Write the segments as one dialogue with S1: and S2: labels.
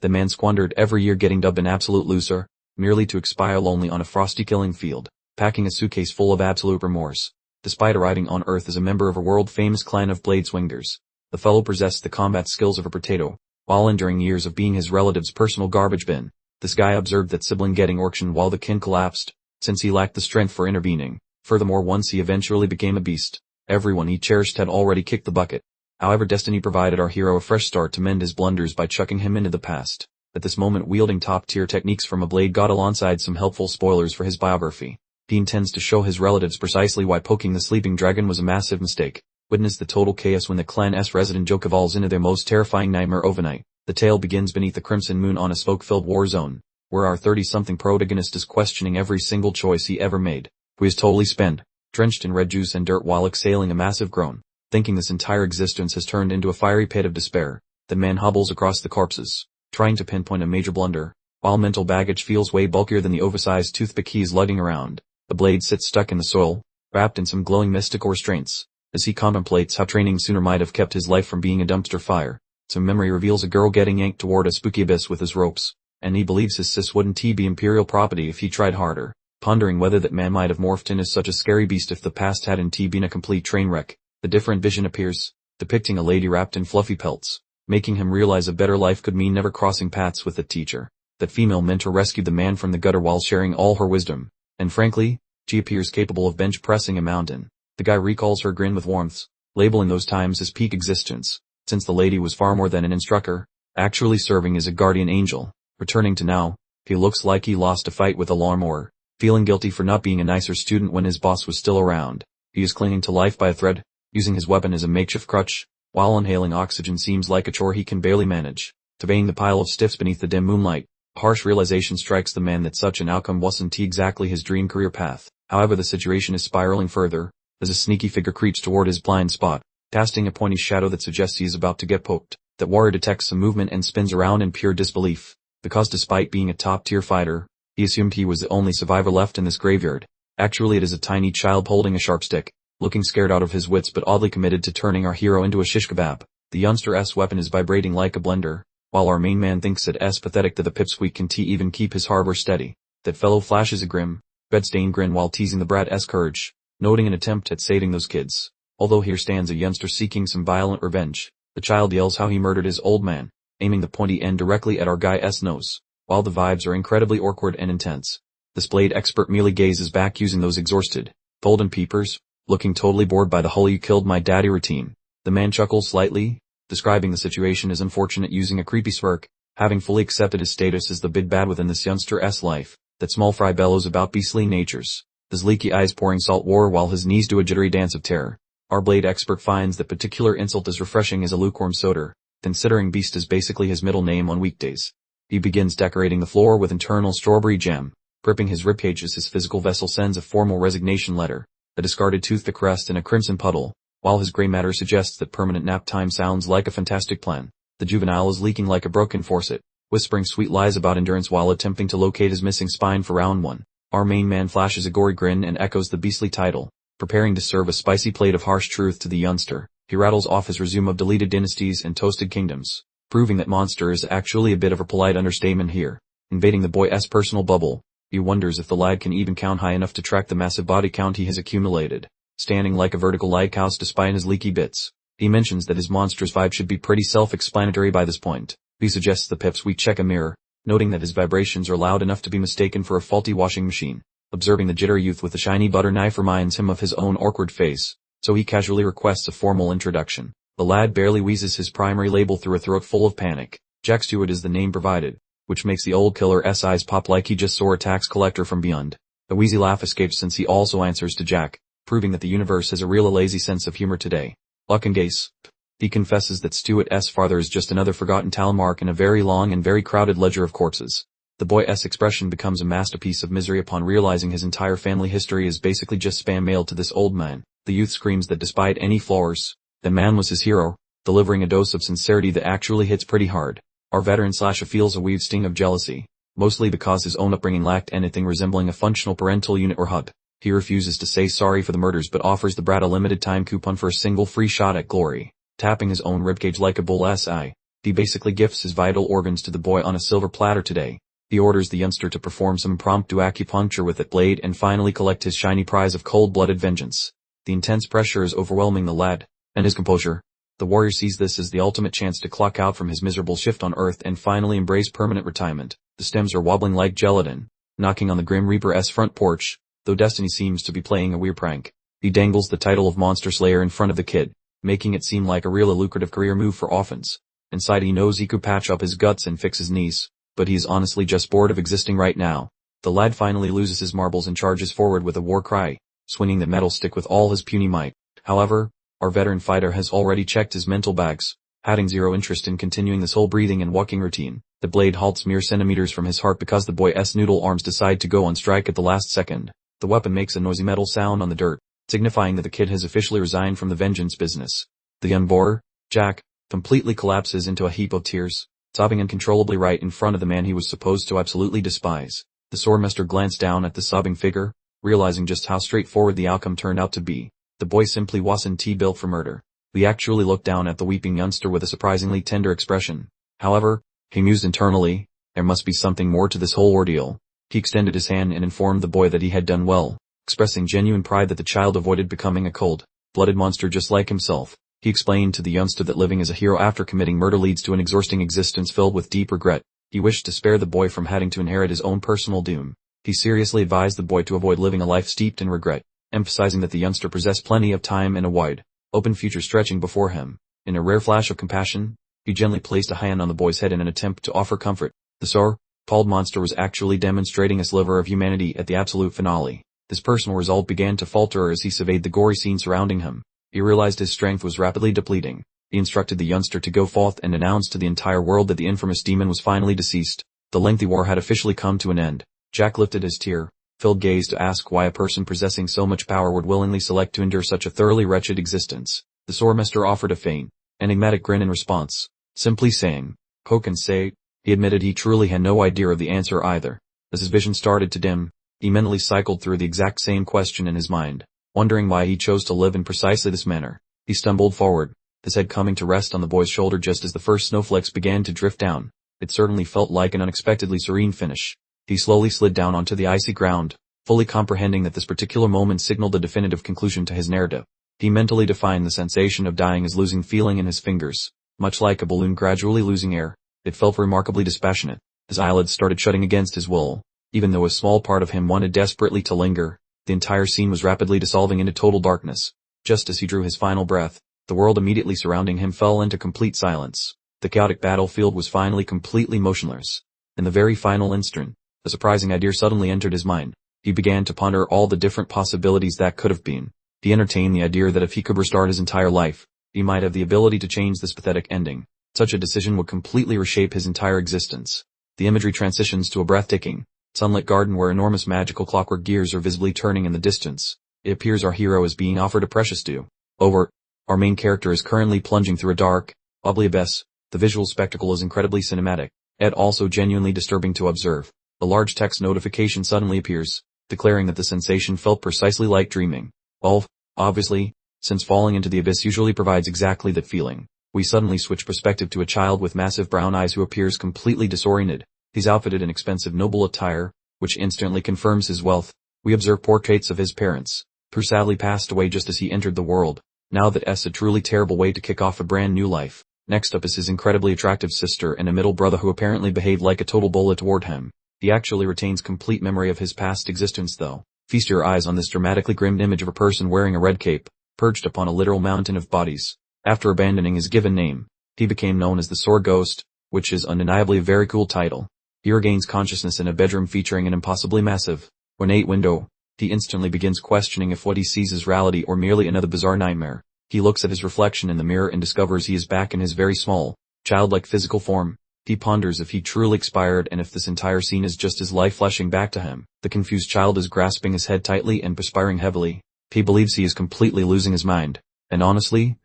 S1: The man squandered every year getting dubbed an absolute loser, merely to expire lonely on a frosty killing field, packing a suitcase full of absolute remorse. Despite arriving on Earth as a member of a world-famous clan of blade swingers, the fellow possessed the combat skills of a potato, while enduring years of being his relative's personal garbage bin. This guy observed that sibling getting auctioned while the kin collapsed, since he lacked the strength for intervening. Furthermore, once he eventually became a beast, everyone he cherished had already kicked the bucket. However, destiny provided our hero a fresh start to mend his blunders by chucking him into the past, at this moment wielding top-tier techniques from a blade god alongside some helpful spoilers for his biography. He intends to show his relatives precisely why poking the sleeping dragon was a massive mistake. Witness the total chaos when the clan's resident joke evolves into their most terrifying nightmare overnight. The tale begins beneath the crimson moon on a smoke-filled war zone, where our 30-something protagonist is questioning every single choice he ever made. He is totally spent, drenched in red juice and dirt while exhaling a massive groan, thinking this entire existence has turned into a fiery pit of despair. The man hobbles across the corpses, trying to pinpoint a major blunder, while mental baggage feels way bulkier than the oversized toothpick he's lugging around. The blade sits stuck in the soil, wrapped in some glowing mystical restraints, as he contemplates how training sooner might have kept his life from being a dumpster fire. Some memory reveals a girl getting yanked toward a spooky abyss with his ropes, and he believes his sis wouldn't be imperial property if he tried harder, pondering whether that man might have morphed into such a scary beast if the past hadn't been a complete train wreck. The different vision appears, depicting a lady wrapped in fluffy pelts, making him realize a better life could mean never crossing paths with the teacher. That female mentor rescued the man from the gutter while sharing all her wisdom, and frankly, she appears capable of bench pressing a mountain. The guy recalls her grin with warmth, labeling those times as peak existence, since the lady was far more than an instructor, actually serving as a guardian angel. Returning to now, he looks like he lost a fight with a lawnmower, feeling guilty for not being a nicer student when his boss was still around. He is clinging to life by a thread, using his weapon as a makeshift crutch, while inhaling oxygen seems like a chore he can barely manage. Surveying the pile of stiffs beneath the dim moonlight, a harsh realization strikes the man that such an outcome wasn't exactly his dream career path. However, the situation is spiraling further, as a sneaky figure creeps toward his blind spot, casting a pointy shadow that suggests he is about to get poked. That warrior detects some movement and spins around in pure disbelief, because despite being a top-tier fighter, he assumed he was the only survivor left in this graveyard. Actually, it is a tiny child holding a sharp stick, looking scared out of his wits but oddly committed to turning our hero into a shish kebab. The youngster's weapon is vibrating like a blender, while our main man thinks it pathetic that the pipsqueak can even keep his harbor steady. That fellow flashes a grim, red-stained grin while teasing the brat's courage, noting an attempt at saving those kids. Although here stands a youngster seeking some violent revenge, the child yells how he murdered his old man, aiming the pointy end directly at our guy's nose. While the vibes are incredibly awkward and intense, this blade expert merely gazes back using those exhausted, golden peepers, looking totally bored by the whole "you killed my daddy" routine. The man chuckles slightly, describing the situation as unfortunate using a creepy smirk, having fully accepted his status as the big bad within this youngster's life. That small fry bellows about beastly natures, his leaky eyes pouring salt water while his knees do a jittery dance of terror. Our blade expert finds that particular insult as refreshing as a lukewarm soda, considering beast is basically his middle name on weekdays. He begins decorating the floor with internal strawberry jam, gripping his ribcage as his physical vessel sends a formal resignation letter. A discarded toothpick rests in a crimson puddle, while his gray matter suggests that permanent nap time sounds like a fantastic plan. The juvenile is leaking like a broken faucet, whispering sweet lies about endurance while attempting to locate his missing spine for round one. Our main man flashes a gory grin and echoes the beastly title, preparing to serve a spicy plate of harsh truth to the youngster. He rattles off his resume of deleted dynasties and toasted kingdoms, proving that monster is actually a bit of a polite understatement here. Invading the boy's personal bubble, he wonders if the lad can even count high enough to track the massive body count he has accumulated, standing like a vertical lighthouse despite his leaky bits. He mentions that his monstrous vibe should be pretty self-explanatory by this point. He suggests the pipsqueak check a mirror, noting that his vibrations are loud enough to be mistaken for a faulty washing machine. Observing the jittery youth with the shiny butter knife reminds him of his own awkward face, so he casually requests a formal introduction. The lad barely wheezes his primary label through a throat full of panic. Jack Stewart is the name provided, which makes the old killer's eyes pop like he just saw a tax collector from beyond. A wheezy laugh escapes since he also answers to Jack, proving that the universe has a real lazy sense of humor today. Luck and Gaze. He confesses that Stewart's father is just another forgotten tally mark in a very long and very crowded ledger of corpses. The boy's expression becomes a masterpiece of misery upon realizing his entire family history is basically just spam mailed to this old man. The youth screams that despite any flaws, the man was his hero, delivering a dose of sincerity that actually hits pretty hard. Our veteran slasher feels a weird sting of jealousy, mostly because his own upbringing lacked anything resembling a functional parental unit or hub. He refuses to say sorry for the murders but offers the brat a limited time coupon for a single free shot at glory, tapping his own ribcage like a bull's eye. He basically gifts his vital organs to the boy on a silver platter today. He orders the youngster to perform some impromptu acupuncture with that blade and finally collect his shiny prize of cold-blooded vengeance. The intense pressure is overwhelming the lad, and his composure. The warrior sees this as the ultimate chance to clock out from his miserable shift on Earth and finally embrace permanent retirement. The stems are wobbling like gelatin, knocking on the Grim Reaper's front porch, though destiny seems to be playing a weird prank. He dangles the title of Monster Slayer in front of the kid, making it seem like a really lucrative career move for orphans. Inside he knows he could patch up his guts and fix his knees, but he is honestly just bored of existing right now. The lad finally loses his marbles and charges forward with a war cry, swinging the metal stick with all his puny might. However, our veteran fighter has already checked his mental bags, having zero interest in continuing this whole breathing and walking routine. The blade halts mere centimeters from his heart because the boy's noodle arms decide to go on strike at the last second. The weapon makes a noisy metal sound on the dirt, signifying that the kid has officially resigned from the vengeance business. The young boar, Jack, completely collapses into a heap of tears, sobbing uncontrollably right in front of the man he was supposed to absolutely despise. The swordmaster glanced down at the sobbing figure, realizing just how straightforward the outcome turned out to be. The boy simply wasn't built for murder. He actually looked down at the weeping youngster with a surprisingly tender expression. However, he mused internally, there must be something more to this whole ordeal. He extended his hand and informed the boy that he had done well, expressing genuine pride that the child avoided becoming a cold-blooded monster just like himself. He explained to the youngster that living as a hero after committing murder leads to an exhausting existence filled with deep regret. He wished to spare the boy from having to inherit his own personal doom. He seriously advised the boy to avoid living a life steeped in regret, emphasizing that the youngster possessed plenty of time and a wide, open future stretching before him. In a rare flash of compassion, he gently placed a hand on the boy's head in an attempt to offer comfort. The so-called monster was actually demonstrating a sliver of humanity at the absolute finale. His personal resolve began to falter as he surveyed the gory scene surrounding him. He realized his strength was rapidly depleting. He instructed the youngster to go forth and announce to the entire world that the infamous demon was finally deceased. The lengthy war had officially come to an end. Jack lifted his tear-filled gaze to ask why a person possessing so much power would willingly select to endure such a thoroughly wretched existence. The swordmaster offered a faint, enigmatic grin in response, simply saying, "Who can say?" He admitted he truly had no idea of the answer either. As his vision started to dim, he mentally cycled through the exact same question in his mind, wondering why he chose to live in precisely this manner. He stumbled forward, his head coming to rest on the boy's shoulder just as the first snowflakes began to drift down. It certainly felt like an unexpectedly serene finish. He slowly slid down onto the icy ground, fully comprehending that this particular moment signaled the definitive conclusion to his narrative. He mentally defined the sensation of dying as losing feeling in his fingers, much like a balloon gradually losing air. It felt remarkably dispassionate. His eyelids started shutting against his will. Even though a small part of him wanted desperately to linger, the entire scene was rapidly dissolving into total darkness. Just as he drew his final breath, the world immediately surrounding him fell into complete silence. The chaotic battlefield was finally completely motionless. In the very final instant, a surprising idea suddenly entered his mind. He began to ponder all the different possibilities that could have been. He entertained the idea that if he could restart his entire life, he might have the ability to change this pathetic ending. Such a decision would completely reshape his entire existence. The imagery transitions to a breathtaking, sunlit garden where enormous magical clockwork gears are visibly turning in the distance. It appears our hero is being offered a precious do-over. Our main character is currently plunging through a dark, ugly abyss. The visual spectacle is incredibly cinematic, yet also genuinely disturbing to observe. A large text notification suddenly appears, declaring that the sensation felt precisely like dreaming. Well, obviously, since falling into the abyss usually provides exactly that feeling. We suddenly switch perspective to a child with massive brown eyes who appears completely disoriented. He's outfitted in expensive noble attire, which instantly confirms his wealth. We observe portraits of his parents, who sadly passed away just as he entered the world. Now that's a truly terrible way to kick off a brand new life. Next up is his incredibly attractive sister and a middle brother who apparently behaved like a total bully toward him. He actually retains complete memory of his past existence though. Feast your eyes on this dramatically grim image of a person wearing a red cape, perched upon a literal mountain of bodies. After abandoning his given name, he became known as the Sword Ghost, which is undeniably a very cool title. He regains consciousness in a bedroom featuring an impossibly massive, ornate window. He instantly begins questioning if what he sees is reality or merely another bizarre nightmare. He looks at his reflection in the mirror and discovers he is back in his very small, childlike physical form. He ponders if he truly expired and if this entire scene is just his life flashing back to him. The confused child is grasping his head tightly and perspiring heavily. He believes he is completely losing his mind. And honestly,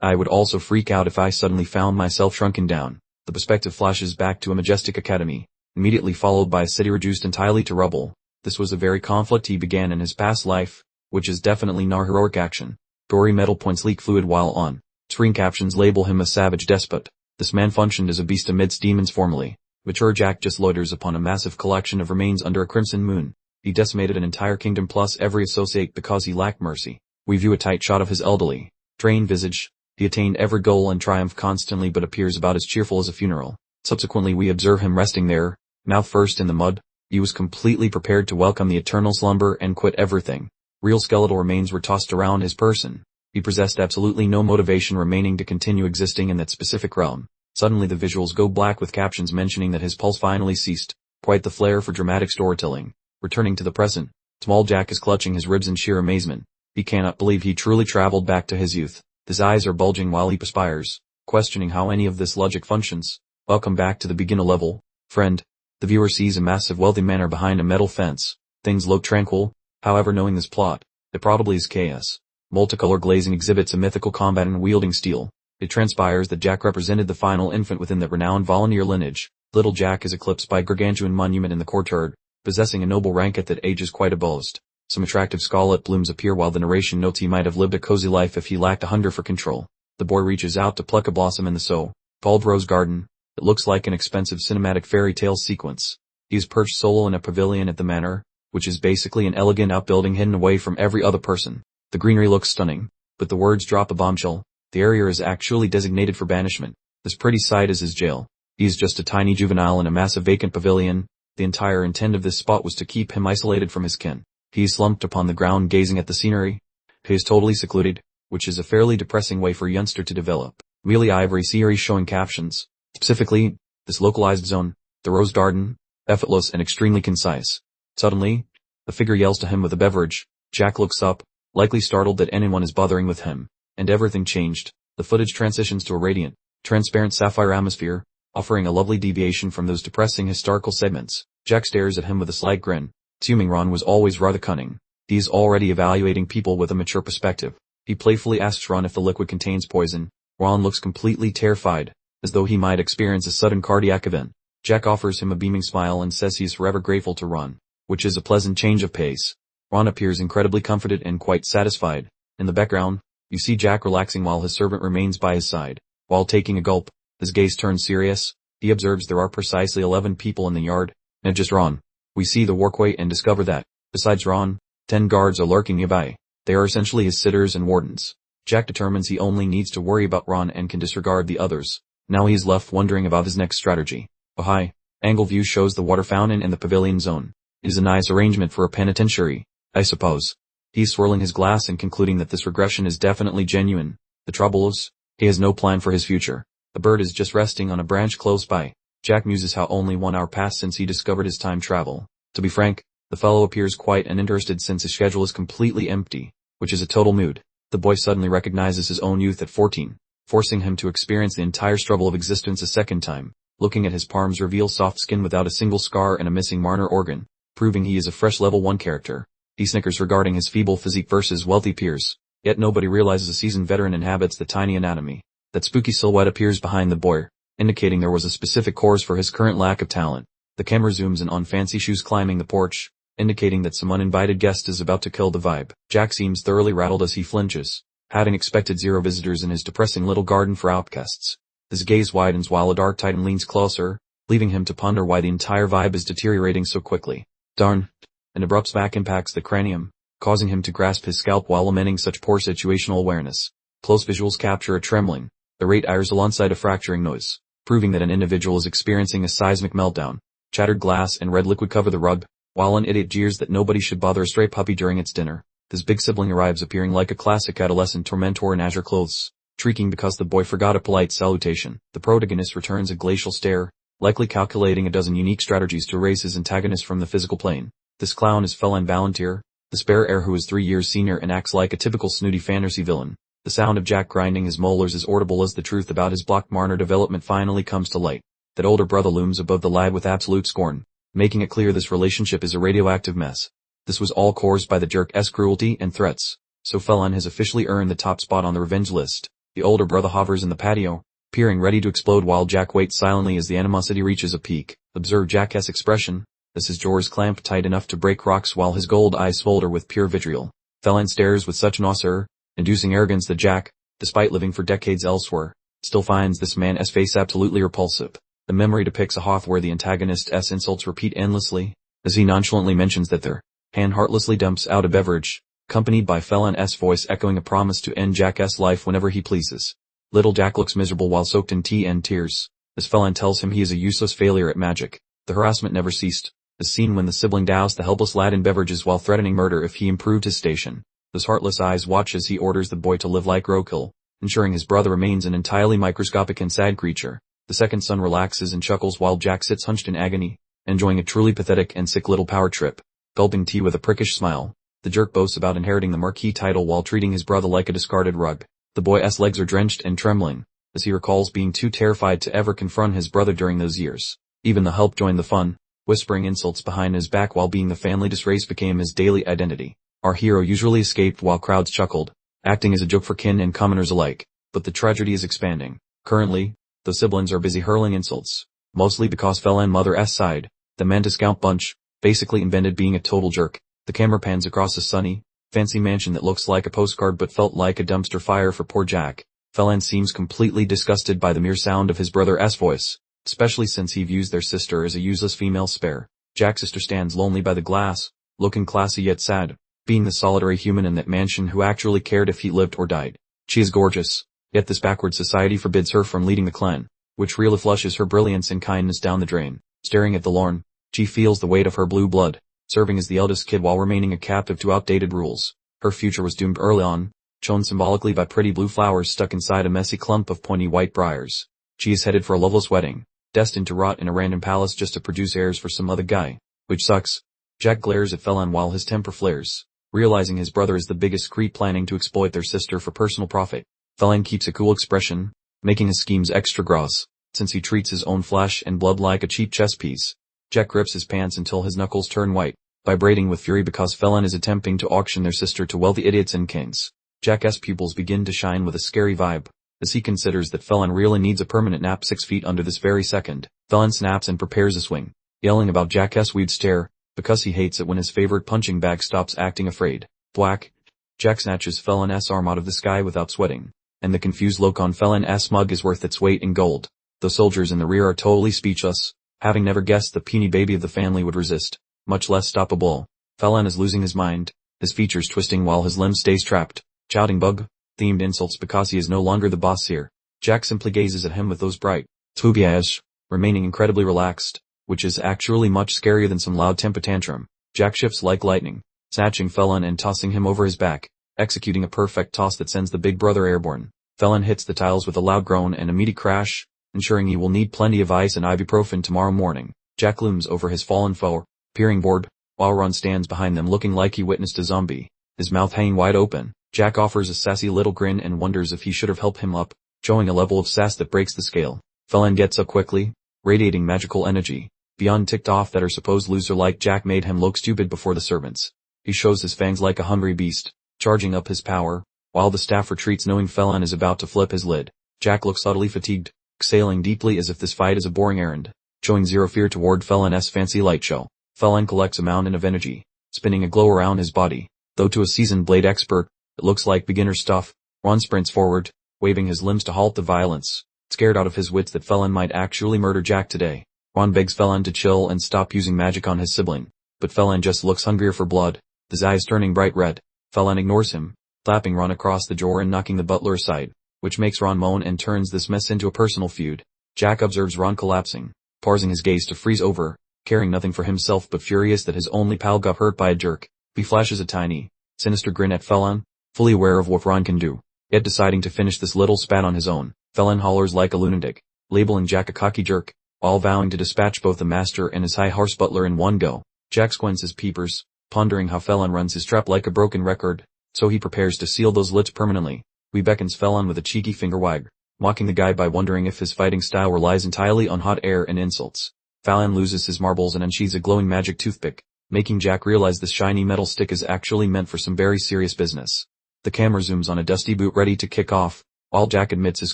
S1: I would also freak out if I suddenly found myself shrunken down. The perspective flashes back to a majestic academy, immediately followed by a city reduced entirely to rubble. This was the very conflict he began in his past life, which is definitely no heroic action. Gory metal points leak fluid while on. Screen captions label him a savage despot. This man functioned as a beast amidst demons formerly. Mature Jack just loiters upon a massive collection of remains under a crimson moon. He decimated an entire kingdom plus every associate because he lacked mercy. We view a tight shot of his elderly, drained visage. He attained every goal and triumphed constantly but appears about as cheerful as a funeral. Subsequently we observe him resting there, mouth first in the mud. He was completely prepared to welcome the eternal slumber and quit everything. Real skeletal remains were tossed around his person. He possessed absolutely no motivation remaining to continue existing in that specific realm. Suddenly the visuals go black with captions mentioning that his pulse finally ceased. Quite the flair for dramatic storytelling. Returning to the present, small Jack is clutching his ribs in sheer amazement. He cannot believe he truly traveled back to his youth. His eyes are bulging while he perspires, questioning how any of this logic functions. Welcome back to the beginner level, friend. The viewer sees a massive wealthy manor behind a metal fence. Things look tranquil, however knowing this plot, it probably is chaos. Multicolor glazing exhibits a mythical combat in wielding steel. It transpires that Jack represented the final infant within that renowned Volunteer lineage. Little Jack is eclipsed by a gargantuan monument in the courtyard, possessing a noble rank at that age is quite a boast. Some attractive scarlet blooms appear while the narration notes he might have lived a cozy life if he lacked a hunger for control. The boy reaches out to pluck a blossom in the so-called rose garden. It looks like an expensive cinematic fairy tale sequence. He is perched solo in a pavilion at the manor, which is basically an elegant outbuilding hidden away from every other person. The greenery looks stunning, but the words drop a bombshell. The area is actually designated for banishment. This pretty sight is his jail. He is just a tiny juvenile in a massive vacant pavilion. The entire intent of this spot was to keep him isolated from his kin. He is slumped upon the ground gazing at the scenery. He is totally secluded, which is a fairly depressing way for a youngster to develop. Really ivory series showing captions. Specifically, this localized zone, the rose garden, effortless and extremely concise. Suddenly, a figure yells to him with a beverage. Jack looks up, likely startled that anyone is bothering with him. And everything changed. The footage transitions to a radiant, transparent sapphire atmosphere, offering a lovely deviation from those depressing historical segments. Jack stares at him with a slight grin. Assuming Ron was always rather cunning. He is already evaluating people with a mature perspective. He playfully asks Ron if the liquid contains poison. Ron looks completely terrified, as though he might experience a sudden cardiac event. Jack offers him a beaming smile and says he is forever grateful to Ron, which is a pleasant change of pace. Ron appears incredibly comforted and quite satisfied. In the background, you see Jack relaxing while his servant remains by his side. While taking a gulp, his gaze turns serious. He observes there are precisely 11 people in the yard, and just Ron. We see the walkway and discover that, besides Ron, 10 guards are lurking nearby. They are essentially his sitters and wardens. Jack determines he only needs to worry about Ron and can disregard the others. Now he is left wondering about his next strategy. A high angle view shows the water fountain in the pavilion zone. It is a nice arrangement for a penitentiary, I suppose. He's swirling his glass and concluding that this regression is definitely genuine. The trouble is, he has no plan for his future. The bird is just resting on a branch close by. Jack muses how only 1 hour passed since he discovered his time travel. To be frank, the fellow appears quite uninterested since his schedule is completely empty, which is a total mood. The boy suddenly recognizes his own youth at 14, forcing him to experience the entire struggle of existence a second time. Looking at his palms reveals soft skin without a single scar and a missing minor organ, proving he is a fresh level 1 character. He snickers regarding his feeble physique versus wealthy peers, yet nobody realizes a seasoned veteran inhabits the tiny anatomy. That spooky silhouette appears behind the boy, indicating there was a specific cause for his current lack of talent. The camera zooms in on fancy shoes climbing the porch, indicating that some uninvited guest is about to kill the vibe. Jack seems thoroughly rattled as he flinches, having expected 0 visitors in his depressing little garden for outcasts. His gaze widens while a dark titan leans closer, leaving him to ponder why the entire vibe is deteriorating so quickly. Darn. An abrupt smack impacts the cranium, causing him to grasp his scalp while lamenting such poor situational awareness. Close visuals capture a trembling, irate iris alongside a fracturing noise, proving that an individual is experiencing a seismic meltdown. Shattered glass and red liquid cover the rug, while an idiot jeers that nobody should bother a stray puppy during its dinner. His big sibling arrives appearing like a classic adolescent tormentor in azure clothes, shrieking because the boy forgot a polite salutation. The protagonist returns a glacial stare, likely calculating a dozen unique strategies to erase his antagonist from the physical plane. This clown is Feline Valantier, the spare heir who is 3 years senior and acts like a typical snooty fantasy villain. The sound of Jack grinding his molars is audible as the truth about his blocked minor development finally comes to light. That older brother looms above the lad with absolute scorn, making it clear this relationship is a radioactive mess. This was all caused by the jerk's cruelty and threats, so Feline has officially earned the top spot on the revenge list. The older brother hovers in the patio, peering ready to explode while Jack waits silently as the animosity reaches a peak. Observe Jack's expression, as his jaws clamp tight enough to break rocks while his gold eyes smolder with pure vitriol. Feline stares with such nausea, inducing arrogance that Jack, despite living for decades elsewhere, still finds this man's face absolutely repulsive. The memory depicts a Hoth where the antagonist's insults repeat endlessly, as he nonchalantly mentions that their hand heartlessly dumps out a beverage, accompanied by Felon's voice echoing a promise to end Jack's life whenever he pleases. Little Jack looks miserable while soaked in tea and tears, as Felon tells him he is a useless failure at magic. The harassment never ceased. The scene when the sibling doused the helpless lad in beverages while threatening murder if he improved his station. Those heartless eyes watch as he orders the boy to live like Rokil, ensuring his brother remains an entirely microscopic and sad creature. The second son relaxes and chuckles while Jack sits hunched in agony, enjoying a truly pathetic and sick little power trip. Gulping tea with a prickish smile, the jerk boasts about inheriting the Marquis title while treating his brother like a discarded rug. The boy's legs are drenched and trembling, as he recalls being too terrified to ever confront his brother during those years. Even the help joined the fun, whispering insults behind his back while being the family disgrace became his daily identity. Our hero usually escaped while crowds chuckled, acting as a joke for kin and commoners alike. But the tragedy is expanding. Currently, the siblings are busy hurling insults, mostly because Felon mother's side, the man-discount bunch, basically invented being a total jerk. The camera pans across a sunny, fancy mansion that looks like a postcard but felt like a dumpster fire for poor Jack. Felon seems completely disgusted by the mere sound of his brother's voice, especially since he views their sister as a useless female spare. Jack's sister stands lonely by the glass, looking classy yet sad, being the solitary human in that mansion who actually cared if he lived or died. She is gorgeous, yet this backward society forbids her from leading the clan, which really flushes her brilliance and kindness down the drain. Staring at the Lorne, she feels the weight of her blue blood, serving as the eldest kid while remaining a captive to outdated rules. Her future was doomed early on, shown symbolically by pretty blue flowers stuck inside a messy clump of pointy white briars. She is headed for a loveless wedding, destined to rot in a random palace just to produce heirs for some other guy. Which sucks. Jack glares at Felon while his temper flares, realizing his brother is the biggest creep planning to exploit their sister for personal profit. Felon keeps a cool expression, making his schemes extra gross, since he treats his own flesh and blood like a cheap chess piece. Jack grips his pants until his knuckles turn white, vibrating with fury because Felon is attempting to auction their sister to wealthy idiots and kings. Jack's pupils begin to shine with a scary vibe, as he considers that Felon really needs a permanent nap 6 feet under this very second. Felon snaps and prepares a swing, yelling about Jack's weird stare, because he hates it when his favorite punching bag stops acting afraid. Thwack! Jack snatches Felon's arm out of the sky without sweating, and the confused look on Felon's mug is worth its weight in gold. The soldiers in the rear are totally speechless, having never guessed the puny baby of the family would resist, much less stop a bull. Felon is losing his mind, his features twisting while his limbs stays trapped, shouting bug-themed insults because he is no longer the boss here. Jack simply gazes at him with those bright, tubby eyes, remaining incredibly relaxed, which is actually much scarier than some loud temper tantrum. Jack shifts like lightning, snatching Felon and tossing him over his back, executing a perfect toss that sends the big brother airborne. Felon hits the tiles with a loud groan and immediate crash, ensuring he will need plenty of ice and ibuprofen tomorrow morning. Jack looms over his fallen foe, peering bored, while Ron stands behind them looking like he witnessed a zombie, his mouth hanging wide open. Jack offers a sassy little grin and wonders if he should have helped him up, showing a level of sass that breaks the scale. Felon gets up quickly, radiating magical energy, beyond ticked off that her supposed loser like Jack made him look stupid before the servants. He shows his fangs like a hungry beast, charging up his power, while the staff retreats knowing Felon is about to flip his lid. Jack looks utterly fatigued, exhaling deeply as if this fight is a boring errand, showing zero fear toward Felon's fancy light show. Felon collects a mountain of energy, spinning a glow around his body, though to a seasoned blade expert, it looks like beginner stuff. Ron sprints forward, waving his limbs to halt the violence, scared out of his wits that Felon might actually murder Jack today. Ron begs Felon to chill and stop using magic on his sibling, but Felon just looks hungrier for blood, his eyes turning bright red. Felon ignores him, slapping Ron across the jaw and knocking the butler aside, which makes Ron moan and turns this mess into a personal feud. Jack observes Ron collapsing, pausing his gaze to freeze over, caring nothing for himself but furious that his only pal got hurt by a jerk. He flashes a tiny, sinister grin at Felon, fully aware of what Ron can do, yet deciding to finish this little spat on his own. Felon hollers like a lunatic, labeling Jack a cocky jerk, all vowing to dispatch both the master and his high horse butler in one go. Jack squints his peepers, pondering how Felon runs his trap like a broken record, so he prepares to seal those lips permanently. We beckons Felon with a cheeky finger wag, mocking the guy by wondering if his fighting style relies entirely on hot air and insults. Felon loses his marbles and unsheathes a glowing magic toothpick, making Jack realize this shiny metal stick is actually meant for some very serious business. The camera zooms on a dusty boot ready to kick off, while Jack admits his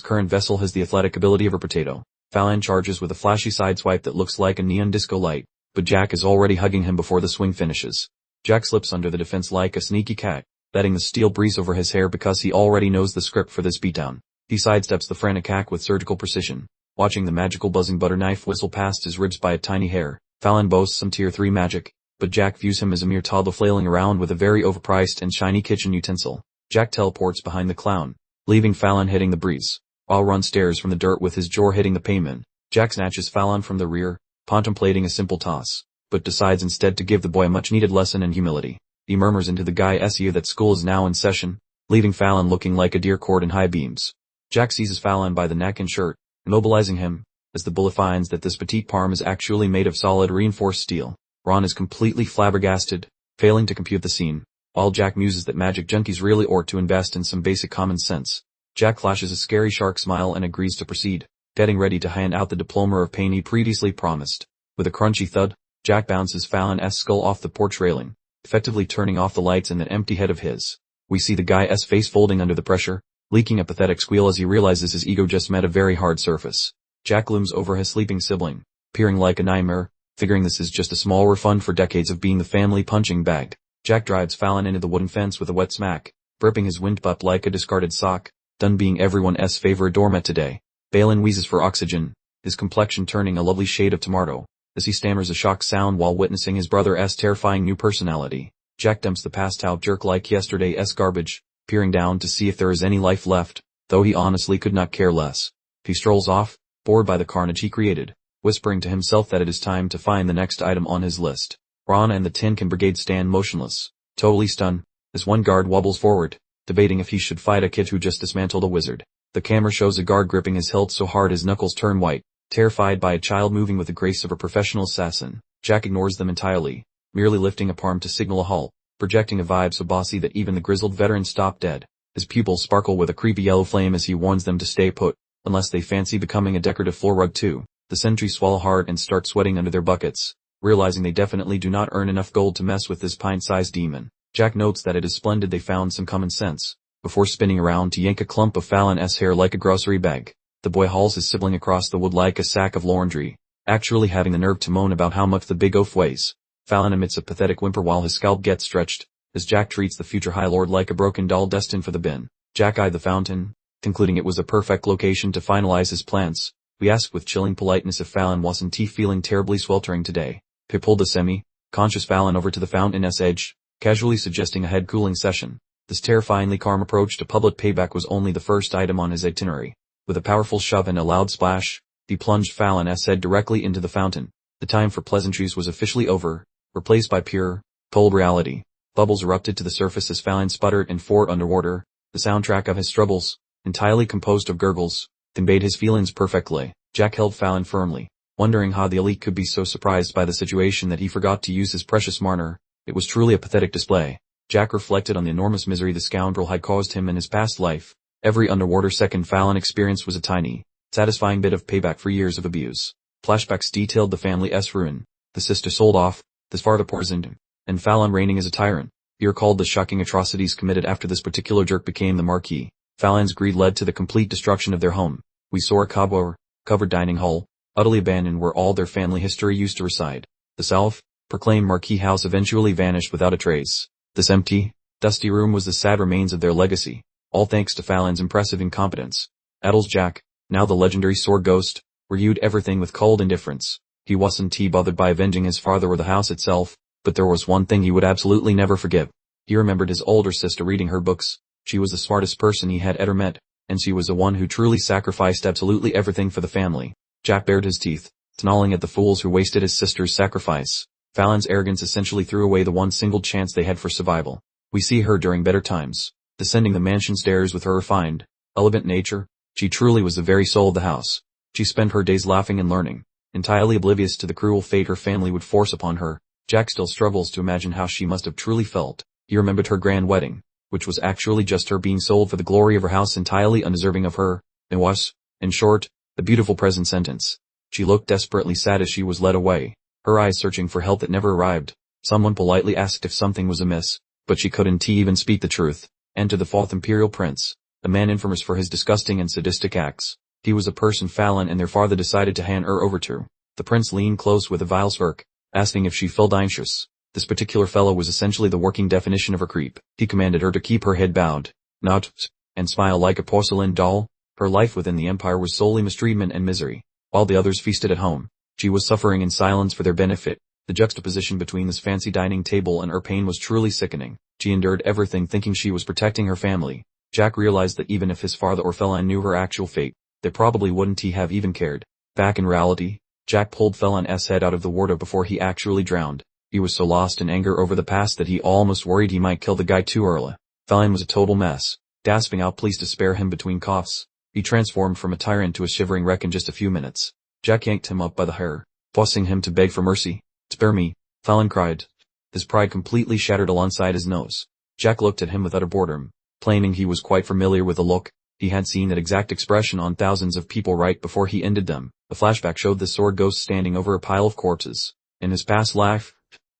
S1: current vessel has the athletic ability of a potato. Felon charges with a flashy sideswipe that looks like a neon disco light, but Jack is already hugging him before the swing finishes. Jack slips under the defense like a sneaky cat, letting the steel breeze over his hair because he already knows the script for this beatdown. He sidesteps the frantic hack with surgical precision, watching the magical buzzing butter knife whistle past his ribs by a tiny hair. Fallon boasts some tier 3 magic, but Jack views him as a mere toddler flailing around with a very overpriced and shiny kitchen utensil. Jack teleports behind the clown, leaving Fallon hitting the breeze, while Ron stares from the dirt with his jaw hitting the pavement. Jack snatches Fallon from the rear, contemplating a simple toss, but decides instead to give the boy a much-needed lesson in humility. He murmurs into the guy's ear that school is now in session, leaving Fallon looking like a deer caught in high beams. Jack seizes Fallon by the neck and shirt, immobilizing him, as the bullet finds that this petite parm is actually made of solid reinforced steel. Ron is completely flabbergasted, failing to compute the scene, while Jack muses that magic junkies really ought to invest in some basic common sense. Jack flashes a scary shark smile and agrees to proceed, getting ready to hand out the diploma of pain he previously promised. With a crunchy thud, Jack bounces Fallon's skull off the porch railing, effectively turning off the lights in that empty head of his. We see the guy's face folding under the pressure, leaking a pathetic squeal as he realizes his ego just met a very hard surface. Jack looms over his sleeping sibling, peering like a nightmare, figuring this is just a small refund for decades of being the family punching bag. Jack drives Fallon into the wooden fence with a wet smack, burping his windpipe like a discarded sock, done being everyone's favorite doormat today. Balin wheezes for oxygen, his complexion turning a lovely shade of tomato, as he stammers a shocked sound while witnessing his brother's terrifying new personality. Jack dumps the passed-out jerk like yesterday's garbage, peering down to see if there is any life left, though he honestly could not care less. He strolls off, bored by the carnage he created, whispering to himself that it is time to find the next item on his list. Ron and the Tin Can Brigade stand motionless, totally stunned, as one guard wobbles forward, debating if he should fight a kid who just dismantled a wizard. The camera shows a guard gripping his hilt so hard his knuckles turn white, terrified by a child moving with the grace of a professional assassin. Jack ignores them entirely, merely lifting a palm to signal a halt, projecting a vibe so bossy that even the grizzled veteran stopped dead. His pupils sparkle with a creepy yellow flame as he warns them to stay put, unless they fancy becoming a decorative floor rug too. The sentries swallow hard and start sweating under their buckets, realizing they definitely do not earn enough gold to mess with this pint-sized demon. Jack notes that it is splendid they found some common sense, before spinning around to yank a clump of Fallon's hair like a grocery bag. The boy hauls his sibling across the wood like a sack of laundry, actually having the nerve to moan about how much the big oaf weighs. Fallon emits a pathetic whimper while his scalp gets stretched, as Jack treats the future High Lord like a broken doll destined for the bin. Jack eyed the fountain, concluding it was a perfect location to finalize his plans. We asked with chilling politeness if Fallon wasn't feeling terribly sweltering today. Pip pulled the semi-conscious Fallon over to the fountain's edge, casually suggesting a head cooling session. This terrifyingly calm approach to public payback was only the first item on his itinerary. With a powerful shove and a loud splash, he plunged Fallon's head directly into the fountain. The time for pleasantries was officially over, replaced by pure, cold reality. Bubbles erupted to the surface as Fallon sputtered and fought underwater, the soundtrack of his struggles, entirely composed of gurgles, conveyed his feelings perfectly. Jack held Fallon firmly, wondering how the elite could be so surprised by the situation that he forgot to use his precious marner. It was truly a pathetic display. Jack reflected on the enormous misery the scoundrel had caused him in his past life. Every underwater second Fallon experienced was a tiny, satisfying bit of payback for years of abuse. Flashbacks detailed the family's ruin, the sister sold off, the father poisoned, and Fallon reigning as a tyrant. He recalled the shocking atrocities committed after this particular jerk became the Marquis. Fallon's greed led to the complete destruction of their home. We saw a cobweb-covered dining hall, utterly abandoned where all their family history used to reside. The self-proclaimed Marquis house eventually vanished without a trace. This empty, dusty room was the sad remains of their legacy, all thanks to Fallon's impressive incompetence. Addles Jack, now the legendary sword ghost, reviewed everything with cold indifference. He wasn't bothered by avenging his father or the house itself, but there was one thing he would absolutely never forgive. He remembered his older sister reading her books. She was the smartest person he had ever met, and she was the one who truly sacrificed absolutely everything for the family. Jack bared his teeth, snarling at the fools who wasted his sister's sacrifice. Fallon's arrogance essentially threw away the one single chance they had for survival. We see her during better times, descending the mansion stairs with her refined, elegant nature. She truly was the very soul of the house. She spent her days laughing and learning, entirely oblivious to the cruel fate her family would force upon her. Jack still struggles to imagine how she must have truly felt. He remembered her grand wedding, which was actually just her being sold for the glory of her house entirely undeserving of her. It was, in short, the beautiful present sentence. She looked desperately sad as she was led away, her eyes searching for help that never arrived. Someone politely asked if something was amiss, but she couldn't even speak the truth. Enter the fourth imperial prince, a man infamous for his disgusting and sadistic acts. He was a person Fallon and their father decided to hand her over to. The prince leaned close with a vile smirk, asking if she felt anxious. This particular fellow was essentially the working definition of a creep. He commanded her to keep her head bowed, not, and smile like a porcelain doll. Her life within the empire was solely mistreatment and misery. While the others feasted at home, she was suffering in silence for their benefit. The juxtaposition between this fancy dining table and her pain was truly sickening. She endured everything thinking she was protecting her family. Jack realized that even if his father or Felan knew her actual fate, they probably wouldn't have even cared. Back in reality, Jack pulled Felan's head out of the water before he actually drowned. He was so lost in anger over the past that he almost worried he might kill the guy too early. Felan was a total mess, gasping out pleas to spare him between coughs. He transformed from a tyrant to a shivering wreck in just a few minutes. Jack yanked him up by the hair, forcing him to beg for mercy. "Spare me," Felan cried. His pride completely shattered alongside his nose. Jack looked at him with utter boredom, claiming he was quite familiar with the look. He had seen that exact expression on thousands of people right before he ended them. The flashback showed the sword ghost standing over a pile of corpses. In his past life,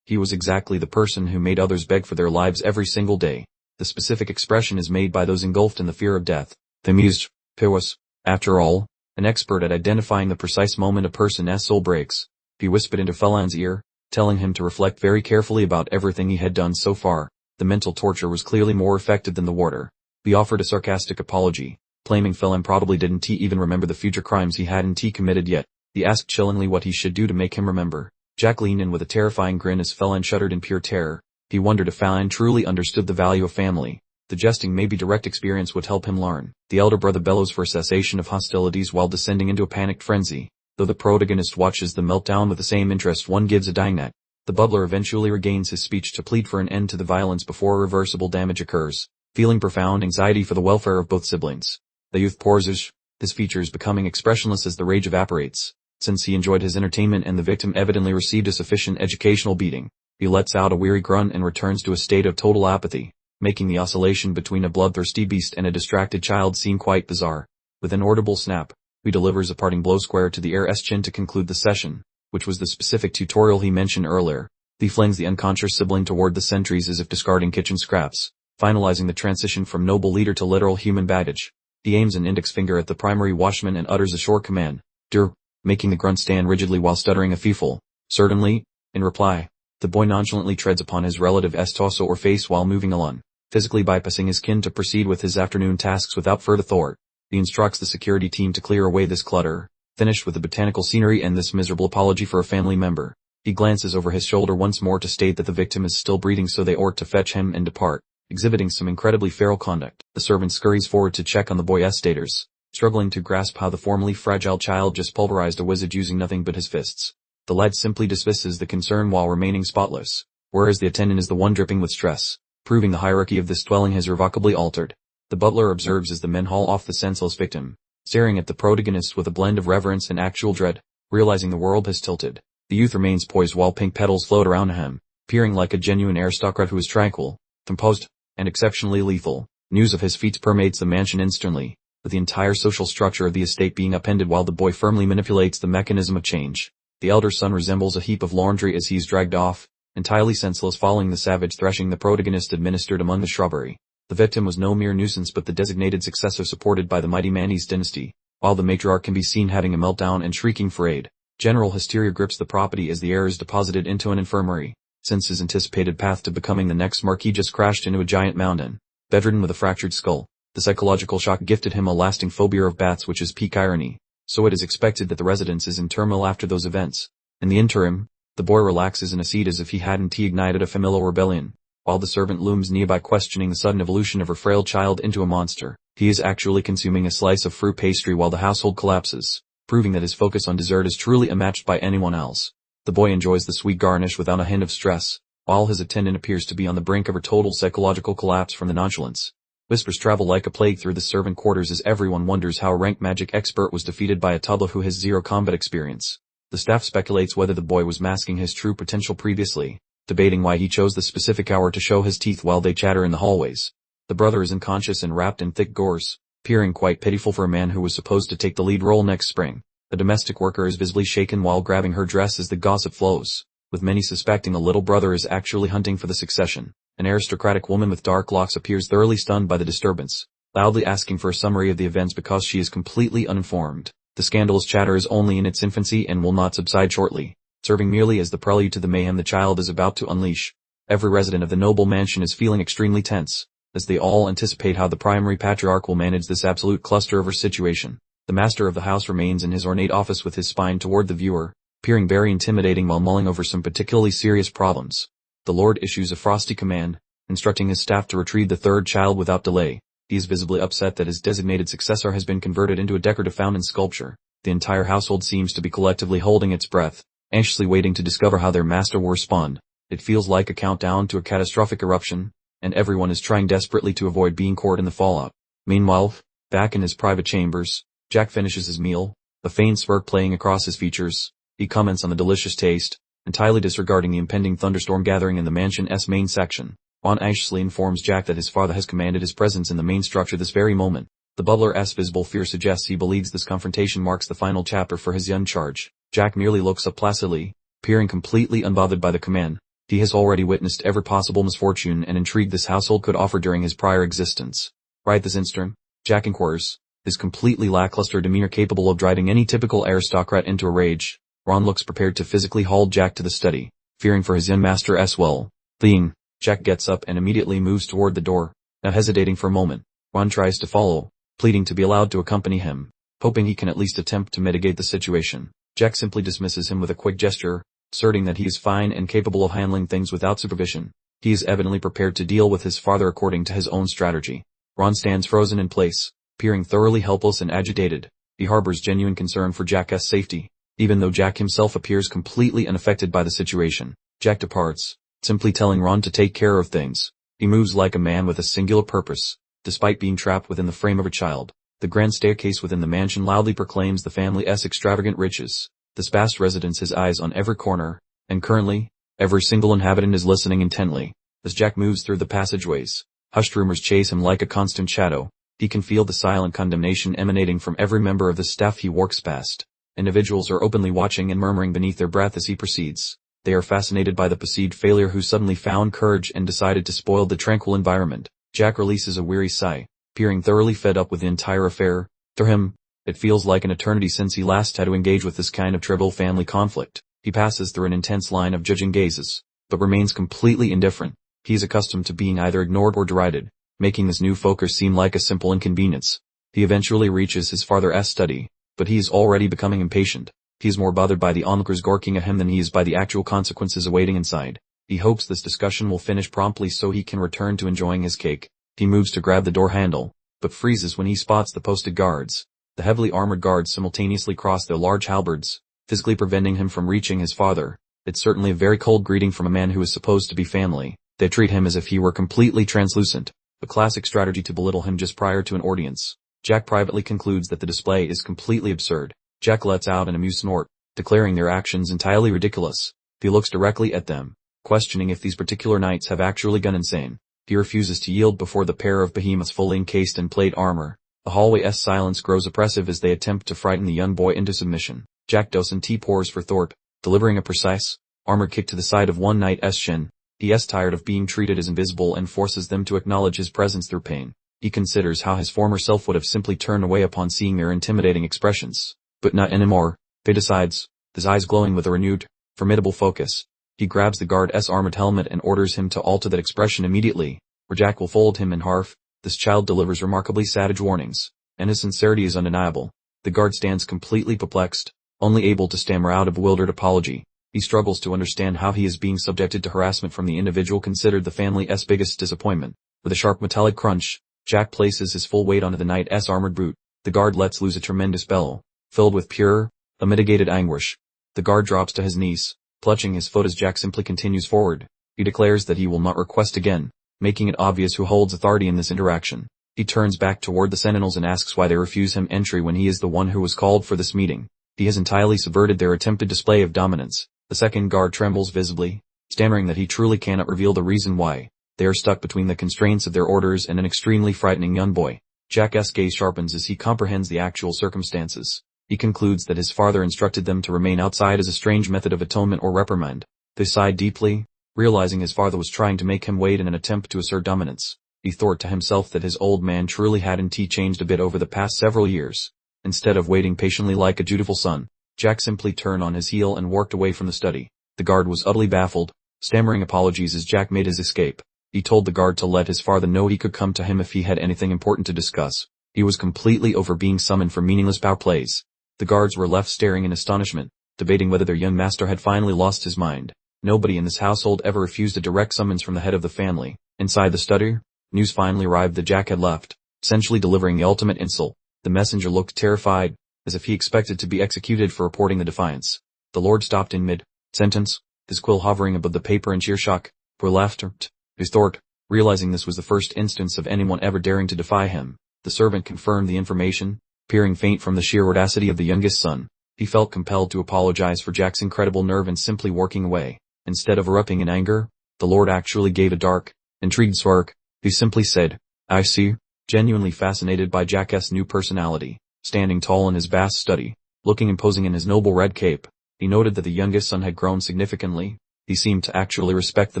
S1: he was exactly the person who made others beg for their lives every single day. The specific expression is made by those engulfed in the fear of death. They mused, "Piwas, after all, an expert at identifying the precise moment a person's soul breaks." He whispered into Felan's ear, telling him to reflect very carefully about everything he had done so far. The mental torture was clearly more effective than the water. He offered a sarcastic apology, claiming Felan probably didn't even remember the future crimes he hadn't committed yet. He asked chillingly what he should do to make him remember. Jack leaned in with a terrifying grin as Felan shuddered in pure terror. He wondered if Felan truly understood the value of family. The jesting maybe direct experience would help him learn. The elder brother bellows for a cessation of hostilities while descending into a panicked frenzy, though the protagonist watches the meltdown with the same interest one gives a dying net. The butler eventually regains his speech to plead for an end to the violence before irreversible damage occurs, feeling profound anxiety for the welfare of both siblings. The youth pauses, his features becoming expressionless as the rage evaporates. Since he enjoyed his entertainment and the victim evidently received a sufficient educational beating, he lets out a weary grunt and returns to a state of total apathy, making the oscillation between a bloodthirsty beast and a distracted child seem quite bizarre. With an audible snap, he delivers a parting blow square to the heir's chin to conclude the session, which was the specific tutorial he mentioned earlier. He flings the unconscious sibling toward the sentries as if discarding kitchen scraps, finalizing the transition from noble leader to literal human baggage. He aims an index finger at the primary watchman and utters a short command, "Dur," making the grunt stand rigidly while stuttering a fearful, "Certainly," in reply. The boy nonchalantly treads upon his relative's torso or face while moving along, physically bypassing his kin to proceed with his afternoon tasks without further thought. He instructs the security team to clear away this clutter, finished with the botanical scenery and this miserable apology for a family member. He glances over his shoulder once more to state that the victim is still breathing so they ought to fetch him and depart, exhibiting some incredibly feral conduct. The servant scurries forward to check on the boy's status, struggling to grasp how the formerly fragile child just pulverized a wizard using nothing but his fists. The lad simply dismisses the concern while remaining spotless, whereas the attendant is the one dripping with stress, proving the hierarchy of this dwelling has irrevocably altered. The butler observes as the men haul off the senseless victim, staring at the protagonist with a blend of reverence and actual dread, realizing the world has tilted. The youth remains poised while pink petals float around him, appearing like a genuine aristocrat who is tranquil, composed, and exceptionally lethal. News of his feats permeates the mansion instantly, with the entire social structure of the estate being upended while the boy firmly manipulates the mechanism of change. The elder son resembles a heap of laundry as he's dragged off, entirely senseless following the savage thrashing the protagonist administered among the shrubbery. The victim was no mere nuisance but the designated successor supported by the mighty Manhwa's dynasty, while the matriarch can be seen having a meltdown and shrieking for aid. General hysteria grips the property as the heir is deposited into an infirmary, since his anticipated path to becoming the next Marquis just crashed into a giant mountain. Bedridden with a fractured skull, the psychological shock gifted him a lasting phobia of bats, which is peak irony, so it is expected that the residence is in turmoil after those events. In the interim, the boy relaxes in a seat as if he hadn't ignited a familial rebellion, while the servant looms nearby questioning the sudden evolution of her frail child into a monster. He is actually consuming a slice of fruit pastry while the household collapses, proving that his focus on dessert is truly unmatched by anyone else. The boy enjoys the sweet garnish without a hint of stress, while his attendant appears to be on the brink of a total psychological collapse from the nonchalance. Whispers travel like a plague through the servant quarters as everyone wonders how a rank magic expert was defeated by a toddler who has zero combat experience. The staff speculates whether the boy was masking his true potential previously, debating why he chose the specific hour to show his teeth while they chatter in the hallways. The brother is unconscious and wrapped in thick gauze, appearing quite pitiful for a man who was supposed to take the lead role next spring. The domestic worker is visibly shaken while grabbing her dress as the gossip flows, with many suspecting the little brother is actually hunting for the succession. An aristocratic woman with dark locks appears thoroughly stunned by the disturbance, loudly asking for a summary of the events because she is completely uninformed. The scandalous chatter is only in its infancy and will not subside shortly, serving merely as the prelude to the mayhem the child is about to unleash. Every resident of the noble mansion is feeling extremely tense, as they all anticipate how the primary patriarch will manage this absolute cluster of a situation. The master of the house remains in his ornate office with his spine toward the viewer, appearing very intimidating while mulling over some particularly serious problems. The Lord issues a frosty command, instructing his staff to retrieve the third child without delay. He is visibly upset that his designated successor has been converted into a decorative fountain sculpture. The entire household seems to be collectively holding its breath, anxiously waiting to discover how their master will respond. It feels like a countdown to a catastrophic eruption, and everyone is trying desperately to avoid being caught in the fallout. Meanwhile, back in his private chambers, Jack finishes his meal, a faint smirk playing across his features. He comments on the delicious taste, entirely disregarding the impending thunderstorm gathering in the mansion's main section. Ron anxiously informs Jack that his father has commanded his presence in the main structure this very moment. The bubbler's visible fear suggests he believes this confrontation marks the final chapter for his young charge. Jack merely looks up placidly, appearing completely unbothered by the command. He has already witnessed every possible misfortune and intrigue this household could offer during his prior existence. Right this instant, Jack inquires, his completely lackluster demeanor capable of driving any typical aristocrat into a rage. Ron looks prepared to physically haul Jack to the study, fearing for his young master as well. Fleeing, Jack gets up and immediately moves toward the door. Now hesitating for a moment, Ron tries to follow, pleading to be allowed to accompany him, hoping he can at least attempt to mitigate the situation. Jack simply dismisses him with a quick gesture, asserting that he is fine and capable of handling things without supervision. He is evidently prepared to deal with his father according to his own strategy. Ron stands frozen in place, appearing thoroughly helpless and agitated. He harbors genuine concern for Jack's safety, even though Jack himself appears completely unaffected by the situation. Jack departs, simply telling Ron to take care of things. He moves like a man with a singular purpose, despite being trapped within the frame of a child. The grand staircase within the mansion loudly proclaims the family's extravagant riches. This vast residence has eyes on every corner, and currently, every single inhabitant is listening intently. As Jack moves through the passageways, hushed rumors chase him like a constant shadow. He can feel the silent condemnation emanating from every member of the staff he walks past. Individuals are openly watching and murmuring beneath their breath as he proceeds. They are fascinated by the perceived failure who suddenly found courage and decided to spoil the tranquil environment. Jack releases a weary sigh, appearing thoroughly fed up with the entire affair. For him, it feels like an eternity since he last had to engage with this kind of trivial family conflict. He passes through an intense line of judging gazes, but remains completely indifferent. He is accustomed to being either ignored or derided, making this new focus seem like a simple inconvenience. He eventually reaches his father's study, but he is already becoming impatient. He is more bothered by the onlookers gawking at him than he is by the actual consequences awaiting inside. He hopes this discussion will finish promptly so he can return to enjoying his cake. He moves to grab the door handle, but freezes when he spots the posted guards. The heavily armored guards simultaneously cross their large halberds, physically preventing him from reaching his father. It's certainly a very cold greeting from a man who is supposed to be family. They treat him as if he were completely translucent, a classic strategy to belittle him just prior to an audience. Jack privately concludes that the display is completely absurd. Jack lets out an amused snort, declaring their actions entirely ridiculous. He looks directly at them, questioning if these particular knights have actually gone insane. He refuses to yield before the pair of behemoths fully encased in plate armor. The hallway's silence grows oppressive as they attempt to frighten the young boy into submission. Jack Dawson pours for Thorpe, delivering a precise, armored kick to the side of one knight's shin. He is tired of being treated as invisible and forces them to acknowledge his presence through pain. He considers how his former self would have simply turned away upon seeing their intimidating expressions. But not anymore, he decides, his eyes glowing with a renewed, formidable focus. He grabs the guard's armored helmet and orders him to alter that expression immediately, or Jack will fold him in half. This child delivers remarkably savage warnings, and his sincerity is undeniable. The guard stands completely perplexed, only able to stammer out a bewildered apology. He struggles to understand how he is being subjected to harassment from the individual considered the family's biggest disappointment. With a sharp metallic crunch, Jack places his full weight onto the knight's armored boot. The guard lets loose a tremendous bellow, filled with pure, unmitigated anguish. The guard drops to his knees, clutching his foot as Jack simply continues forward. He declares that he will not request again, making it obvious who holds authority in this interaction. He turns back toward the sentinels and asks why they refuse him entry when he is the one who was called for this meeting. He has entirely subverted their attempted display of dominance. The second guard trembles visibly, stammering that he truly cannot reveal the reason why. They are stuck between the constraints of their orders and an extremely frightening young boy. Jack's gaze sharpens as he comprehends the actual circumstances. He concludes that his father instructed them to remain outside as a strange method of atonement or reprimand. They sighed deeply, realizing his father was trying to make him wait in an attempt to assert dominance. He thought to himself that his old man truly hadn't changed a bit over the past several years. Instead of waiting patiently like a dutiful son, Jack simply turned on his heel and walked away from the study. The guard was utterly baffled, stammering apologies as Jack made his escape. He told the guard to let his father know he could come to him if he had anything important to discuss. He was completely over being summoned for meaningless power plays. The guards were left staring in astonishment, debating whether their young master had finally lost his mind. Nobody in this household ever refused a direct summons from the head of the family. Inside the study, news finally arrived that Jack had left, essentially delivering the ultimate insult. The messenger looked terrified, as if he expected to be executed for reporting the defiance. The Lord stopped in mid-sentence, his quill hovering above the paper in sheer shock. For laughter, his thought, realizing this was the first instance of anyone ever daring to defy him. The servant confirmed the information, appearing faint from the sheer audacity of the youngest son. He felt compelled to apologize for Jack's incredible nerve and simply walking away. Instead of erupting in anger, the Lord actually gave a dark, intrigued smirk. He simply said, "I see," genuinely fascinated by Jack's new personality. Standing tall in his vast study, looking imposing in his noble red cape, he noted that the youngest son had grown significantly. He seemed to actually respect the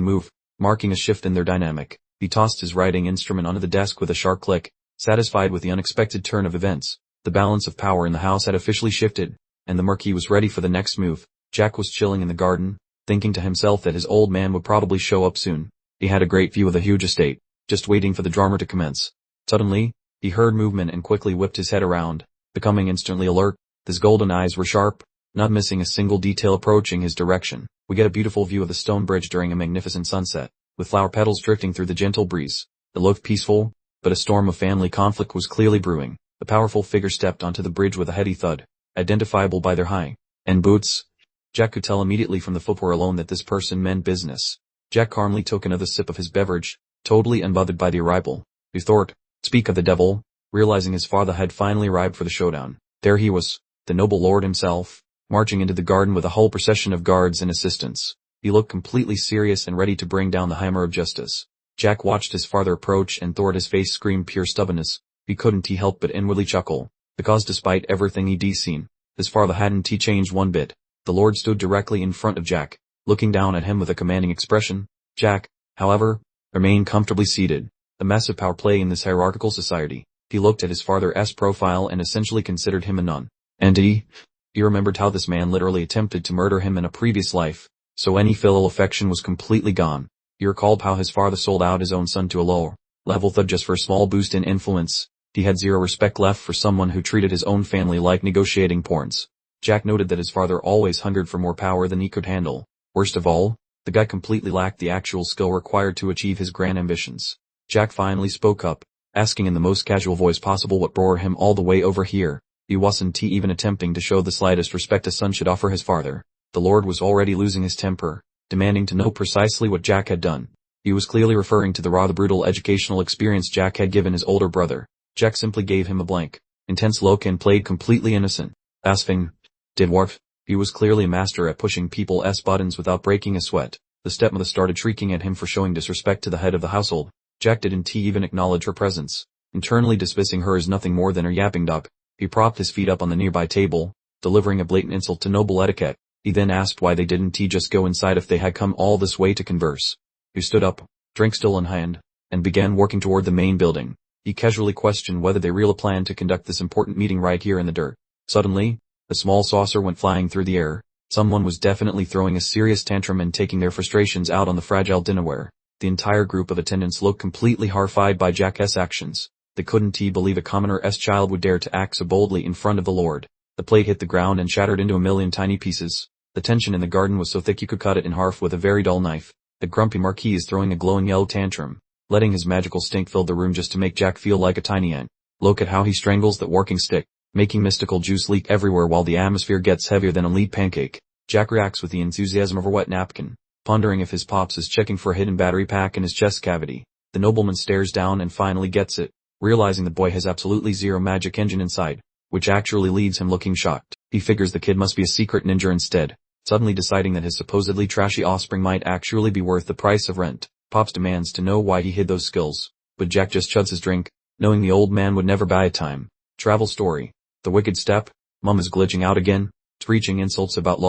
S1: move, marking a shift in their dynamic. He tossed his writing instrument onto the desk with a sharp click, satisfied with the unexpected turn of events. The balance of power in the house had officially shifted, and the Marquis was ready for the next move. Jack was chilling in the garden, thinking to himself that his old man would probably show up soon. He had a great view of the huge estate, just waiting for the drama to commence. Suddenly, he heard movement and quickly whipped his head around, becoming instantly alert. His golden eyes were sharp, not missing a single detail approaching his direction. We get a beautiful view of the stone bridge during a magnificent sunset, with flower petals drifting through the gentle breeze. It looked peaceful, but a storm of family conflict was clearly brewing. A powerful figure stepped onto the bridge with a heavy thud, identifiable by their high-end boots. Jack could tell immediately from the footwear alone that this person meant business. Jack calmly took another sip of his beverage, totally unbothered by the arrival. He thought, speak of the devil, realizing his father had finally arrived for the showdown. There he was, the noble lord himself, marching into the garden with a whole procession of guards and assistants. He looked completely serious and ready to bring down the hammer of justice. Jack watched his father approach and thought his face screamed pure stubbornness. He couldn't help but inwardly chuckle, because despite everything he'd seen, his father hadn't changed one bit. The Lord stood directly in front of Jack, looking down at him with a commanding expression. Jack, however, remained comfortably seated. A massive power play in this hierarchical society. He looked at his father's profile and essentially considered him a non-entity. He remembered how this man literally attempted to murder him in a previous life, so any filial affection was completely gone. He recalled how his father sold out his own son to a lower-level thug just for a small boost in influence. He had zero respect left for someone who treated his own family like negotiating pawns. Jack noted that his father always hungered for more power than he could handle. Worst of all, the guy completely lacked the actual skill required to achieve his grand ambitions. Jack finally spoke up, asking in the most casual voice possible what brought him all the way over here. He wasn't even attempting to show the slightest respect a son should offer his father. The Lord was already losing his temper, demanding to know precisely what Jack had done. He was clearly referring to the rather brutal educational experience Jack had given his older brother. Jack simply gave him a blank, intense look and played completely innocent. Asking, did what? He was clearly a master at pushing people's buttons without breaking a sweat. The stepmother started shrieking at him for showing disrespect to the head of the household. Jack didn't even acknowledge her presence, internally dismissing her as nothing more than a yapping duck. He propped his feet up on the nearby table, delivering a blatant insult to noble etiquette. He then asked why they didn't just go inside if they had come all this way to converse. He stood up, drink still in hand, and began walking toward the main building. He casually questioned whether they really planned to conduct this important meeting right here in the dirt. Suddenly, a small saucer went flying through the air. Someone was definitely throwing a serious tantrum and taking their frustrations out on the fragile dinnerware. The entire group of attendants looked completely horrified by Jack's actions. They couldn't believe a commoner's child would dare to act so boldly in front of the Lord. The plate hit the ground and shattered into a million tiny pieces. The tension in the garden was so thick you could cut it in half with a very dull knife. The grumpy Marquis is throwing a glowing yellow tantrum, letting his magical stink fill the room just to make Jack feel like a tiny ant. Look at how he strangles that working stick, making mystical juice leak everywhere while the atmosphere gets heavier than a lead pancake. Jack reacts with the enthusiasm of a wet napkin, pondering if his pops is checking for a hidden battery pack in his chest cavity. The nobleman stares down and finally gets it, realizing the boy has absolutely zero magic engine inside, which actually leaves him looking shocked. He figures the kid must be a secret ninja instead, suddenly deciding that his supposedly trashy offspring might actually be worth the price of rent. Pops demands to know why he hid those skills, but Jack just chugs his drink, knowing the old man would never buy a time travel story. The wicked step, Mum is glitching out again, screeching insults about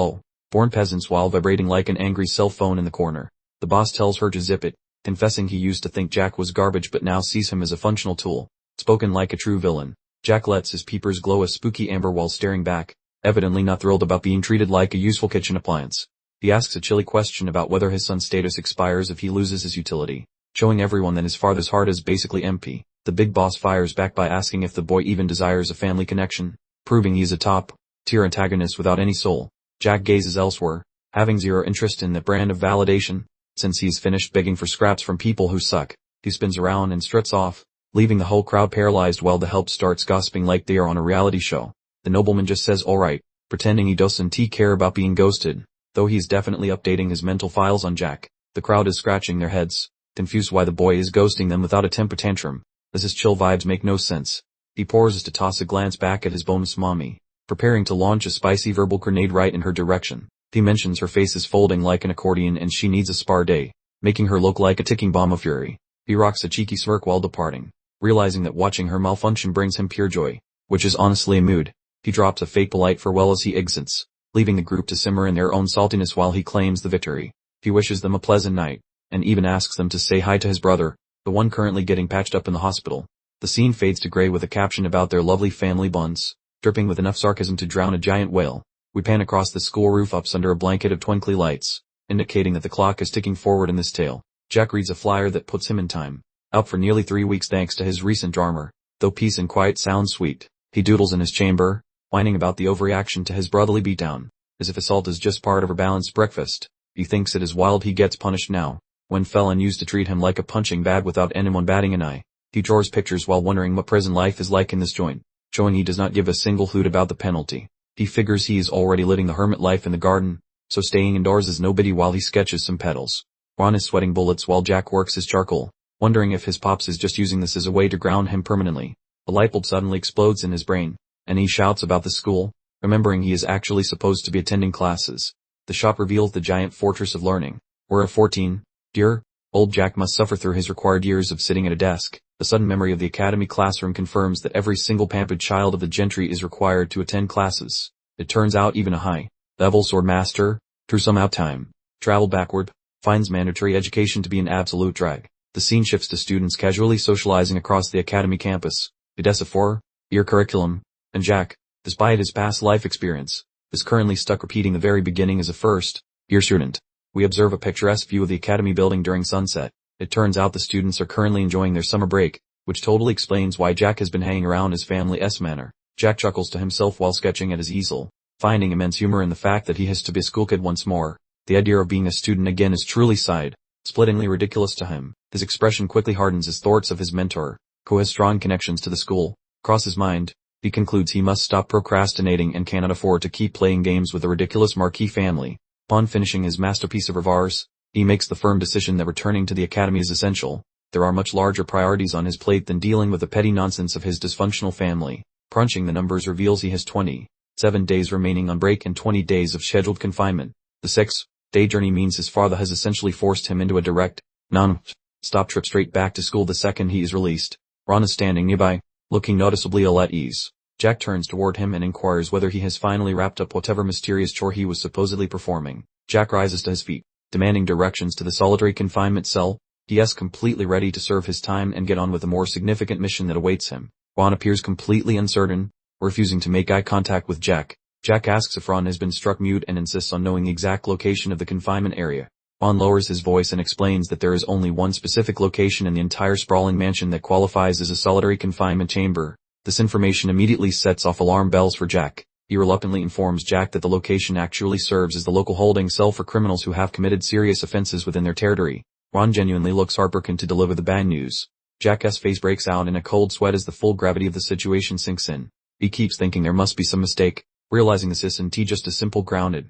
S1: born peasants while vibrating like an angry cell phone in the corner. The boss tells her to zip it, confessing he used to think Jack was garbage but now sees him as a functional tool. Spoken like a true villain, Jack lets his peepers glow a spooky amber while staring back, evidently not thrilled about being treated like a useful kitchen appliance. He asks a chilly question about whether his son's status expires if he loses his utility. showing everyone that his father's heart is basically empty. The big boss fires back by asking if the boy even desires a family connection, proving he is a top-tier antagonist without any soul. Jack gazes elsewhere, having zero interest in that brand of validation. Since he's finished begging for scraps from people who suck, he spins around and struts off, leaving the whole crowd paralyzed while the help starts gossiping like they are on a reality show. The nobleman just says alright, pretending he doesn't care about being ghosted, though he's definitely updating his mental files on Jack. The crowd is scratching their heads, confused why the boy is ghosting them without a temper tantrum, as his chill vibes make no sense. He pauses to toss a glance back at his bonus mommy, preparing to launch a spicy verbal grenade right in her direction. He mentions her face is folding like an accordion and she needs a spa day, making her look like a ticking bomb of fury. He rocks a cheeky smirk while departing, realizing that watching her malfunction brings him pure joy, which is honestly a mood. He drops a fake polite farewell as he exits, leaving the group to simmer in their own saltiness while he claims the victory. He wishes them a pleasant night, and even asks them to say hi to his brother, the one currently getting patched up in the hospital. The scene fades to gray with a caption about their lovely family buns, dripping with enough sarcasm to drown a giant whale. We pan across the school roof-ups under a blanket of twinkly lights, indicating that the clock is ticking forward in this tale. Jack reads a flyer that puts him in time, out for nearly 3 weeks thanks to his recent armor. Though peace and quiet sound sweet, he doodles in his chamber, whining about the overreaction to his brotherly beatdown, as if assault is just part of a balanced breakfast. He thinks it is wild he gets punished now, when Felon used to treat him like a punching bag without anyone batting an eye. He draws pictures while wondering what prison life is like in this joint, showing he does not give a single hoot about the penalty. He figures he is already living the hermit life in the garden, so staying indoors is no biggie while he sketches some petals. Ron is sweating bullets while Jack works his charcoal, wondering if his pops is just using this as a way to ground him permanently. A light bulb suddenly explodes in his brain, and he shouts about the school, remembering he is actually supposed to be attending classes. The shop reveals the giant fortress of learning, where at 14, dear, old Jack must suffer through his required years of sitting at a desk. The sudden memory of the academy classroom confirms that every single pampered child of the gentry is required to attend classes. It turns out even a high-level sword master, through somehow time travel backward, finds mandatory education to be an absolute drag. The scene shifts to students casually socializing across the academy campus. Odessa 4-year curriculum, and Jack, despite his past life experience, is currently stuck repeating the very beginning as a first-year student. We observe a picturesque view of the academy building during sunset. It turns out the students are currently enjoying their summer break, which totally explains why Jack has been hanging around his family's manor. Jack chuckles to himself while sketching at his easel, finding immense humor in the fact that he has to be a school kid once more. The idea of being a student again is truly side-splittingly ridiculous to him. His expression quickly hardens as thoughts of his mentor, who has strong connections to the school, cross his mind. He concludes he must stop procrastinating and cannot afford to keep playing games with the ridiculous Marquis family. Upon finishing his masterpiece of reverse, he makes the firm decision that returning to the academy is essential. There are much larger priorities on his plate than dealing with the petty nonsense of his dysfunctional family. Crunching the numbers reveals he has 27 days remaining on break and 20 days of scheduled confinement. The 6-day journey means his father has essentially forced him into a direct, non-stop trip straight back to school the second he is released. Ron is standing nearby, looking noticeably ill at ease. Jack turns toward him and inquires whether he has finally wrapped up whatever mysterious chore he was supposedly performing. Jack rises to his feet, demanding directions to the solitary confinement cell. He is completely ready to serve his time and get on with the more significant mission that awaits him. Ron appears completely uncertain, refusing to make eye contact with Jack. Jack asks if Ron has been struck mute and insists on knowing the exact location of the confinement area. Ron lowers his voice and explains that there is only one specific location in the entire sprawling mansion that qualifies as a solitary confinement chamber. This information immediately sets off alarm bells for Jack. He reluctantly informs Jack that the location actually serves as the local holding cell for criminals who have committed serious offenses within their territory. Ron genuinely looks heartbroken to deliver the bad news. Jack's face breaks out in a cold sweat as the full gravity of the situation sinks in. He keeps thinking there must be some mistake, realizing this isn't just a simple grounded,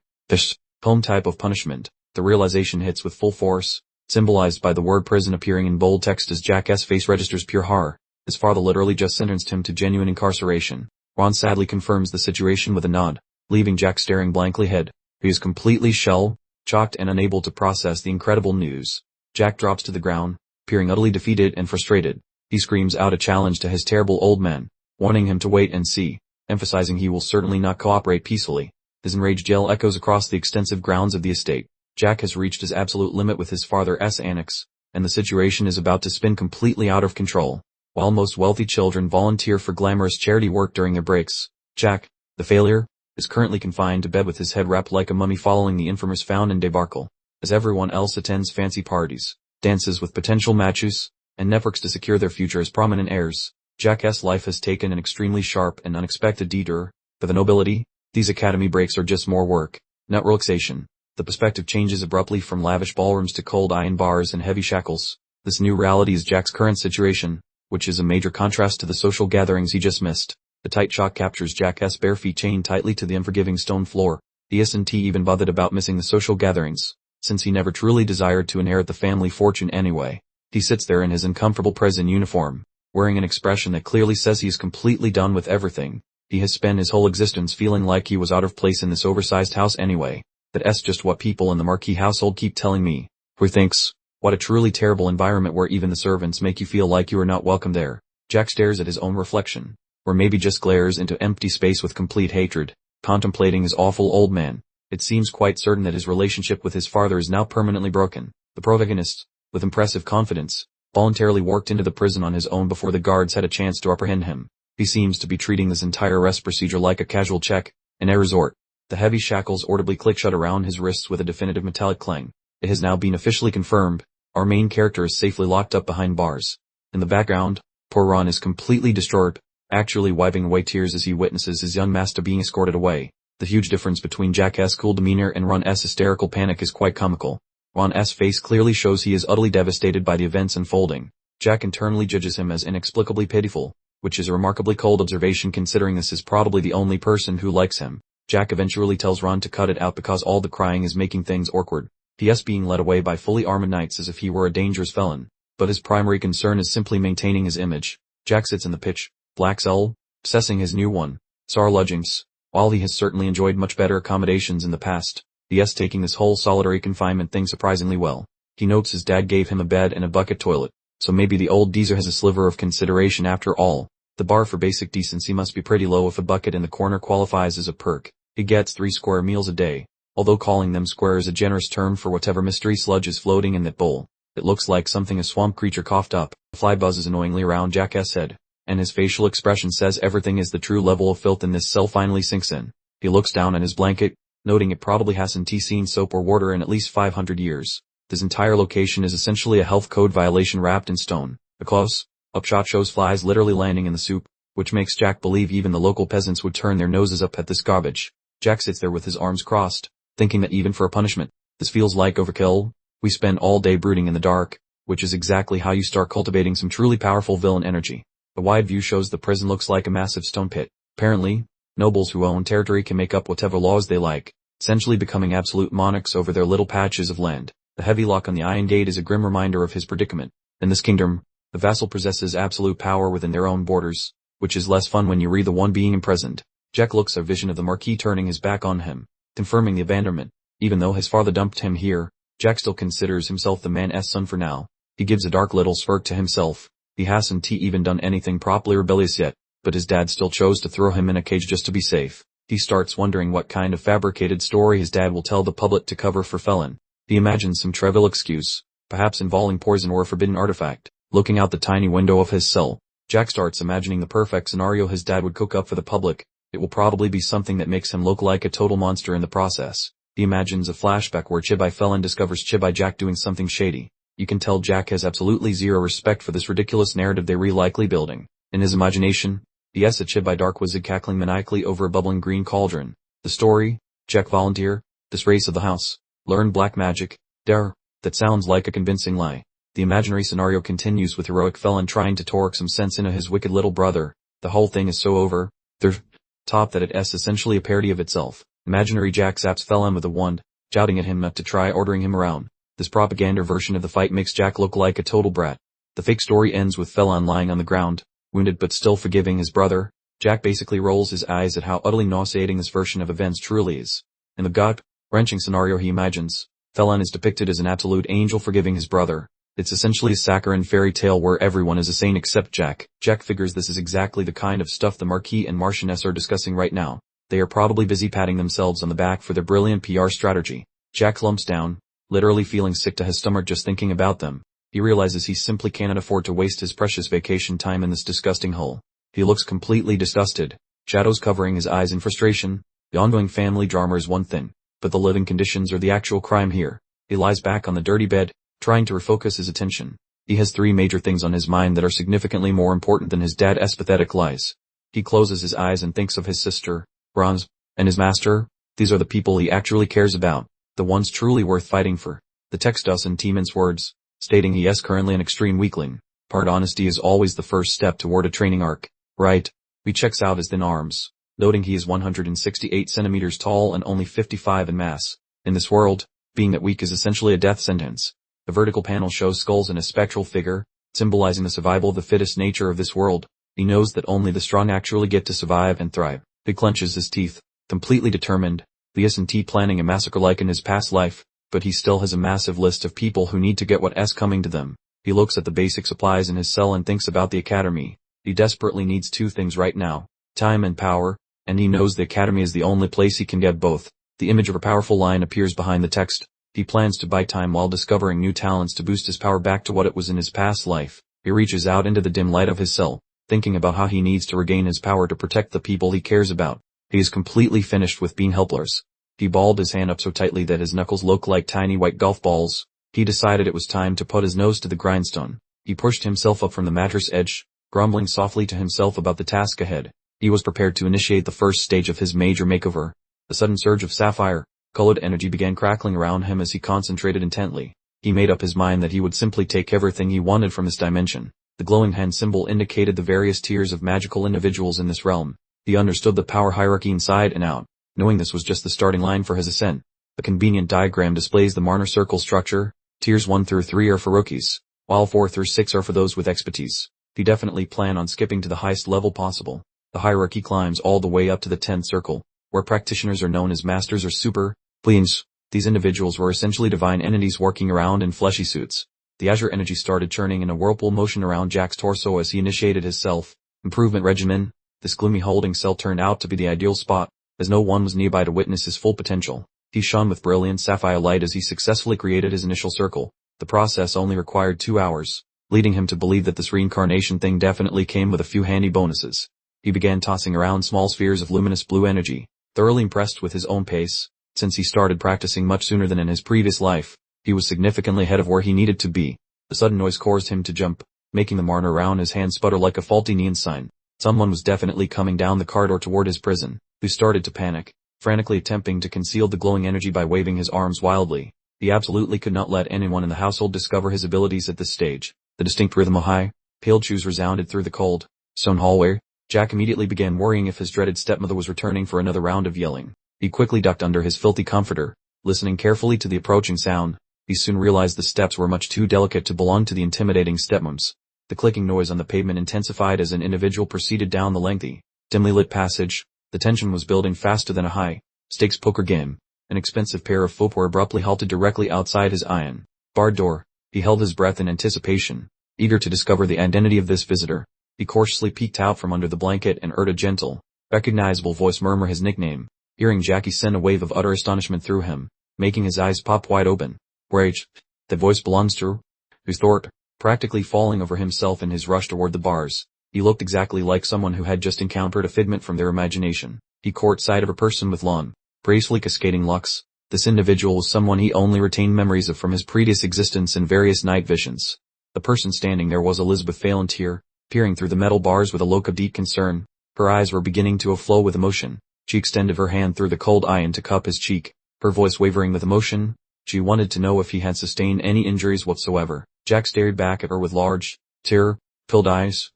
S1: home type of punishment. The realization hits with full force, symbolized by the word prison appearing in bold text as Jack's face registers pure horror. His father literally just sentenced him to genuine incarceration. Ron sadly confirms the situation with a nod, leaving Jack staring blankly ahead. He is completely shell-shocked and unable to process the incredible news. Jack drops to the ground, appearing utterly defeated and frustrated. He screams out a challenge to his terrible old man, wanting him to wait and see, emphasizing he will certainly not cooperate peacefully. His enraged yell echoes across the extensive grounds of the estate. Jack has reached his absolute limit with his father's annex, and the situation is about to spin completely out of control. While most wealthy children volunteer for glamorous charity work during their breaks, Jack, the failure, is currently confined to bed with his head wrapped like a mummy following the infamous Fountain debacle. As everyone else attends fancy parties, dances with potential matches, and networks to secure their future as prominent heirs. Jack's life has taken an extremely sharp and unexpected detour. For the nobility, these academy breaks are just more work, not relaxation. The perspective changes abruptly from lavish ballrooms to cold iron bars and heavy shackles. This new reality is Jack's current situation, which is a major contrast to the social gatherings he just missed. The tight shock captures Jack's bare feet chained tightly to the unforgiving stone floor. He isn't even bothered about missing the social gatherings, since he never truly desired to inherit the family fortune anyway. He sits there in his uncomfortable prison uniform, wearing an expression that clearly says he is completely done with everything. He has spent his whole existence feeling like he was out of place in this oversized house anyway. That's just what people in the Marquis household keep telling me. Who thinks, what a truly terrible environment where even the servants make you feel like you are not welcome there. Jack stares at his own reflection, or maybe just glares into empty space with complete hatred, contemplating his awful old man. It seems quite certain that his relationship with his father is now permanently broken. The protagonist, with impressive confidence, voluntarily walked into the prison on his own before the guards had a chance to apprehend him. He seems to be treating this entire arrest procedure like a casual check, an air resort. The heavy shackles audibly click shut around his wrists with a definitive metallic clang. It has now been officially confirmed. Our main character is safely locked up behind bars. In the background, poor Ron is completely disturbed, actually wiping away tears as he witnesses his young master being escorted away. The huge difference between Jack's cool demeanor and Ron's hysterical panic is quite comical. Ron's face clearly shows he is utterly devastated by the events unfolding. Jack internally judges him as inexplicably pitiful, which is a remarkably cold observation considering this is probably the only person who likes him. Jack eventually tells Ron to cut it out because all the crying is making things awkward. P.S. being led away by fully armed knights as if he were a dangerous felon. But his primary concern is simply maintaining his image. Jack sits in the pitch black cell, obsessing his new one, Sar lodgings. While he has certainly enjoyed much better accommodations in the past, P.S. taking this whole solitary confinement thing surprisingly well. He notes his dad gave him a bed and a bucket toilet, so maybe the old geezer has a sliver of consideration after all. The bar for basic decency must be pretty low if a bucket in the corner qualifies as a perk. He gets 3 square meals a day, although calling them square is a generous term for whatever mystery sludge is floating in that bowl. It looks like something a swamp creature coughed up. A fly buzzes annoyingly around Jack's head, and his facial expression says everything is the true level of filth in this cell finally sinks in. He looks down at his blanket, noting it probably hasn't seen soap or water in at least 500 years. This entire location is essentially a health code violation wrapped in stone. A close-up shot shows flies literally landing in the soup, which makes Jack believe even the local peasants would turn their noses up at this garbage. Jack sits there with his arms crossed, thinking that even for a punishment, this feels like overkill. We spend all day brooding in the dark, which is exactly how you start cultivating some truly powerful villain energy. The wide view shows the prison looks like a massive stone pit. Apparently, nobles who own territory can make up whatever laws they like, essentially becoming absolute monarchs over their little patches of land. The heavy lock on the iron gate is a grim reminder of his predicament. In this kingdom, the vassal possesses absolute power within their own borders, which is less fun when you read the one being imprisoned. Jack looks at a vision of the Marquis turning his back on him, confirming the abandonment. Even though his father dumped him here, Jack still considers himself the man's son for now. He gives a dark little smirk to himself. He hasn't even done anything properly rebellious yet, but his dad still chose to throw him in a cage just to be safe. He starts wondering what kind of fabricated story his dad will tell the public to cover for felon. He imagines some trivial excuse, perhaps involving poison or a forbidden artifact. Looking out the tiny window of his cell, Jack starts imagining the perfect scenario his dad would cook up for the public. It will probably be something that makes him look like a total monster in the process. He imagines a flashback where Chibai Felon discovers Chibai Jack doing something shady. You can tell Jack has absolutely zero respect for this ridiculous narrative they're likely building. In his imagination, the Chibai Dark was cackling maniacally over a bubbling green cauldron. The story, Jack volunteer, disgrace of the house, learn black magic, dare, that sounds like a convincing lie. The imaginary scenario continues with heroic Felon trying to torque some sense into his wicked little brother. The whole thing is so over the top that it's essentially a parody of itself. Imaginary Jack zaps Felon with a wand, shouting at him not to try ordering him around. This propaganda version of the fight makes Jack look like a total brat. The fake story ends with Felon lying on the ground, wounded but still forgiving his brother. Jack basically rolls his eyes at how utterly nauseating this version of events truly is. In the gut-wrenching scenario he imagines, Felon is depicted as an absolute angel forgiving his brother. It's essentially a saccharine fairy tale where everyone is a saint except Jack. Jack figures this is exactly the kind of stuff the Marquis and Marchioness are discussing right now. They are probably busy patting themselves on the back for their brilliant PR strategy. Jack lumps down, literally feeling sick to his stomach just thinking about them. He realizes he simply cannot afford to waste his precious vacation time in this disgusting hole. He looks completely disgusted, shadows covering his eyes in frustration. The ongoing family drama is one thing, but the living conditions are the actual crime here. He lies back on the dirty bed, trying to refocus his attention. He has 3 major things on his mind that are significantly more important than his dad's pathetic lies. He closes his eyes and thinks of his sister, Bronze, and his master. These are the people he actually cares about, the ones truly worth fighting for. The text doesn't mince words, stating he is currently an extreme weakling. Part honesty is always the first step toward a training arc, right? He checks out his thin arms, noting he is 168 centimeters tall and only 55 in mass. In this world, being that weak is essentially a death sentence. The vertical panel shows skulls in a spectral figure, symbolizing the survival of the fittest nature of this world. He knows that only the strong actually get to survive and thrive. He clenches his teeth, completely determined. He isn't planning a massacre like in his past life, but he still has a massive list of people who need to get what's coming to them. He looks at the basic supplies in his cell and thinks about the academy. He desperately needs 2 things right now, time and power, and he knows the academy is the only place he can get both. The image of a powerful lion appears behind the text. He plans to buy time while discovering new talents to boost his power back to what it was in his past life. He reaches out into the dim light of his cell, thinking about how he needs to regain his power to protect the people he cares about. He is completely finished with being helpless. He balled his hand up so tightly that his knuckles look like tiny white golf balls. He decided it was time to put his nose to the grindstone. He pushed himself up from the mattress edge, grumbling softly to himself about the task ahead. He was prepared to initiate the first stage of his major makeover. A sudden surge of sapphire-colored energy began crackling around him as he concentrated intently. He made up his mind that he would simply take everything he wanted from this dimension. The glowing hand symbol indicated the various tiers of magical individuals in this realm. He understood the power hierarchy inside and out, knowing this was just the starting line for his ascent. A convenient diagram displays the Marner circle structure. Tiers 1 through 3 are for rookies, while 4 through 6 are for those with expertise. He definitely planned on skipping to the highest level possible. The hierarchy climbs all the way up to the 10th circle, where practitioners are known as masters or super beings. These individuals were essentially divine entities working around in fleshy suits. The azure energy started churning in a whirlpool motion around Jack's torso as he initiated his self-improvement regimen. This gloomy holding cell turned out to be the ideal spot, as no one was nearby to witness his full potential. He shone with brilliant sapphire light as he successfully created his initial circle. The process only required 2 hours, leading him to believe that this reincarnation thing definitely came with a few handy bonuses. He began tossing around small spheres of luminous blue energy, thoroughly impressed with his own pace. Since he started practicing much sooner than in his previous life, he was significantly ahead of where he needed to be. The sudden noise caused him to jump, making the Marner around his hand sputter like a faulty neon sign. Someone was definitely coming down the corridor toward his prison. He started to panic, frantically attempting to conceal the glowing energy by waving his arms wildly. He absolutely could not let anyone in the household discover his abilities at this stage. The distinct rhythm of high-pitched shoes resounded through the cold stone hallway. Jack immediately began worrying if his dreaded stepmother was returning for another round of yelling. He quickly ducked under his filthy comforter, listening carefully to the approaching sound. He soon realized the steps were much too delicate to belong to the intimidating stepmoms. The clicking noise on the pavement intensified as an individual proceeded down the lengthy, dimly lit passage. The tension was building faster than a high-stakes poker game. An expensive pair of footwear abruptly halted directly outside his iron-barred door. He held his breath in anticipation, eager to discover the identity of this visitor. He cautiously peeked out from under the blanket and heard a gentle, recognizable voice murmur his nickname. Hearing Jackie sent a wave of utter astonishment through him, making his eyes pop wide open. Rage. The voice belongs to Thort, practically falling over himself in his rush toward the bars. He looked exactly like someone who had just encountered a figment from their imagination. He caught sight of a person with long, gracefully cascading locks. This individual was someone he only retained memories of from his previous existence in various night visions. The person standing there was Elizabeth Falantier, peering through the metal bars with a look of deep concern. Her eyes were beginning to overflow with emotion. She extended her hand through the cold iron to cup his cheek, her voice wavering with emotion. She wanted to know if he had sustained any injuries whatsoever. Jack stared back at her with large, tear-filled eyes,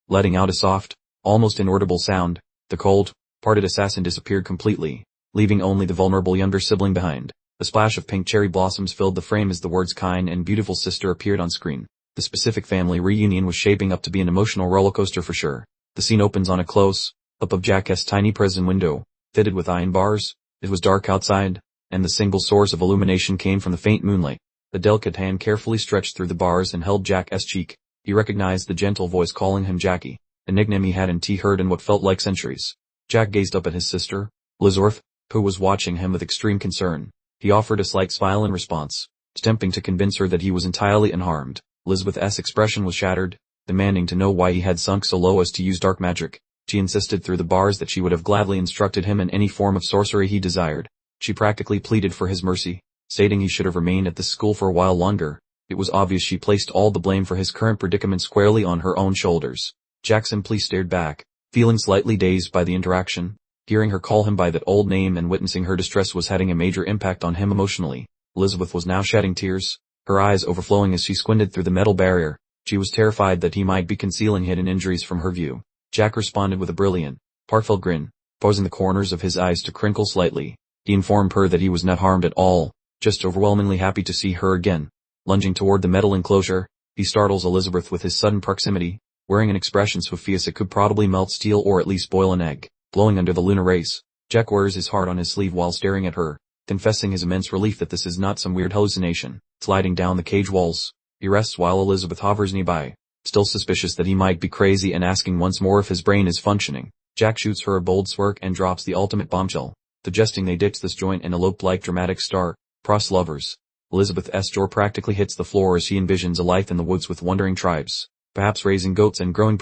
S1: letting out a soft, almost inaudible sound. The cold, parted assassin disappeared completely, leaving only the vulnerable younger sibling behind. A splash of pink cherry blossoms filled the frame as the words kind and beautiful sister appeared on screen. The specific family reunion was shaping up to be an emotional rollercoaster for sure. The scene opens on a close-up of Jack's tiny prison window, fitted with iron bars. It was dark outside, and the single source of illumination came from the faint moonlight. The delicate hand carefully stretched through the bars and held Jack's cheek. He recognized the gentle voice calling him Jackie, a nickname he hadn't heard in what felt like centuries. Jack gazed up at his sister, Elizabeth, who was watching him with extreme concern. He offered a slight smile in response, attempting to convince her that he was entirely unharmed. Elizabeth's expression was shattered, demanding to know why he had sunk so low as to use dark magic. She insisted through the bars that she would have gladly instructed him in any form of sorcery he desired. She practically pleaded for his mercy, stating he should have remained at this school for a while longer. It was obvious she placed all the blame for his current predicament squarely on her own shoulders. Jack simply stared back, feeling slightly dazed by the interaction. Hearing her call him by that old name and witnessing her distress was having a major impact on him emotionally. Elizabeth was now shedding tears, her eyes overflowing as she squinted through the metal barrier. She was terrified that he might be concealing hidden injuries from her view. Jack responded with a brilliant, heartfelt grin, causing the corners of his eyes to crinkle slightly. He informed her that he was not harmed at all, just overwhelmingly happy to see her again. Lunging toward the metal enclosure, he startles Elizabeth with his sudden proximity, wearing an expression so fierce it could probably melt steel or at least boil an egg. Glowing under the lunar rays, Jack wears his heart on his sleeve while staring at her, confessing his immense relief that this is not some weird hallucination. Sliding down the cage walls, he rests while Elizabeth hovers nearby, still suspicious that he might be crazy and asking once more if his brain is functioning. Jack shoots her a bold smirk and drops the ultimate bombshell, suggesting they ditch this joint and elope like dramatic star-crossed lovers. Elizabeth's jaw practically hits the floor as she envisions a life in the woods with wandering tribes, perhaps raising goats and growing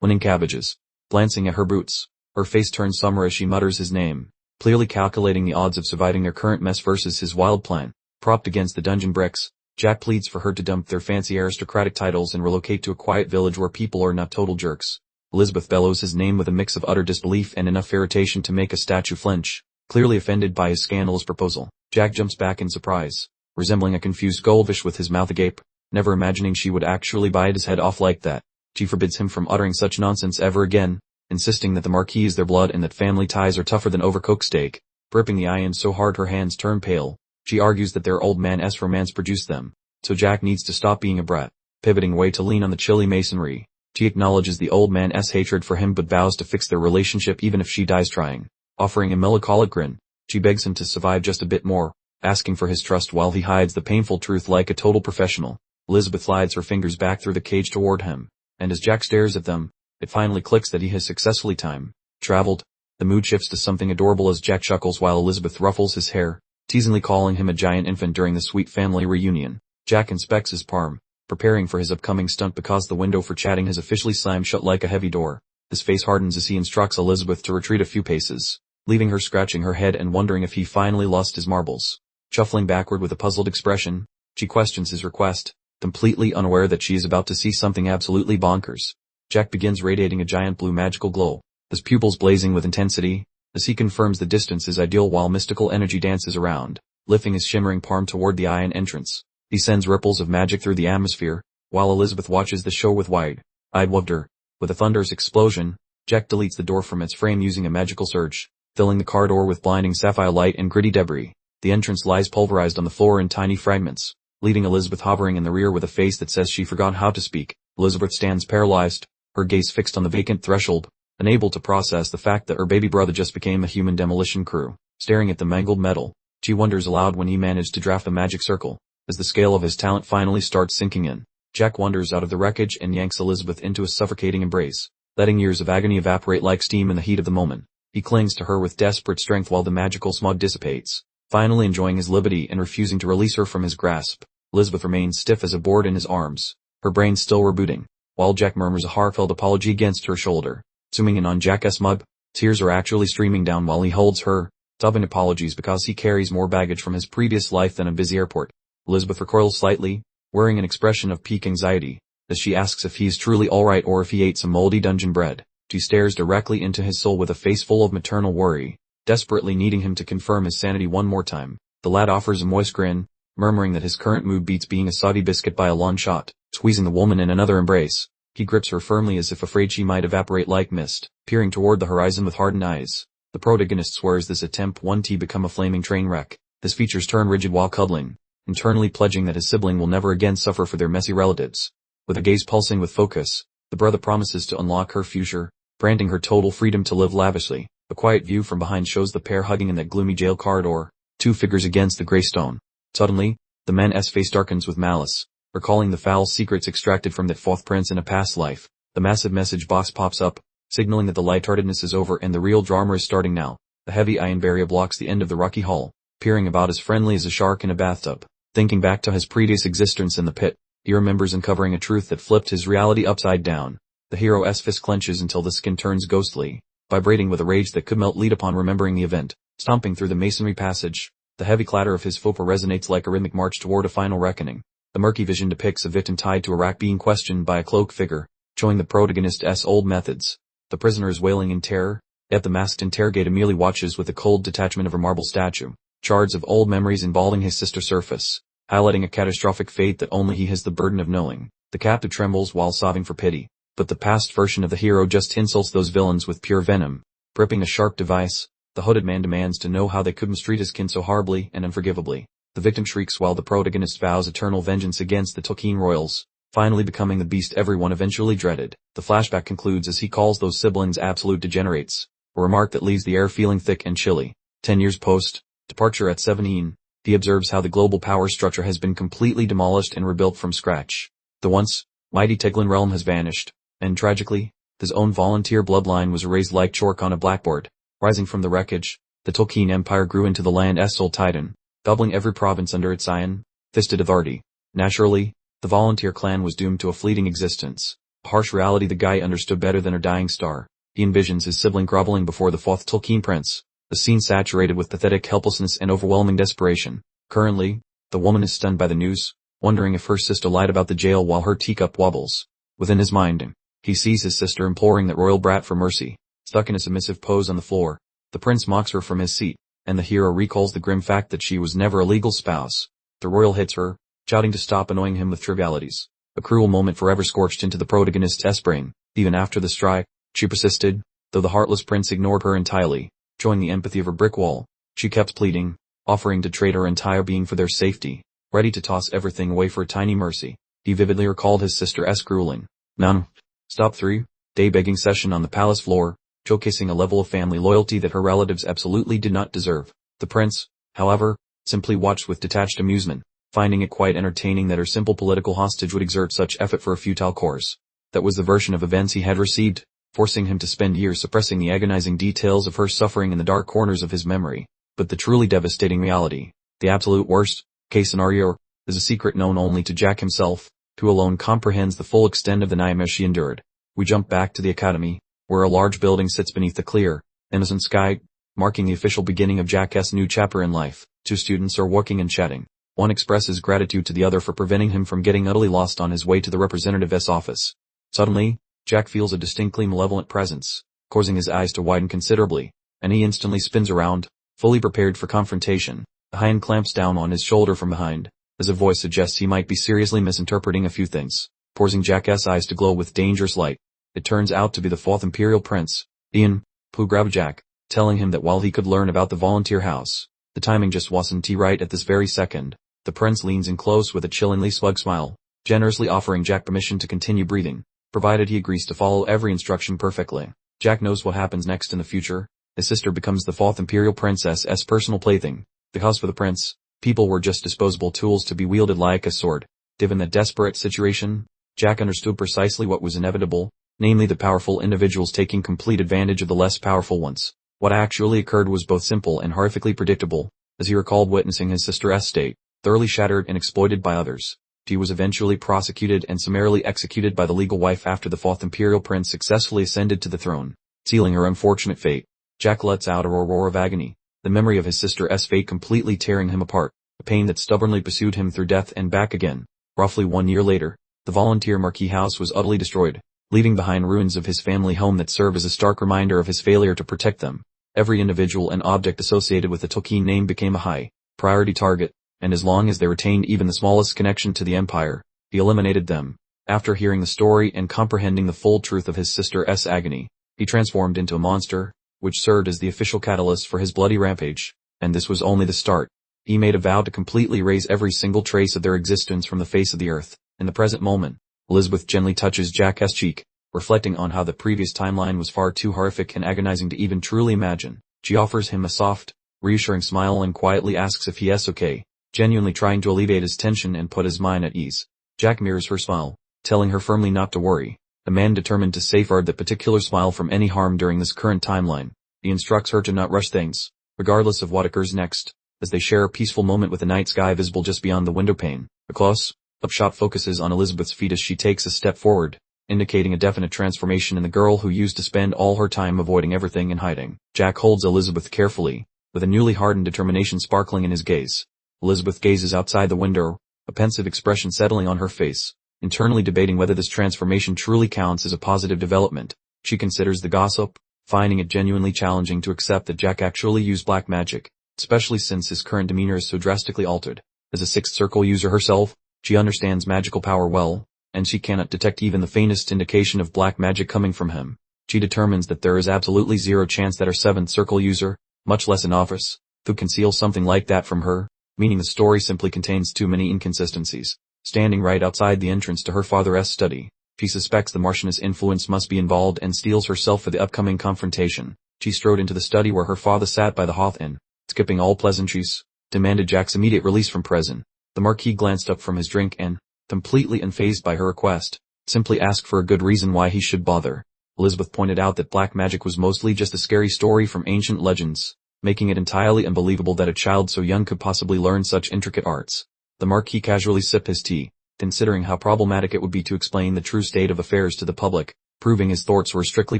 S1: winning cabbages. Glancing at her boots, her face turns somber as she mutters his name, clearly calculating the odds of surviving their current mess versus his wild plan. Propped against the dungeon bricks, Jack pleads for her to dump their fancy aristocratic titles and relocate to a quiet village where people are not total jerks. Elizabeth bellows his name with a mix of utter disbelief and enough irritation to make a statue flinch, clearly offended by his scandalous proposal. Jack jumps back in surprise, resembling a confused goldfish with his mouth agape, never imagining she would actually bite his head off like that. She forbids him from uttering such nonsense ever again, insisting that the Marquis is their blood and that family ties are tougher than overcooked steak. Gripping the iron so hard her hands turn pale, she argues that their old man's romance produced them, so Jack needs to stop being a brat. Pivoting away to lean on the chilly masonry, she acknowledges the old man's hatred for him but vows to fix their relationship even if she dies trying. Offering a melancholic grin, she begs him to survive just a bit more, asking for his trust while he hides the painful truth like a total professional. Elizabeth slides her fingers back through the cage toward him, and as Jack stares at them, it finally clicks that he has successfully time-traveled. The mood shifts to something adorable as Jack chuckles while Elizabeth ruffles his hair, teasingly calling him a giant infant during the sweet family reunion. Jack inspects his palm, preparing for his upcoming stunt because the window for chatting has officially slammed shut like a heavy door. His face hardens as he instructs Elizabeth to retreat a few paces, leaving her scratching her head and wondering if he finally lost his marbles. Shuffling backward with a puzzled expression, she questions his request, completely unaware that she is about to see something absolutely bonkers. Jack begins radiating a giant blue magical glow, his pupils blazing with intensity, as he confirms the distance is ideal while mystical energy dances around, lifting his shimmering palm toward the iron entrance. He sends ripples of magic through the atmosphere, while Elizabeth watches the show with wide-eyed wonder. With a thunderous explosion, Jack deletes the door from its frame using a magical surge, filling the corridor with blinding sapphire light and gritty debris. The entrance lies pulverized on the floor in tiny fragments, leaving Elizabeth hovering in the rear with a face that says she forgot how to speak. Elizabeth stands paralyzed, her gaze fixed on the vacant threshold, unable to process the fact that her baby brother just became a human demolition crew. Staring at the mangled metal, she wonders aloud when he managed to draft the magic circle. As the scale of his talent finally starts sinking in, Jack wanders out of the wreckage and yanks Elizabeth into a suffocating embrace, letting years of agony evaporate like steam in the heat of the moment. He clings to her with desperate strength while the magical smog dissipates, finally enjoying his liberty and refusing to release her from his grasp. Elizabeth remains stiff as a board in his arms, her brain still rebooting, while Jack murmurs a heartfelt apology against her shoulder. Zooming in on Jack's mug, tears are actually streaming down while he holds her, sobbing apologies because he carries more baggage from his previous life than a busy airport. Elizabeth recoils slightly, wearing an expression of peak anxiety, as she asks if he is truly alright or if he ate some moldy dungeon bread. She stares directly into his soul with a face full of maternal worry, desperately needing him to confirm his sanity one more time. The lad offers a moist grin, murmuring that his current mood beats being a soggy biscuit by a long shot. Squeezing the woman in another embrace, he grips her firmly as if afraid she might evaporate like mist, peering toward the horizon with hardened eyes. The protagonist swears this attempt won't become a flaming train wreck. His features turn rigid while cuddling, internally pledging that his sibling will never again suffer for their messy relatives. With a gaze pulsing with focus, the brother promises to unlock her future, granting her total freedom to live lavishly. A quiet view from behind shows the pair hugging in that gloomy jail corridor, two figures against the gray stone. Suddenly, the man's face darkens with malice, recalling the foul secrets extracted from that fourth prince in a past life. The massive message box pops up, signaling that the lightheartedness is over and the real drama is starting now. The heavy iron barrier blocks the end of the rocky hall, peering about as friendly as a shark in a bathtub. Thinking back to his previous existence in the pit, he remembers uncovering a truth that flipped his reality upside down. The hero's fist clenches until the skin turns ghostly, vibrating with a rage that could melt lead upon remembering the event. Stomping through the masonry passage, the heavy clatter of his footwear resonates like a rhythmic march toward a final reckoning. The murky vision depicts a victim tied to a rack being questioned by a cloaked figure, showing the protagonist's old methods. The prisoner is wailing in terror, yet the masked interrogator merely watches with a cold detachment of her marble statue. Shards of old memories involving his sister surface, highlighting a catastrophic fate that only he has the burden of knowing. The captive trembles while sobbing for pity, but the past version of the hero just insults those villains with pure venom. Gripping a sharp device, the hooded man demands to know how they could mistreat his kin so horribly and unforgivably. The victim shrieks while the protagonist vows eternal vengeance against the Tolkien royals, finally becoming the beast everyone eventually dreaded. The flashback concludes as he calls those siblings absolute degenerates, a remark that leaves the air feeling thick and chilly. 10 years post-departure at 17, he observes how the global power structure has been completely demolished and rebuilt from scratch. The once mighty Teglin realm has vanished, and tragically, his own volunteer bloodline was erased like chalk on a blackboard. Rising from the wreckage, the Tolkien Empire grew into the land's sole titan, doubling every province under its iron-fisted authority. Naturally, the volunteer clan was doomed to a fleeting existence, a harsh reality the guy understood better than a dying star. He envisions his sibling groveling before the fourth Tolkien prince, a scene saturated with pathetic helplessness and overwhelming desperation. Currently, the woman is stunned by the news, wondering if her sister lied about the jail while her teacup wobbles. Within his mind, he sees his sister imploring that royal brat for mercy. Stuck in a submissive pose on the floor, the prince mocks her from his seat, and the hero recalls the grim fact that she was never a legal spouse. The royal hits her, shouting to stop annoying him with trivialities. A cruel moment forever scorched into the protagonist's brain. Even after the strike, she persisted, though the heartless prince ignored her entirely. Showing the empathy of her brick wall, she kept pleading, offering to trade her entire being for their safety, ready to toss everything away for a tiny mercy. He vividly recalled his sister's grueling, non-stop 3-day begging session on the palace floor, showcasing a level of family loyalty that her relatives absolutely did not deserve. The prince, however, simply watched with detached amusement, finding it quite entertaining that her simple political hostage would exert such effort for a futile cause. That was the version of events he had received, forcing him to spend years suppressing the agonizing details of her suffering in the dark corners of his memory. But the truly devastating reality, the absolute worst-case scenario, is a secret known only to Jack himself, who alone comprehends the full extent of the nightmare she endured. We jump back to the academy, where a large building sits beneath the clear, innocent sky, marking the official beginning of Jack's new chapter in life. Two students are walking and chatting. One expresses gratitude to the other for preventing him from getting utterly lost on his way to the representative's office. Suddenly, Jack feels a distinctly malevolent presence, causing his eyes to widen considerably, and he instantly spins around, fully prepared for confrontation. The hand clamps down on his shoulder from behind, as a voice suggests he might be seriously misinterpreting a few things, causing Jack's eyes to glow with dangerous light. It turns out to be the fourth Imperial Prince, Ian, who grabbed Jack, telling him that while he could learn about the volunteer house, the timing just wasn't right at this very second. The prince leans in close with a chillingly smug smile, generously offering Jack permission to continue breathing, provided he agrees to follow every instruction perfectly. Jack knows what happens next in the future. His sister becomes the fourth Imperial Princess's personal plaything. Because for the prince, people were just disposable tools to be wielded like a sword. Given the desperate situation, Jack understood precisely what was inevitable, namely the powerful individuals taking complete advantage of the less powerful ones. What actually occurred was both simple and horrifically predictable, as he recalled witnessing his sister's state, thoroughly shattered and exploited by others. She was eventually prosecuted and summarily executed by the legal wife after the fourth Imperial Prince successfully ascended to the throne, sealing her unfortunate fate. Jack lets out a roar of agony, the memory of his sister's fate completely tearing him apart, a pain that stubbornly pursued him through death and back again. Roughly 1 year later, the volunteer Marquis house was utterly destroyed, leaving behind ruins of his family home that serve as a stark reminder of his failure to protect them. Every individual and object associated with the Tolkien name became a high-priority target, and as long as they retained even the smallest connection to the Empire, he eliminated them. After hearing the story and comprehending the full truth of his sister's agony, he transformed into a monster, which served as the official catalyst for his bloody rampage. And this was only the start. He made a vow to completely erase every single trace of their existence from the face of the earth. In the present moment, Elizabeth gently touches Jack's cheek, reflecting on how the previous timeline was far too horrific and agonizing to even truly imagine. She offers him a soft, reassuring smile and quietly asks if he is okay, genuinely trying to alleviate his tension and put his mind at ease. Jack mirrors her smile, telling her firmly not to worry, a man determined to safeguard that particular smile from any harm during this current timeline. He instructs her to not rush things, regardless of what occurs next, as they share a peaceful moment with the night sky visible just beyond the window pane. A close-up shot focuses on Elizabeth's feet as she takes a step forward, indicating a definite transformation in the girl who used to spend all her time avoiding everything and hiding. Jack holds Elizabeth carefully, with a newly hardened determination sparkling in his gaze. Elizabeth gazes outside the window, a pensive expression settling on her face. Internally debating whether this transformation truly counts as a positive development, she considers the gossip, finding it genuinely challenging to accept that Jack actually used black magic, especially since his current demeanor is so drastically altered. As a Sixth Circle user herself, she understands magical power well, and she cannot detect even the faintest indication of black magic coming from him. She determines that there is absolutely zero chance that her Seventh Circle user, much less a novice, could conceal something like that from her, meaning the story simply contains too many inconsistencies. Standing right outside the entrance to her father's study, she suspects the Martian's influence must be involved and steels herself for the upcoming confrontation. She strode into the study where her father sat by the hearth and, skipping all pleasantries, demanded Jack's immediate release from prison. The Marquis glanced up from his drink and, completely unfazed by her request, simply asked for a good reason why he should bother. Elizabeth pointed out that black magic was mostly just a scary story from ancient legends, making it entirely unbelievable that a child so young could possibly learn such intricate arts. The Marquis casually sipped his tea, considering how problematic it would be to explain the true state of affairs to the public, proving his thoughts were strictly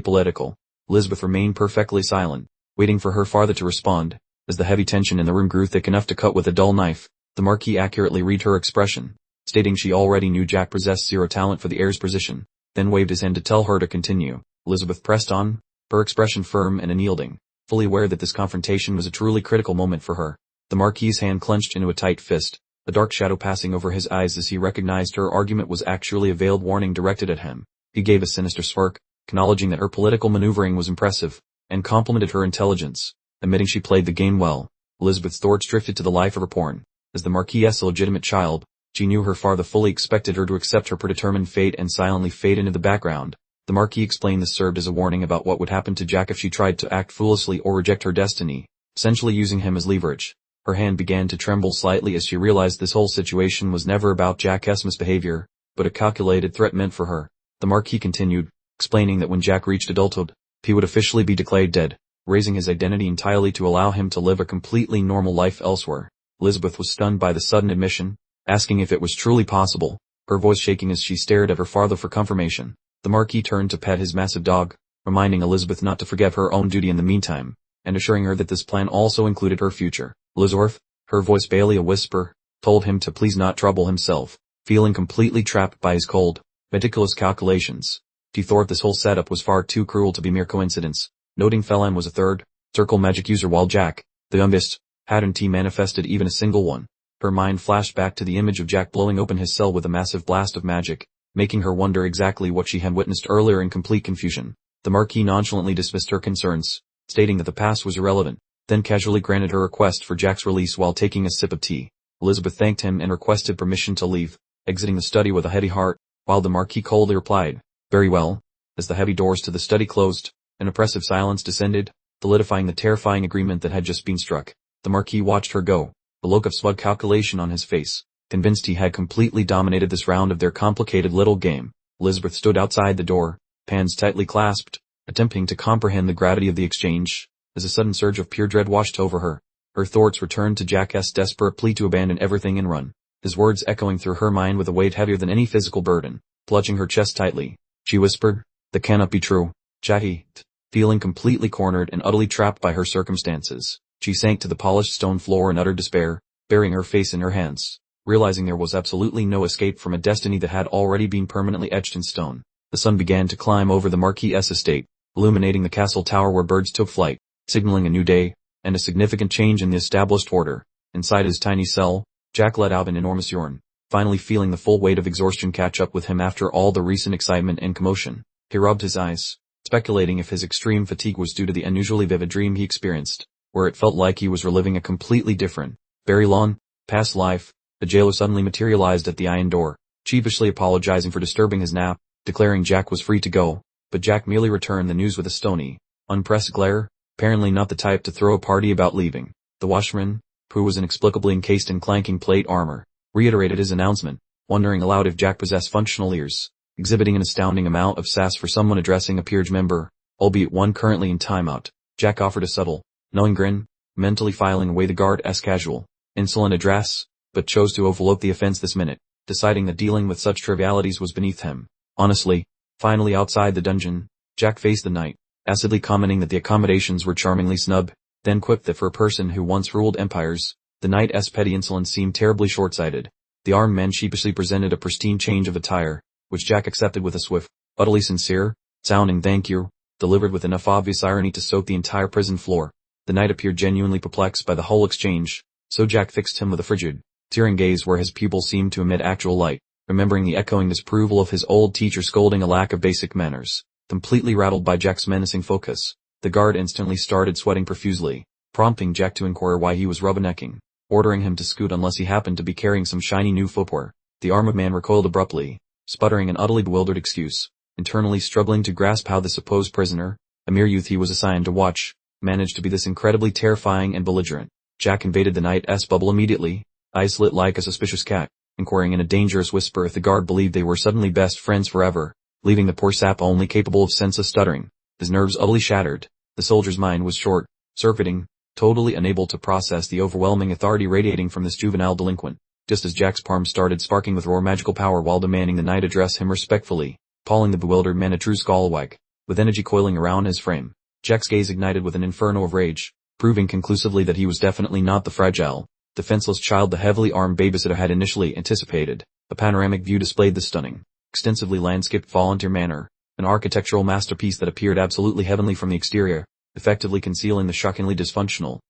S1: political. Elizabeth remained perfectly silent, waiting for her father to respond. As the heavy tension in the room grew thick enough to cut with a dull knife, the Marquis accurately read her expression, stating she already knew Jack possessed zero talent for the heir's position, then waved his hand to tell her to continue. Elizabeth pressed on, her expression firm and unyielding, fully aware that this confrontation was a truly critical moment for her. The Marquis's hand clenched into a tight fist, a dark shadow passing over his eyes as he recognized her argument was actually a veiled warning directed at him. He gave a sinister smirk, acknowledging that her political maneuvering was impressive, and complimented her intelligence, admitting she played the game well. Elizabeth's thoughts drifted to the life of her porn. As the Marquis's illegitimate child, she knew her father fully expected her to accept her predetermined fate and silently fade into the background. The Marquis explained this served as a warning about what would happen to Jack if she tried to act foolishly or reject her destiny, essentially using him as leverage. Her hand began to tremble slightly as she realized this whole situation was never about Jack's misbehavior, but a calculated threat meant for her. The Marquis continued, explaining that when Jack reached adulthood, he would officially be declared dead, raising his identity entirely to allow him to live a completely normal life elsewhere. Elizabeth was stunned by the sudden admission, asking if it was truly possible, her voice shaking as she stared at her father for confirmation. The Marquis turned to pet his massive dog, reminding Elizabeth not to forget her own duty in the meantime, and assuring her that this plan also included her future. Elizabeth, her voice barely a whisper, told him to please not trouble himself, feeling completely trapped by his cold, meticulous calculations. She thought this whole setup was far too cruel to be mere coincidence, noting Phelan was a third circle magic user while Jack, the youngest, hadn't manifested even a single one. Her mind flashed back to the image of Jack blowing open his cell with a massive blast of magic, making her wonder exactly what she had witnessed earlier in complete confusion. The Marquis nonchalantly dismissed her concerns, stating that the past was irrelevant, then casually granted her request for Jack's release while taking a sip of tea. Elizabeth thanked him and requested permission to leave, exiting the study with a heavy heart, while the Marquis coldly replied, "Very well." As the heavy doors to the study closed, an oppressive silence descended, solidifying the terrifying agreement that had just been struck. The Marquis watched her go, the look of smug calculation on his face, convinced he had completely dominated this round of their complicated little game. Elizabeth stood outside the door, hands tightly clasped, attempting to comprehend the gravity of the exchange, as a sudden surge of pure dread washed over her. Her thoughts returned to Jack's desperate plea to abandon everything and run, his words echoing through her mind with a weight heavier than any physical burden. Clutching her chest tightly, she whispered, "That cannot be true, Jackie." Feeling completely cornered and utterly trapped by her circumstances, she sank to the polished stone floor in utter despair, burying her face in her hands, realizing there was absolutely no escape from a destiny that had already been permanently etched in stone. The sun began to climb over the Marquis's estate, illuminating the castle tower where birds took flight, signaling a new day, and a significant change in the established order. Inside his tiny cell, Jack let out an enormous yawn, finally feeling the full weight of exhaustion catch up with him after all the recent excitement and commotion. He rubbed his eyes, speculating if his extreme fatigue was due to the unusually vivid dream he experienced, where it felt like he was reliving a completely different, very long, past life. The jailer suddenly materialized at the iron door, sheepishly apologizing for disturbing his nap, declaring Jack was free to go, but Jack merely returned the news with a stony, unpressed glare, apparently not the type to throw a party about leaving. The washerman, who was inexplicably encased in clanking plate armor, reiterated his announcement, wondering aloud if Jack possessed functional ears, exhibiting an astounding amount of sass for someone addressing a peerage member, albeit one currently in timeout. Jack offered a subtle, knowing grin, mentally filing away the guard's casual, insolent address, but chose to overlook the offense this minute, deciding that dealing with such trivialities was beneath him. Honestly, finally outside the dungeon, Jack faced the knight, acidly commenting that the accommodations were charmingly snug, then quipped that for a person who once ruled empires, the knight's petty insolence seemed terribly short-sighted. The armed man sheepishly presented a pristine change of attire, which Jack accepted with a swift, utterly sincere, sounding thank you, delivered with enough obvious irony to soak the entire prison floor. The knight appeared genuinely perplexed by the whole exchange, so Jack fixed him with a frigid, tearing gaze where his pupils seemed to emit actual light, remembering the echoing disapproval of his old teacher scolding a lack of basic manners. Completely rattled by Jack's menacing focus, the guard instantly started sweating profusely, prompting Jack to inquire why he was rubbernecking, ordering him to scoot unless he happened to be carrying some shiny new footwear. The armored man recoiled abruptly, sputtering an utterly bewildered excuse, internally struggling to grasp how the supposed prisoner, a mere youth he was assigned to watch, managed to be this incredibly terrifying and belligerent. Jack invaded the knight's bubble immediately, eyes lit like a suspicious cat, inquiring in a dangerous whisper if the guard believed they were suddenly best friends forever, leaving the poor sap only capable of senseless stuttering, his nerves utterly shattered. The soldier's mind was short-circuiting, totally unable to process the overwhelming authority radiating from this juvenile delinquent. Just as Jack's palm started sparking with raw magical power while demanding the knight address him respectfully, calling the bewildered man a true scalawag, with energy coiling around his frame, Jack's gaze ignited with an inferno of rage, proving conclusively that he was definitely not the fragile, defenseless child the heavily armed babysitter had initially anticipated. A panoramic view displayed the stunning, extensively landscaped volunteer manor, an architectural masterpiece that appeared absolutely heavenly from the exterior, effectively concealing the shockingly dysfunctional,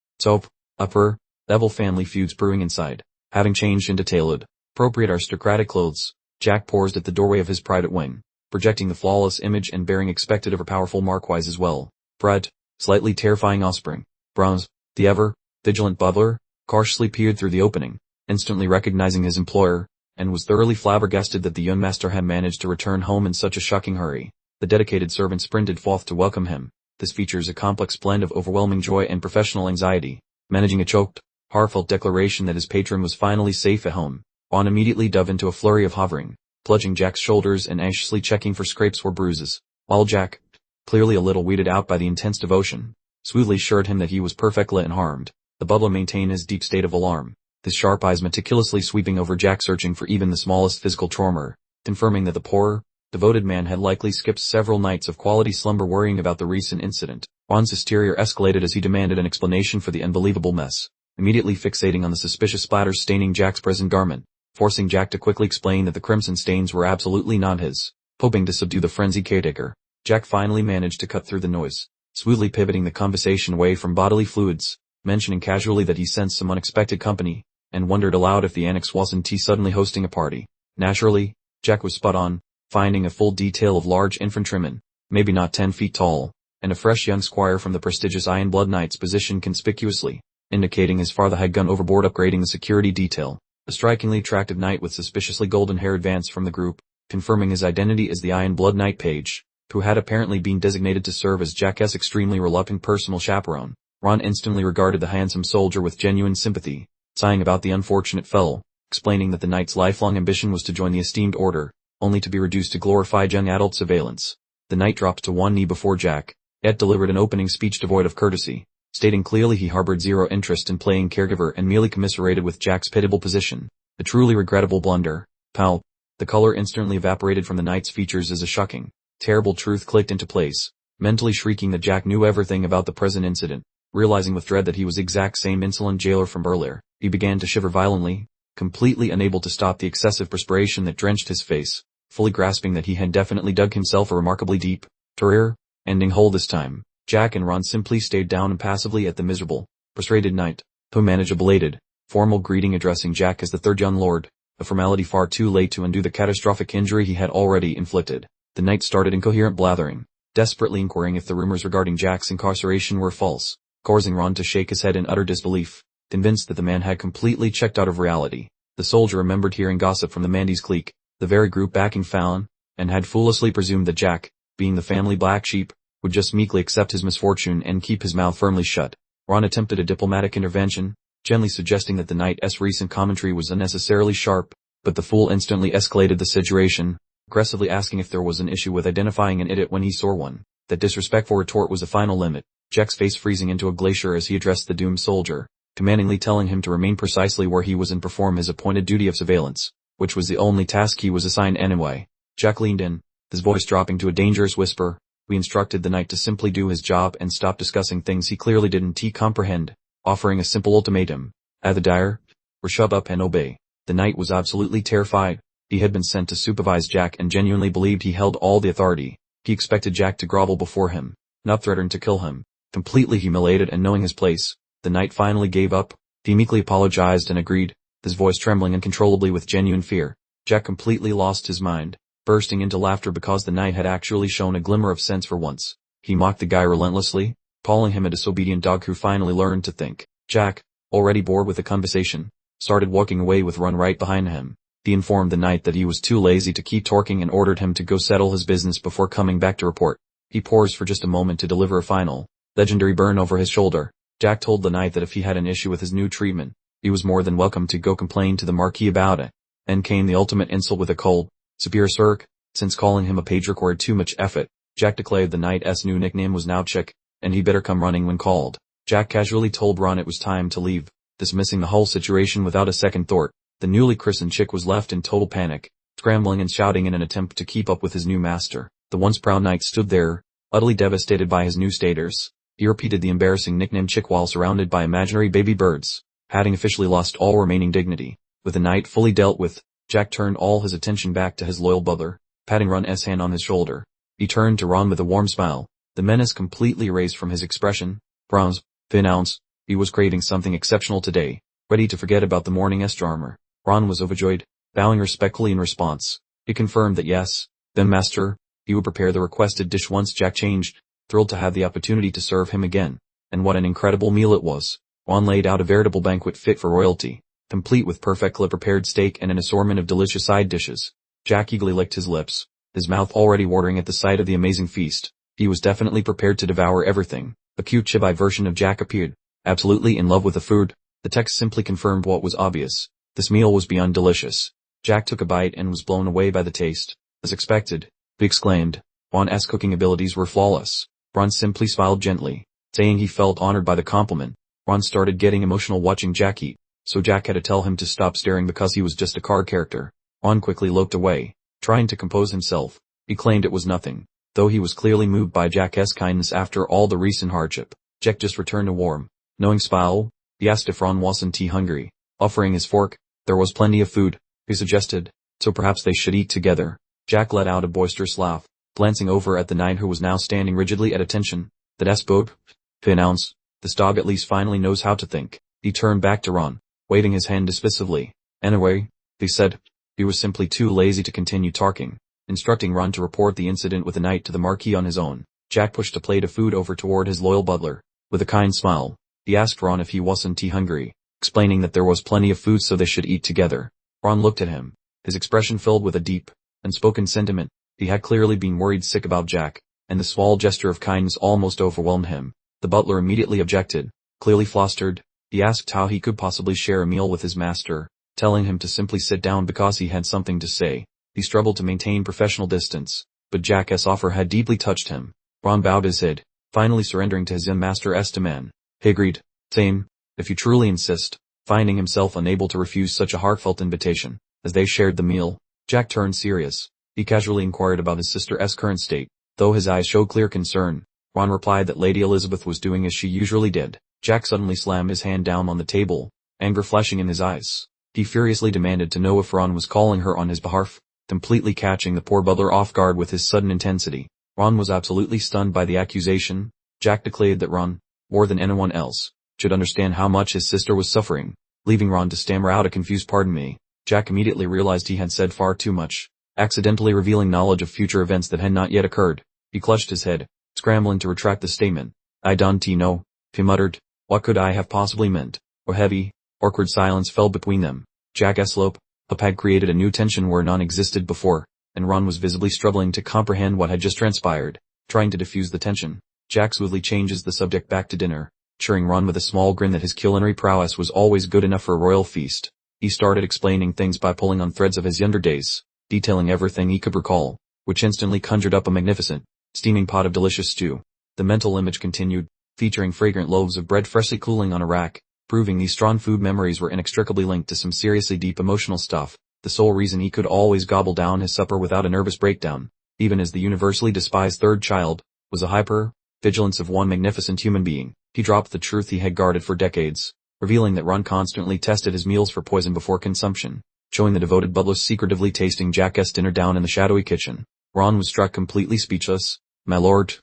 S1: upper-level family feuds brewing inside. Having changed into tailored, appropriate aristocratic clothes, Jack paused at the doorway of his private wing, projecting the flawless image and bearing expected of her powerful Marquis as well. Fred, slightly terrifying offspring, Bronze, the ever-vigilant butler, cautiously peered through the opening, instantly recognizing his employer, and was thoroughly flabbergasted that the young master had managed to return home in such a shocking hurry. The dedicated servant sprinted forth to welcome him. This features a complex blend of overwhelming joy and professional anxiety, managing a choked, heartfelt declaration that his patron was finally safe at home. Ron immediately dove into a flurry of hovering, clutching Jack's shoulders and anxiously checking for scrapes or bruises, while Jack, clearly a little weirded out by the intense devotion, smoothly assured him that he was perfectly unharmed. The butler maintained his deep state of alarm, his sharp eyes meticulously sweeping over Jack, searching for even the smallest physical tremor, confirming that the poor, devoted man had likely skipped several nights of quality slumber worrying about the recent incident. Ron's hysteria escalated as he demanded an explanation for the unbelievable mess, immediately fixating on the suspicious splatters staining Jack's present garment, forcing Jack to quickly explain that the crimson stains were absolutely not his. Hoping to subdue the frenzied caretaker, Jack finally managed to cut through the noise, smoothly pivoting the conversation away from bodily fluids, mentioning casually that he sensed some unexpected company, and wondered aloud if the annex wasn't suddenly hosting a party. Naturally, Jack was spot on, finding a full detail of large infantrymen, maybe not 10 feet tall, and a fresh young squire from the prestigious Iron Blood Knights positioned conspicuously, indicating his father had gone overboard upgrading the security detail. A strikingly attractive knight with suspiciously golden hair advanced from the group, confirming his identity as the Iron Blood Knight page, who had apparently been designated to serve as Jack's extremely reluctant personal chaperone. Ron instantly regarded the handsome soldier with genuine sympathy, sighing about the unfortunate fellow, explaining that the knight's lifelong ambition was to join the esteemed order, only to be reduced to glorified young adult surveillance. The knight dropped to one knee before Jack, yet delivered an opening speech devoid of courtesy, stating clearly he harbored zero interest in playing caregiver and merely commiserated with Jack's pitiable position. A truly regrettable blunder, pal. The color instantly evaporated from the knight's features as a shocking, terrible truth clicked into place, mentally shrieking that Jack knew everything about the present incident. Realizing with dread that he was the exact same insolent jailer from earlier, he began to shiver violently, completely unable to stop the excessive perspiration that drenched his face, fully grasping that he had definitely dug himself a remarkably deep, ending hole this time. Jack and Ron simply stayed down impassively at the miserable, frustrated knight, who managed a belated, formal greeting addressing Jack as the third young lord, a formality far too late to undo the catastrophic injury he had already inflicted. The knight started incoherent blathering, desperately inquiring if the rumors regarding Jack's incarceration were false, causing Ron to shake his head in utter disbelief, convinced that the man had completely checked out of reality. The soldier remembered hearing gossip from the Mandy's clique, the very group backing Fallon, and had foolishly presumed that Jack, being the family black sheep, would just meekly accept his misfortune and keep his mouth firmly shut. Ron attempted a diplomatic intervention, gently suggesting that the knight's recent commentary was unnecessarily sharp, but the fool instantly escalated the situation, aggressively asking if there was an issue with identifying an idiot when he saw one. That disrespectful retort was the final limit, Jack's face freezing into a glacier as he addressed the doomed soldier, commandingly telling him to remain precisely where he was and perform his appointed duty of surveillance, which was the only task he was assigned anyway. Jack leaned in, his voice dropping to a dangerous whisper. We instructed the knight to simply do his job and stop discussing things he clearly didn't comprehend, offering a simple ultimatum: either dire, or shut up and obey. The knight was absolutely terrified. He had been sent to supervise Jack and genuinely believed he held all the authority. He expected Jack to grovel before him, not threaten to kill him. Completely humiliated and knowing his place, the knight finally gave up. He meekly apologized and agreed, his voice trembling uncontrollably with genuine fear. Jack completely lost his mind, bursting into laughter because the knight had actually shown a glimmer of sense for once. He mocked the guy relentlessly, calling him a disobedient dog who finally learned to think. Jack, already bored with the conversation, started walking away with Ron right behind him. He informed the knight that he was too lazy to keep talking and ordered him to go settle his business before coming back to report. He paused for just a moment to deliver a final, legendary burn over his shoulder. Jack told the knight that if he had an issue with his new treatment, he was more than welcome to go complain to the Marquis about it. Then came the ultimate insult with a cold, severe smirk. Since calling him a page required too much effort, Jack declared the knight's new nickname was now Chick, and he better come running when called. Jack casually told Ron it was time to leave, dismissing the whole situation without a second thought. The newly christened Chick was left in total panic, scrambling and shouting in an attempt to keep up with his new master. The once proud knight stood there, utterly devastated by his new status. He repeated the embarrassing nickname Chick while surrounded by imaginary baby birds, having officially lost all remaining dignity. With the knight fully dealt with, Jack turned all his attention back to his loyal butler, patting Ron's hand on his shoulder. He turned to Ron with a warm smile, the menace completely erased from his expression. Ron's thin ounce, he was craving something exceptional today, ready to forget about the morning's drama. Ron was overjoyed, bowing respectfully in response. He confirmed that yes, then master, he would prepare the requested dish once Jack changed, thrilled to have the opportunity to serve him again. And what an incredible meal it was. Ron laid out a veritable banquet fit for royalty, complete with perfectly prepared steak and an assortment of delicious side dishes. Jack eagerly licked his lips, his mouth already watering at the sight of the amazing feast. He was definitely prepared to devour everything. A cute chibi version of Jack appeared, absolutely in love with the food. The text simply confirmed what was obvious. This meal was beyond delicious. Jack took a bite and was blown away by the taste. As expected, he exclaimed, Ron's cooking abilities were flawless. Ron simply smiled gently, saying he felt honored by the compliment. Ron started getting emotional watching Jack eat, so Jack had to tell him to stop staring because he was just a card character. Ron quickly looked away, trying to compose himself. He claimed it was nothing, though he was clearly moved by Jack's kindness after all the recent hardship. Jack just returned a warm, knowing smile. He asked if Ron wasn't hungry. Offering his fork, there was plenty of food, he suggested, so perhaps they should eat together. Jack let out a boisterous laugh, glancing over at the knight who was now standing rigidly at attention. The despot, he announced, this dog at least finally knows how to think. He turned back to Ron, waving his hand dismissively. Anyway, he said, he was simply too lazy to continue talking, instructing Ron to report the incident with the knight to the Marquis on his own. Jack pushed a plate of food over toward his loyal butler. With a kind smile, he asked Ron if he wasn't hungry, explaining that there was plenty of food so they should eat together. Ron looked at him, his expression filled with a deep, unspoken sentiment. He had clearly been worried sick about Jack, and the small gesture of kindness almost overwhelmed him. The butler immediately objected, clearly flustered. He asked how he could possibly share a meal with his master, telling him to simply sit down because he had something to say. He struggled to maintain professional distance, but Jack's offer had deeply touched him. Ron bowed his head, finally surrendering to his young master's demand. He agreed, same, if you truly insist, finding himself unable to refuse such a heartfelt invitation. As they shared the meal, Jack turned serious. He casually inquired about his sister's current state. Though his eyes showed clear concern, Ron replied that Lady Elizabeth was doing as she usually did. Jack suddenly slammed his hand down on the table, anger flashing in his eyes. He furiously demanded to know if Ron was calling her on his behalf, completely catching the poor butler off guard with his sudden intensity. Ron was absolutely stunned by the accusation. Jack declared that Ron, more than anyone else, should understand how much his sister was suffering, leaving Ron to stammer out a confused pardon me. Jack immediately realized he had said far too much, accidentally revealing knowledge of future events that had not yet occurred. He clutched his head, scrambling to retract the statement. I don't know, he muttered. What could I have possibly meant? A heavy, awkward silence fell between them. Jack's lip had created a new tension where none existed before, and Ron was visibly struggling to comprehend what had just transpired. Trying to diffuse the tension, Jack smoothly changes the subject back to dinner, assuring Ron with a small grin that his culinary prowess was always good enough for a royal feast. He started explaining things by pulling on threads of his younger days, detailing everything he could recall, which instantly conjured up a magnificent, steaming pot of delicious stew. The mental image continued, featuring fragrant loaves of bread freshly cooling on a rack, proving these strong food memories were inextricably linked to some seriously deep emotional stuff, the sole reason he could always gobble down his supper without a nervous breakdown, even as the universally despised third child, was the hyper-vigilance of one magnificent human being. He dropped the truth he had guarded for decades, revealing that Ron constantly tested his meals for poison before consumption. showing the devoted Butler secretively tasting Jack's dinner down in the shadowy kitchen. Ron was struck completely speechless. "My lord,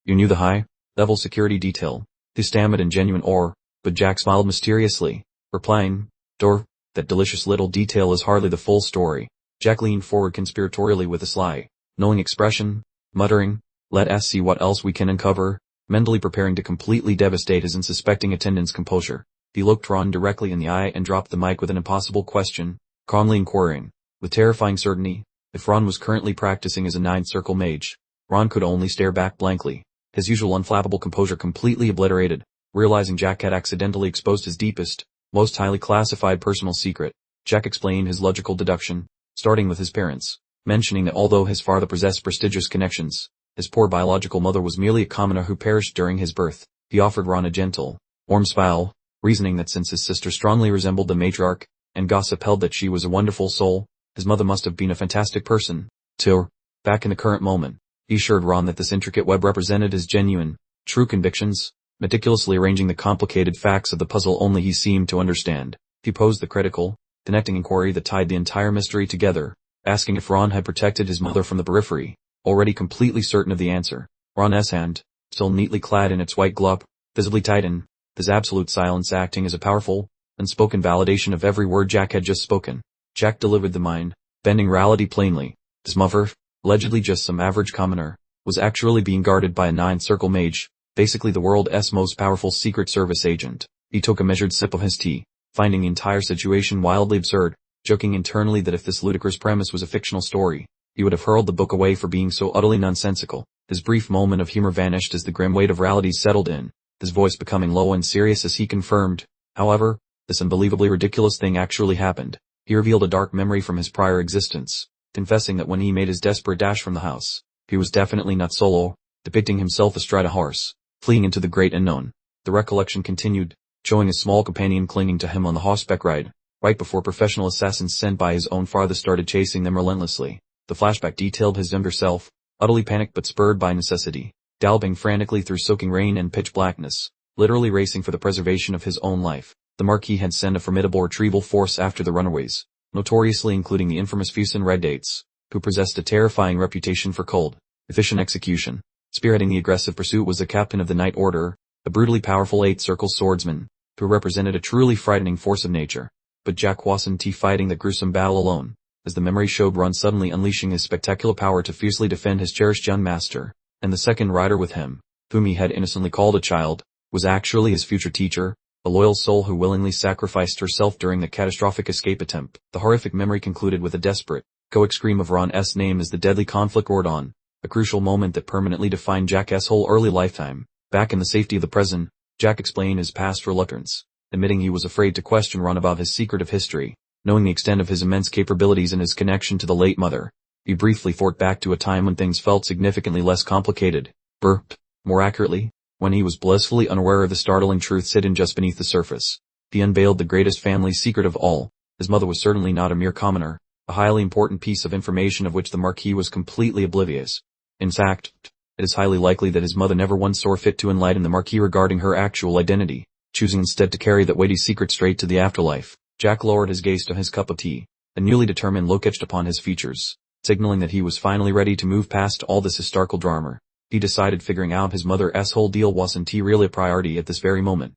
S1: you knew the high-level security detail," he stammered in genuine awe, but Jack smiled mysteriously, replying, that delicious little detail is hardly the full story." Jack leaned forward conspiratorially with a sly, knowing expression, muttering, "Let us see what else we can uncover," mentally preparing to completely devastate his unsuspecting attendant's composure. He looked Ron directly in the eye and dropped the mic with an impossible question, calmly inquiring, with terrifying certainty, if Ron was currently practicing as a ninth circle mage. Ron could only stare back blankly, his usual unflappable composure completely obliterated, realizing Jack had accidentally exposed his deepest, most highly classified personal secret. Jack explained his logical deduction, starting with his parents, mentioning that although his father possessed prestigious connections, his poor biological mother was merely a commoner who perished during his birth. He offered Ron a gentle, warm smile, reasoning that since his sister strongly resembled the matriarch, and gossip held that she was a wonderful soul, his mother must have been a fantastic person, too. Back in the current moment, he assured Ron that this intricate web represented his genuine, true convictions, meticulously arranging the complicated facts of the puzzle only he seemed to understand. He posed the critical, connecting inquiry that tied the entire mystery together, asking if Ron had protected his mother from the periphery, already completely certain of the answer. Ron's hand, still neatly clad in its white glove, visibly tightened, his absolute silence acting as a powerful, unspoken validation of every word Jack had just spoken. Jack delivered the mind-bending reality plainly. His mother, allegedly just some average commoner, was actually being guarded by a ninth circle mage, basically the world's most powerful Secret Service agent. He took a measured sip of his tea, finding the entire situation wildly absurd, joking internally that if this ludicrous premise was a fictional story, he would have hurled the book away for being so utterly nonsensical. His brief moment of humor vanished as the grim weight of reality settled in, his voice becoming low and serious as he confirmed, however, this unbelievably ridiculous thing actually happened. He revealed a dark memory from his prior existence, confessing that when he made his desperate dash from the house, he was definitely not solo, depicting himself astride a horse, fleeing into the great unknown. The recollection continued, showing a small companion clinging to him on the horseback ride, right before professional assassins sent by his own father started chasing them relentlessly. The flashback detailed his younger self, utterly panicked but spurred by necessity, galloping frantically through soaking rain and pitch blackness, literally racing for the preservation of his own life. The Marquis had sent a formidable retrieval force after the runaways, notoriously including the infamous Fuson Reddates, who possessed a terrifying reputation for cold, efficient execution. Spearheading the aggressive pursuit was the captain of the Night Order, a brutally powerful eight-circle swordsman, who represented a truly frightening force of nature. But Jack wasn't fighting the gruesome battle alone, as the memory showed Ron suddenly unleashing his spectacular power to fiercely defend his cherished young master, and the second rider with him, whom he had innocently called a child, was actually his future teacher, a loyal soul who willingly sacrificed herself during the catastrophic escape attempt. The horrific memory concluded with a desperate, echoic scream of Ron's name as the deadly conflict roared on, a crucial moment that permanently defined Jack's whole early lifetime. Back in the safety of the present, Jack explained his past reluctance, admitting he was afraid to question Ron about his secretive history, knowing the extent of his immense capabilities and his connection to the late mother. He briefly thought back to a time when things felt significantly less complicated, more accurately, when he was blissfully unaware of the startling truths hidden just beneath the surface. He unveiled the greatest family secret of all. His mother was certainly not a mere commoner, a highly important piece of information of which the Marquis was completely oblivious. In fact, it is highly likely that his mother never once saw fit to enlighten the Marquis regarding her actual identity, choosing instead to carry that weighty secret straight to the afterlife. Jack lowered his gaze to his cup of tea, a newly determined look etched upon his features, signaling that he was finally ready to move past all this historical drama. He decided figuring out his mother's whole deal wasn't really a priority at this very moment.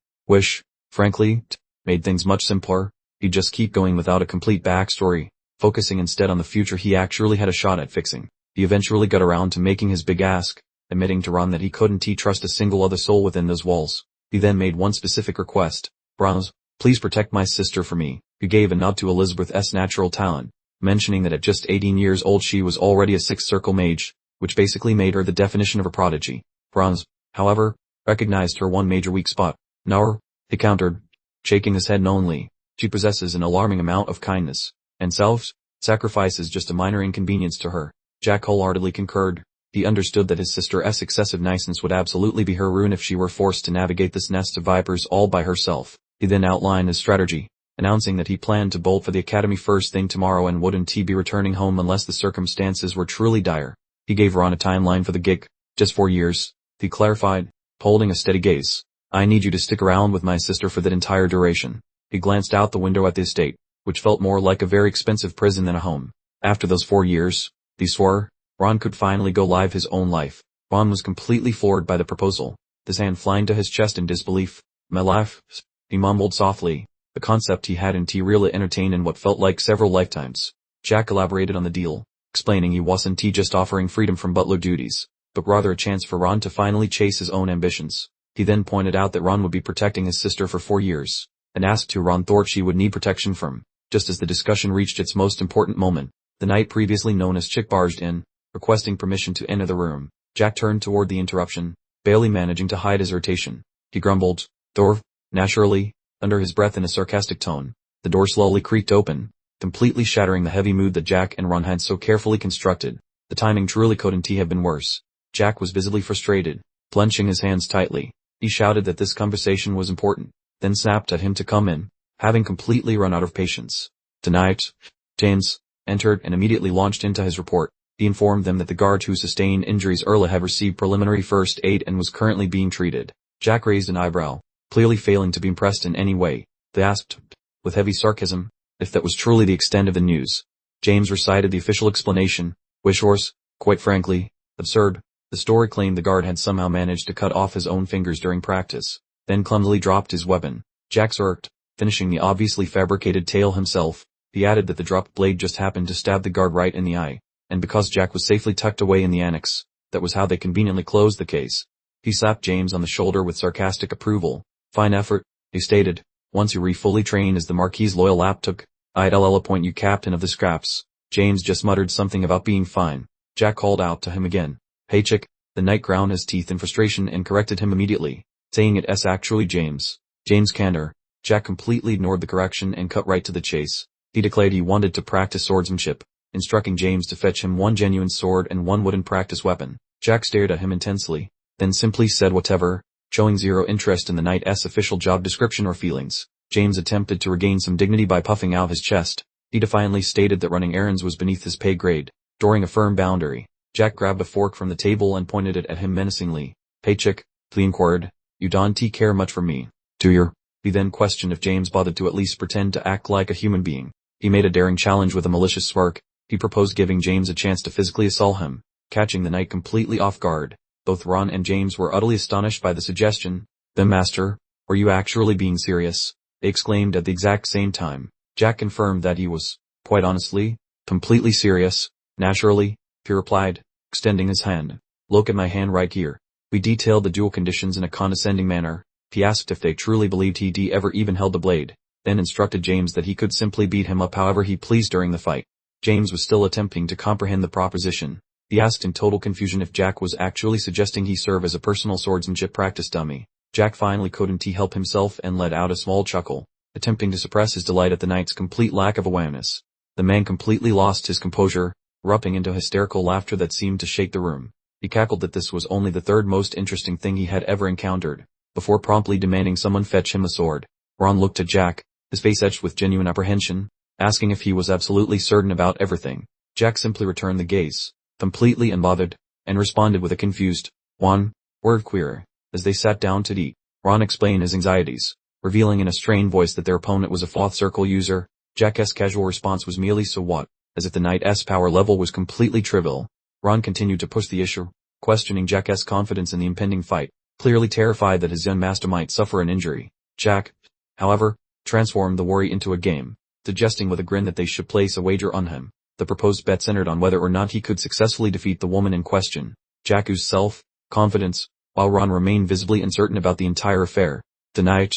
S1: Frankly, made things much simpler. He'd just keep going without a complete backstory, focusing instead on the future he actually had a shot at fixing. He eventually got around to making his big ask, admitting to Ron that he couldn't trust a single other soul within those walls. He then made one specific request. "Ron, please protect my sister for me." He gave a nod to Elizabeth's natural talent, mentioning that at just 18 years old she was already a sixth circle mage, which basically made her the definition of a prodigy. Ron, however, recognized her one major weak spot. "No," he countered, shaking his head knowingly. "She possesses an alarming amount of kindness, and self-sacrifice is just a minor inconvenience to her." Jack wholeheartedly concurred. He understood that his sister's excessive niceness would absolutely be her ruin if she were forced to navigate this nest of vipers all by herself. He then outlined his strategy, announcing that he planned to bolt for the academy first thing tomorrow and wouldn't be returning home unless the circumstances were truly dire. He gave Ron a timeline for the gig. "Just 4 years," he clarified, holding a steady gaze. "I need you to stick around with my sister for that entire duration." He glanced out the window at the estate, which felt more like a very expensive prison than a home. After those 4 years, he swore, Ron could finally go live his own life. Ron was completely floored by the proposal, his hand flying to his chest in disbelief. My life? He mumbled softly. The concept he had in really entertained in what felt like several lifetimes. Jack elaborated on the deal, explaining he wasn't just offering freedom from butler duties, but rather a chance for Ron to finally chase his own ambitions. He then pointed out that Ron would be protecting his sister for 4 years, and asked who Ron thought she would need protection from. Just as the discussion reached its most important moment, the knight previously known as Chick barged in, requesting permission to enter the room. Jack turned toward the interruption, barely managing to hide his irritation. He grumbled, "Door," naturally, under his breath in a sarcastic tone. The door slowly creaked open, completely shattering the heavy mood that Jack and Ron had so carefully constructed. The timing truly couldn't have been worse. Jack was visibly frustrated, clenching his hands tightly. He shouted that this conversation was important, then snapped at him to come in, having completely run out of patience. Tonight, James entered and immediately launched into his report. He informed them that the guard who sustained injuries earlier had received preliminary first aid and was currently being treated. Jack raised an eyebrow, clearly failing to be impressed in any way. They asked, with heavy sarcasm, if that was truly the extent of the news. James recited the official explanation, which was, quite frankly, absurd. The story claimed the guard had somehow managed to cut off his own fingers during practice, then clumsily dropped his weapon. Jack smirked, finishing the obviously fabricated tale himself. He added that the dropped blade just happened to stab the guard right in the eye, and because Jack was safely tucked away in the annex, that was how they conveniently closed the case. He slapped James on the shoulder with sarcastic approval. Fine effort, he stated. Once you fully trained as the Marquis' loyal laptop, I'll appoint you captain of the scraps. James just muttered something about being fine. Jack called out to him again. Hey Chick. The knight ground his teeth in frustration and corrected him immediately, saying it's actually James. James Cantor. Jack completely ignored the correction and cut right to the chase. He declared he wanted to practice swordsmanship, instructing James to fetch him one genuine sword and one wooden practice weapon. Jack stared at him intensely, then simply said whatever, showing zero interest in the knight's official job description or feelings. James attempted to regain some dignity by puffing out his chest. He defiantly stated that running errands was beneath his pay grade, drawing a firm boundary. Jack grabbed a fork from the table and pointed it at him menacingly. Hey Chick, he inquired, you don't care much for me, do you? He then questioned if James bothered to at least pretend to act like a human being. He made a daring challenge with a malicious smirk. He proposed giving James a chance to physically assault him, catching the knight completely off guard. Both Ron and James were utterly astonished by the suggestion. Then master, are you actually being serious? They exclaimed at the exact same time. Jack confirmed that he was, quite honestly, completely serious. Naturally, he replied, extending his hand. Look at my hand right here. We detailed the dual conditions in a condescending manner. He asked if they truly believed he'd ever even held the blade, then instructed James that he could simply beat him up however he pleased during the fight. James was still attempting to comprehend the proposition. He asked in total confusion if Jack was actually suggesting he serve as a personal swordsmanship practice dummy. Jack finally couldn't help himself and let out a small chuckle, attempting to suppress his delight at the knight's complete lack of awareness. The man completely lost his composure, erupting into hysterical laughter that seemed to shake the room. He cackled that this was only the third most interesting thing he had ever encountered, before promptly demanding someone fetch him a sword. Ron looked at Jack, his face etched with genuine apprehension, asking if he was absolutely certain about everything. Jack simply returned the gaze, completely unbothered, and responded with a confused, "One word queer." As they sat down to eat, Ron explained his anxieties, revealing in a strained voice that their opponent was a fourth circle user. Jack's casual response was merely "so what," as if the knight's power level was completely trivial. Ron continued to push the issue, questioning Jack's confidence in the impending fight, clearly terrified that his young master might suffer an injury. Jack, however, transformed the worry into a game, suggesting with a grin that they should place a wager on him. The proposed bet centered on whether or not he could successfully defeat the woman in question. Jack used self-confidence, while Ron remained visibly uncertain about the entire affair. The knight,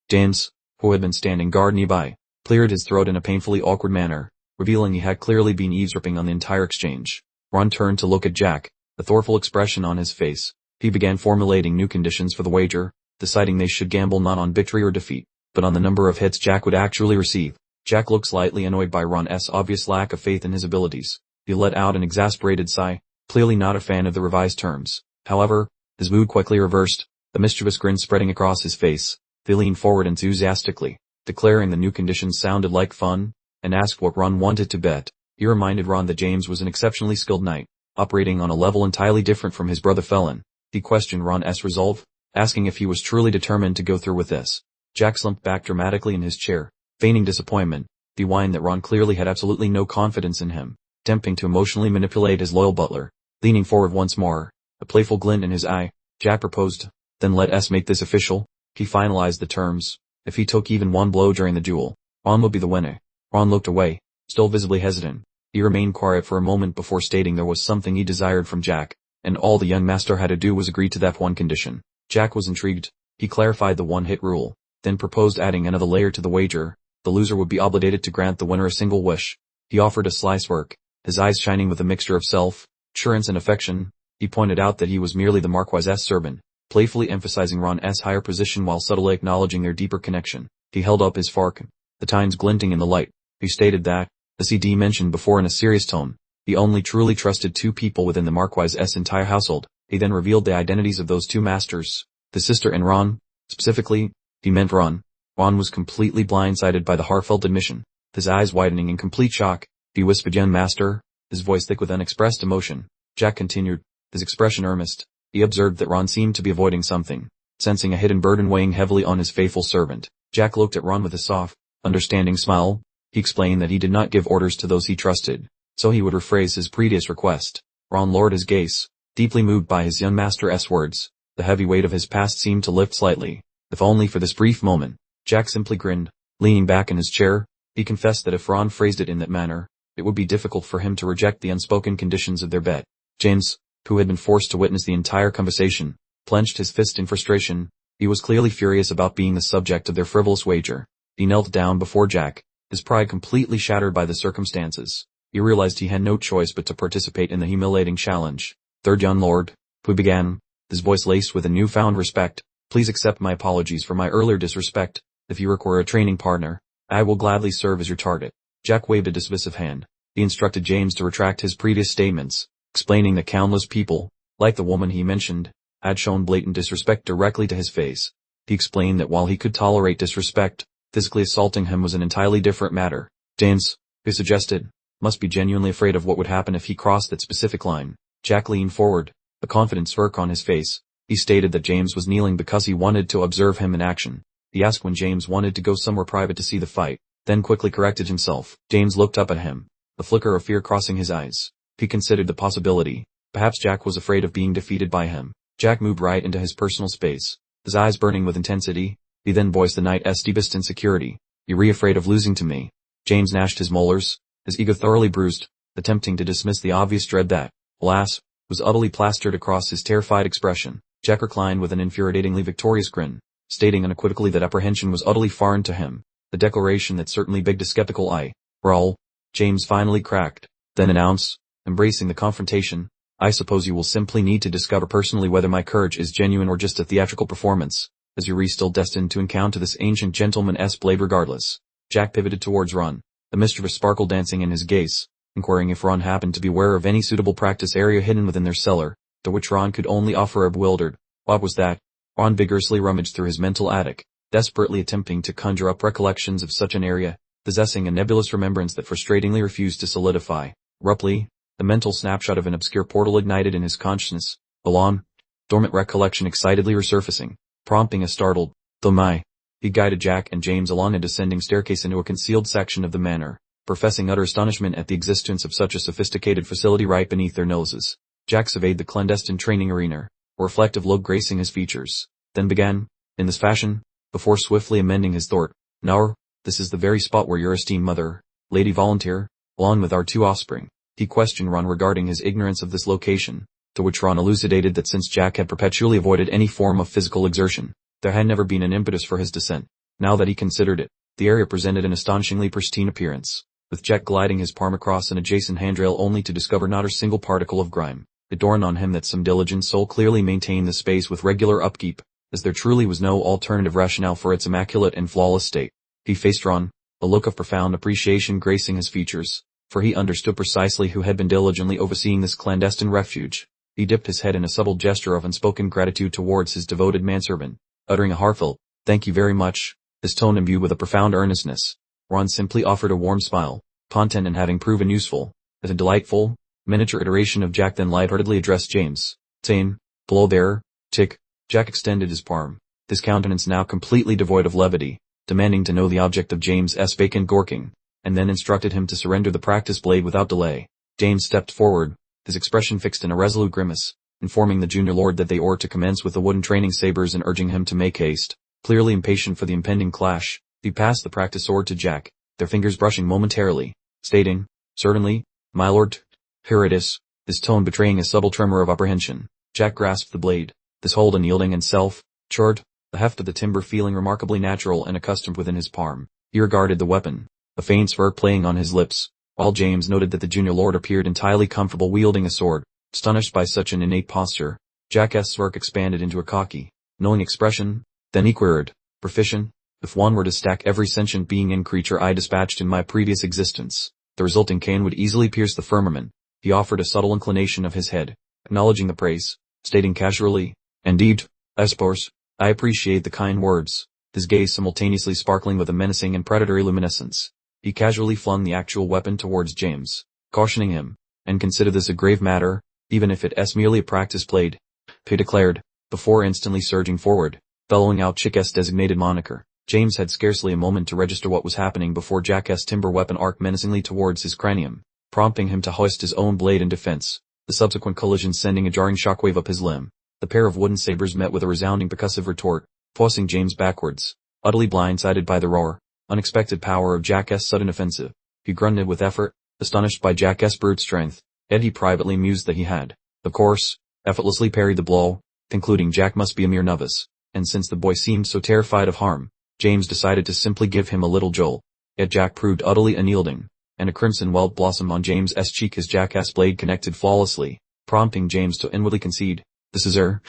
S1: James, who had been standing guard nearby, cleared his throat in a painfully awkward manner, revealing he had clearly been eavesdropping on the entire exchange. Ron turned to look at Jack, a thoughtful expression on his face. He began formulating new conditions for the wager, deciding they should gamble not on victory or defeat, but on the number of hits Jack would actually receive. Jack looked slightly annoyed by Ron's obvious lack of faith in his abilities. He let out an exasperated sigh, clearly not a fan of the revised terms. However, his mood quickly reversed, a mischievous grin spreading across his face. He leaned forward enthusiastically, declaring the new conditions sounded like fun, and asked what Ron wanted to bet. He reminded Ron that James was an exceptionally skilled knight, operating on a level entirely different from his brother Felon. He questioned Ron's resolve, asking if he was truly determined to go through with this. Jack slumped back dramatically in his chair, feigning disappointment. wine that Ron clearly had absolutely no confidence in him, attempting to emotionally manipulate his loyal butler. Leaning forward once more, a playful glint in his eye, Jack proposed, "Then let us make this official." He finalized the terms. If he took even one blow during the duel, Ron would be the winner. Ron looked away, still visibly hesitant. He remained quiet for a moment before stating there was something he desired from Jack, and all the young master had to do was agree to that one condition. Jack was intrigued. He clarified the one-hit rule, then proposed adding another layer to the wager. The loser would be obligated to grant the winner a single wish. He offered a sly smirk, his eyes shining with a mixture of self-assurance and affection. He pointed out that he was merely the Marquis's servant, playfully emphasizing Ron's higher position while subtly acknowledging their deeper connection. He held up his fork, the tines glinting in the light. He stated that, as he mentioned before in a serious tone, he only truly trusted two people within the Marquis's entire household. He then revealed the identities of those two masters, the sister and Ron. Specifically, he meant Ron. Ron was completely blindsided by the heartfelt admission, his eyes widening in complete shock. He whispered, "Young master," his voice thick with unexpressed emotion. Jack continued, his expression earnest. He observed that Ron seemed to be avoiding something, sensing a hidden burden weighing heavily on his faithful servant. Jack looked at Ron with a soft, understanding smile. He explained that he did not give orders to those he trusted, so he would rephrase his previous request. Ron lowered his gaze, deeply moved by his young master's words. The heavy weight of his past seemed to lift slightly, if only for this brief moment. Jack simply grinned, leaning back in his chair. He confessed that if Ron phrased it in that manner, it would be difficult for him to reject the unspoken conditions of their bet. James, who had been forced to witness the entire conversation, clenched his fist in frustration. He was clearly furious about being the subject of their frivolous wager. He knelt down before Jack, his pride completely shattered by the circumstances. He realized he had no choice but to participate in the humiliating challenge. "Third young lord," who began, his voice laced with a newfound respect, "please accept my apologies for my earlier disrespect. If you require a training partner, I will gladly serve as your target." Jack waved a dismissive hand. He instructed James to retract his previous statements, explaining that countless people, like the woman he mentioned, had shown blatant disrespect directly to his face. He explained that while he could tolerate disrespect, physically assaulting him was an entirely different matter. James, he suggested, must be genuinely afraid of what would happen if he crossed that specific line. Jack leaned forward, a confident smirk on his face. He stated that James was kneeling because he wanted to observe him in action. He asked when James wanted to go somewhere private to see the fight, then quickly corrected himself. James looked up at him, a flicker of fear crossing his eyes. He considered the possibility. Perhaps Jack was afraid of being defeated by him. Jack moved right into his personal space, his eyes burning with intensity. He then voiced the knight's deepest insecurity. "You're afraid of losing to me?" James gnashed his molars, his ego thoroughly bruised, attempting to dismiss the obvious dread that, alas, was utterly plastered across his terrified expression. Jack reclined with an infuriatingly victorious grin, stating unequivocally that apprehension was utterly foreign to him, the declaration that certainly begged a skeptical eye. "Raoul," James finally cracked, then announced, embracing the confrontation, "I suppose you will simply need to discover personally whether my courage is genuine or just a theatrical performance. Is Yuri still destined to encounter this ancient gentleman's blade regardless?" Jack pivoted towards Ron, a mischievous sparkle dancing in his gaze, inquiring if Ron happened to be aware of any suitable practice area hidden within their cellar, to which Ron could only offer a bewildered, "What was that?" Ron vigorously rummaged through his mental attic, desperately attempting to conjure up recollections of such an area, possessing a nebulous remembrance that frustratingly refused to solidify. Abruptly, the mental snapshot of an obscure portal ignited in his consciousness, a long, dormant recollection excitedly resurfacing, prompting a startled, "Oh my." He guided Jack and James along a descending staircase into a concealed section of the manor, professing utter astonishment at the existence of such a sophisticated facility right beneath their noses. Jack surveyed the clandestine training arena, a reflective look gracing his features, then began, in this fashion, before swiftly amending his thought, "Now, this is the very spot where your esteemed mother, Lady Volunteer, along with our two offspring." He questioned Ron regarding his ignorance of this location, to which Ron elucidated that since Jack had perpetually avoided any form of physical exertion, there had never been an impetus for his descent. Now that he considered it, the area presented an astonishingly pristine appearance, with Jack gliding his palm across an adjacent handrail only to discover not a single particle of grime. It dawned on him that some diligent soul clearly maintained the space with regular upkeep, as there truly was no alternative rationale for its immaculate and flawless state. He faced Ron, a look of profound appreciation gracing his features, for he understood precisely who had been diligently overseeing this clandestine refuge. He dipped his head in a subtle gesture of unspoken gratitude towards his devoted manservant, uttering a heartfelt, "Thank you very much," his tone imbued with a profound earnestness. Ron simply offered a warm smile, content in having proven useful, as a delightful, miniature iteration of Jack then lightheartedly addressed James. "Same, below there, tick." Jack extended his palm, his countenance now completely devoid of levity, demanding to know the object of James's vacant gawking. and then instructed him to surrender the practice blade without delay. James stepped forward, his expression fixed in a resolute grimace, informing the junior lord that they ought to commence with the wooden training sabers and urging him to make haste. Clearly impatient for the impending clash, he passed the practice sword to Jack, their fingers brushing momentarily, stating, "Certainly, my lord. Here it is," his tone betraying a subtle tremor of apprehension. Jack grasped the blade, this hold unyielding and self-assured, the heft of the timber feeling remarkably natural and accustomed within his palm. He regarded the weapon, a faint smirk playing on his lips, while James noted that the junior lord appeared entirely comfortable wielding a sword. Astonished by such an innate posture, Jack's smirk expanded into a cocky, knowing expression, then he queried, "Proficient? If one were to stack every sentient being and creature I dispatched in my previous existence, the resulting cane would easily pierce the firmament." He offered a subtle inclination of his head, acknowledging the praise, stating casually, "Indeed, I suppose. I appreciate the kind words," his gaze simultaneously sparkling with a menacing and predatory luminescence. He casually flung the actual weapon towards James, cautioning him, "And consider this a grave matter, even if it's merely a practice blade," he declared, before instantly surging forward, bellowing out Chick's designated moniker. James had scarcely a moment to register what was happening before Jack's timber weapon arced menacingly towards his cranium, prompting him to hoist his own blade in defense, the subsequent collision sending a jarring shockwave up his limb. The pair of wooden sabers met with a resounding percussive retort, tossing James backwards, utterly blindsided by the raw, unexpected power of Jack's sudden offensive. He grunted with effort, astonished by Jack's brute strength, yet he privately mused that he had, of course, effortlessly parried the blow, concluding Jack must be a mere novice, and since the boy seemed so terrified of harm, James decided to simply give him a little jolt. Yet Jack proved utterly unyielding, and a crimson welt blossomed on James's cheek as Jack's blade connected flawlessly, prompting James to inwardly concede, "This is the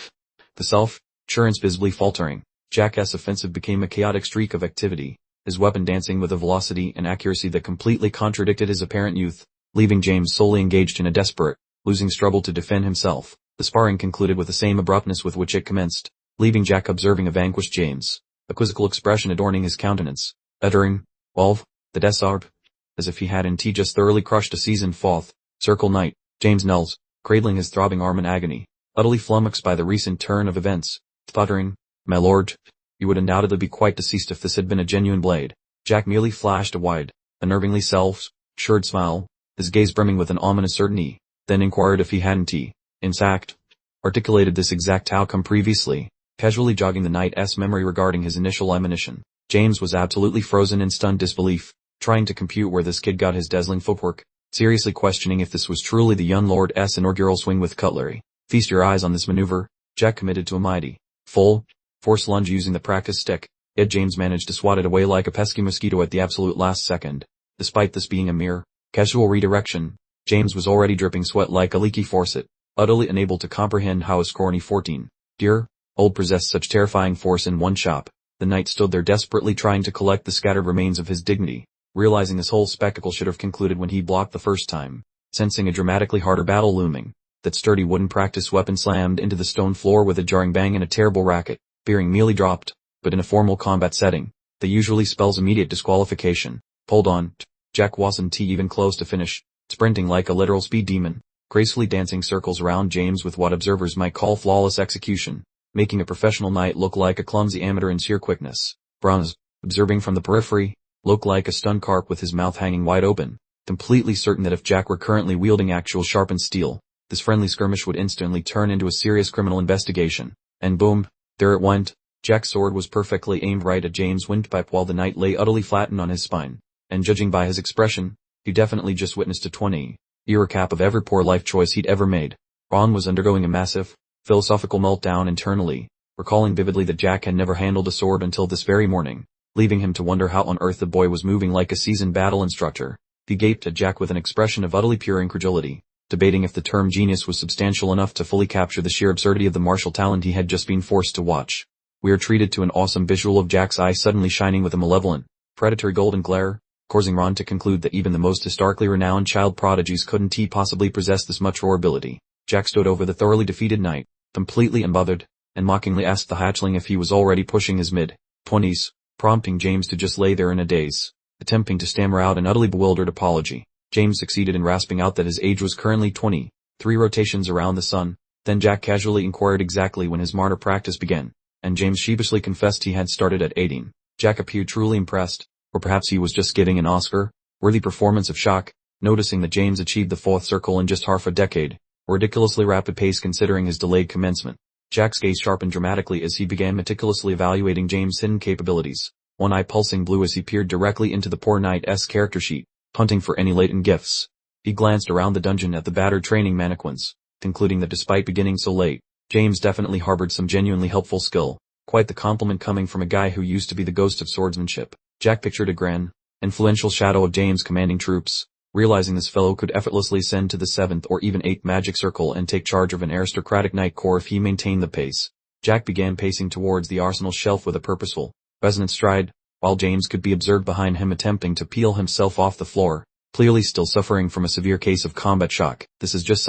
S1: self-assurance visibly faltering." Jack's offensive became a chaotic streak of activity, his weapon dancing with a velocity and accuracy that completely contradicted his apparent youth, leaving James solely engaged in a desperate, losing struggle to defend himself. The sparring concluded with the same abruptness with which it commenced, leaving Jack observing a vanquished James, a quizzical expression adorning his countenance, uttering, "Well, the desarb," as if he had indeed just thoroughly crushed a seasoned fourth circle knight. James knelt, cradling his throbbing arm in agony, utterly flummoxed by the recent turn of events, sputtering, "My lord, you would undoubtedly be quite deceased if this had been a genuine blade." Jack merely flashed a wide, unnervingly self-assured smile, his gaze brimming with an ominous certainty, then inquired if he hadn't in fact, articulated this exact outcome previously, casually jogging the knight's memory regarding his initial admonition. James was absolutely frozen in stunned disbelief, trying to compute where this kid got his dazzling footwork, seriously questioning if this was truly the young lord's inaugural swing with cutlery. "Feast your eyes on this maneuver." Jack committed to a mighty, full-force lunge using the practice stick, yet James managed to swat it away like a pesky mosquito at the absolute last second. Despite this being a mere, casual redirection, James was already dripping sweat like a leaky faucet, utterly unable to comprehend how a scrawny 14-year-old possessed such terrifying force in one shot. The knight stood there desperately trying to collect the scattered remains of his dignity, realizing this whole spectacle should have concluded when he blocked the first time, sensing a dramatically harder battle looming. That sturdy wooden practice weapon slammed into the stone floor with a jarring bang and a terrible racket, bearing merely dropped, but in a formal combat setting, that usually spells immediate disqualification. "Hold on." Jack wasn't even close to finish, sprinting like a literal speed demon, gracefully dancing circles around James with what observers might call flawless execution, making a professional knight look like a clumsy amateur in sheer quickness. Bronze, observing from the periphery, looked like a stunned carp with his mouth hanging wide open, completely certain that if Jack were currently wielding actual sharpened steel, this friendly skirmish would instantly turn into a serious criminal investigation. And boom, there it went. Jack's sword was perfectly aimed right at James' windpipe while the knight lay utterly flattened on his spine, and judging by his expression, he definitely just witnessed a 20-year recap of every poor life choice he'd ever made. Ron was undergoing a massive, philosophical meltdown internally, recalling vividly that Jack had never handled a sword until this very morning, leaving him to wonder how on earth the boy was moving like a seasoned battle instructor. He gaped at Jack with an expression of utterly pure incredulity, debating if the term genius was substantial enough to fully capture the sheer absurdity of the martial talent he had just been forced to watch. We are treated to an awesome visual of Jack's eyes suddenly shining with a malevolent, predatory golden glare, causing Ron to conclude that even the most historically renowned child prodigies couldn't possibly possess this much raw ability. Jack stood over the thoroughly defeated knight, completely unbothered, and mockingly asked the hatchling if he was already pushing his mid-20s, prompting James to just lay there in a daze, attempting to stammer out an utterly bewildered apology. James succeeded in rasping out that his age was currently 23 rotations around the sun. Then Jack casually inquired exactly when his martyr practice began, and James sheepishly confessed he had started at 18. Jack appeared truly impressed, or perhaps he was just getting an Oscar, Worthy performance of shock, noticing that James achieved the fourth circle in just half a decade, a ridiculously rapid pace considering his delayed commencement. Jack's gaze sharpened dramatically as he began meticulously evaluating James' hidden capabilities, one eye pulsing blue as he peered directly into the poor knight's character sheet, hunting for any latent gifts. He glanced around the dungeon at the battered training mannequins, concluding that despite beginning so late, James definitely harbored some genuinely helpful skill, quite the compliment coming from a guy who used to be the ghost of swordsmanship. Jack pictured a grand, influential shadow of James commanding troops, realizing this fellow could effortlessly ascend to the 7th or even 8th magic circle and take charge of an aristocratic knight corps if he maintained the pace. Jack began pacing towards the arsenal shelf with a purposeful, resonant stride, while James could be observed behind him attempting to peel himself off the floor, clearly still suffering from a severe case of combat shock. This is just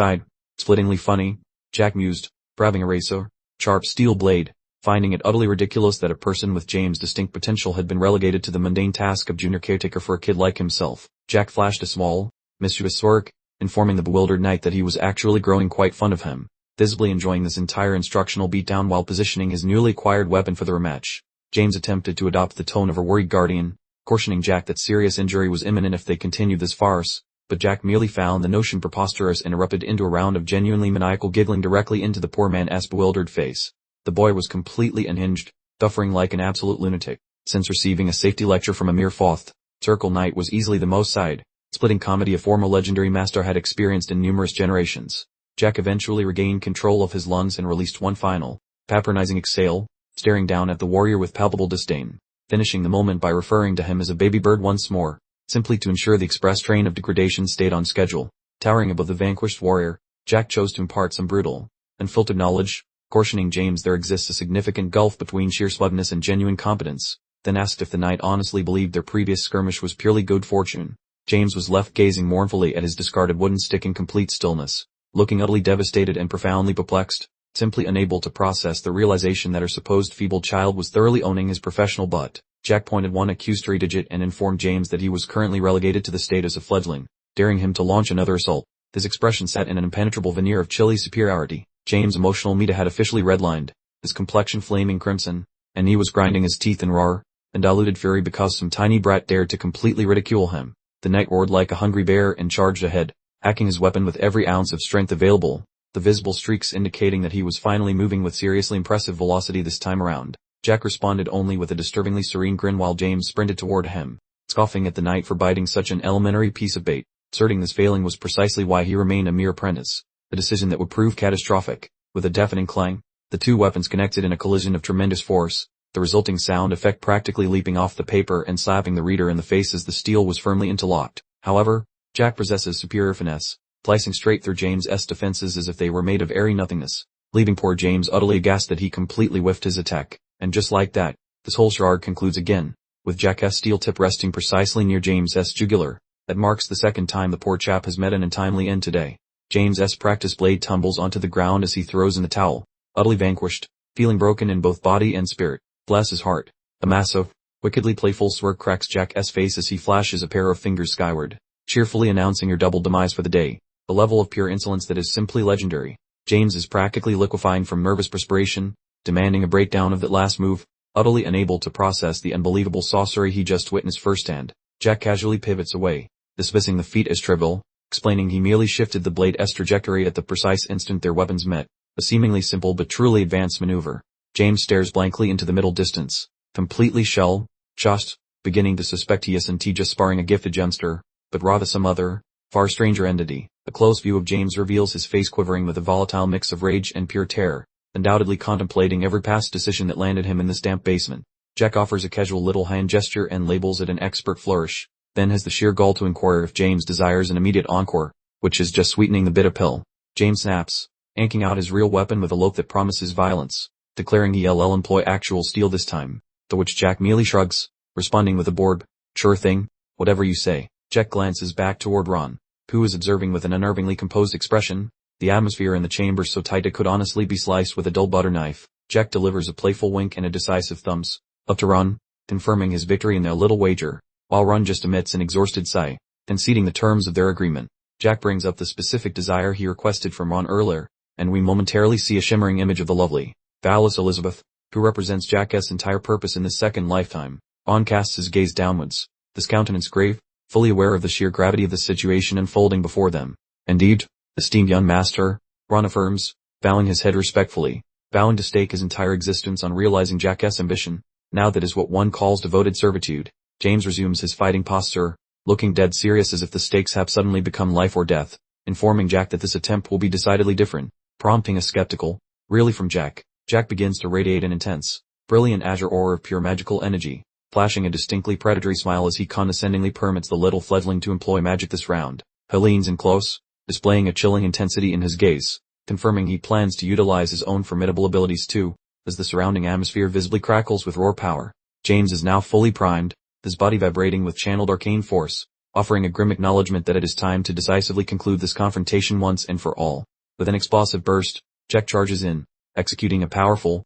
S1: splittingly funny, Jack mused, grabbing a razor, sharp steel blade, finding it utterly ridiculous that a person with James' distinct potential had been relegated to the mundane task of junior caretaker for a kid like himself. Jack flashed a small, mischievous smirk, informing the bewildered knight that he was actually growing quite fond of him, visibly enjoying this entire instructional beatdown while positioning his newly acquired weapon for the rematch. James attempted to adopt the tone of a worried guardian, cautioning Jack that serious injury was imminent if they continued this farce, but Jack merely found the notion preposterous and erupted into a round of genuinely maniacal giggling directly into the poor man's bewildered face. The boy was completely unhinged, suffering like an absolute lunatic. Since receiving a safety lecture from a mere fourth circle knight was easily the most side-splitting comedy a former legendary master had experienced in numerous generations, Jack eventually regained control of his lungs and released one final, patronizing exhale, staring down at the warrior with palpable disdain, finishing the moment by referring to him as a baby bird once more, simply to ensure the express train of degradation stayed on schedule. Towering above the vanquished warrior, Jack chose to impart some brutal, unfiltered knowledge, cautioning James there exists a significant gulf between sheer smugness and genuine competence, then asked if the knight honestly believed their previous skirmish was purely good fortune. James was left gazing mournfully at his discarded wooden stick in complete stillness, looking utterly devastated and profoundly perplexed, simply unable to process the realization that her supposed feeble child was thoroughly owning his professional butt. Jack pointed one accusatory digit and informed James that he was currently relegated to the status of fledgling, daring him to launch another assault. His expression sat in an impenetrable veneer of chilly superiority. James' emotional meter had officially redlined, his complexion flaming crimson, and he was grinding his teeth in raw, undiluted fury because some tiny brat dared to completely ridicule him. The knight roared like a hungry bear and charged ahead, hacking his weapon with every ounce of strength available, the visible streaks indicating that he was finally moving with seriously impressive velocity this time around. Jack responded only with a disturbingly serene grin while James sprinted toward him, scoffing at the knight for biting such an elementary piece of bait, asserting this failing was precisely why he remained a mere apprentice, a decision that would prove catastrophic. With a deafening clang, the two weapons connected in a collision of tremendous force, the resulting sound effect practically leaping off the paper and slapping the reader in the face as the steel was firmly interlocked. However, Jack possesses superior finesse, slicing straight through James's defenses as if they were made of airy nothingness, leaving poor James utterly aghast that he completely whiffed his attack. And just like that, this whole charade concludes again, with Jack's steel tip resting precisely near James's jugular. That marks the second time the poor chap has met an untimely end today. James's practice blade tumbles onto the ground as he throws in the towel, utterly vanquished, feeling broken in both body and spirit. Bless his heart. A massive, wickedly playful smirk cracks Jack's face as he flashes a pair of fingers skyward, cheerfully announcing your double demise for the day, a level of pure insolence that is simply legendary. James is practically liquefying from nervous perspiration, demanding a breakdown of that last move, utterly unable to process the unbelievable sorcery he just witnessed firsthand. Jack casually pivots away, dismissing the feat as trivial, explaining he merely shifted the blade's trajectory at the precise instant their weapons met, a seemingly simple but truly advanced maneuver. James stares blankly into the middle distance, completely shell-shocked, beginning to suspect he isn't just sparring a gifted youngster, but rather some other, far stranger entity. A close view of James reveals his face quivering with a volatile mix of rage and pure terror, undoubtedly contemplating every past decision that landed him in this damp basement. Jack offers a casual little hand gesture and labels it an expert flourish, then has the sheer gall to inquire if James desires an immediate encore, which is just sweetening the bitter pill. James snaps, yanking out his real weapon with a look that promises violence, declaring he'll employ actual steel this time, to which Jack merely shrugs, responding with a bored, sure thing, whatever you say. Jack glances back toward Ron, who is observing with an unnervingly composed expression, the atmosphere in the chamber so tight it could honestly be sliced with a dull butter knife. Jack delivers a playful wink and a decisive thumbs up to Ron, confirming his victory in their little wager, while Ron just emits an exhausted sigh, conceding the terms of their agreement. Jack brings up the specific desire he requested from Ron earlier, and we momentarily see a shimmering image of the lovely, Vallis Elizabeth, who represents Jack's entire purpose in this second lifetime. Ron casts his gaze downwards, his countenance grave, fully aware of the sheer gravity of the situation unfolding before them. Indeed, esteemed young master, Ron affirms, bowing his head respectfully, vowing to stake his entire existence on realizing Jack's ambition. Now that is what one calls devoted servitude. James resumes his fighting posture, looking dead serious as if the stakes have suddenly become life or death, informing Jack that this attempt will be decidedly different, prompting a skeptical, really from Jack. Jack begins to radiate an intense, brilliant azure aura of pure magical energy, flashing a distinctly predatory smile as he condescendingly permits the little fledgling to employ magic this round. He leans in close, displaying a chilling intensity in his gaze, confirming he plans to utilize his own formidable abilities too, as the surrounding atmosphere visibly crackles with roar power. James is now fully primed, his body vibrating with channeled arcane force, offering a grim acknowledgement that it is time to decisively conclude this confrontation once and for all. With an explosive burst, Jack charges in, executing a powerful,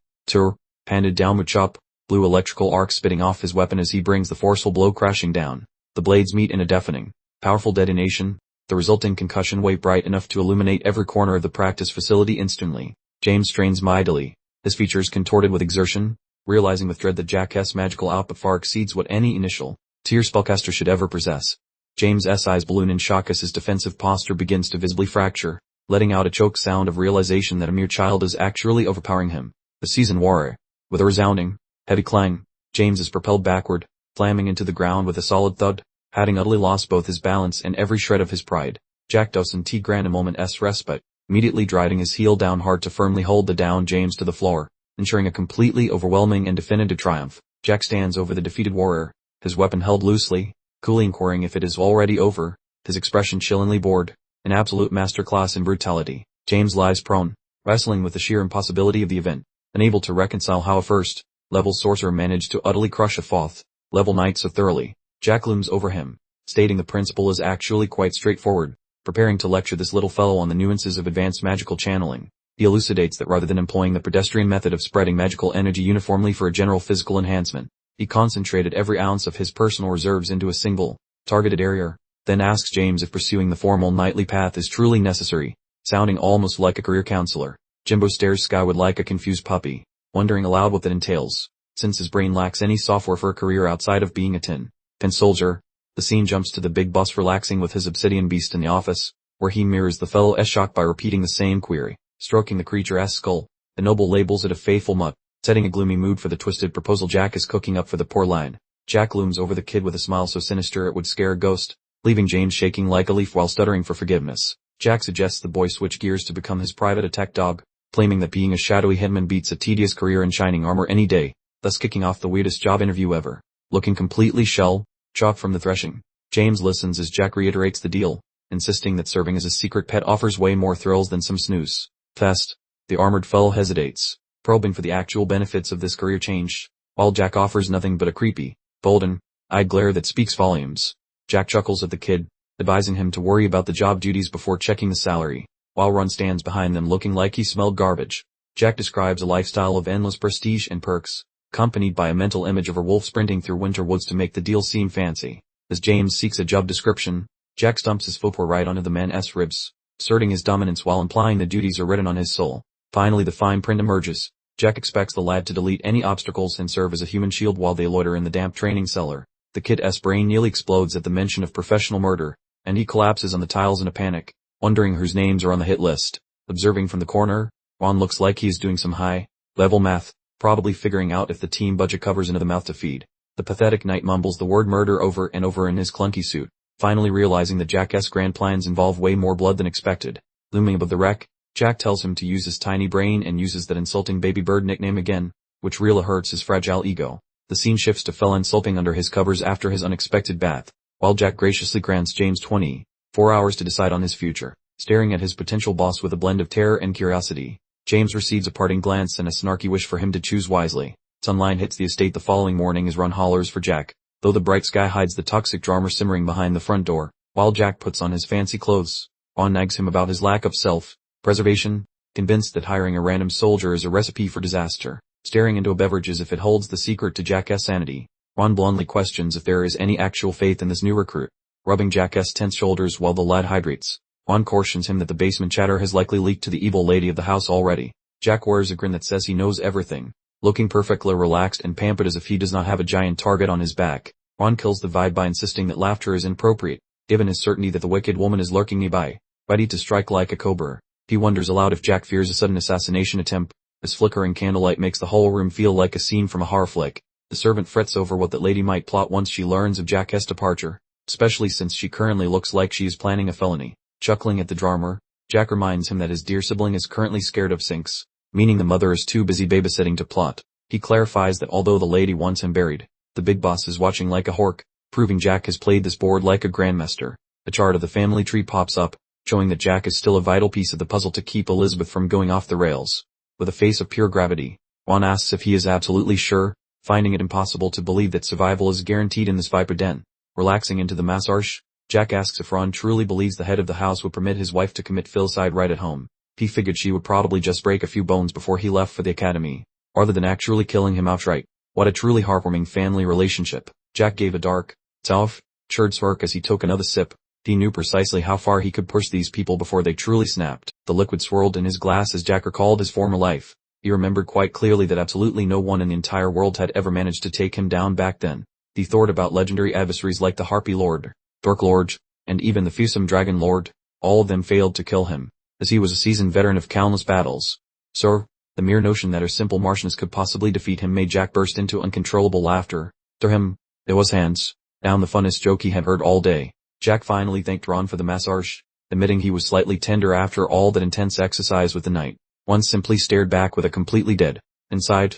S1: handed downward chop, blue electrical arc spitting off his weapon as he brings the forceful blow crashing down. The blades meet in a deafening, powerful detonation, the resulting concussion wave bright enough to illuminate every corner of the practice facility instantly. James strains mightily, his features contorted with exertion, realizing with dread that Jack's magical output far exceeds what any initial tier spellcaster should ever possess. James's eyes balloon in shock as his defensive posture begins to visibly fracture, letting out a choked sound of realization that a mere child is actually overpowering him. The seasoned warrior, with a resounding, heavy clang, James is propelled backward, slamming into the ground with a solid thud, having utterly lost both his balance and every shred of his pride. Jack doesn't grant a moment's respite, immediately driving his heel down hard to firmly hold the down James to the floor, ensuring a completely overwhelming and definitive triumph. Jack stands over the defeated warrior, his weapon held loosely, coolly inquiring if it is already over, his expression chillingly bored, an absolute masterclass in brutality. James lies prone, wrestling with the sheer impossibility of the event, unable to reconcile how a first-level sorcerer managed to utterly crush a fourth-level knight so thoroughly. Jack looms over him, stating the principle is actually quite straightforward, preparing to lecture this little fellow on the nuances of advanced magical channeling. He elucidates that rather than employing the pedestrian method of spreading magical energy uniformly for a general physical enhancement, he concentrated every ounce of his personal reserves into a single, targeted area, then asks James if pursuing the formal knightly path is truly necessary, sounding almost like a career counselor. Jimbo stares skyward like a confused puppy, wondering aloud what that entails, since his brain lacks any software for a career outside of being a tin soldier. The scene jumps to the big boss relaxing with his obsidian beast in the office, where he mirrors the fellow's shock by repeating the same query, stroking the creature's skull. The noble labels it a faithful mutt, setting a gloomy mood for the twisted proposal Jack is cooking up for the poor lad. Jack looms over the kid with a smile so sinister it would scare a ghost, leaving James shaking like a leaf while stuttering for forgiveness. Jack suggests the boy switch gears to become his private attack dog, claiming that being a shadowy headman beats a tedious career in shining armor any day, thus kicking off the weirdest job interview ever. Looking completely shell-shocked from the threshing, James listens as Jack reiterates the deal, insisting that serving as a secret pet offers way more thrills than some snooze fest. The armored fellow hesitates, probing for the actual benefits of this career change, while Jack offers nothing but a creepy, golden-eyed glare that speaks volumes. Jack chuckles at the kid, advising him to worry about the job duties before checking the salary, while Ron stands behind them looking like he smelled garbage. Jack describes a lifestyle of endless prestige and perks, accompanied by a mental image of a wolf sprinting through winter woods to make the deal seem fancy. As James seeks a job description, Jack stumps his footwear right onto the man's ribs, asserting his dominance while implying the duties are written on his soul. Finally the fine print emerges. Jack expects the lad to delete any obstacles and serve as a human shield while they loiter in the damp training cellar. The kid's brain nearly explodes at the mention of professional murder, and he collapses on the tiles in a panic, wondering whose names are on the hit list. Observing from the corner, Ron looks like he is doing some high-level math, probably figuring out if the team budget covers another mouth to feed. The pathetic knight mumbles the word murder over and over in his clunky suit, finally realizing that Jack's grand plans involve way more blood than expected. Looming above the wreck, Jack tells him to use his tiny brain and uses that insulting baby bird nickname again, which really hurts his fragile ego. The scene shifts to Felon sulping under his covers after his unexpected bath, while Jack graciously grants James 24 hours to decide on his future. Staring at his potential boss with a blend of terror and curiosity, James receives a parting glance and a snarky wish for him to choose wisely. Sunlight hits the estate the following morning as Ron hollers for Jack, though the bright sky hides the toxic drama simmering behind the front door. While Jack puts on his fancy clothes, Ron nags him about his lack of self-preservation, convinced that hiring a random soldier is a recipe for disaster. Staring into a beverage as if it holds the secret to Jack's sanity, Ron bluntly questions if there is any actual faith in this new recruit. Rubbing Jack's tense shoulders while the lad hydrates, Ron cautions him that the basement chatter has likely leaked to the evil lady of the house already. Jack wears a grin that says he knows everything, looking perfectly relaxed and pampered as if he does not have a giant target on his back. Ron kills the vibe by insisting that laughter is inappropriate, given his certainty that the wicked woman is lurking nearby, ready to strike like a cobra. He wonders aloud if Jack fears a sudden assassination attempt, as flickering candlelight makes the whole room feel like a scene from a horror flick. The servant frets over what that lady might plot once she learns of Jack's departure, especially since she currently looks like she is planning a felony. Chuckling at the drama, Jack reminds him that his dear sibling is currently scared of sinks, meaning the mother is too busy babysitting to plot. He clarifies that although the lady wants him buried, the big boss is watching like a hawk, proving Jack has played this board like a grandmaster. A chart of the family tree pops up, showing that Jack is still a vital piece of the puzzle to keep Elizabeth from going off the rails. With a face of pure gravity, Ron asks if he is absolutely sure, finding it impossible to believe that survival is guaranteed in this viper den. Relaxing into the massage, Jack asks if Ron truly believes the head of the house would permit his wife to commit filicide right at home. He figured she would probably just break a few bones before he left for the academy, rather than actually killing him outright. What a truly heartwarming family relationship. Jack gave a dark, self-assured smirk as he took another sip. He knew precisely how far he could push these people before they truly snapped. The liquid swirled in his glass as Jack recalled his former life. He remembered quite clearly that absolutely no one in the entire world had ever managed to take him down back then. He thought about legendary adversaries like the Harpy Lord, Dork Lord, and even the fearsome Dragon Lord. All of them failed to kill him, as he was a seasoned veteran of countless battles. So, the mere notion that her simple Martians could possibly defeat him made Jack burst into uncontrollable laughter. To him, it was hands down the funnest joke he had heard all day. Jack finally thanked Ron for the massage, admitting he was slightly tender after all that intense exercise with the knight. One simply stared back with a completely dead, inside,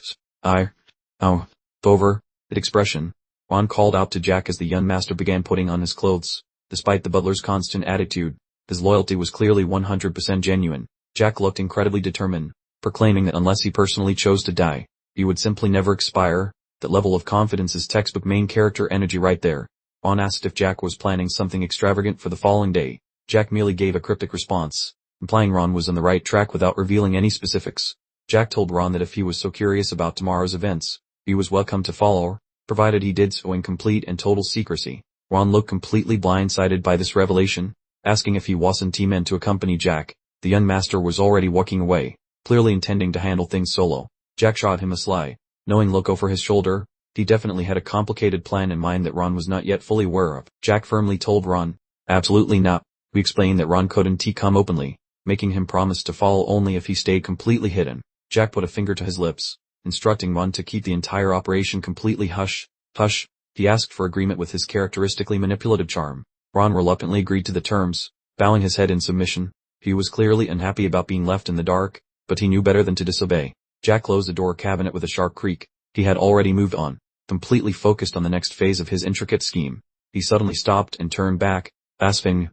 S1: over, expression. Ron called out to Jack as the young master began putting on his clothes. Despite the butler's constant attitude, his loyalty was clearly 100% genuine. Jack looked incredibly determined, proclaiming that unless he personally chose to die, he would simply never expire. That level of confidence is textbook main character energy right there. Ron asked if Jack was planning something extravagant for the following day. Jack merely gave a cryptic response, implying Ron was on the right track without revealing any specifics. Jack told Ron that if he was so curious about tomorrow's events, he was welcome to follow, provided he did so in complete and total secrecy. Ron looked completely blindsided by this revelation, asking if he wasn't meant to accompany Jack. The young master was already walking away, clearly intending to handle things solo. Jack shot him a sly, knowing look over his shoulder. He definitely had a complicated plan in mind that Ron was not yet fully aware of. Jack firmly told Ron, absolutely not. We explained that Ron couldn't come openly, making him promise to follow only if he stayed completely hidden. Jack put a finger to his lips, instructing Ron to keep the entire operation completely hush. He asked for agreement with his characteristically manipulative charm. Ron reluctantly agreed to the terms, bowing his head in submission. He was clearly unhappy about being left in the dark, but he knew better than to disobey. Jack closed the door cabinet with a sharp creak. He had already moved on, completely focused on the next phase of his intricate scheme. He suddenly stopped and turned back, asking,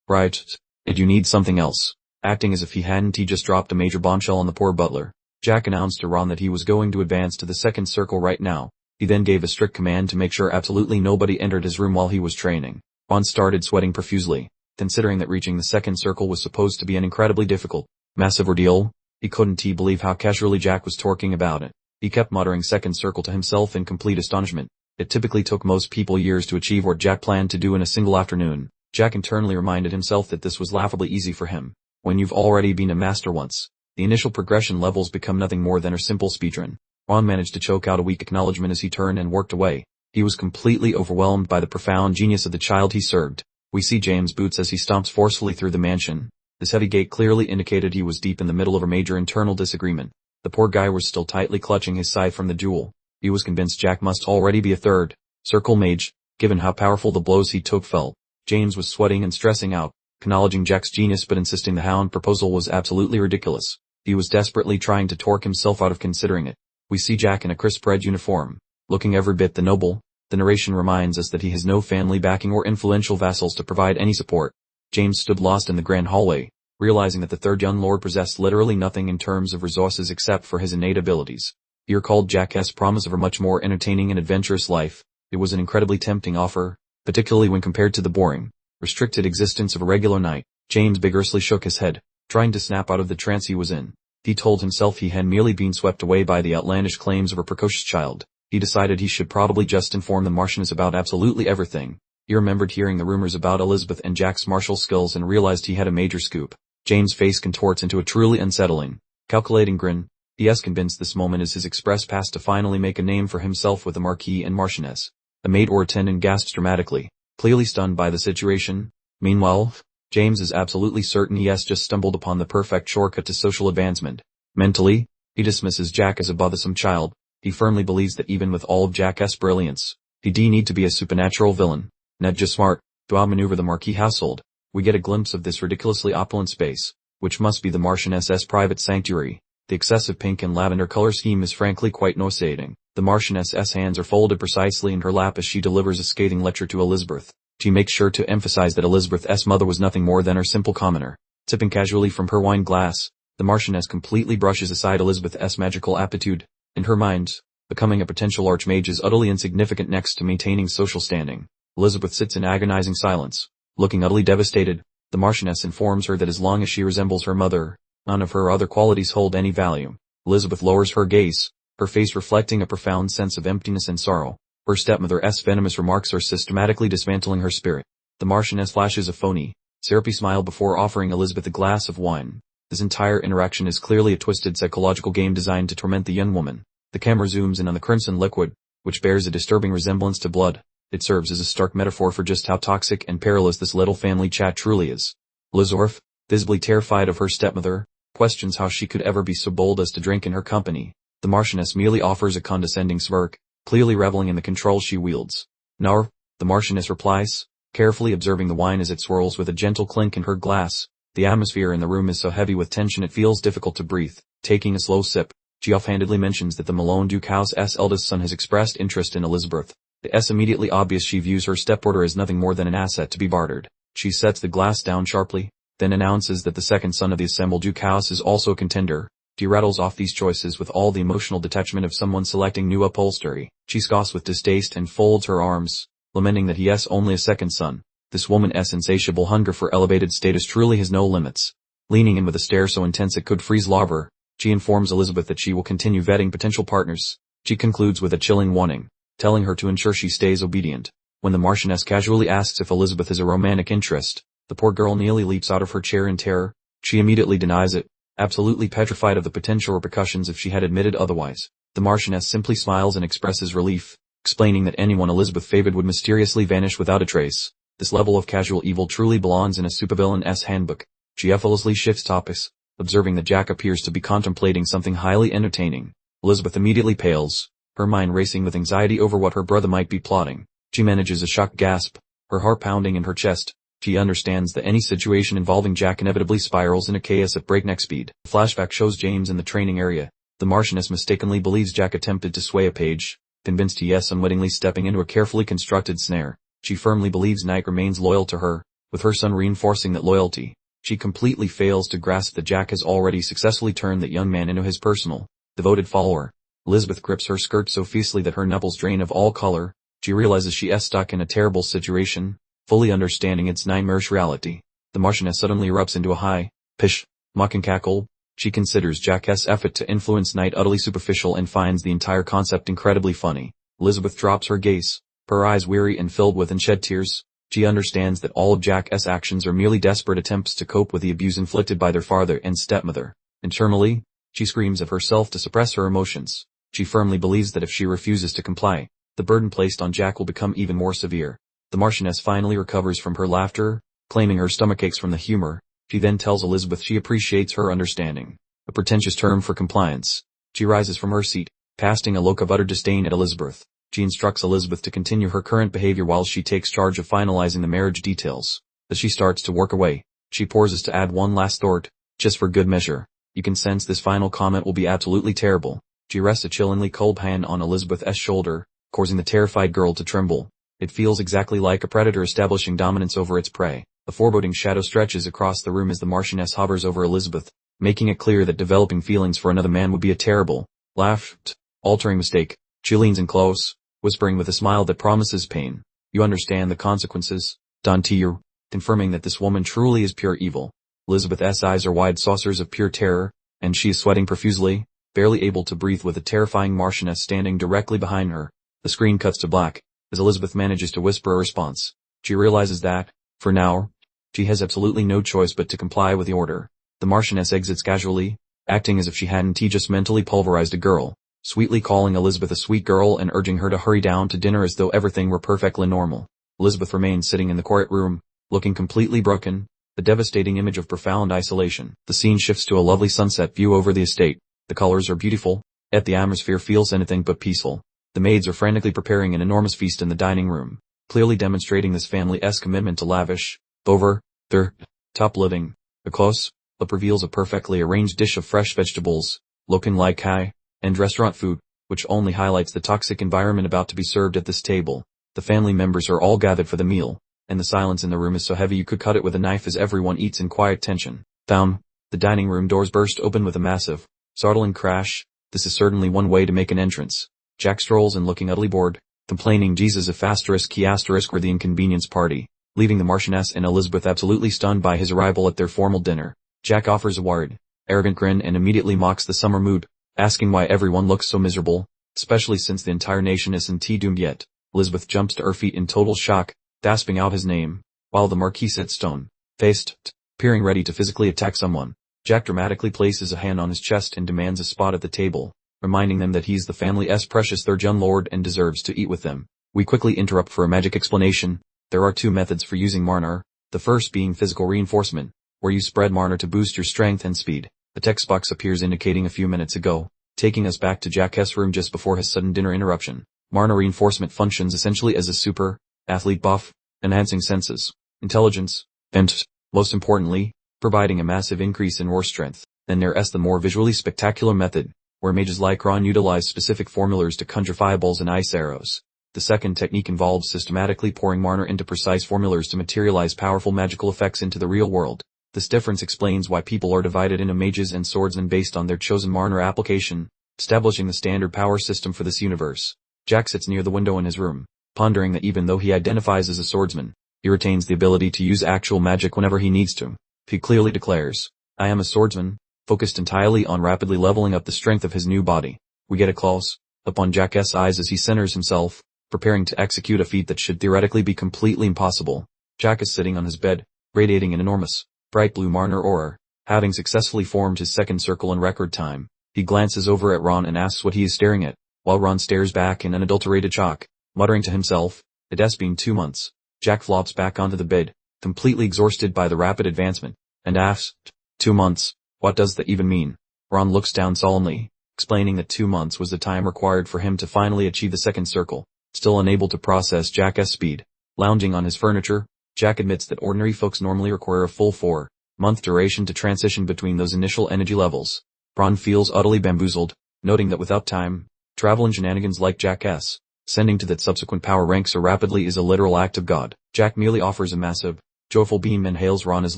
S1: right, did you need something else? Acting as if he hadn't just dropped a major bombshell on the poor butler, Jack announced to Ron that he was going to advance to the second circle right now. He then gave a strict command to make sure absolutely nobody entered his room while he was training. Ron started sweating profusely, considering that reaching the second circle was supposed to be an incredibly difficult, massive ordeal. He couldn't believe how casually Jack was talking about it. He kept muttering second circle to himself in complete astonishment. It typically took most people years to achieve what Jack planned to do in a single afternoon. Jack internally reminded himself that this was laughably easy for him. When you've already been a master once, the initial progression levels become nothing more than a simple speedrun. Ron managed to choke out a weak acknowledgement as he turned and worked away. He was completely overwhelmed by the profound genius of the child he served. We see James' boots as he stomps forcefully through the mansion. This heavy gait clearly indicated he was deep in the middle of a major internal disagreement. The poor guy was still tightly clutching his scythe from the duel. He was convinced Jack must already be a third circle mage, given how powerful the blows he took felt. James was sweating and stressing out, acknowledging Jack's genius but insisting the hound proposal was absolutely ridiculous. He was desperately trying to torque himself out of considering it. We see Jack in a crisp red uniform, looking every bit the noble. The narration reminds us that he has no family backing or influential vassals to provide any support. James stood lost in the grand hallway, realizing that the third young lord possessed literally nothing in terms of resources except for his innate abilities. He recalled Jack's promise of a much more entertaining and adventurous life. It was an incredibly tempting offer, particularly when compared to the boring, restricted existence of a regular knight. James vigorously shook his head, trying to snap out of the trance he was in. He told himself he had merely been swept away by the outlandish claims of a precocious child. He decided he should probably just inform the Martians about absolutely everything. He remembered hearing the rumors about Elizabeth and Jack's martial skills and realized he had a major scoop. James' face contorts into a truly unsettling, calculating grin. He is convinced this moment is his express pass to finally make a name for himself with the Marquis and Marchioness. A maid or attendant gasps dramatically, clearly stunned by the situation. Meanwhile, James is absolutely certain he has just stumbled upon the perfect shortcut to social advancement. Mentally, he dismisses Jack as a bothersome child. He firmly believes that even with all of Jack's brilliance, he'd need to be a supernatural villain, not just smart, to outmaneuver the Marquis household. We get a glimpse of this ridiculously opulent space, which must be the Marchioness's private sanctuary. The excessive pink and lavender color scheme is frankly quite nauseating. The Marchioness's hands are folded precisely in her lap as she delivers a scathing lecture to Elizabeth. She makes sure to emphasize that Elizabeth's mother was nothing more than her simple commoner. Sipping casually from her wine glass, the Marchioness completely brushes aside Elizabeth's magical aptitude. In her mind, becoming a potential archmage is utterly insignificant next to maintaining social standing. Elizabeth sits in agonizing silence, looking utterly devastated. The Marchioness informs her that as long as she resembles her mother, none of her other qualities hold any value. Elizabeth lowers her gaze, her face reflecting a profound sense of emptiness and sorrow. Her stepmother's venomous remarks are systematically dismantling her spirit. The Marchioness flashes a phony, syrupy smile before offering Elizabeth a glass of wine. This entire interaction is clearly a twisted psychological game designed to torment the young woman. The camera zooms in on the crimson liquid, which bears a disturbing resemblance to blood. It serves as a stark metaphor for just how toxic and perilous this little family chat truly is. Elizabeth, visibly terrified of her stepmother, questions how she could ever be so bold as to drink in her company. The Marchioness merely offers a condescending smirk, clearly reveling in the control she wields. "No," the Marchioness replies, carefully observing the wine as it swirls with a gentle clink in her glass. The atmosphere in the room is so heavy with tension it feels difficult to breathe. Taking a slow sip, she offhandedly mentions that the Malone Duke House's eldest son has expressed interest in Elizabeth. It's immediately obvious she views her stepdaughter as nothing more than an asset to be bartered. She sets the glass down sharply, then announces that the second son of the assembled Duke House is also a contender. She rattles off these choices with all the emotional detachment of someone selecting new upholstery. She scoffs with distaste and folds her arms, lamenting that he has only a second son. This woman's insatiable hunger for elevated status truly has no limits. Leaning in with a stare so intense it could freeze lava, she informs Elizabeth that she will continue vetting potential partners. She concludes with a chilling warning, telling her to ensure she stays obedient. When the Marchioness casually asks if Elizabeth is a romantic interest, the poor girl nearly leaps out of her chair in terror. She immediately denies it, absolutely petrified of the potential repercussions if she had admitted otherwise. The Marchioness simply smiles and expresses relief, explaining that anyone Elizabeth favored would mysteriously vanish without a trace. This level of casual evil truly belongs in a supervillain's handbook. She effortlessly shifts topics, observing that Jack appears to be contemplating something highly entertaining. Elizabeth immediately pales, her mind racing with anxiety over what her brother might be plotting. She manages a shocked gasp, her heart pounding in her chest. She understands that any situation involving Jack inevitably spirals into chaos at breakneck speed. The flashback shows James in the training area. The Marchioness mistakenly believes Jack attempted to sway a page, convinced he is unwittingly stepping into a carefully constructed snare. She firmly believes Knight remains loyal to her, with her son reinforcing that loyalty. She completely fails to grasp that Jack has already successfully turned that young man into his personal, devoted follower. Elizabeth grips her skirt so fiercely that her nipples drain of all color. She realizes she is stuck in a terrible situation, fully understanding its nightmarish reality. The Marchioness suddenly erupts into a high-pitched, mocking cackle. She considers Jack's effort to influence Knight utterly superficial and finds the entire concept incredibly funny. Elizabeth drops her gaze, her eyes weary and filled with unshed tears. She understands that all of Jack's actions are merely desperate attempts to cope with the abuse inflicted by their father and stepmother. Internally, she screams of herself to suppress her emotions. She firmly believes that if she refuses to comply, the burden placed on Jack will become even more severe. The Marchioness finally recovers from her laughter, claiming her stomach aches from the humor. She then tells Elizabeth she appreciates her understanding, a pretentious term for compliance. She rises from her seat, casting a look of utter disdain at Elizabeth. She instructs Elizabeth to continue her current behavior while she takes charge of finalizing the marriage details. As she starts to work away, she pauses to add one last thought, just for good measure. You can sense this final comment will be absolutely terrible. She rests a chillingly cold hand on Elizabeth's shoulder, causing the terrified girl to tremble. It feels exactly like a predator establishing dominance over its prey. A foreboding shadow stretches across the room as the Marchioness hovers over Elizabeth, making it clear that developing feelings for another man would be a terrible, life-altering mistake. She leans in close, whispering with a smile that promises pain. "You understand the consequences, don't you?" confirming that this woman truly is pure evil. Elizabeth's eyes are wide saucers of pure terror, and she is sweating profusely, barely able to breathe with the terrifying Marchioness standing directly behind her. The screen cuts to black, as Elizabeth manages to whisper a response. She realizes that, for now, she has absolutely no choice but to comply with the order. The Marchioness exits casually, acting as if she hadn't just mentally pulverized a girl. sweetly calling Elizabeth a sweet girl and urging her to hurry down to dinner as though everything were perfectly normal. Elizabeth remained sitting in the quiet room, looking completely broken, a devastating image of profound isolation. The scene shifts to a lovely sunset view over the estate. The colors are beautiful, yet the atmosphere feels anything but peaceful. The maids are frantically preparing an enormous feast in the dining room, clearly demonstrating this family's commitment to lavish, over their top living. The close-up reveals a perfectly arranged dish of fresh vegetables, looking like high-end restaurant food, which only highlights the toxic environment about to be served at this table. The family members are all gathered for the meal, and the silence in the room is so heavy you could cut it with a knife as everyone eats in quiet tension. Down, the dining room doors burst open with a massive, startling crash. This is certainly one way to make an entrance. Jack strolls in looking utterly bored, complaining Jesus if **** were the inconvenience party, leaving the Marchioness and Elizabeth absolutely stunned by his arrival at their formal dinner. Jack offers a worried, arrogant grin and immediately mocks the summer mood, asking why everyone looks so miserable, especially since the entire nation isn't doomed yet. Elizabeth jumps to her feet in total shock, gasping out his name, while the Marquis sits stone-faced, appearing ready to physically attack someone. Jack dramatically places a hand on his chest and demands a spot at the table, reminding them that he's the family's precious third young lord and deserves to eat with them. We quickly interrupt for a magic explanation. There are two methods for using Marnar, the first being physical reinforcement, where you spread Marnar to boost your strength and speed. The text box appears indicating a few minutes ago, taking us back to Jack's room just before his sudden dinner interruption. Marnar reinforcement functions essentially as a super athlete buff, enhancing senses, intelligence, and, most importantly, providing a massive increase in war strength. Then there's the more visually spectacular method, where mages like Ron utilize specific formulas to conjure fireballs and ice arrows. The second technique involves systematically pouring Marnar into precise formulas to materialize powerful magical effects into the real world. This difference explains why people are divided into mages and swordsmen based on their chosen Marnar application, establishing the standard power system for this universe. Jack sits near the window in his room, pondering that even though he identifies as a swordsman, he retains the ability to use actual magic whenever he needs to. He clearly declares, "I am a swordsman," focused entirely on rapidly leveling up the strength of his new body. We get a close-up on Jack's eyes as he centers himself, preparing to execute a feat that should theoretically be completely impossible. Jack is sitting on his bed, radiating an enormous, bright blue Marnar aura, having successfully formed his second circle in record time. He glances over at Ron and asks what he is staring at, while Ron stares back in unadulterated shock, muttering to himself, "It has been 2 months." Jack flops back onto the bed, completely exhausted by the rapid advancement, and asks, 2 months? What does that even mean? Ron looks down solemnly, explaining that 2 months was the time required for him to finally achieve the second circle. Still unable to process Jack's speed, lounging on his furniture, Jack admits that ordinary folks normally require a full 4-month duration to transition between those initial energy levels. Ron feels utterly bamboozled, noting that without time, travel and shenanigans like Jack's, ascending to that subsequent power rank so rapidly is a literal act of God. Jack merely offers a massive, joyful beam and hails Ron as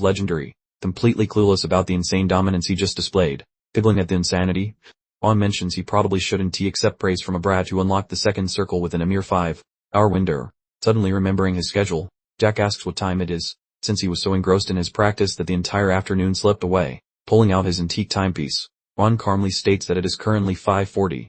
S1: legendary, completely clueless about the insane dominance he just displayed. Giggling at the insanity, Ron mentions he probably shouldn't accept praise from a brat who unlocked the second circle within a mere 5-hour window. Suddenly remembering his schedule, Jack asks what time it is, since he was so engrossed in his practice that the entire afternoon slipped away. Pulling out his antique timepiece, Ron calmly states that it is currently 5:40.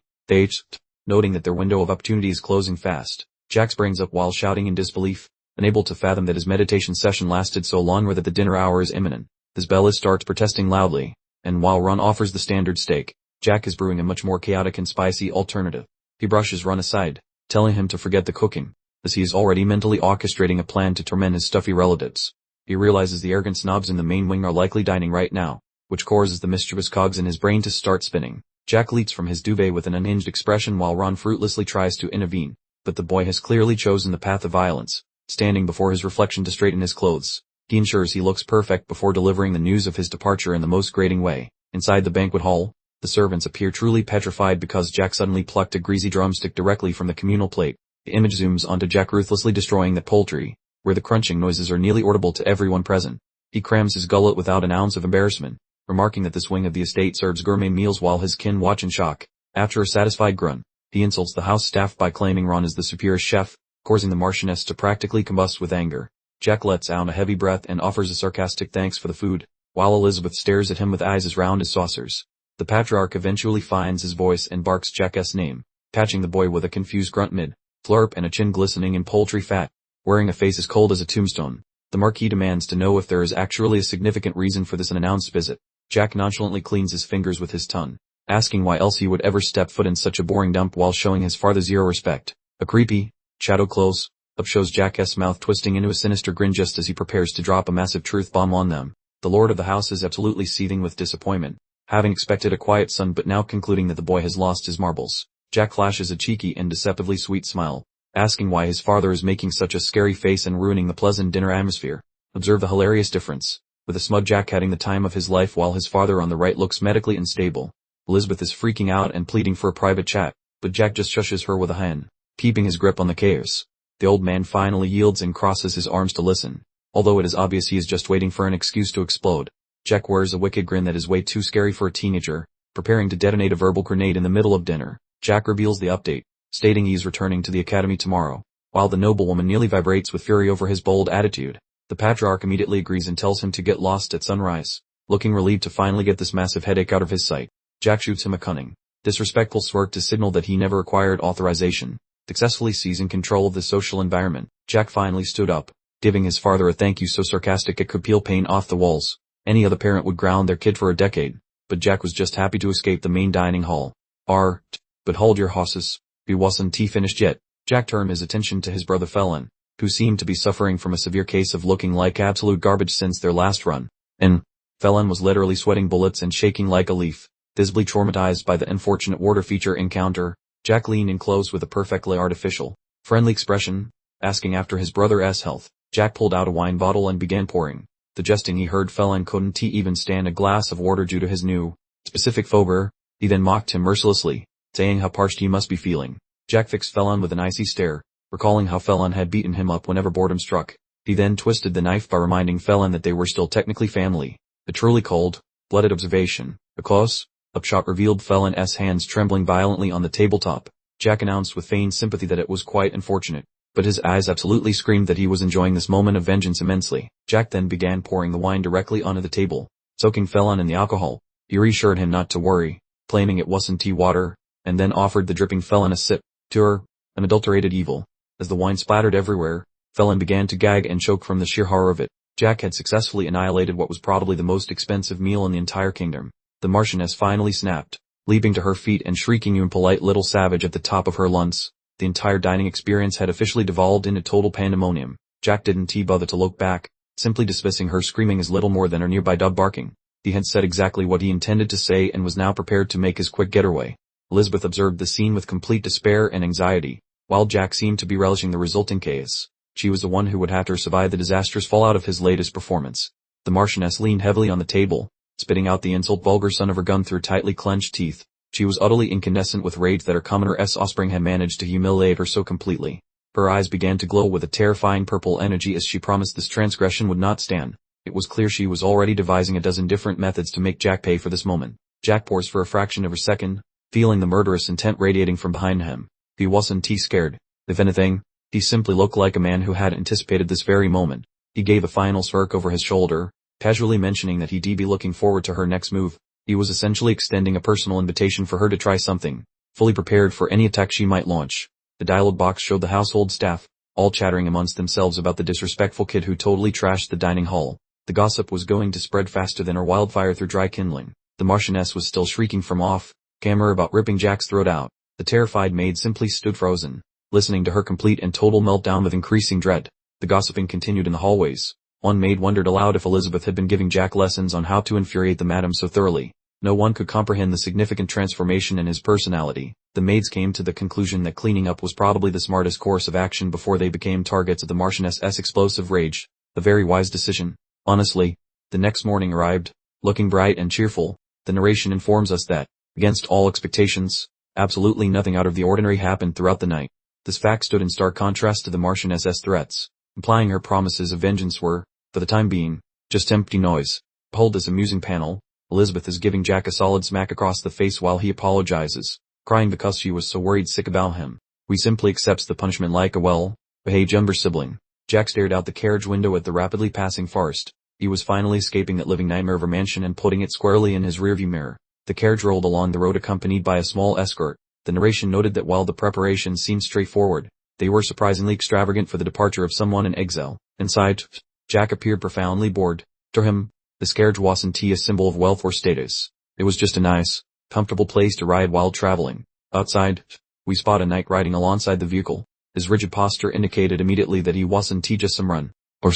S1: Noting that their window of opportunity is closing fast, Jack springs up while shouting in disbelief, unable to fathom that his meditation session lasted so long or that the dinner hour is imminent. Isabella starts protesting loudly, and while Ron offers the standard steak, Jack is brewing a much more chaotic and spicy alternative. He brushes Ron aside, telling him to forget the cooking, as he is already mentally orchestrating a plan to torment his stuffy relatives. He realizes the arrogant snobs in the main wing are likely dining right now, which causes the mischievous cogs in his brain to start spinning. Jack leaps from his duvet with an unhinged expression while Ron fruitlessly tries to intervene, but the boy has clearly chosen the path of violence. Standing before his reflection to straighten his clothes, he ensures he looks perfect before delivering the news of his departure in the most grating way. Inside the banquet hall, the servants appear truly petrified because Jack suddenly plucked a greasy drumstick directly from the communal plate. The image zooms onto Jack ruthlessly destroying that poultry, where the crunching noises are nearly audible to everyone present. He crams his gullet without an ounce of embarrassment, remarking that this wing of the estate serves gourmet meals while his kin watch in shock. After a satisfied grunt, he insults the house staff by claiming Ron is the superior chef, causing the Marchioness to practically combust with anger. Jack lets out a heavy breath and offers a sarcastic thanks for the food, while Elizabeth stares at him with eyes as round as saucers. The patriarch eventually finds his voice and barks Jack's name, catching the boy with a confused grunt mid-flurp and a chin glistening in poultry fat, wearing a face as cold as a tombstone. The Marquis demands to know if there is actually a significant reason for this unannounced visit. Jack nonchalantly cleans his fingers with his tongue, asking why else he would ever step foot in such a boring dump while showing his father zero respect. A creepy shadow close up shows Jack's mouth twisting into a sinister grin just as he prepares to drop a massive truth bomb on them. The lord of the house is absolutely seething with disappointment, having expected a quiet son but now concluding that the boy has lost his marbles. Jack flashes a cheeky and deceptively sweet smile, asking why his father is making such a scary face and ruining the pleasant dinner atmosphere. Observe the hilarious difference, with a smug Jack having the time of his life while his father on the right looks medically unstable. Elizabeth is freaking out and pleading for a private chat, but Jack just shushes her with a hand, keeping his grip on the chaos. The old man finally yields and crosses his arms to listen, although it is obvious he is just waiting for an excuse to explode. Jack wears a wicked grin that is way too scary for a teenager, preparing to detonate a verbal grenade in the middle of dinner. Jack reveals the update, stating he is returning to the academy tomorrow, while the noblewoman nearly vibrates with fury over his bold attitude. The patriarch immediately agrees and tells him to get lost at sunrise, looking relieved to finally get this massive headache out of his sight. Jack shoots him a cunning, disrespectful smirk to signal that he never required authorization. Successfully seizing control of the social environment, Jack finally stood up, giving his father a thank you so sarcastic it could peel paint off the walls. Any other parent would ground their kid for a decade, but Jack was just happy to escape the main dining hall. But hold your horses, we wasn't finished yet. Jack turned his attention to his brother Felon, who seemed to be suffering from a severe case of looking like absolute garbage since their last run. And Felon was literally sweating bullets and shaking like a leaf, visibly traumatized by the unfortunate water feature encounter. Jack leaned in close with a perfectly artificial, friendly expression, asking after his brother's health. Jack pulled out a wine bottle and began pouring. The jesting he heard Felon couldn't even stand a glass of water due to his new, specific phobia. He then mocked him mercilessly, saying how parched he must be feeling. Jack fixed Felon with an icy stare, recalling how Felon had beaten him up whenever boredom struck. He then twisted the knife by reminding Felon that they were still technically family. A truly cold-blooded observation. A close-up shot revealed Felon's hands trembling violently on the tabletop. Jack announced with feigned sympathy that it was quite unfortunate, but his eyes absolutely screamed that he was enjoying this moment of vengeance immensely. Jack then began pouring the wine directly onto the table, soaking Felon in the alcohol. He reassured him not to worry, claiming it wasn't tea water, and then offered the dripping Felon a sip. Pure, unadulterated evil. As the wine splattered everywhere, Felon began to gag and choke from the sheer horror of it. Jack had successfully annihilated what was probably the most expensive meal in the entire kingdom. The Marchioness finally snapped, leaping to her feet and shrieking "You impolite little savage" at the top of her lungs. The entire dining experience had officially devolved into total pandemonium. Jack didn't bother to look back, simply dismissing her screaming as little more than her nearby dog barking. He had said exactly what he intended to say and was now prepared to make his quick getaway. Elizabeth observed the scene with complete despair and anxiety, while Jack seemed to be relishing the resulting chaos. She was the one who would have to survive the disastrous fallout of his latest performance. The Marchioness leaned heavily on the table, spitting out the insult vulgar son of her gun through tightly clenched teeth. She was utterly incandescent with rage that her commoner's offspring had managed to humiliate her so completely. Her eyes began to glow with a terrifying purple energy as she promised this transgression would not stand. It was clear she was already devising a dozen different methods to make Jack pay for this moment. Jack paused for a fraction of a second, feeling the murderous intent radiating from behind him. He wasn't scared. If anything, he simply looked like a man who had anticipated this very moment. He gave a final smirk over his shoulder, casually mentioning that he'd be looking forward to her next move. He was essentially extending a personal invitation for her to try something, fully prepared for any attack she might launch. The dialogue box showed the household staff, all chattering amongst themselves about the disrespectful kid who totally trashed the dining hall. The gossip was going to spread faster than a wildfire through dry kindling. The Marchioness was still shrieking from off camera about ripping Jack's throat out. The terrified maid simply stood frozen, listening to her complete and total meltdown with increasing dread. The gossiping continued in the hallways. One maid wondered aloud if Elizabeth had been giving Jack lessons on how to infuriate the madam so thoroughly. No one could comprehend the significant transformation in his personality. The maids came to the conclusion that cleaning up was probably the smartest course of action before they became targets of the Marchioness's explosive rage. A very wise decision. Honestly, the next morning arrived, looking bright and cheerful. The narration informs us that, against all expectations, absolutely nothing out of the ordinary happened throughout the night. This fact stood in stark contrast to the Marchioness's threats, implying her promises of vengeance were, for the time being, just empty noise. Behold this amusing panel. Elizabeth is giving Jack a solid smack across the face while he apologizes, crying because she was so worried sick about him. We simply accepts the punishment like a well-behaved younger sibling. Jack stared out the carriage window at the rapidly passing forest. He was finally escaping that living nightmare of a mansion and putting it squarely in his rearview mirror. The carriage rolled along the road accompanied by a small escort. The narration noted that while the preparations seemed straightforward, they were surprisingly extravagant for the departure of someone in exile. Inside, Jack appeared profoundly bored. To him, this carriage wasn't a symbol of wealth or status. It was just a nice, comfortable place to ride while traveling. Outside, we spot a knight riding alongside the vehicle. His rigid posture indicated immediately that he wasn't just some run or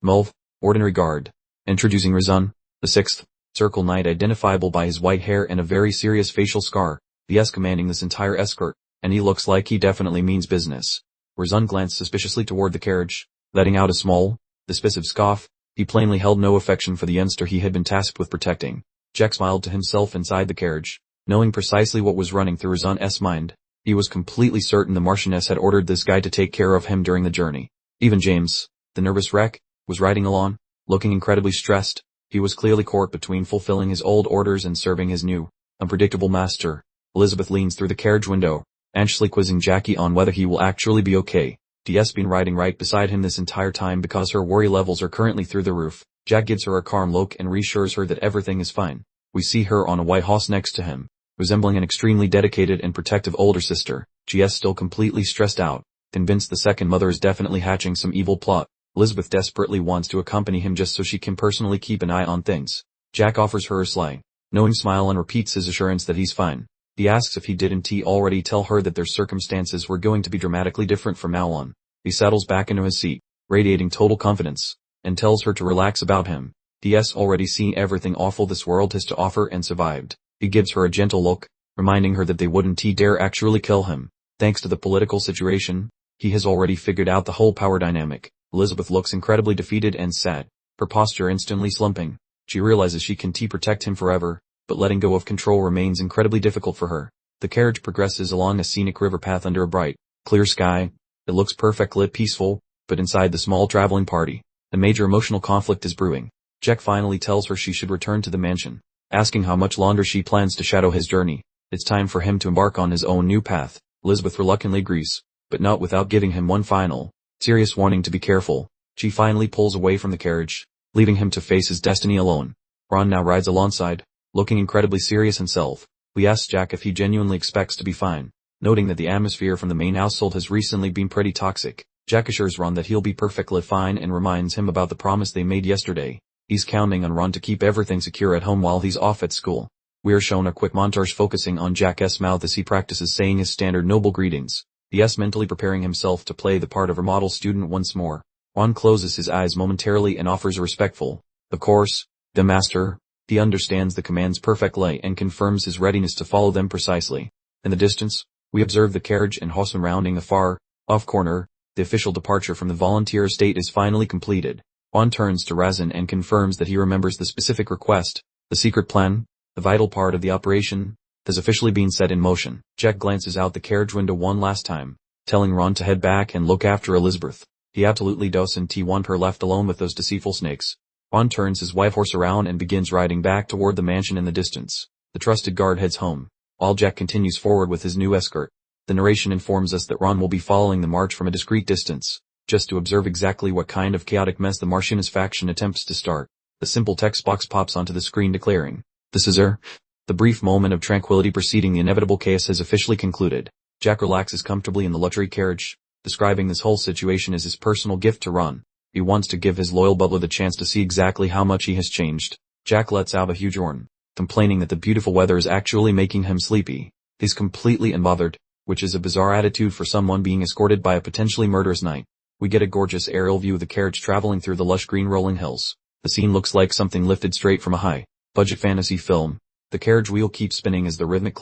S1: Mulv, ordinary guard. Introducing Razan, the sixth circle knight, identifiable by his white hair and a very serious facial scar, the commanding this entire escort, and he looks like he definitely means business. Razan glanced suspiciously toward the carriage, letting out a small, dismissive scoff. He plainly held no affection for the youngster he had been tasked with protecting. Jack smiled to himself inside the carriage, knowing precisely what was running through Razan's mind. He was completely certain the Marchioness had ordered this guy to take care of him during the journey. Even James, the nervous wreck, was riding along, looking incredibly stressed. He was clearly caught between fulfilling his old orders and serving his new, unpredictable master. Elizabeth leans through the carriage window, anxiously quizzing Jackie on whether he will actually be okay. D's been riding right beside him this entire time because her worry levels are currently through the roof. Jack gives her a calm look and reassures her that everything is fine. We see her on a white horse next to him, resembling an extremely dedicated and protective older sister. GS still completely stressed out, convinced the second mother is definitely hatching some evil plot. Elizabeth desperately wants to accompany him just so she can personally keep an eye on things. Jack offers her a sly, knowing smile and repeats his assurance that he's fine. He asks if he didn't already tell her that their circumstances were going to be dramatically different from now on. He settles back into his seat, radiating total confidence, and tells her to relax about him. DS already seen everything awful this world has to offer and survived. He gives her a gentle look, reminding her that they wouldn't dare actually kill him. Thanks to the political situation, he has already figured out the whole power dynamic. Elizabeth looks incredibly defeated and sad, her posture instantly slumping. She realizes she can protect him forever, but letting go of control remains incredibly difficult for her. The carriage progresses along a scenic river path under a bright, clear sky. It looks perfectly peaceful, but inside the small traveling party, a major emotional conflict is brewing. Jack finally tells her she should return to the mansion, asking how much longer she plans to shadow his journey. It's time for him to embark on his own new path. Elizabeth reluctantly agrees, but not without giving him one final, serious warning to be careful. She finally pulls away from the carriage, leaving him to face his destiny alone. Ron now rides alongside, looking incredibly serious himself. We ask Jack if he genuinely expects to be fine, noting that the atmosphere from the main household has recently been pretty toxic. Jack assures Ron that he'll be perfectly fine and reminds him about the promise they made yesterday. He's counting on Ron to keep everything secure at home while he's off at school. We are shown a quick montage focusing on Jack's mouth as he practices saying his standard noble greetings. DS mentally preparing himself to play the part of a model student once more. Ron closes his eyes momentarily and offers a respectful, "Of course, the master." He understands the commands perfectly and confirms his readiness to follow them precisely. In the distance, we observe the carriage and horseman rounding a far off corner. The official departure from the volunteer estate is finally completed. Ron turns to Razan and confirms that he remembers the specific request. The secret plan, the vital part of the operation, has officially been set in motion. Jack glances out the carriage window one last time, telling Ron to head back and look after Elizabeth. He absolutely doesn't want her left alone with those deceitful snakes. Ron turns his white horse around and begins riding back toward the mansion in the distance. The trusted guard heads home, while Jack continues forward with his new escort. The narration informs us that Ron will be following the march from a discreet distance, just to observe exactly what kind of chaotic mess the Marchioness faction attempts to start. The simple text box pops onto the screen declaring, "This is her." The brief moment of tranquility preceding the inevitable chaos has officially concluded. Jack relaxes comfortably in the luxury carriage, describing this whole situation as his personal gift to Ron. He wants to give his loyal butler the chance to see exactly how much he has changed. Jack lets out a huge yawn, complaining that the beautiful weather is actually making him sleepy. He's completely unbothered, which is a bizarre attitude for someone being escorted by a potentially murderous knight. We get a gorgeous aerial view of the carriage traveling through the lush green rolling hills. The scene looks like something lifted straight from a high-budget fantasy film. The carriage wheel keeps spinning as the rhythmic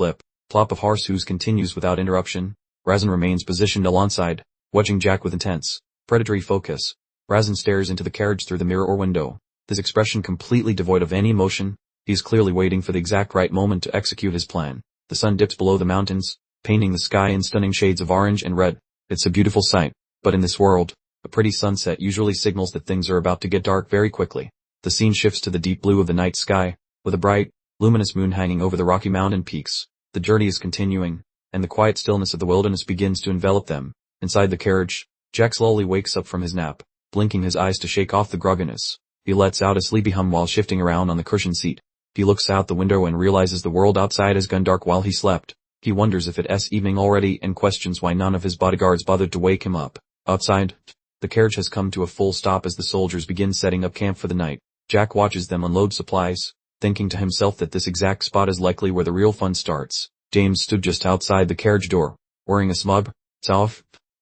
S1: plop of horse hooves continues without interruption. Razan remains positioned alongside, watching Jack with intense, predatory focus. Razan stares into the carriage through the mirror or window, his expression completely devoid of any emotion. He is clearly waiting for the exact right moment to execute his plan. The sun dips below the mountains, painting the sky in stunning shades of orange and red. It's a beautiful sight, but in this world, a pretty sunset usually signals that things are about to get dark very quickly. The scene shifts to the deep blue of the night sky, with a bright, luminous moon hanging over the Rocky Mountain peaks. The journey is continuing, and the quiet stillness of the wilderness begins to envelop them. Inside the carriage, Jack slowly wakes up from his nap, blinking his eyes to shake off the grogginess. He lets out a sleepy hum while shifting around on the cushioned seat. He looks out the window and realizes the world outside has gone dark while he slept. He wonders if it's evening already and questions why none of his bodyguards bothered to wake him up. Outside, the carriage has come to a full stop as the soldiers begin setting up camp for the night. Jack watches them unload supplies, thinking to himself that this exact spot is likely where the real fun starts. James stood just outside the carriage door, wearing a smug,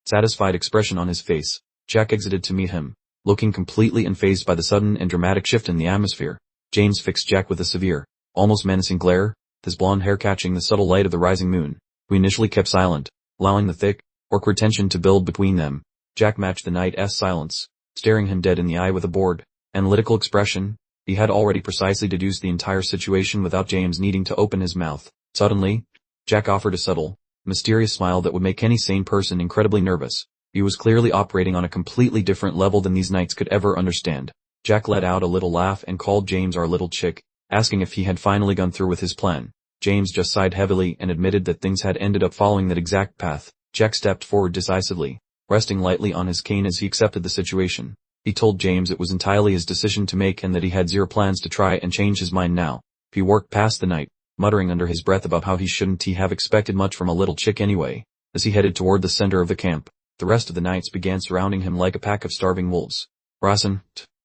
S1: satisfied expression on his face. Jack exited to meet him, looking completely unfazed by the sudden and dramatic shift in the atmosphere. James fixed Jack with a severe, almost menacing glare, his blonde hair catching the subtle light of the rising moon, who initially kept silent, allowing the thick, awkward tension to build between them. Jack matched the knight's silence, staring him dead in the eye with a bored, analytical expression. He had already precisely deduced the entire situation without James needing to open his mouth. Suddenly, Jack offered a subtle, mysterious smile that would make any sane person incredibly nervous. He was clearly operating on a completely different level than these knights could ever understand. Jack let out a little laugh and called James our little chick, asking if he had finally gone through with his plan. James just sighed heavily and admitted that things had ended up following that exact path. Jack stepped forward decisively, resting lightly on his cane as he accepted the situation. He told James it was entirely his decision to make and that he had zero plans to try and change his mind now. He worked past the knight, muttering under his breath about how he shouldn't have expected much from a little chick anyway. As he headed toward the center of the camp, the rest of the knights began surrounding him like a pack of starving wolves. Rasen,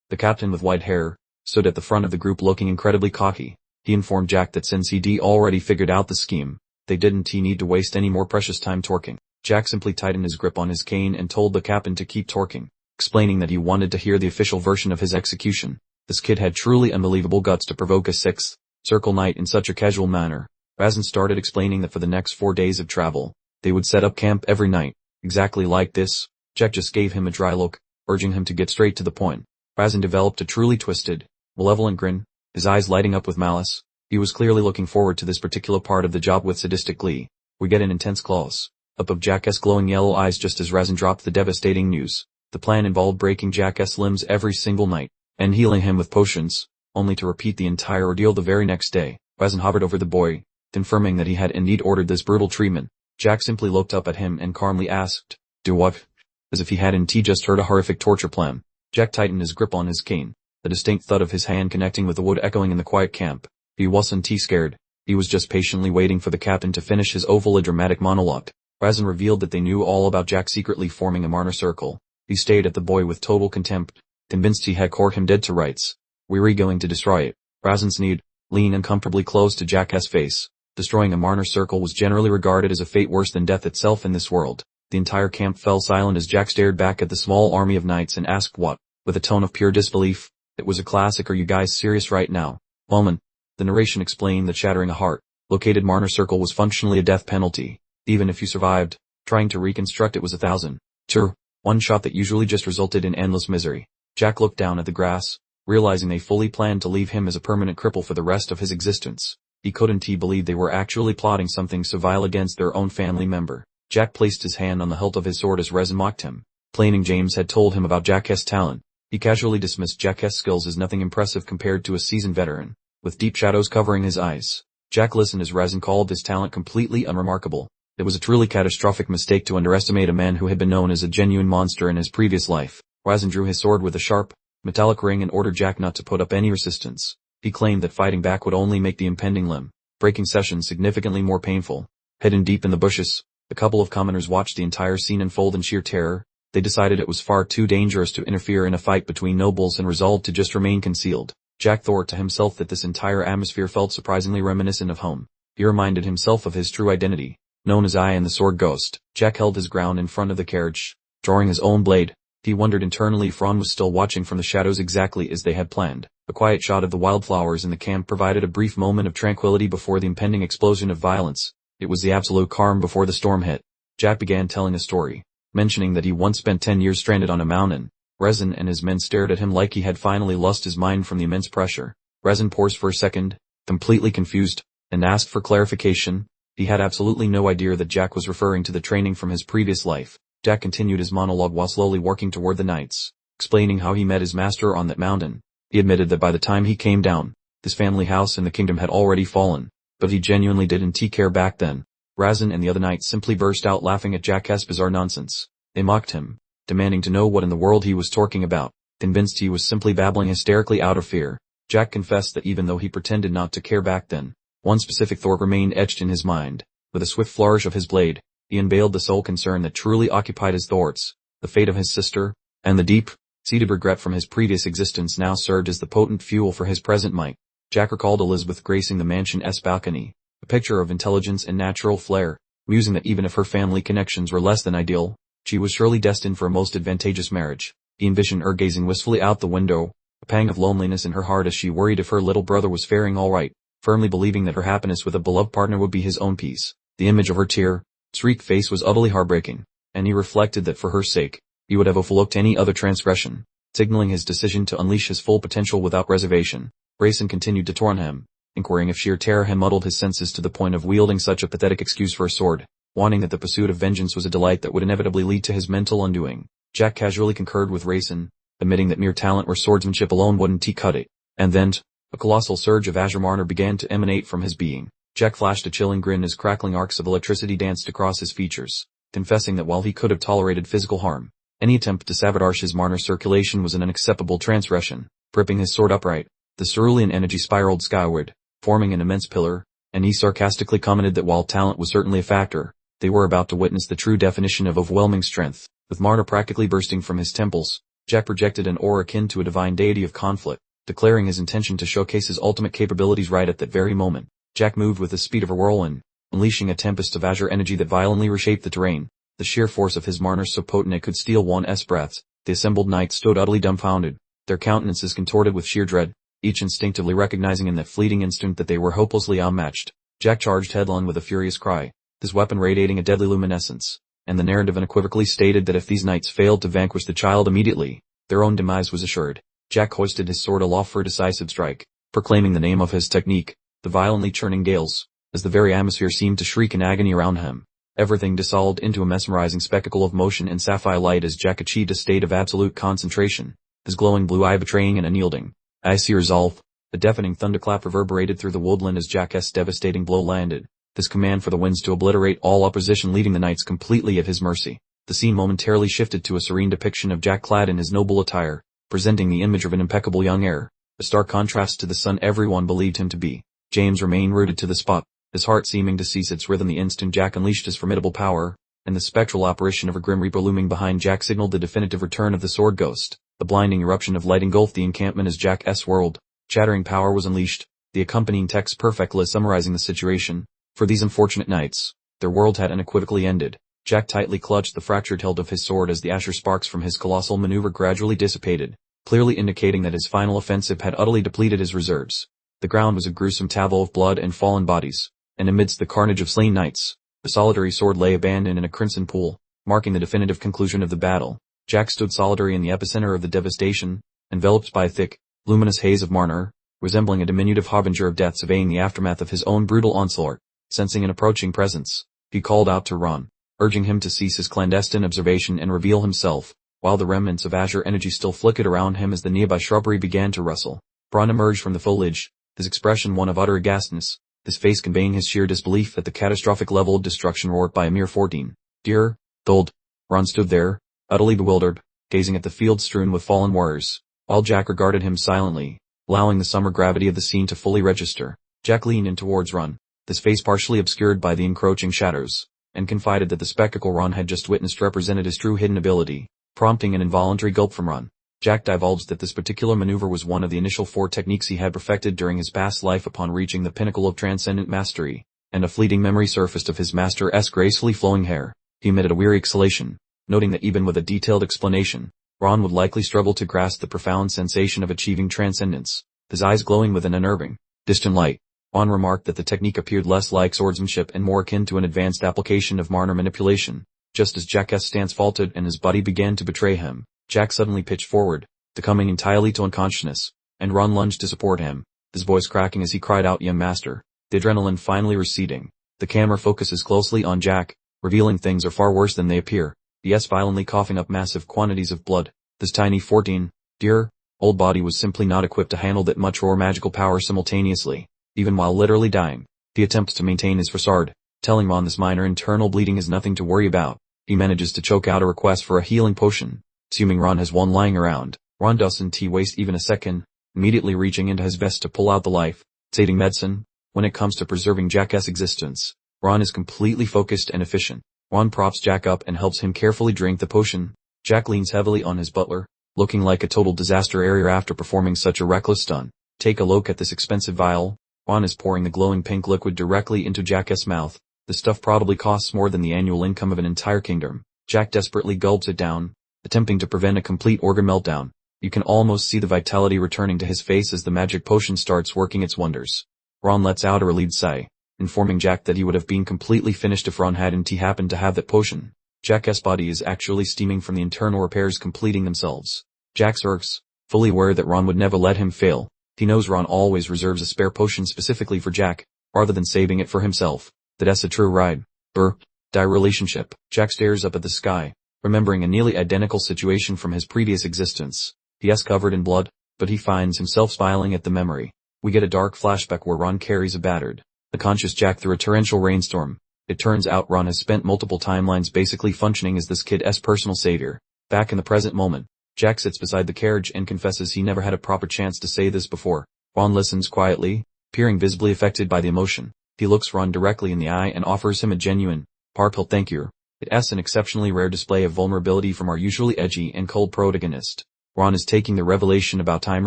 S1: the captain with white hair, stood at the front of the group looking incredibly cocky. He informed Jack that since he'd already figured out the scheme, they didn't need to waste any more precious time torquing. Jack simply tightened his grip on his cane and told the captain to keep torquing, explaining that he wanted to hear the official version of his execution. This kid had truly unbelievable guts to provoke a sixth circle knight in such a casual manner. Rasen started explaining that for the next 4 days of travel, they would set up camp every night, exactly like this. Jack just gave him a dry look, urging him to get straight to the point. Rasen developed a truly twisted, malevolent grin, his eyes lighting up with malice. He was clearly looking forward to this particular part of the job with sadistic glee. We get an intense close-up of Jack's glowing yellow eyes just as Rasen dropped the devastating news. The plan involved breaking Jack's limbs every single night, and healing him with potions, only to repeat the entire ordeal the very next day. Rasen hovered over the boy, confirming that he had indeed ordered this brutal treatment. Jack simply looked up at him and calmly asked, "Do what?" As if he hadn't just heard a horrific torture plan. Jack tightened his grip on his cane, the distinct thud of his hand connecting with the wood echoing in the quiet camp. He wasn't scared. He was just patiently waiting for the captain to finish his overly dramatic monologue. Rasen revealed that they knew all about Jack secretly forming a Marner circle. He stared at the boy with total contempt, convinced he had court him dead to rights. "We're going to destroy it." Rasen sneered, leaning uncomfortably close to Jack's face. Destroying a Marner circle was generally regarded as a fate worse than death itself in this world. The entire camp fell silent as Jack stared back at the small army of knights and asked what, with a tone of pure disbelief. "It was a classic. Are you guys serious right now?" Moment. The narration explained that shattering a heart-located Marner circle was functionally a death penalty. Even if you survived, trying to reconstruct it was 1,000-1 shot that usually just resulted in endless misery. Jack looked down at the grass, realizing they fully planned to leave him as a permanent cripple for the rest of his existence. He couldn't believe they were actually plotting something so vile against their own family member. Jack placed his hand on the hilt of his sword as Rasen mocked him, claiming James had told him about Jack's talent. He casually dismissed Jack's skills as nothing impressive compared to a seasoned veteran, with deep shadows covering his eyes. Jack listened as Rasen called his talent completely unremarkable. It was a truly catastrophic mistake to underestimate a man who had been known as a genuine monster in his previous life. Rasen drew his sword with a sharp, metallic ring and ordered Jack not to put up any resistance. He claimed that fighting back would only make the impending limb-breaking session significantly more painful. Hidden deep in the bushes, a couple of commoners watched the entire scene unfold in sheer terror. They decided it was far too dangerous to interfere in a fight between nobles and resolved to just remain concealed. Jack thought to himself that this entire atmosphere felt surprisingly reminiscent of home. He reminded himself of his true identity, known as I and the Sword Ghost. Jack held his ground in front of the carriage, drawing his own blade. He wondered internally if Ron was still watching from the shadows exactly as they had planned. A quiet shot of the wildflowers in the camp provided a brief moment of tranquility before the impending explosion of violence. It was the absolute calm before the storm hit. Jack began telling a story, mentioning that he once spent 10 years stranded on a mountain. Rasen and his men stared at him like he had finally lost his mind from the immense pressure. Rasen paused for a second, completely confused, and asked for clarification. He had absolutely no idea that Jack was referring to the training from his previous life. Jack continued his monologue while slowly walking toward the knights, explaining how he met his master on that mountain. He admitted that by the time he came down, his family house in the kingdom had already fallen, but he genuinely didn't care back then. Rasen and the other knights simply burst out laughing at Jack's bizarre nonsense. They mocked him, demanding to know what in the world he was talking about, convinced he was simply babbling hysterically out of fear. Jack confessed that even though he pretended not to care back then, one specific thought remained etched in his mind. With a swift flourish of his blade, he unveiled the sole concern that truly occupied his thoughts, the fate of his sister, and the deep-seated regret from his previous existence now served as the potent fuel for his present might. Jack recalled Elizabeth gracing the mansion's balcony, a picture of intelligence and natural flair, musing that even if her family connections were less than ideal, she was surely destined for a most advantageous marriage. He envisioned her gazing wistfully out the window, a pang of loneliness in her heart as she worried if her little brother was faring all right, firmly believing that her happiness with a beloved partner would be his own peace. The image of her tear-streaked face was utterly heartbreaking, and he reflected that for her sake, he would have overlooked any other transgression, signaling his decision to unleash his full potential without reservation. Grayson continued to taunt him, inquiring if sheer terror had muddled his senses to the point of wielding such a pathetic excuse for a sword, wanting that the pursuit of vengeance was a delight that would inevitably lead to his mental undoing. Jack casually concurred with Grayson, admitting that mere talent or swordsmanship alone wouldn't cut it. And then, a colossal surge of azure mana began to emanate from his being. Jack flashed a chilling grin as crackling arcs of electricity danced across his features, confessing that while he could have tolerated physical harm, any attempt to sabotage his mana circulation was an unacceptable transgression. Gripping his sword upright, the cerulean energy spiraled skyward, forming an immense pillar, and he sarcastically commented that while talent was certainly a factor, they were about to witness the true definition of overwhelming strength. With mana practically bursting from his temples, Jack projected an aura akin to a divine deity of conflict, declaring his intention to showcase his ultimate capabilities right at that very moment. Jack moved with the speed of a whirlwind, unleashing a tempest of azure energy that violently reshaped the terrain. The sheer force of his mana so potent it could steal one's breaths. The assembled knights stood utterly dumbfounded, their countenances contorted with sheer dread, each instinctively recognizing in that fleeting instant that they were hopelessly outmatched. Jack charged headlong with a furious cry, his weapon radiating a deadly luminescence, and the narrative unequivocally stated that if these knights failed to vanquish the child immediately, their own demise was assured. Jack hoisted his sword aloft for a decisive strike, proclaiming the name of his technique, the violently churning gales, as the very atmosphere seemed to shriek in agony around him. Everything dissolved into a mesmerizing spectacle of motion and sapphire light as Jack achieved a state of absolute concentration, his glowing blue eye betraying an unyielding, icy resolve. A deafening thunderclap reverberated through the woodland as Jack's devastating blow landed, his command for the winds to obliterate all opposition leaving the knights completely at his mercy. The scene momentarily shifted to a serene depiction of Jack clad in his noble attire, presenting the image of an impeccable young heir, a stark contrast to the son everyone believed him to be. James remained rooted to the spot, his heart seeming to cease its rhythm the instant Jack unleashed his formidable power, and the spectral apparition of a grim reaper looming behind Jack signaled the definitive return of the sword ghost. The blinding eruption of light engulfed the encampment as Jack's whirled, shattering power was unleashed, the accompanying text perfectly summarizing the situation. For these unfortunate knights, their world had unequivocally ended. Jack tightly clutched the fractured hilt of his sword as the azure sparks from his colossal maneuver gradually dissipated, clearly indicating that his final offensive had utterly depleted his reserves. The ground was a gruesome tableau of blood and fallen bodies, and amidst the carnage of slain knights, the solitary sword lay abandoned in a crimson pool, marking the definitive conclusion of the battle. Jack stood solitary in the epicenter of the devastation, enveloped by a thick, luminous haze of mana, resembling a diminutive harbinger of death surveying the aftermath of his own brutal onslaught. Sensing an approaching presence, he called out to Ron, urging him to cease his clandestine observation and reveal himself, while the remnants of azure energy still flickered around him as the nearby shrubbery began to rustle. Ron emerged from the foliage, his expression one of utter aghastness, his face conveying his sheer disbelief at the catastrophic level of destruction wrought by a mere 14-year-old. Ron stood there, utterly bewildered, gazing at the field strewn with fallen warriors, while Jack regarded him silently, allowing the summer gravity of the scene to fully register. Jack leaned in towards Ron, his face partially obscured by the encroaching shadows, and confided that the spectacle Ron had just witnessed represented his true hidden ability, prompting an involuntary gulp from Ron. Jack divulged that this particular maneuver was one of the initial 4 techniques he had perfected during his past life upon reaching the pinnacle of transcendent mastery, and a fleeting memory surfaced of his master's gracefully flowing hair. He emitted a weary exhalation, noting that even with a detailed explanation, Ron would likely struggle to grasp the profound sensation of achieving transcendence. His eyes glowing with an unnerving, distant light, Ron remarked that the technique appeared less like swordsmanship and more akin to an advanced application of mana manipulation. Just as Jack's stance faltered and his body began to betray him, Jack suddenly pitched forward, coming entirely to unconsciousness, and Ron lunged to support him, his voice cracking as he cried out, "Young master." The adrenaline finally receding, the camera focuses closely on Jack, revealing things are far worse than they appear. Yes, violently coughing up massive quantities of blood. This tiny 14-year-old body was simply not equipped to handle that much raw magical power simultaneously. Even while literally dying, he attempts to maintain his facade, telling Ron this minor internal bleeding is nothing to worry about. He manages to choke out a request for a healing potion, assuming Ron has one lying around. Ron doesn't waste even a second, immediately reaching into his vest to pull out the life-saving medicine. When it comes to preserving Jack's existence, Ron is completely focused and efficient. Ron props Jack up and helps him carefully drink the potion. Jack leans heavily on his butler, looking like a total disaster area after performing such a reckless stunt. Take a look at this expensive vial. Ron is pouring the glowing pink liquid directly into Jack's mouth. The stuff probably costs more than the annual income of an entire kingdom. Jack desperately gulps it down, attempting to prevent a complete organ meltdown. You can almost see the vitality returning to his face as the magic potion starts working its wonders. Ron lets out a relieved sigh, informing Jack that he would have been completely finished if Ron hadn't happened to have that potion. Jack's body is actually steaming from the internal repairs completing themselves. Jack smirks, fully aware that Ron would never let him fail. He knows Ron always reserves a spare potion specifically for Jack, rather than saving it for himself. That's a true ride. Die relationship. Jack stares up at the sky, remembering a nearly identical situation from his previous existence. He is covered in blood, but he finds himself smiling at the memory. We get a dark flashback where Ron carries a battered, unconscious Jack through a torrential rainstorm. It turns out Ron has spent multiple timelines basically functioning as this kid's personal savior. Back in the present moment, Jack sits beside the carriage and confesses he never had a proper chance to say this before. Ron listens quietly, appearing visibly affected by the emotion. He looks Ron directly in the eye and offers him a genuine, heartfelt thank you. It's an exceptionally rare display of vulnerability from our usually edgy and cold protagonist. Ron is taking the revelation about time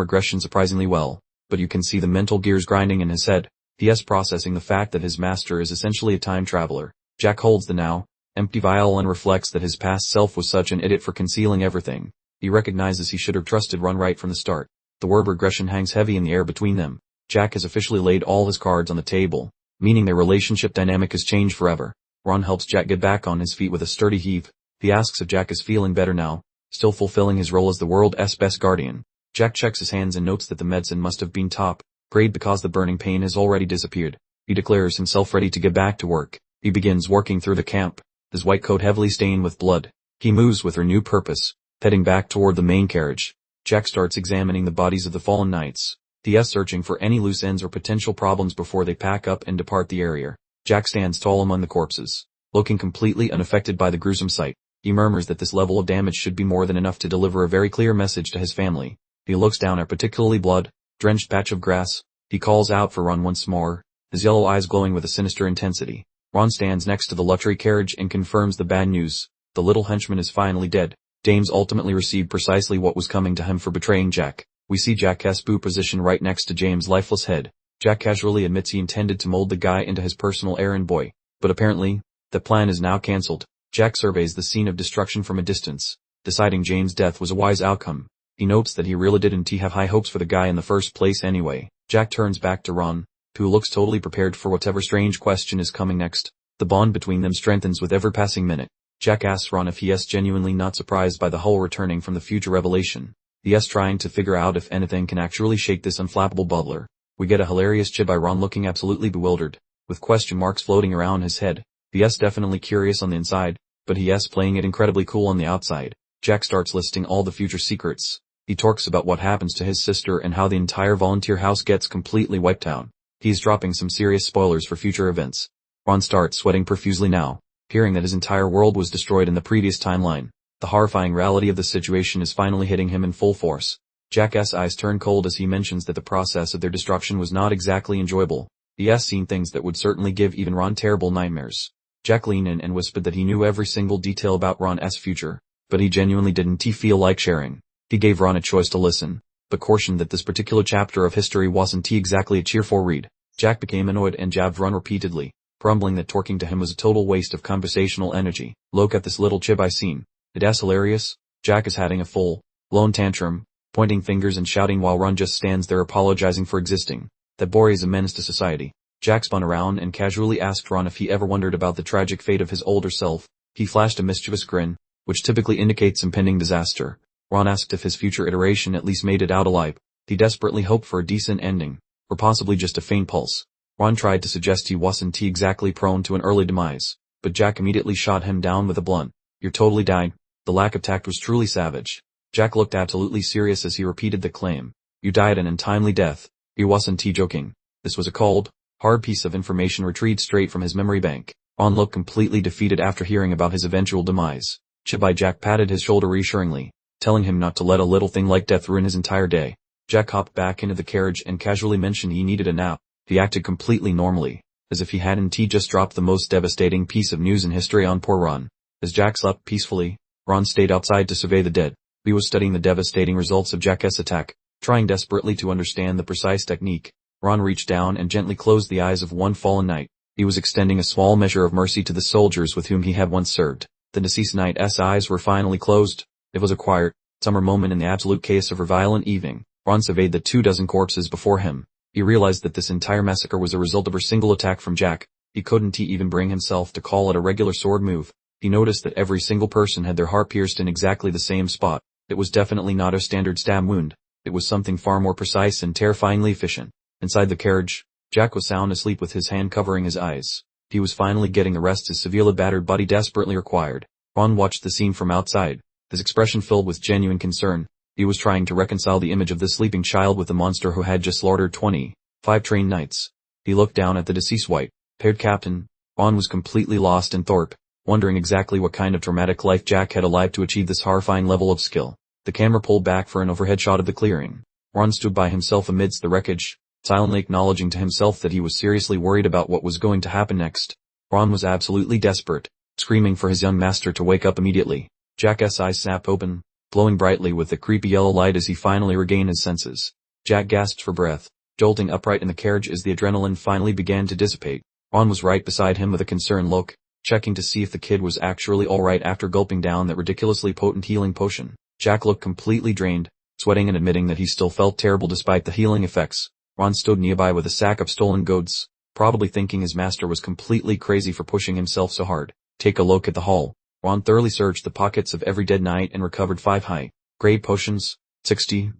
S1: regression surprisingly well, but you can see the mental gears grinding in his head. He is processing the fact that his master is essentially a time traveler. Jack holds the now empty vial and reflects that his past self was such an idiot for concealing everything. He recognizes he should have trusted Ron right from the start. The word regression hangs heavy in the air between them. Jack has officially laid all his cards on the table, meaning their relationship dynamic has changed forever. Ron helps Jack get back on his feet with a sturdy heave. He asks if Jack is feeling better now, still fulfilling his role as the world's best guardian. Jack checks his hands and notes that the medicine must have been top grade because the burning pain has already disappeared. He declares himself ready to get back to work. He begins working through the camp, his white coat heavily stained with blood. He moves with renewed purpose, heading back toward the main carriage. Jack starts examining the bodies of the fallen knights. He is searching for any loose ends or potential problems before they pack up and depart the area. Jack stands tall among the corpses, looking completely unaffected by the gruesome sight. He murmurs that this level of damage should be more than enough to deliver a very clear message to his family. He looks down at a particularly blood-drenched patch of grass. He calls out for Ron once more, his yellow eyes glowing with a sinister intensity. Ron stands next to the luxury carriage and confirms the bad news. The little henchman is finally dead. James ultimately received precisely what was coming to him for betraying Jack. We see Jack's boo position right next to James' lifeless head. Jack casually admits he intended to mold the guy into his personal errand boy, but apparently, the plan is now cancelled. Jack surveys the scene of destruction from a distance, deciding James' death was a wise outcome. He notes that he really didn't have high hopes for the guy in the first place anyway. Jack turns back to Ron, who looks totally prepared for whatever strange question is coming next. The bond between them strengthens with every passing minute. Jack asks Ron if he is genuinely not surprised by the whole returning from the future revelation. He is trying to figure out if anything can actually shake this unflappable bubbler. We get a hilarious chip by Ron looking absolutely bewildered, with question marks floating around his head. He is definitely curious on the inside, but he is playing it incredibly cool on the outside. Jack starts listing all the future secrets. He talks about what happens to his sister and how the entire volunteer house gets completely wiped out. He's dropping some serious spoilers for future events. Ron starts sweating profusely now, hearing that his entire world was destroyed in the previous timeline. The horrifying reality of the situation is finally hitting him in full force. Jack's eyes turn cold as he mentions that the process of their destruction was not exactly enjoyable. He has seen things that would certainly give even Ron terrible nightmares. Jack leaned in and whispered that he knew every single detail about Ron's future, but he genuinely didn't feel like sharing. He gave Ron a choice to listen, but cautioned that this particular chapter of history wasn't exactly a cheerful read. Jack became annoyed and jabbed Ron repeatedly, grumbling that talking to him was a total waste of conversational energy. Look at this little chib I seen. It's hilarious. Jack is having a full-blown tantrum, pointing fingers and shouting while Ron just stands there apologizing for existing. That boy is a menace to society. Jack spun around and casually asked Ron if he ever wondered about the tragic fate of his older self. He flashed a mischievous grin, which typically indicates impending disaster. Ron asked if his future iteration at least made it out alive. He desperately hoped for a decent ending, or possibly just a faint pulse. Ron tried to suggest he wasn't exactly prone to an early demise, but Jack immediately shot him down with a blunt. You're totally died. The lack of tact was truly savage. Jack looked absolutely serious as he repeated the claim. You died an untimely death. He wasn't joking. This was a cold, hard piece of information retrieved straight from his memory bank. Ron looked completely defeated after hearing about his eventual demise. Chibai Jack patted his shoulder reassuringly, telling him not to let a little thing like death ruin his entire day. Jack hopped back into the carriage and casually mentioned he needed a nap. He acted completely normally, as if he hadn't just dropped the most devastating piece of news in history on poor Ron. As Jack slept peacefully, Ron stayed outside to survey the dead. He was studying the devastating results of Jack's attack, Trying desperately to understand the precise technique, Ron reached down and gently closed the eyes of one fallen knight. He was extending a small measure of mercy to the soldiers with whom he had once served. The deceased knight's eyes were finally closed. It was a quiet, summer moment in the absolute chaos of a violent evening. Ron surveyed the 24 corpses before him. He realized that this entire massacre was a result of a single attack from Jack. He couldn't even bring himself to call it a regular sword move. He noticed that every single person had their heart pierced in exactly the same spot. It was definitely not a standard stab wound. It was something far more precise and terrifyingly efficient. Inside the carriage, Jack was sound asleep with his hand covering his eyes. He was finally getting the rest his severely battered body desperately required. Ron watched the scene from outside, his expression filled with genuine concern. He was trying to reconcile the image of this sleeping child with the monster who had just slaughtered 25 trained knights. He looked down at the deceased white-haired captain. Ron was completely lost in thought, wondering exactly what kind of traumatic life Jack had lived to achieve this horrifying level of skill. The camera pulled back for an overhead shot of the clearing. Ron stood by himself amidst the wreckage, silently acknowledging to himself that he was seriously worried about what was going to happen next. Ron was absolutely desperate, screaming for his young master to wake up immediately. Jack's eyes snapped open, glowing brightly with the creepy yellow light as he finally regained his senses. Jack gasped for breath, jolting upright in the carriage as the adrenaline finally began to dissipate. Ron was right beside him with a concerned look, checking to see if the kid was actually alright after gulping down that ridiculously potent healing potion. Jack looked completely drained, sweating and admitting that he still felt terrible despite the healing effects. Ron stood nearby with a sack of stolen goods, probably thinking his master was completely crazy for pushing himself so hard. Take a look at the haul. Ron thoroughly searched the pockets of every dead knight and recovered 5 high-grade potions, 3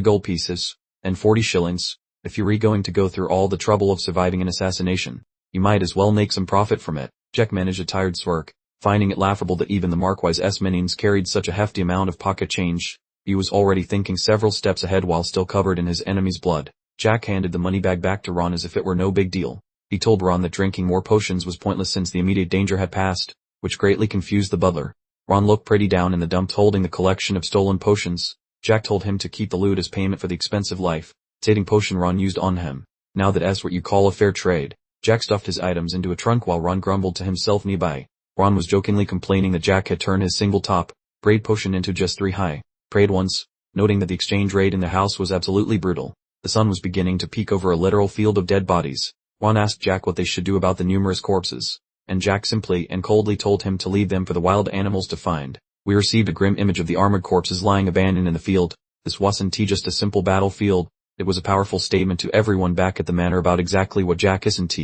S1: gold pieces, and 40 shillings. If you're going to go through all the trouble of surviving an assassination, you might as well make some profit from it. Jack managed a tired smirk, finding it laughable that even the Marquis' minions carried such a hefty amount of pocket change. He was already thinking several steps ahead while still covered in his enemy's blood. Jack handed the money bag back to Ron as if it were no big deal. He told Ron that drinking more potions was pointless since the immediate danger had passed, which greatly confused the butler. Ron looked pretty down in the dumps holding the collection of stolen potions. Jack told him to keep the loot as payment for the expensive life-saving potion Ron used on him. Now that's what you call a fair trade. Jack stuffed his items into a trunk while Ron grumbled to himself nearby. Ron was jokingly complaining that Jack had turned his single top-grade potion into just 3 high-grade ones, noting that the exchange rate in the house was absolutely brutal. The sun was beginning to peek over a literal field of dead bodies. Ron asked Jack what they should do about the numerous corpses, and Jack simply and coldly told him to leave them for the wild animals to find. We received a grim image of the armored corpses lying abandoned in the field. This wasn't just a simple battlefield, it was a powerful statement to everyone back at the manor about exactly what Jack isn't.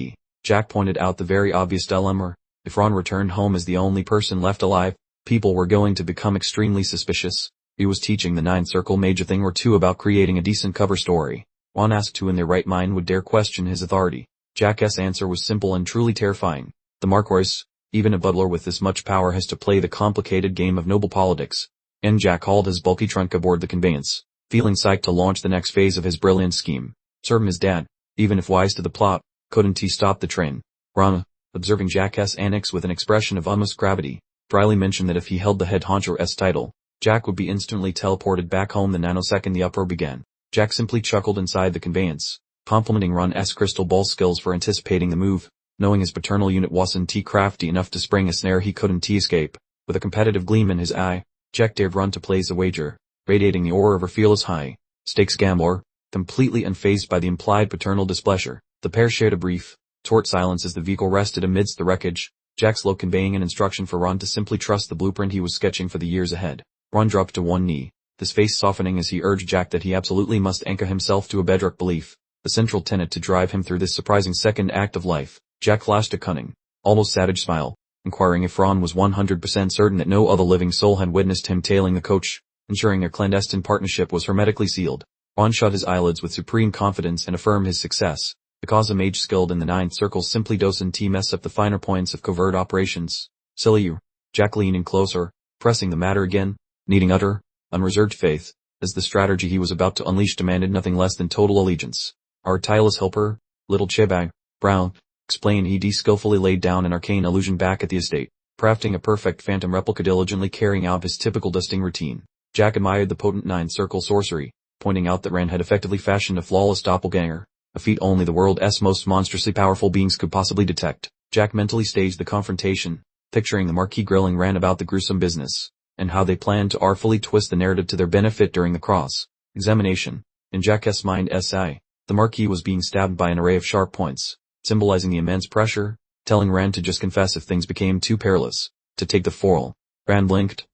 S1: Jack pointed out the very obvious dilemma. If Ron returned home as the only person left alive, people were going to become extremely suspicious. He was teaching the Ninth Circle mage a thing or two about creating a decent cover story. Ron asked who in their right mind would dare question his authority. Jack's answer was simple and truly terrifying. The Marquis, even a butler with this much power has to play the complicated game of noble politics. And Jack hauled his bulky trunk aboard the conveyance, feeling psyched to launch the next phase of his brilliant scheme. Serve him his dad, even if wise to the plot, couldn't he stop the train? Ron, observing Jack's antics with an expression of almost gravity, dryly mentioned that if he held the head honcho's title, Jack would be instantly teleported back home the nanosecond the uproar began. Jack simply chuckled inside the conveyance, complimenting Ron's crystal ball skills for anticipating the move, knowing his paternal unit wasn't crafty enough to spring a snare he couldn't escape. With a competitive gleam in his eye, Jack dared Ron to place a wager, radiating the aura of a fearless high-stakes gambler, completely unfazed by the implied paternal displeasure. The pair shared a brief, taut silence as the vehicle rested amidst the wreckage, Jack's low conveying an instruction for Ron to simply trust the blueprint he was sketching for the years ahead. Ron dropped to one knee, his face softening as he urged Jack that he absolutely must anchor himself to a bedrock belief, the central tenet to drive him through this surprising second act of life. Jack flashed a cunning, almost savage smile, inquiring if Ron was 100% certain that no other living soul had witnessed him tailing the coach, ensuring their clandestine partnership was hermetically sealed. Ron shut his eyelids with supreme confidence and affirmed his success, because a mage skilled in the Ninth Circle simply doesn't mess up the finer points of covert operations. Silly you. Jack leaned in closer, pressing the matter again, needing utter, unreserved faith, as the strategy he was about to unleash demanded nothing less than total allegiance. Our tireless helper, little Chebag, Brown, explained he skillfully laid down an arcane illusion back at the estate, crafting a perfect phantom replica diligently carrying out his typical dusting routine. Jack admired the potent Ninth Circle sorcery, pointing out that Ran had effectively fashioned a flawless doppelganger, a feat only the world's most monstrously powerful beings could possibly detect. Jack mentally staged the confrontation, picturing the Marquis grilling Ran about the gruesome business, and how they planned to artfully twist the narrative to their benefit during the cross-examination. In Jack's mind the Marquis was being stabbed by an array of sharp points, symbolizing the immense pressure, telling Rand to just confess if things became too perilous, to take the foil. Rand blinked,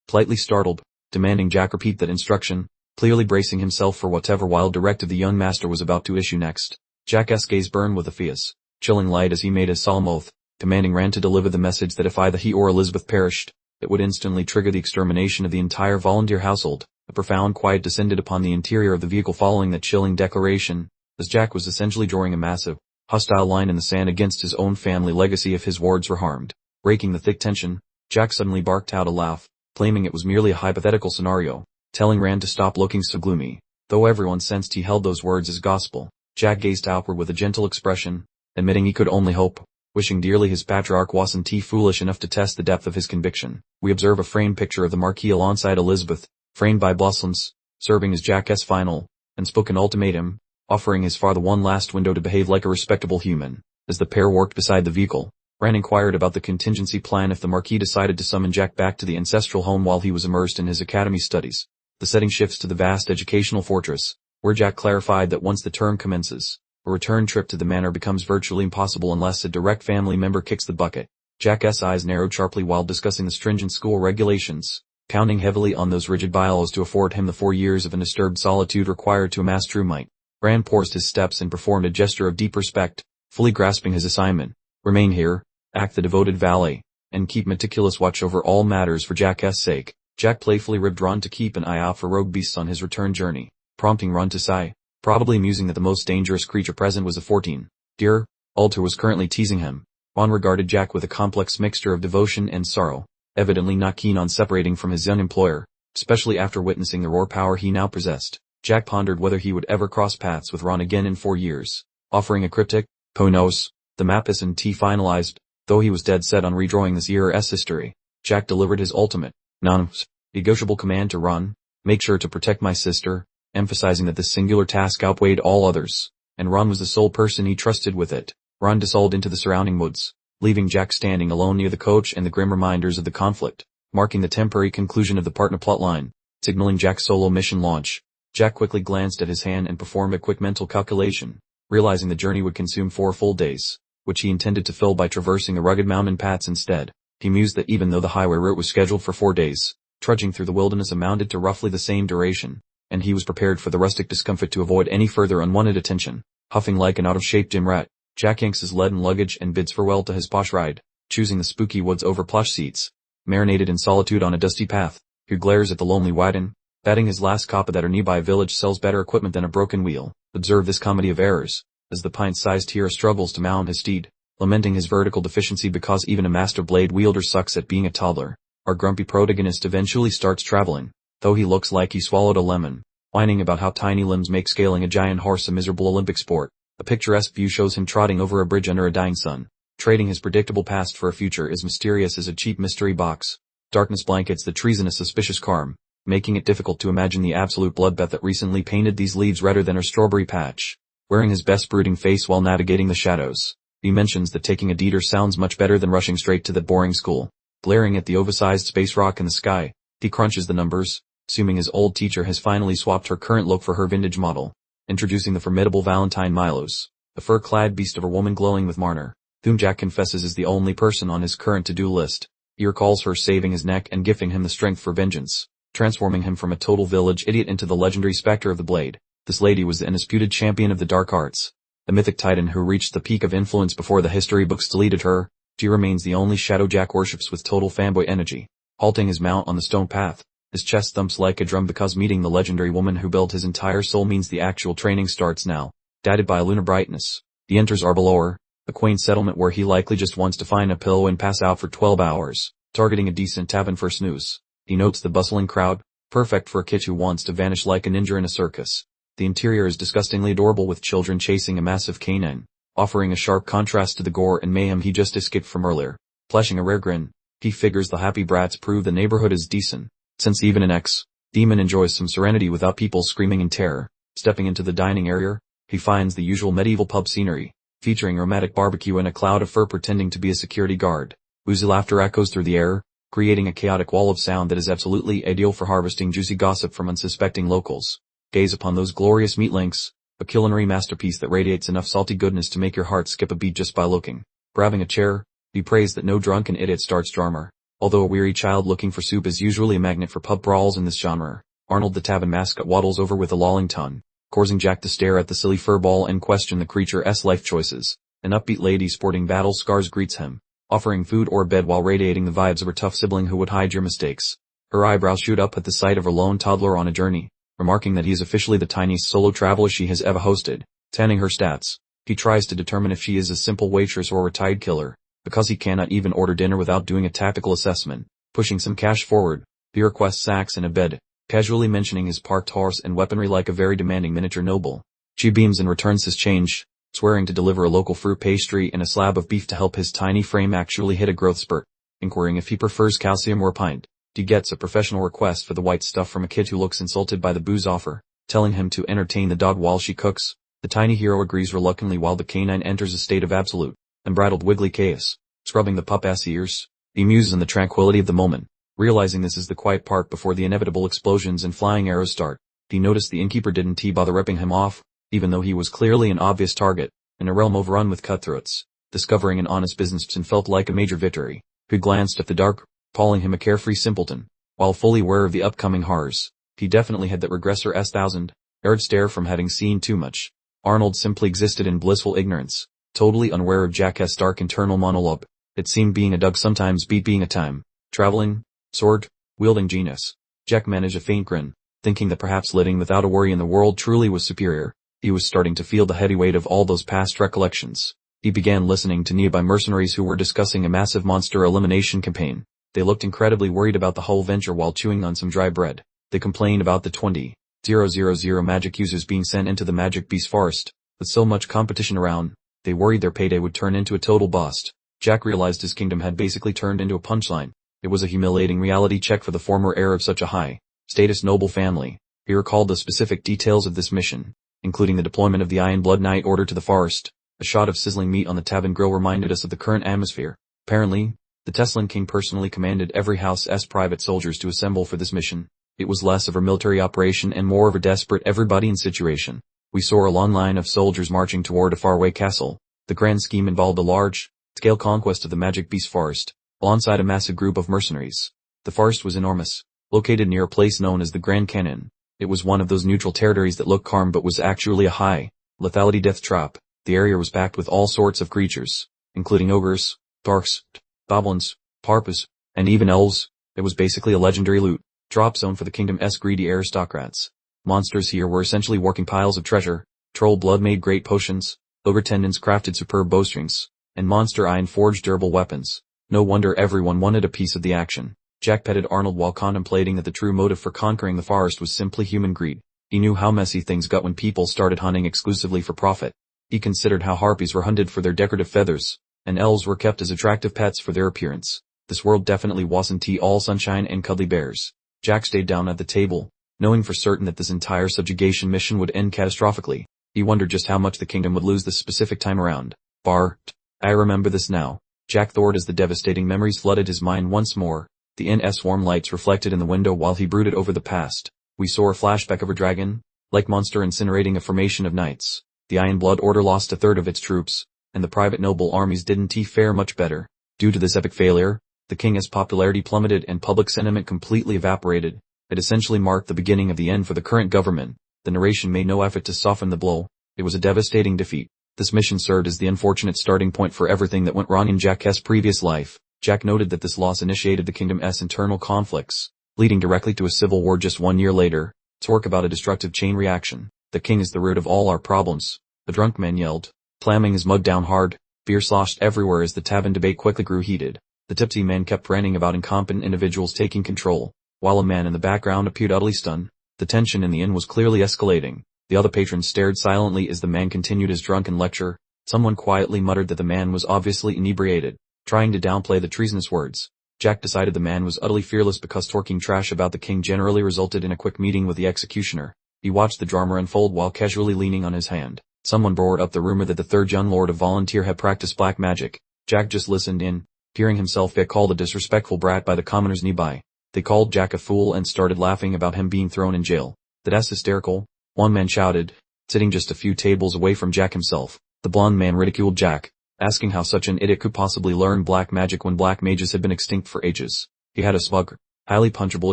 S1: politely startled, demanding Jack repeat that instruction, clearly bracing himself for whatever wild directive the young master was about to issue next. Jack's gaze burned with a fierce, chilling light as he made his solemn oath, commanding Rand to deliver the message that if either he or Elizabeth perished, it would instantly trigger the extermination of the entire volunteer household. A profound quiet descended upon the interior of the vehicle following that chilling declaration, as Jack was essentially drawing a massive, hostile line in the sand against his own family legacy if his wards were harmed. Breaking the thick tension, Jack suddenly barked out a laugh, claiming it was merely a hypothetical scenario, telling Rand to stop looking so gloomy. Though everyone sensed he held those words as gospel, Jack gazed outward with a gentle expression, admitting he could only hope, wishing dearly his patriarch wasn't foolish enough to test the depth of his conviction. We observe a framed picture of the Marquis alongside Elizabeth, framed by blossoms, serving as Jack's final, unspoken ultimatum, offering his father one last window to behave like a respectable human. As the pair walked beside the vehicle, Rand inquired about the contingency plan if the Marquis decided to summon Jack back to the ancestral home while he was immersed in his academy studies. The setting shifts to the vast educational fortress, where Jack clarified that once the term commences, a return trip to the manor becomes virtually impossible unless a direct family member kicks the bucket. Jack's eyes narrowed sharply while discussing the stringent school regulations, counting heavily on those rigid bylaws to afford him the 4 years of undisturbed solitude required to amass true might. Rand paused his steps and performed a gesture of deep respect, fully grasping his assignment. Remain here, act the devoted valet, and keep meticulous watch over all matters for Jack's sake. Jack playfully ribbed Ron to keep an eye out for rogue beasts on his return journey, prompting Ron to sigh, probably musing that the most dangerous creature present was a 14-year old who was currently teasing him. Ron regarded Jack with a complex mixture of devotion and sorrow, evidently not keen on separating from his young employer, especially after witnessing the raw power he now possessed. Jack pondered whether he would ever cross paths with Ron again in 4 years, offering a cryptic, "Who knows?" The map isn't finalized, though he was dead set on redrawing this year's history. Jack delivered his ultimate, non-negotiable command to Ron: make sure to protect my sister, emphasizing that this singular task outweighed all others, and Ron was the sole person he trusted with it. Ron dissolved into the surrounding woods, leaving Jack standing alone near the coach and the grim reminders of the conflict, marking the temporary conclusion of the partner plotline, signaling Jack's solo mission launch. Jack quickly glanced at his hand and performed a quick mental calculation, realizing the journey would consume 4 full days, which he intended to fill by traversing the rugged mountain paths instead. He mused that even though the highway route was scheduled for 4 days, trudging through the wilderness amounted to roughly the same duration, and he was prepared for the rustic discomfort to avoid any further unwanted attention. Huffing like an out-of-shape gym rat, Jack yanks his leaden luggage and bids farewell to his posh ride, choosing the spooky woods over plush seats, marinated in solitude on a dusty path. He glares at the lonely wagon, betting his last copper that a nearby village sells better equipment than a broken wheel. Observe this comedy of errors, as the pint-sized hero struggles to mount his steed, lamenting his vertical deficiency because even a master blade wielder sucks at being a toddler. Our grumpy protagonist eventually starts traveling, though he looks like he swallowed a lemon, whining about how tiny limbs make scaling a giant horse a miserable Olympic sport. A picturesque view shows him trotting over a bridge under a dying sun, trading his predictable past for a future as mysterious as a cheap mystery box. Darkness blankets the trees in a suspicious calm, making it difficult to imagine the absolute bloodbath that recently painted these leaves redder than a strawberry patch. Wearing his best brooding face while navigating the shadows, he mentions that taking a detour sounds much better than rushing straight to that boring school. Glaring at the oversized space rock in the sky, he crunches the numbers, assuming his old teacher has finally swapped her current look for her vintage model. Introducing the formidable Valentine Milos, a fur-clad beast of a woman glowing with Marner, whom Jack confesses is the only person on his current to-do list. He recalls her saving his neck and gifting him the strength for vengeance, transforming him from a total village idiot into the legendary Spectre of the Blade. This lady was the undisputed champion of the dark arts, the mythic titan who reached the peak of influence before the history books deleted her. She remains the only shadow Jack worships with total fanboy energy. Halting his mount on the stone path, his chest thumps like a drum because meeting the legendary woman who built his entire soul means the actual training starts now. Guided by lunar brightness, he enters Arbaloer, a quaint settlement where he likely just wants to find a pillow and pass out for 12 hours, targeting a decent tavern for a snooze. He notes the bustling crowd, perfect for a kid who wants to vanish like a ninja in a circus. The interior is disgustingly adorable with children chasing a massive canine, offering a sharp contrast to the gore and mayhem he just escaped from earlier. Flashing a rare grin, he figures the happy brats prove the neighborhood is decent, since even an ex-demon enjoys some serenity without people screaming in terror. Stepping into the dining area, he finds the usual medieval pub scenery, featuring aromatic barbecue and a cloud of fur pretending to be a security guard. Woozy laughter echoes through the air, creating a chaotic wall of sound that is absolutely ideal for harvesting juicy gossip from unsuspecting locals. Gaze upon those glorious meat links, a culinary masterpiece that radiates enough salty goodness to make your heart skip a beat just by looking. Grabbing a chair, he prays that no drunken idiot starts drama. Although a weary child looking for soup is usually a magnet for pub brawls in this genre, Arnold the tavern mascot waddles over with a lolling tongue, causing Jack to stare at the silly furball and question the creature's life choices. An upbeat lady sporting battle scars greets him, offering food or bed while radiating the vibes of her tough sibling who would hide your mistakes. Her eyebrows shoot up at the sight of her lone toddler on a journey, remarking that he is officially the tiniest solo traveler she has ever hosted. Tanning her stats, he tries to determine if she is a simple waitress or a retired killer, because he cannot even order dinner without doing a tactical assessment. Pushing some cash forward, he requests sacks and a bed, casually mentioning his parked horse and weaponry like a very demanding miniature noble. She beams and returns his change, swearing to deliver a local fruit pastry and a slab of beef to help his tiny frame actually hit a growth spurt. Inquiring if he prefers calcium or a pint, he gets a professional request for the white stuff from a kid who looks insulted by the booze offer, telling him to entertain the dog while she cooks. The tiny hero agrees reluctantly while the canine enters a state of absolute, unbridled wiggly chaos. Scrubbing the pup-ass ears, he muses in the tranquility of the moment. Realizing this is the quiet part before the inevitable explosions and flying arrows start, he noticed the innkeeper didn't bother ripping him off, even though he was clearly an obvious target, in a realm overrun with cutthroats. Discovering an honest businessman felt like a major victory. He glanced at the dark, calling him a carefree simpleton. While fully aware of the upcoming horrors, he definitely had that regressor S1000-yard stare from having seen too much. Arnold simply existed in blissful ignorance, totally unaware of Jack's dark internal monologue. It seemed being a Doug sometimes beat being a time-traveling, sword-wielding genius. Jack managed a faint grin, thinking that perhaps living without a worry in the world truly was superior. He was starting to feel the heavy weight of all those past recollections. He began listening to nearby mercenaries who were discussing a massive monster elimination campaign. They looked incredibly worried about the whole venture while chewing on some dry bread. They complained about the 20,000 magic users being sent into the magic beast forest. With so much competition around, they worried their payday would turn into a total bust. Jack realized his kingdom had basically turned into a punchline. It was a humiliating reality check for the former heir of such a high-status noble family. He recalled the specific details of this mission, including the deployment of the Iron Blood Knight Order to the forest. A shot of sizzling meat on the tavern grill reminded us of the current atmosphere. Apparently, the Teslan King personally commanded every house's private soldiers to assemble for this mission. It was less of a military operation and more of a desperate everybody-in situation. We saw a long line of soldiers marching toward a faraway castle. The grand scheme involved a large-scale conquest of the magic beast forest, alongside a massive group of mercenaries. The forest was enormous, located near a place known as the Grand Canyon. It was one of those neutral territories that looked calm but was actually a high-lethality death trap. The area was packed with all sorts of creatures, including ogres, darks, goblins, parpas, and even elves. It was basically a legendary loot drop zone for the kingdom's greedy aristocrats. Monsters here were essentially working piles of treasure. Troll blood made great potions, ogre tendons crafted superb bowstrings, and monster iron forged durable weapons. No wonder everyone wanted a piece of the action. Jack petted Arnold while contemplating that the true motive for conquering the forest was simply human greed. He knew how messy things got when people started hunting exclusively for profit. He considered how harpies were hunted for their decorative feathers, and elves were kept as attractive pets for their appearance. This world definitely wasn't all sunshine and cuddly bears. Jack stayed down at the table, knowing for certain that this entire subjugation mission would end catastrophically. He wondered just how much the kingdom would lose this specific time around. I remember this now. Jack thought as the devastating memories flooded his mind once more. The NS warm lights reflected in the window while he brooded over the past. We saw a flashback of a dragon-like monster incinerating a formation of knights. The Iron Blood Order lost a third of its troops, and the private noble armies didn't fare much better. Due to this epic failure, the king's popularity plummeted and public sentiment completely evaporated. It essentially marked the beginning of the end for the current government. The narration made no effort to soften the blow. It was a devastating defeat. This mission served as the unfortunate starting point for everything that went wrong in Jack's previous life. Jack noted that this loss initiated the kingdom's internal conflicts, leading directly to a civil war just 1 year later. Talk about a destructive chain reaction. The king is the root of all our problems, the drunk man yelled, slamming his mug down hard. Beer sloshed everywhere as the tavern debate quickly grew heated. The tipsy man kept ranting about incompetent individuals taking control, while a man in the background appeared utterly stunned. The tension in the inn was clearly escalating. The other patrons stared silently as the man continued his drunken lecture. Someone quietly muttered that the man was obviously inebriated, trying to downplay the treasonous words. Jack decided the man was utterly fearless because talking trash about the king generally resulted in a quick meeting with the executioner. He watched the drama unfold while casually leaning on his hand. Someone brought up the rumor that the third young lord of Volunteer had practiced black magic. Jack just listened in, hearing himself get called a disrespectful brat by the commoners nearby. They called Jack a fool and started laughing about him being thrown in jail. That's hysterical. one man shouted, sitting just a few tables away from Jack himself. The blonde man ridiculed Jack, asking how such an idiot could possibly learn black magic when black mages had been extinct for ages. He had a smug, highly punchable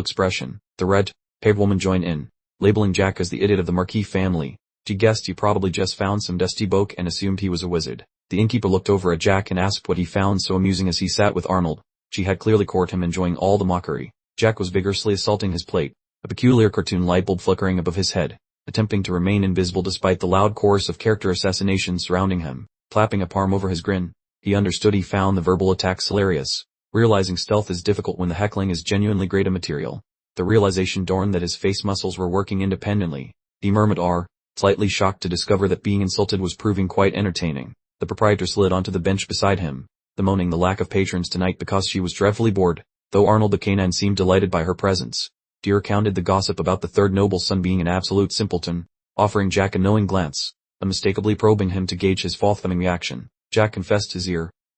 S1: expression. The red-haired woman joined in, labeling Jack as the idiot of the Marquis family. She guessed he probably just found some dusty book and assumed he was a wizard. The innkeeper looked over at Jack and asked what he found so amusing as he sat with Arnold. She had clearly caught him enjoying all the mockery. Jack was vigorously assaulting his plate, a peculiar cartoon light bulb flickering above his head, attempting to remain invisible despite the loud chorus of character assassinations surrounding him. Clapping a palm over his grin, he understood he found the verbal attacks hilarious. Realizing stealth is difficult when the heckling is genuinely great material. The realization dawned that his face muscles were working independently. He murmured slightly shocked to discover that being insulted was proving quite entertaining. The proprietor slid onto the bench beside him, bemoaning the lack of patrons tonight because she was dreadfully bored, though Arnold the canine seemed delighted by her presence. She recounted the gossip about the third noble's son being an absolute simpleton, offering Jack a knowing glance, unmistakably probing him to gauge his forthcoming reaction. Jack confessed his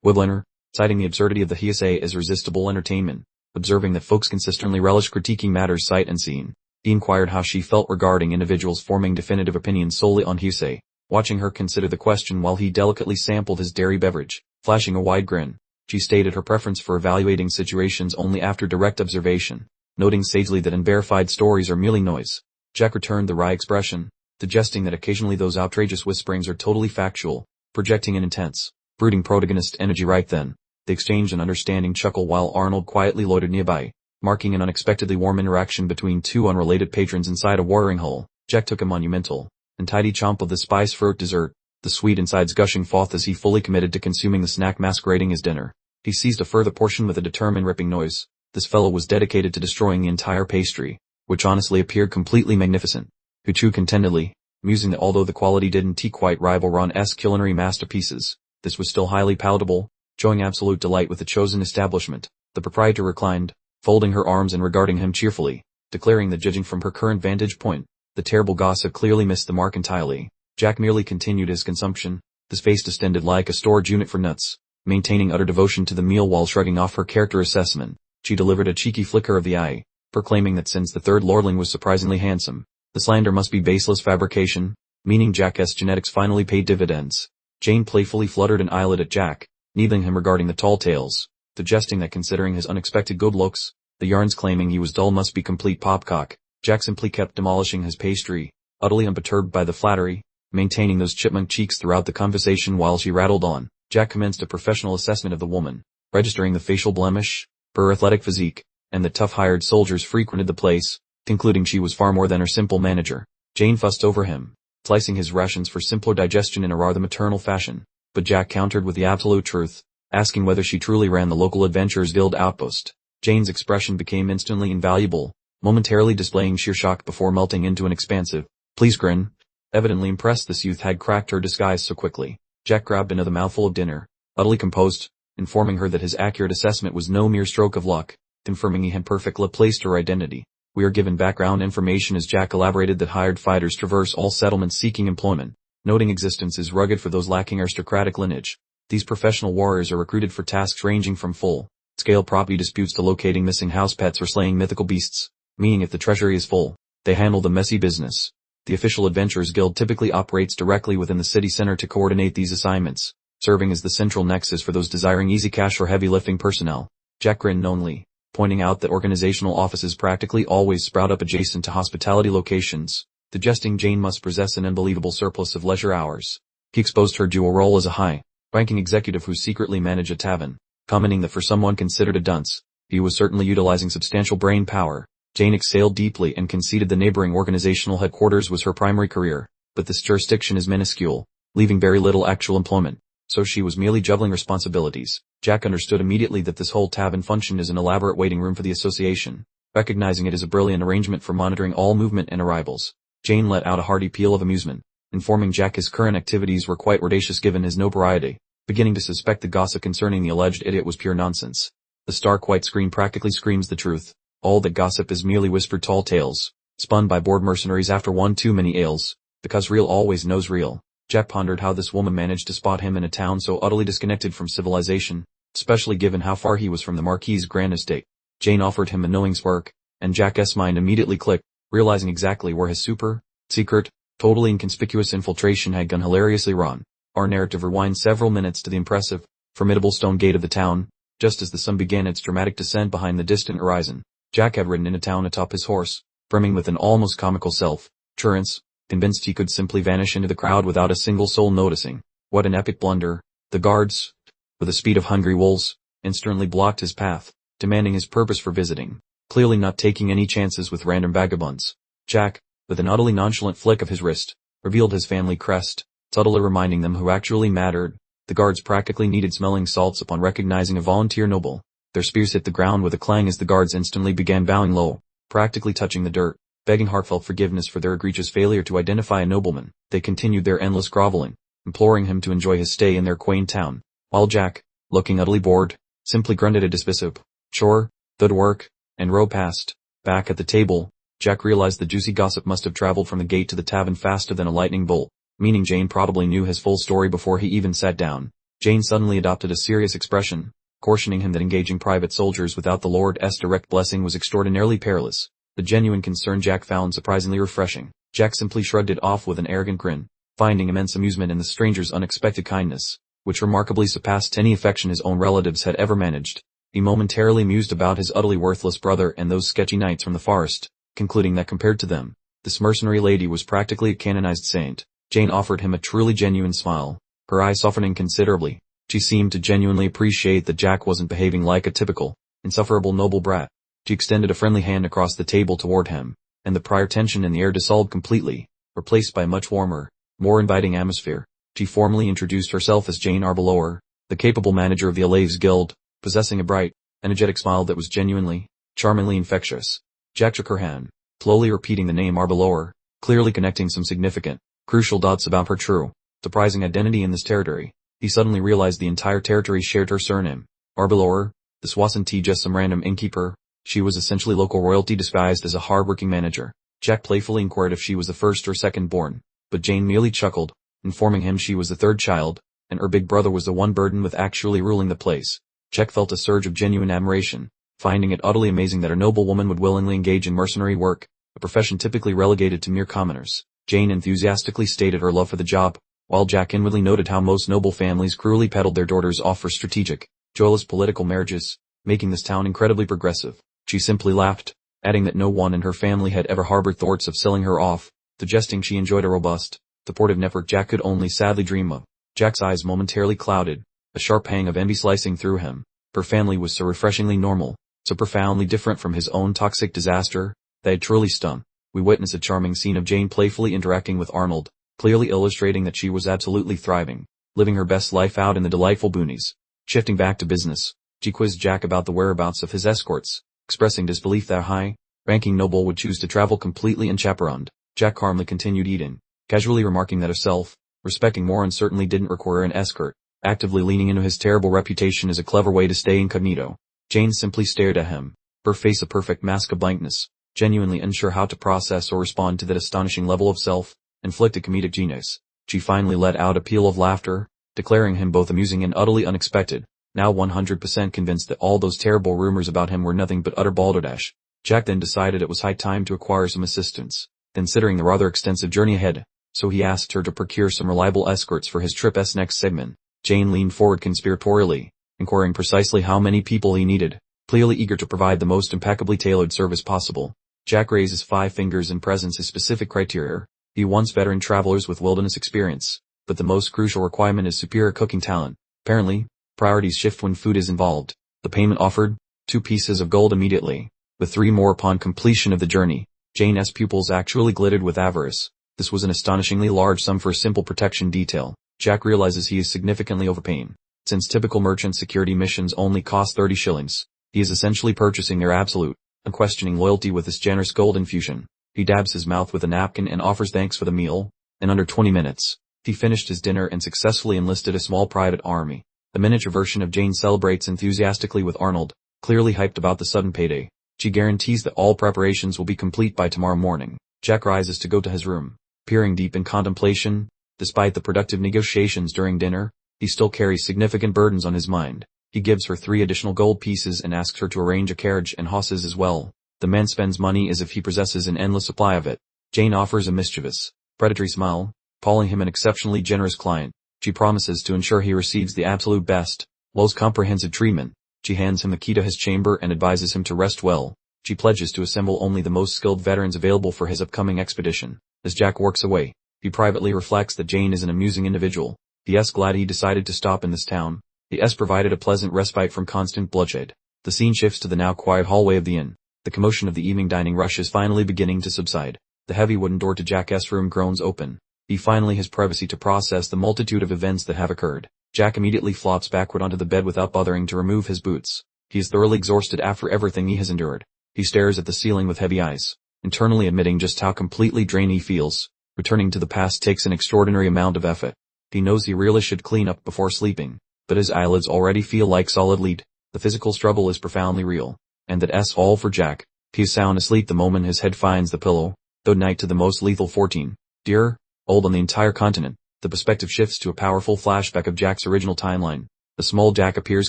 S1: wibbler, citing the absurdity of the hearsay as resistible entertainment. Observing that folks consistently relish critiquing matters sight unseen, he inquired how she felt regarding individuals forming definitive opinions solely on hearsay. Watching her consider the question while he delicately sampled his dairy beverage, flashing a wide grin, she stated her preference for evaluating situations only after direct observation, noting sagely that unverified stories are merely noise. Jack returned the wry expression, suggesting that occasionally those outrageous whisperings are totally factual, projecting an intense, brooding protagonist energy right then. They exchanged an understanding chuckle while Arnold quietly loitered nearby, marking an unexpectedly warm interaction between two unrelated patrons inside a watering hole. Jack took a monumental and tidy chomp of the spice fruit dessert, the sweet insides gushing forth as he fully committed to consuming the snack masquerading as dinner. He seized a further portion with a determined ripping noise. This fellow was dedicated to destroying the entire pastry, which honestly appeared completely magnificent. He chewed contentedly, musing that although the quality didn't quite rival Ron-esque culinary masterpieces, this was still highly palatable, showing absolute delight with the chosen establishment. The proprietor reclined, folding her arms and regarding him cheerfully, declaring that judging from her current vantage point, the terrible gossip clearly missed the mark entirely. Jack merely continued his consumption, his face distended like a storage unit for nuts, maintaining utter devotion to the meal while shrugging off her character assessment. She delivered a cheeky flicker of the eye, proclaiming that since the third lordling was surprisingly handsome, the slander must be baseless fabrication, meaning Jack's genetics finally paid dividends. Jane playfully fluttered an eyelid at Jack, needling him regarding the tall tales, suggesting that considering his unexpected good looks, the yarns claiming he was dull must be complete popcock. Jack simply kept demolishing his pastry, utterly unperturbed by the flattery, maintaining those chipmunk cheeks throughout the conversation while she rattled on. Jack commenced a professional assessment of the woman, registering the facial blemish, her athletic physique, and the tough hired soldiers frequented the place, concluding she was far more than her simple manager. Jane fussed over him, slicing his rations for simpler digestion in a rather maternal fashion, but Jack countered with the absolute truth, asking whether she truly ran the local Adventurers Guild outpost. Jane's expression became instantly invaluable, momentarily displaying sheer shock before melting into an expansive, "Please grin." Evidently impressed this youth had cracked her disguise so quickly. Jack grabbed another mouthful of dinner, utterly composed, informing her that his accurate assessment was no mere stroke of luck, confirming he had perfectly placed her identity. We are given background information as Jack elaborated that hired fighters traverse all settlements seeking employment, noting existence is rugged for those lacking aristocratic lineage. These professional warriors are recruited for tasks ranging from full-scale property disputes to locating missing house pets or slaying mythical beasts, meaning if the treasury is full, they handle the messy business. The official Adventurers Guild typically operates directly within the city center to coordinate these assignments, serving as the central nexus for those desiring easy cash or heavy lifting personnel. Jack grinned knowingly, pointing out that organizational offices practically always sprout up adjacent to hospitality locations, suggesting Jane must possess an unbelievable surplus of leisure hours. He exposed her dual role as a high-ranking executive who secretly managed a tavern, commenting that for someone considered a dunce, he was certainly utilizing substantial brain power. Jane exhaled deeply and conceded the neighboring organizational headquarters was her primary career, but this jurisdiction is minuscule, leaving very little actual employment, so she was merely juggling responsibilities. Jack understood immediately that this whole tavern functioned as an elaborate waiting room for the association, recognizing it as a brilliant arrangement for monitoring all movement and arrivals. Jane let out a hearty peal of amusement, informing Jack his current activities were quite audacious given his notoriety, beginning to suspect the gossip concerning the alleged idiot was pure nonsense. The stark-white screen practically screams the truth. All that gossip is merely whispered tall tales, spun by bored mercenaries after one too many ales, because real always knows real. Jack pondered how this woman managed to spot him in a town so utterly disconnected from civilization, especially given how far he was from the Marquis' grand estate. Jane offered him a knowing smirk, and Jack's mind immediately clicked, realizing exactly where his secret totally inconspicuous infiltration had gone hilariously wrong. Our narrative rewinds several minutes to the impressive, formidable stone gate of the town, just as the sun began its dramatic descent behind the distant horizon. Jack had ridden into town atop his horse, brimming with an almost comical self-assurance, convinced he could simply vanish into the crowd without a single soul noticing. What an epic blunder. The guards, with the speed of hungry wolves, instantly blocked his path, demanding his purpose for visiting, clearly not taking any chances with random vagabonds. Jack, with an utterly nonchalant flick of his wrist, revealed his family crest, subtly reminding them who actually mattered. The guards practically needed smelling salts upon recognizing a volunteer noble. Their spears hit the ground with a clang as the guards instantly began bowing low, practically touching the dirt, begging heartfelt forgiveness for their egregious failure to identify a nobleman. They continued their endless groveling, imploring him to enjoy his stay in their quaint town, while Jack, looking utterly bored, simply grunted a dismissive, "Sure, good work," and rode past. Back at the table, Jack realized the juicy gossip must have traveled from the gate to the tavern faster than a lightning bolt, meaning Jane probably knew his full story before he even sat down. Jane suddenly adopted a serious expression, cautioning him that engaging private soldiers without the Lord's direct blessing was extraordinarily perilous. The genuine concern Jack found surprisingly refreshing. Jack simply shrugged it off with an arrogant grin, finding immense amusement in the stranger's unexpected kindness, which remarkably surpassed any affection his own relatives had ever managed. He momentarily mused about his utterly worthless brother and those sketchy knights from the forest, concluding that compared to them, this mercenary lady was practically a canonized saint. Jane offered him a truly genuine smile, her eyes softening considerably. She seemed to genuinely appreciate that Jack wasn't behaving like a typical, insufferable noble brat. She extended a friendly hand across the table toward him, and the prior tension in the air dissolved completely, replaced by a much warmer, more inviting atmosphere. She formally introduced herself as Jane Arbeloer, the capable manager of the Alaves Guild, possessing a bright, energetic smile that was genuinely, charmingly infectious. Jack shook her hand, slowly repeating the name Arbeloer, clearly connecting some significant, crucial dots about her true, surprising identity in this territory. He suddenly realized the entire territory shared her surname. Arbeloer. This wasn't just some random innkeeper. She was essentially local royalty disguised as a hard-working manager. Jack playfully inquired if she was the first or second born, but Jane merely chuckled, informing him she was the third child, and her big brother was the one burdened with actually ruling the place. Jack felt a surge of genuine admiration, finding it utterly amazing that a noble woman would willingly engage in mercenary work, a profession typically relegated to mere commoners. Jane enthusiastically stated her love for the job, while Jack inwardly noted how most noble families cruelly peddled their daughters off for strategic, joyless political marriages, making this town incredibly progressive. She simply laughed, adding that no one in her family had ever harbored thoughts of selling her off, suggesting she enjoyed a robust, supportive network Jack could only sadly dream of. Jack's eyes momentarily clouded, a sharp pang of envy slicing through him. Her family was so refreshingly normal, so profoundly different from his own toxic disaster, that it truly stung. We witnessed a charming scene of Jane playfully interacting with Arnold, clearly illustrating that she was absolutely thriving, living her best life out in the delightful boonies. Shifting back to business, she quizzed Jack about the whereabouts of his escorts, expressing disbelief that a high-ranking noble would choose to travel completely unchaperoned. Jack calmly continued eating, casually remarking that herself, respecting Morin certainly didn't require an escort, actively leaning into his terrible reputation as a clever way to stay incognito. Jane simply stared at him, her face a perfect mask of blankness, genuinely unsure how to process or respond to that astonishing level of self-inflicted comedic genius. She finally let out a peal of laughter, declaring him both amusing and utterly unexpected, now 100% convinced that all those terrible rumors about him were nothing but utter balderdash. Jack then decided it was high time to acquire some assistance, considering the rather extensive journey ahead, so he asked her to procure some reliable escorts for his trip's next segment. Jane leaned forward conspiratorially, inquiring precisely how many people he needed, clearly eager to provide the most impeccably tailored service possible. Jack raised his 5 fingers and presents his specific criteria. He wants veteran travelers with wilderness experience, but the most crucial requirement is superior cooking talent. Apparently, priorities shift when food is involved. The payment offered, 2 pieces of gold immediately, with 3 more upon completion of the journey. Jane's pupils actually glittered with avarice. This was an astonishingly large sum for a simple protection detail. Jack realizes he is significantly overpaying. Since typical merchant security missions only cost 30 shillings, he is essentially purchasing their absolute, unquestioning loyalty with this generous gold infusion. He dabs his mouth with a napkin and offers thanks for the meal. In under 20 minutes, he finished his dinner and successfully enlisted a small private army. The miniature version of Jane celebrates enthusiastically with Arnold, clearly hyped about the sudden payday. She guarantees that all preparations will be complete by tomorrow morning. Jack rises to go to his room, peering deep in contemplation. Despite the productive negotiations during dinner, he still carries significant burdens on his mind. He gives her 3 additional gold pieces and asks her to arrange a carriage and horses as well. The man spends money as if he possesses an endless supply of it. Jane offers a mischievous, predatory smile, calling him an exceptionally generous client. She promises to ensure he receives the absolute best, most comprehensive treatment. She hands him the key to his chamber and advises him to rest well. She pledges to assemble only the most skilled veterans available for his upcoming expedition. As Jack works away, he privately reflects that Jane is an amusing individual. He is glad he decided to stop in this town. He has provided a pleasant respite from constant bloodshed. The scene shifts to the now quiet hallway of the inn. The commotion of the evening dining rush is finally beginning to subside. The heavy wooden door to Jack's room groans open. He finally has privacy to process the multitude of events that have occurred. Jack immediately flops backward onto the bed without bothering to remove his boots. He is thoroughly exhausted after everything he has endured. He stares at the ceiling with heavy eyes, internally admitting just how completely drained he feels. Returning to the past takes an extraordinary amount of effort. He knows he really should clean up before sleeping, but his eyelids already feel like solid lead. The physical struggle is profoundly real, and that's all for Jack. He is sound asleep the moment his head finds the pillow. Though night to the most lethal 14. Dear, old on the entire continent, the perspective shifts to a powerful flashback of Jack's original timeline. The small Jack appears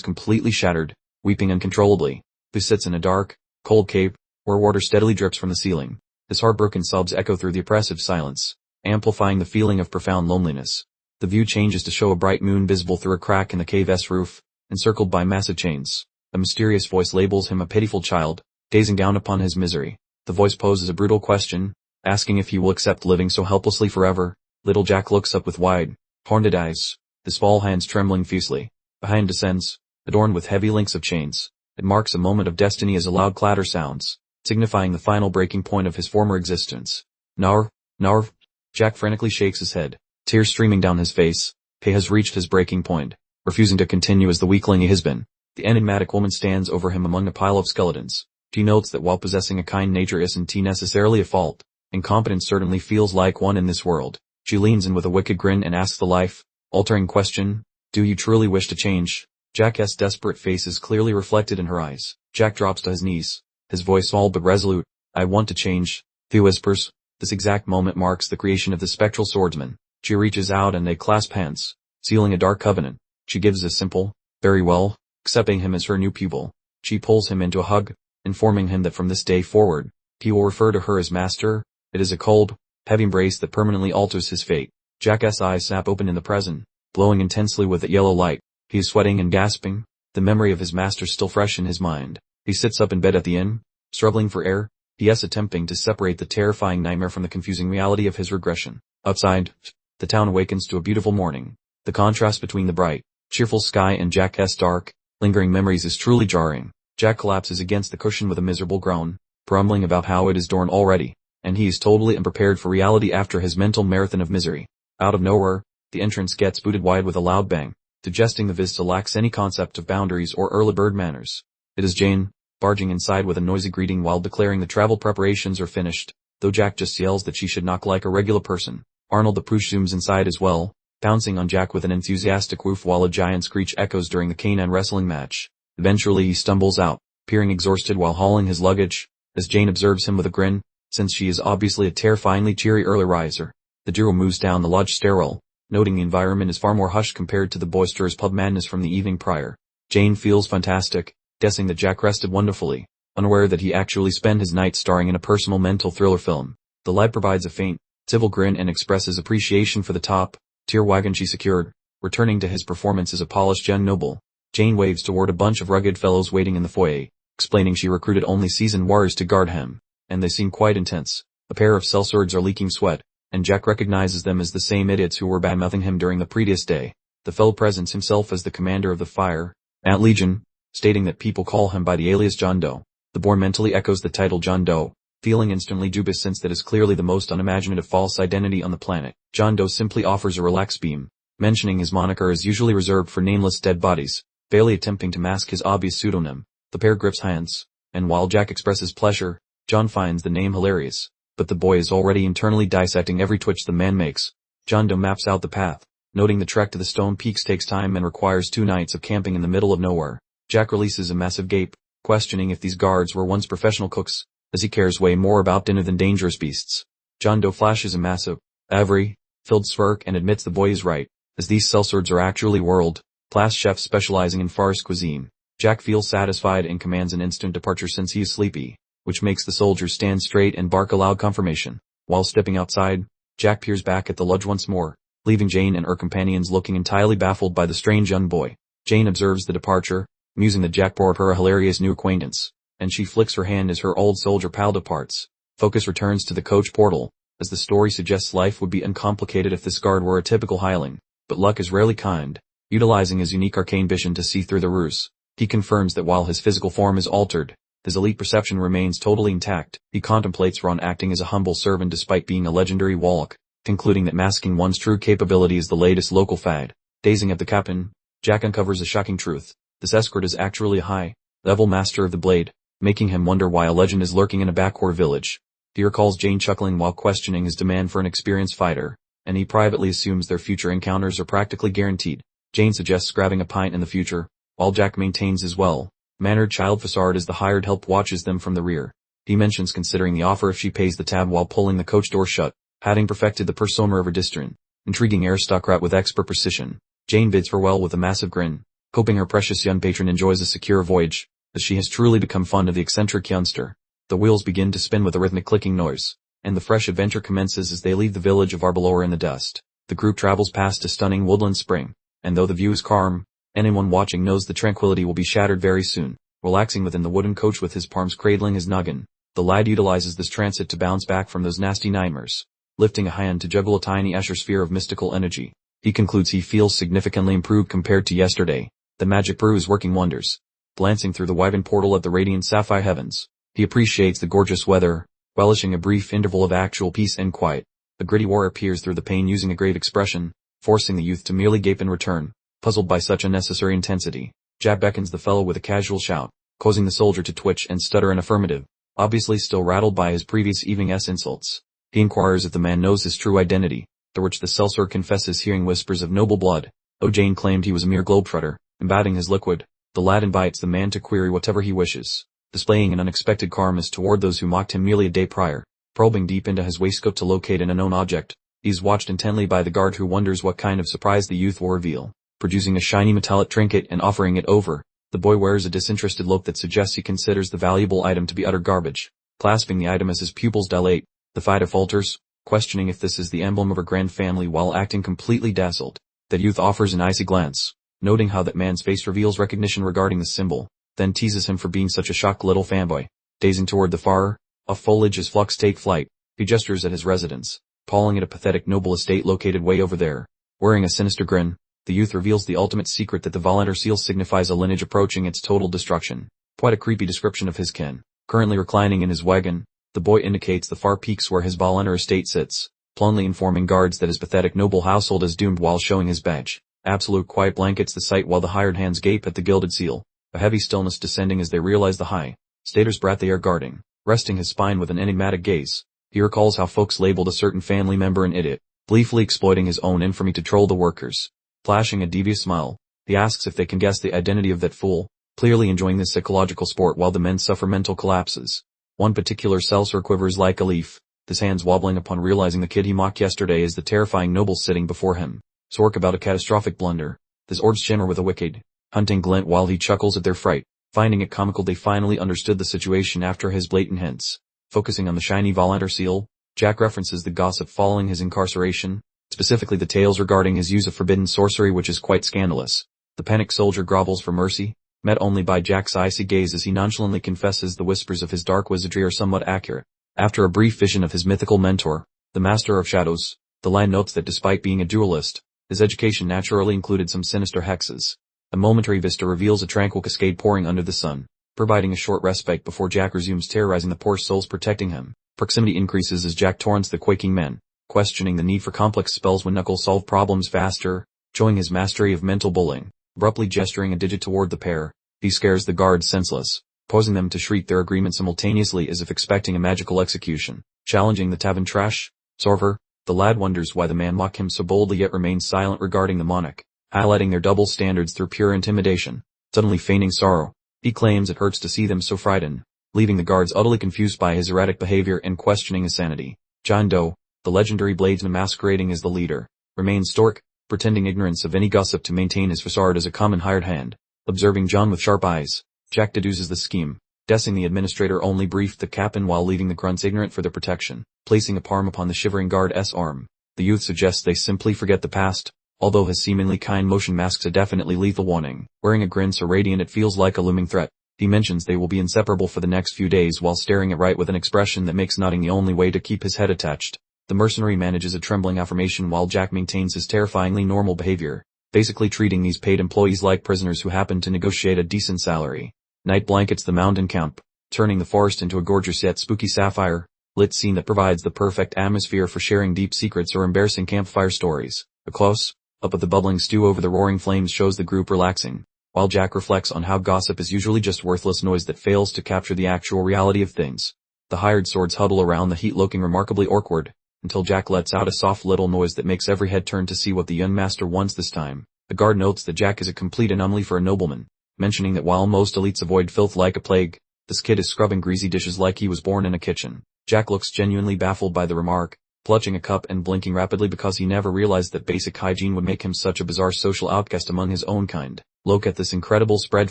S1: completely shattered, weeping uncontrollably. He sits in a dark, cold cave, where water steadily drips from the ceiling. His heartbroken sobs echo through the oppressive silence, amplifying the feeling of profound loneliness. The view changes to show a bright moon visible through a crack in the cave's roof, encircled by massive chains. A mysterious voice labels him a pitiful child, gazing down upon his misery. The voice poses a brutal question, asking if he will accept living so helplessly forever. Little Jack looks up with wide, haunted eyes, his small hands trembling fiercely. Behind descends, adorned with heavy links of chains. It marks a moment of destiny as a loud clatter sounds, signifying the final breaking point of his former existence. Narv, Narv. Jack frantically shakes his head, tears streaming down his face. He has reached his breaking point, refusing to continue as the weakling he has been. The enigmatic woman stands over him among a pile of skeletons. She notes that while possessing a kind nature isn't necessarily a fault, incompetence certainly feels like one in this world. She leans in with a wicked grin and asks the life-altering question, do you truly wish to change? Jack's desperate face is clearly reflected in her eyes. Jack drops to his knees, his voice all but resolute. I want to change, he whispers. This exact moment marks the creation of the spectral swordsman. She reaches out and they clasp hands, sealing a dark covenant. She gives a simple, very well, accepting him as her new pupil. She pulls him into a hug, informing him that from this day forward, he will refer to her as master. It is a cold, heavy embrace that permanently alters his fate. Jack's eyes snap open in the present, glowing intensely with that yellow light. He is sweating and gasping, the memory of his master still fresh in his mind. He sits up in bed at the inn, struggling for air. He is attempting to separate the terrifying nightmare from the confusing reality of his regression. Outside, the town awakens to a beautiful morning. The contrast between the bright, cheerful sky and Jack's dark, lingering memories is truly jarring. Jack collapses against the cushion with a miserable groan, grumbling about how it is dawn already, and he is totally unprepared for reality after his mental marathon of misery. Out of nowhere, the entrance gets booted wide with a loud bang, suggesting the visitor lacks any concept of boundaries or early bird manners. It is Jane, barging inside with a noisy greeting while declaring the travel preparations are finished, though Jack just yells that she should knock like a regular person. Arnold the Prush zooms inside as well, pouncing on Jack with an enthusiastic woof while a giant screech echoes during the canine wrestling match. Eventually he stumbles out, appearing exhausted while hauling his luggage, as Jane observes him with a grin, since she is obviously a terrifyingly cheery early riser. The duo moves down the lodge stairwell, noting the environment is far more hushed compared to the boisterous pub madness from the evening prior. Jane feels fantastic, guessing that Jack rested wonderfully, unaware that he actually spent his night starring in a personal mental thriller film. The lad provides a faint, civil grin and expresses appreciation for the top-tier wagon she secured, returning to his performance as a polished young noble. Jane waves toward a bunch of rugged fellows waiting in the foyer, explaining she recruited only seasoned warriors to guard him, and they seem quite intense. A pair of sellswords are leaking sweat, and Jack recognizes them as the same idiots who were badmouthing him during the previous day. The fellow presents himself as the commander of the Fire Ant Legion, stating that people call him by the alias John Doe. The boy mentally echoes the title John Doe, feeling instantly dubious since that is clearly the most unimaginative false identity on the planet. John Doe simply offers a relaxed beam, mentioning his moniker is usually reserved for nameless dead bodies, barely attempting to mask his obvious pseudonym. The pair grips hands, and while Jack expresses pleasure, John finds the name hilarious, but the boy is already internally dissecting every twitch the man makes. John Doe maps out the path, noting the trek to the Stone Peaks takes time and requires 2 nights of camping in the middle of nowhere. Jack releases a massive gape, questioning if these guards were once professional cooks, as he cares way more about dinner than dangerous beasts. John Doe flashes a massive, filled smirk and admits the boy is right, as these sellswords are actually world-class chefs specializing in forest cuisine. Jack feels satisfied and commands an instant departure since he is sleepy, which makes the soldiers stand straight and bark a loud confirmation. While stepping outside, Jack peers back at the lodge once more, leaving Jane and her companions looking entirely baffled by the strange young boy. Jane observes the departure, musing that Jack brought her a hilarious new acquaintance, and she flicks her hand as her old soldier pal departs. Focus returns to the coach portal, as the story suggests life would be uncomplicated if this guard were a typical hireling, but luck is rarely kind. Utilizing his unique arcane vision to see through the ruse, he confirms that while his physical form is altered, his elite perception remains totally intact. He contemplates Ron acting as a humble servant despite being a legendary warlock, concluding that masking one's true capability is the latest local fad. Gazing at the captain, Jack uncovers a shocking truth. This escort is actually a high-level master of the blade, making him wonder why a legend is lurking in a backwater village. He recalls Jane chuckling while questioning his demand for an experienced fighter, and he privately assumes their future encounters are practically guaranteed. Jane suggests grabbing a pint in the future, while Jack maintains his well-mannered child facade as the hired help watches them from the rear. He mentions considering the offer if she pays the tab while pulling the coach door shut, having perfected the persona of her distant, intriguing aristocrat with expert precision. Jane bids farewell with a massive grin, hoping her precious young patron enjoys a secure voyage, as she has truly become fond of the eccentric youngster. The wheels begin to spin with a rhythmic clicking noise, and the fresh adventure commences as they leave the village of Arbelore in the dust. The group travels past a stunning woodland spring, and though the view is calm, anyone watching knows the tranquility will be shattered very soon. Relaxing within the wooden coach with his palms cradling his noggin, the lad utilizes this transit to bounce back from those nasty nightmares. Lifting a hand to juggle a tiny Escher sphere of mystical energy, he concludes he feels significantly improved compared to yesterday. The magic brew is working wonders. Glancing through the wyvern portal at the radiant sapphire heavens, he appreciates the gorgeous weather, relishing a brief interval of actual peace and quiet. The gritty warrior peers through the pain using a grave expression, forcing the youth to merely gape in return, puzzled by such unnecessary intensity. Jack beckons the fellow with a casual shout, causing the soldier to twitch and stutter an affirmative, obviously still rattled by his previous evening's insults. He inquires if the man knows his true identity, to which the sellsword confesses hearing whispers of noble blood. Jane claimed he was a mere globetrotter, embodying his liquid. The lad invites the man to query whatever he wishes, displaying an unexpected calmness toward those who mocked him merely a day prior. Probing deep into his waistcoat to locate an unknown object, he is watched intently by the guard who wonders what kind of surprise the youth will reveal. Producing a shiny metallic trinket and offering it over, the boy wears a disinterested look that suggests he considers the valuable item to be utter garbage. Clasping the item as his pupils dilate, the fighter falters, questioning if this is the emblem of her grand family while acting completely dazzled. The youth offers an icy glance, noting how that man's face reveals recognition regarding the symbol, then teases him for being such a shocked little fanboy. Gazing toward the far off foliage as flux take flight, he gestures at his residence, calling it a pathetic noble estate located way over there. Wearing a sinister grin, the youth reveals the ultimate secret that the Volunteer seal signifies a lineage approaching its total destruction. Quite a creepy description of his kin. Currently reclining in his wagon, the boy indicates the far peaks where his Volunteer estate sits, bluntly informing guards that his pathetic noble household is doomed while showing his badge. Absolute quiet blankets the sight while the hired hands gape at the gilded seal, a heavy stillness descending as they realize the high-status brat they are guarding. Resting his spine with an enigmatic gaze, he recalls how folks labeled a certain family member an idiot, gleefully exploiting his own infamy to troll the workers. Flashing a devious smile, he asks if they can guess the identity of that fool, clearly enjoying this psychological sport while the men suffer mental collapses. One particular sellsword quivers like a leaf, his hands wobbling upon realizing the kid he mocked yesterday is the terrifying noble sitting before him. Sork about a catastrophic blunder. His orbs shimmer with a wicked, hunting glint while he chuckles at their fright, finding it comical they finally understood the situation after his blatant hints. Focusing on the shiny Volunteer seal, Jack references the gossip following his incarceration, specifically the tales regarding his use of forbidden sorcery, which is quite scandalous. The panicked soldier grovels for mercy, met only by Jack's icy gaze as he nonchalantly confesses the whispers of his dark wizardry are somewhat accurate. After a brief vision of his mythical mentor, the Master of Shadows, the line notes that despite being a duelist, his education naturally included some sinister hexes. A momentary vista reveals a tranquil cascade pouring under the sun, providing a short respite before Jack resumes terrorizing the poor souls protecting him. Proximity increases as Jack taunts the quaking men, questioning the need for complex spells when Knuckles solve problems faster, showing his mastery of mental bullying. Abruptly gesturing a digit toward the pair, he scares the guards senseless, causing them to shriek their agreement simultaneously as if expecting a magical execution. Challenging the tavern trash server, the lad wonders why the man mocked him so boldly yet remains silent regarding the monarch, highlighting their double standards through pure intimidation. Suddenly feigning sorrow, he claims it hurts to see them so frightened, leaving the guards utterly confused by his erratic behavior and questioning his sanity. John Doe, the legendary bladesman masquerading as the leader, remains stoic, pretending ignorance of any gossip to maintain his facade as a common hired hand. Observing John with sharp eyes, Jack deduces the scheme, Guessing the administrator only briefed the captain while leaving the grunts ignorant for their protection. Placing a palm upon the shivering guard's arm, the youth suggests they simply forget the past, although his seemingly kind motion masks a definitely lethal warning. Wearing a grin so radiant it feels like a looming threat, he mentions they will be inseparable for the next few days while staring at Wright with an expression that makes nodding the only way to keep his head attached. The mercenary manages a trembling affirmation while Jack maintains his terrifyingly normal behavior, basically treating these paid employees like prisoners who happen to negotiate a decent salary. Night blankets the mountain camp, turning the forest into a gorgeous yet spooky sapphire-lit scene that provides the perfect atmosphere for sharing deep secrets or embarrassing campfire stories. A close-up of the bubbling stew over the roaring flames shows the group relaxing, while Jack reflects on how gossip is usually just worthless noise that fails to capture the actual reality of things. The hired swords huddle around the heat looking remarkably awkward, until Jack lets out a soft little noise that makes every head turn to see what the young master wants this time. The guard notes that Jack is a complete anomaly for a nobleman, mentioning that while most elites avoid filth like a plague, this kid is scrubbing greasy dishes like he was born in a kitchen. Jack looks genuinely baffled by the remark, clutching a cup and blinking rapidly because he never realized that basic hygiene would make him such a bizarre social outcast among his own kind. Look at this incredible spread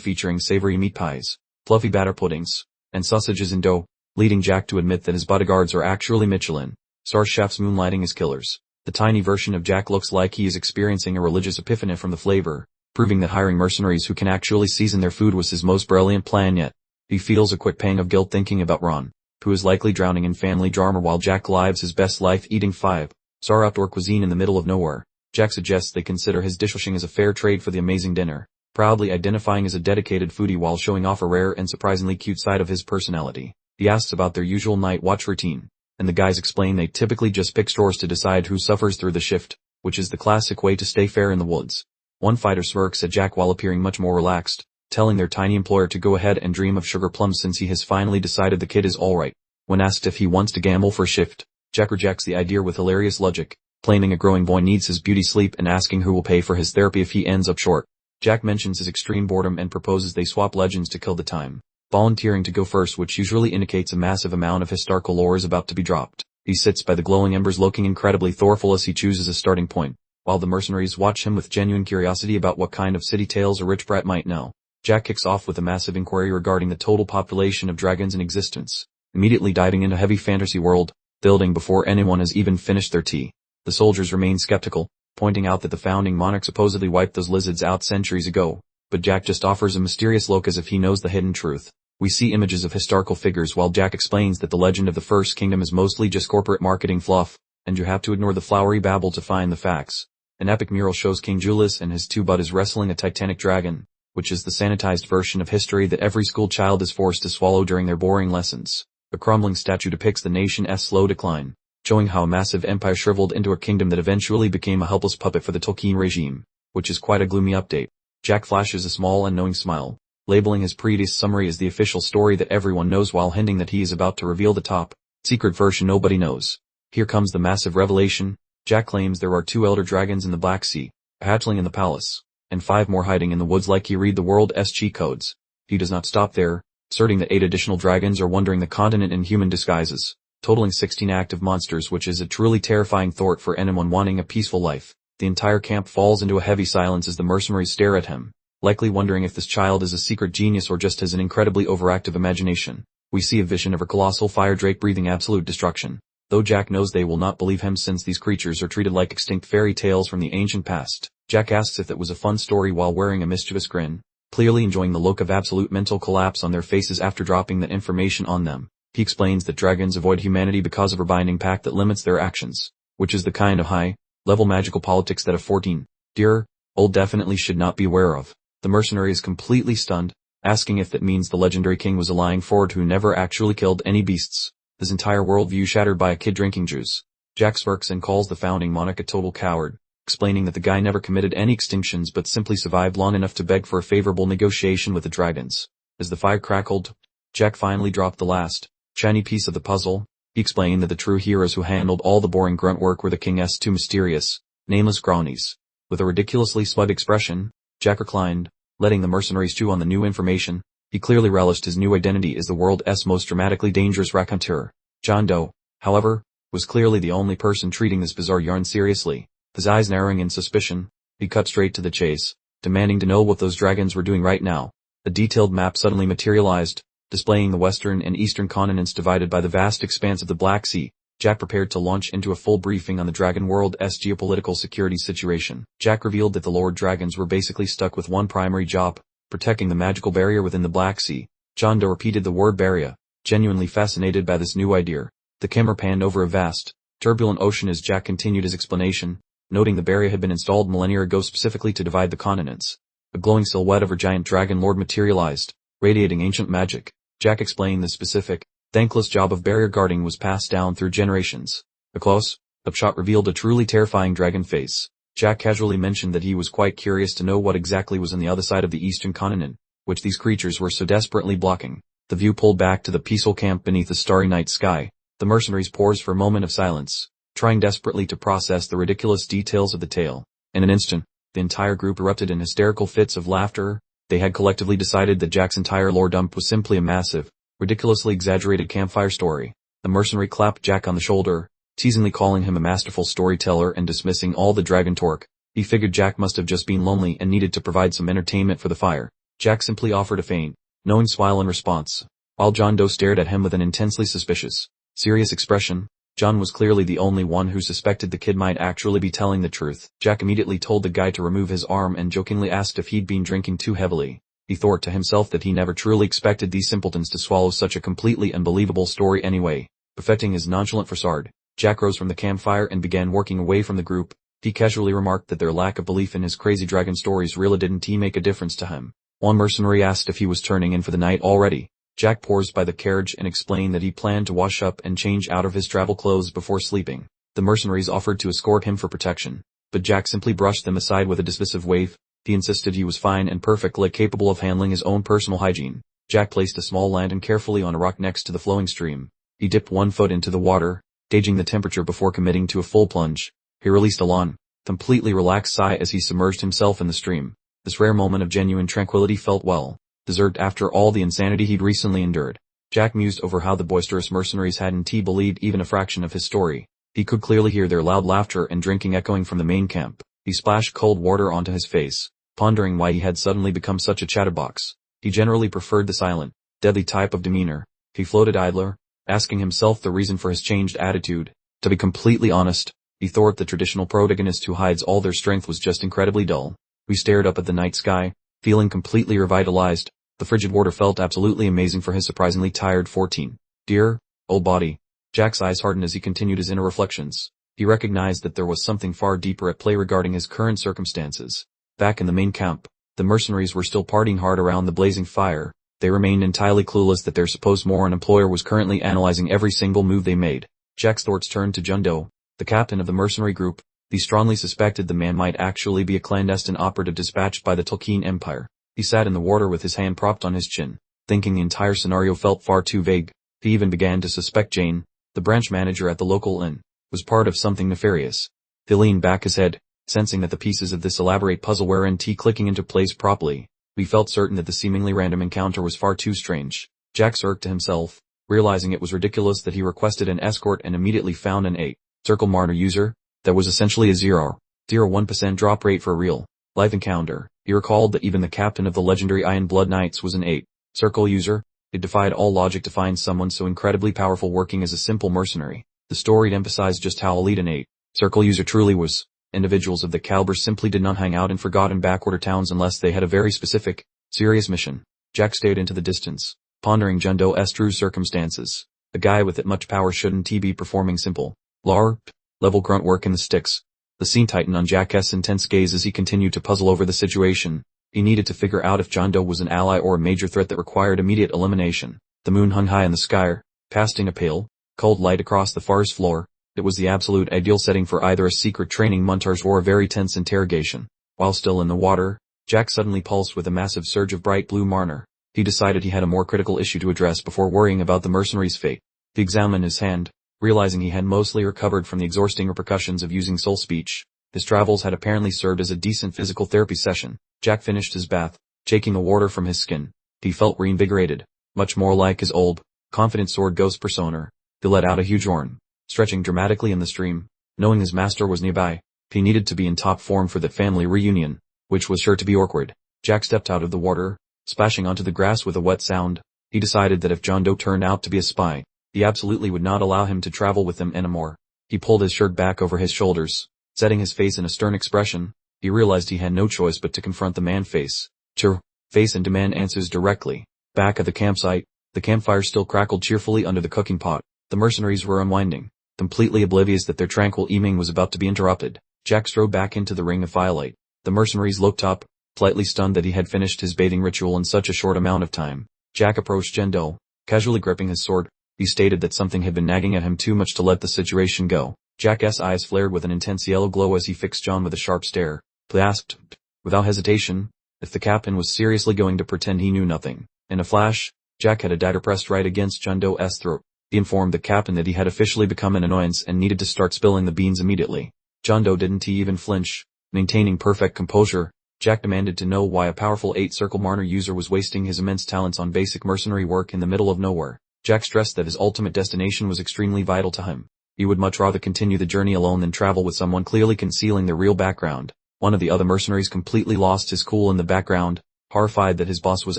S1: featuring savory meat pies, fluffy batter puddings, and sausages in dough, leading Jack to admit that his bodyguards are actually Michelin-star chefs moonlighting as killers. The tiny version of Jack looks like he is experiencing a religious epiphany from the flavor, proving that hiring mercenaries who can actually season their food was his most brilliant plan yet. He feels a quick pang of guilt thinking about Ron, who is likely drowning in family drama while Jack lives his best life eating five-star outdoor cuisine in the middle of nowhere. Jack suggests they consider his dishwashing as a fair trade for the amazing dinner, proudly identifying as a dedicated foodie while showing off a rare and surprisingly cute side of his personality. He asks about their usual night watch routine, and the guys explain they typically just pick straws to decide who suffers through the shift, which is the classic way to stay fair in the woods. One fighter smirks at Jack while appearing much more relaxed, telling their tiny employer to go ahead and dream of sugar plums since he has finally decided the kid is alright. When asked if he wants to gamble for a shift, Jack rejects the idea with hilarious logic, claiming a growing boy needs his beauty sleep and asking who will pay for his therapy if he ends up short. Jack mentions his extreme boredom and proposes they swap legends to kill the time, volunteering to go first, which usually indicates a massive amount of historical lore is about to be dropped. He sits by the glowing embers looking incredibly thoughtful as he chooses a starting point, while the mercenaries watch him with genuine curiosity about what kind of city tales a rich brat might know. Jack kicks off with a massive inquiry regarding the total population of dragons in existence, immediately diving into heavy fantasy world building before anyone has even finished their tea. The soldiers remain skeptical, pointing out that the founding monarch supposedly wiped those lizards out centuries ago, but Jack just offers a mysterious look as if he knows the hidden truth. We see images of historical figures while Jack explains that the legend of the First Kingdom is mostly just corporate marketing fluff, and you have to ignore the flowery babble to find the facts. An epic mural shows King Julius and his two buddies wrestling a titanic dragon, which is the sanitized version of history that every school child is forced to swallow during their boring lessons. A crumbling statue depicts the nation's slow decline, showing how a massive empire shriveled into a kingdom that eventually became a helpless puppet for the Tolkien regime, which is quite a gloomy update. Jack flashes a small unknowing smile, labeling his previous summary as the official story that everyone knows while hinting that he is about to reveal the top secret version nobody knows. Here comes the massive revelation. Jack claims there are 2 elder dragons in the Black Sea, a hatchling in the palace, and 5 more hiding in the woods like he read the world's cheat codes. He does not stop there, asserting that 8 additional dragons are wandering the continent in human disguises, totaling 16 active monsters, which is a truly terrifying thought for anyone wanting a peaceful life. The entire camp falls into a heavy silence as the mercenaries stare at him, likely wondering if this child is a secret genius or just has an incredibly overactive imagination. We see a vision of a colossal fire drake breathing absolute destruction, though Jack knows they will not believe him since these creatures are treated like extinct fairy tales from the ancient past. Jack asks if it was a fun story while wearing a mischievous grin, clearly enjoying the look of absolute mental collapse on their faces after dropping that information on them. He explains that dragons avoid humanity because of a binding pact that limits their actions, which is the kind of high-level magical politics that a 14-year-old definitely should not be aware of. The mercenary is completely stunned, asking if that means the legendary king was a lying forward who never actually killed any beasts, his entire worldview shattered by a kid drinking juice. Jack smirks and calls the founding monarch a total coward, explaining that the guy never committed any extinctions but simply survived long enough to beg for a favorable negotiation with the dragons. As the fire crackled, Jack finally dropped the last shiny piece of the puzzle. He explained that the true heroes who handled all the boring grunt work were the king's 2 mysterious, nameless cronies. With a ridiculously smug expression, Jack reclined, letting the mercenaries chew on the new information. He clearly relished his new identity as the world's most dramatically dangerous raconteur. John Doe, however, was clearly the only person treating this bizarre yarn seriously. His eyes narrowing in suspicion, he cut straight to the chase, demanding to know what those dragons were doing right now. A detailed map suddenly materialized, displaying the western and eastern continents divided by the vast expanse of the Black Sea. Jack prepared to launch into a full briefing on the Dragon World's geopolitical security situation. Jack revealed that the Lord Dragons were basically stuck with one primary job, protecting the magical barrier within the Black Sea. John Doe repeated the word barrier, genuinely fascinated by this new idea. The camera panned over a vast, turbulent ocean as Jack continued his explanation, noting the barrier had been installed millennia ago specifically to divide the continents. A glowing silhouette of a giant dragon lord materialized, radiating ancient magic. Jack explained the specific, thankless job of barrier guarding was passed down through generations. A close-up shot revealed a truly terrifying dragon face. Jack casually mentioned that he was quite curious to know what exactly was on the other side of the eastern continent, which these creatures were so desperately blocking. The view pulled back to the peaceful camp beneath the starry night sky. The mercenaries paused for a moment of silence, trying desperately to process the ridiculous details of the tale. In an instant, the entire group erupted in hysterical fits of laughter. They had collectively decided that Jack's entire lore dump was simply a massive, ridiculously exaggerated campfire story. The mercenary clapped Jack on the shoulder, teasingly calling him a masterful storyteller and dismissing all the dragon talk. He figured Jack must have just been lonely and needed to provide some entertainment for the fire. Jack simply offered a faint, knowing smile in response, while John Doe stared at him with an intensely suspicious, serious expression. John was clearly the only one who suspected the kid might actually be telling the truth. Jack immediately told the guy to remove his arm and jokingly asked if he'd been drinking too heavily. He thought to himself that he never truly expected these simpletons to swallow such a completely unbelievable story anyway. Perfecting his nonchalant facade, Jack rose from the campfire and began working away from the group. He casually remarked that their lack of belief in his crazy dragon stories really didn't make a difference to him. One mercenary asked if he was turning in for the night already. Jack paused by the carriage and explained that he planned to wash up and change out of his travel clothes before sleeping. The mercenaries offered to escort him for protection, but Jack simply brushed them aside with a dismissive wave. He insisted he was fine and perfectly capable of handling his own personal hygiene. Jack placed a small lantern carefully on a rock next to the flowing stream. He dipped one foot into the water, gauging the temperature before committing to a full plunge. He released a long, completely relaxed sigh as he submerged himself in the stream. This rare moment of genuine tranquility felt well deserved after all the insanity he'd recently endured. Jack mused over how the boisterous mercenaries hadn't believed even a fraction of his story. He could clearly hear their loud laughter and drinking echoing from the main camp. He splashed cold water onto his face, pondering why he had suddenly become such a chatterbox. He generally preferred the silent, deadly type of demeanor. He floated idler, asking himself the reason for his changed attitude. To be completely honest, he thought the traditional protagonist who hides all their strength was just incredibly dull. We stared up at the night sky, feeling completely revitalized. The frigid water felt absolutely amazing for his surprisingly tired 14. Dear, old body. Jack's eyes hardened as he continued his inner reflections. He recognized that there was something far deeper at play regarding his current circumstances. Back in the main camp, the mercenaries were still partying hard around the blazing fire. They remained entirely clueless that their supposed moron employer was currently analyzing every single move they made. Jack's thoughts turned to John Doe, the captain of the mercenary group. He strongly suspected the man might actually be a clandestine operative dispatched by the Tolkien Empire. He sat in the water with his hand propped on his chin, thinking the entire scenario felt far too vague. He even began to suspect Jane, the branch manager at the local inn, was part of something nefarious. He leaned back his head, sensing that the pieces of this elaborate puzzle weren't clicking into place properly. He felt certain that the seemingly random encounter was far too strange. Jack smirked to himself, realizing it was ridiculous that he requested an escort and immediately found an 8-circle martyr user. That was essentially a 0.01% drop rate for a real-life encounter. He recalled that even the captain of the legendary Iron Blood Knights was an 8-circle user. It defied all logic to find someone so incredibly powerful working as a simple mercenary. The story emphasized just how elite an 8-circle user truly was. Individuals of the caliber simply did not hang out in forgotten backwater towns unless they had a very specific, serious mission. Jack stared into the distance, pondering John Doe's true circumstances. A guy with that much power shouldn't be performing simple, level grunt work in the sticks. The scene tightened on Jack's intense gaze as he continued to puzzle over the situation. He needed to figure out if John Doe was an ally or a major threat that required immediate elimination. The moon hung high in the sky, casting a pale, cold light across the forest floor. It was the absolute ideal setting for either a secret training montage or a very tense interrogation. While still in the water, Jack suddenly pulsed with a massive surge of bright blue mana. He decided he had a more critical issue to address before worrying about the mercenary's fate. He examined his hand, realizing he had mostly recovered from the exhausting repercussions of using soul speech. His travels had apparently served as a decent physical therapy session. Jack finished his bath, shaking the water from his skin. He felt reinvigorated, much more like his old, confident sword ghost persona. He let out a huge horn, stretching dramatically in the stream. Knowing his master was nearby, he needed to be in top form for that family reunion, which was sure to be awkward. Jack stepped out of the water, splashing onto the grass with a wet sound. He decided that if John Doe turned out to be a spy, he absolutely would not allow him to travel with them anymore. He pulled his shirt back over his shoulders, setting his face in a stern expression. He realized he had no choice but to confront the man face and demand answers directly. Back at the campsite, the campfire still crackled cheerfully under the cooking pot. The mercenaries were unwinding, completely oblivious that their tranquil evening was about to be interrupted. Jack strode back into the ring of firelight. The mercenaries looked up, slightly stunned that he had finished his bathing ritual in such a short amount of time. Jack approached John Doe, casually gripping his sword. He stated that something had been nagging at him too much to let the situation go. Jack's eyes flared with an intense yellow glow as he fixed John with a sharp stare. He asked, without hesitation, if the captain was seriously going to pretend he knew nothing. In a flash, Jack had a dagger pressed right against John Doe's throat. He informed the captain that he had officially become an annoyance and needed to start spilling the beans immediately. John Doe didn't even flinch. Maintaining perfect composure, Jack demanded to know why a powerful 8-circle Marner user was wasting his immense talents on basic mercenary work in the middle of nowhere. Jack stressed that his ultimate destination was extremely vital to him. He would much rather continue the journey alone than travel with someone clearly concealing their real background. One of the other mercenaries completely lost his cool in the background, horrified that his boss was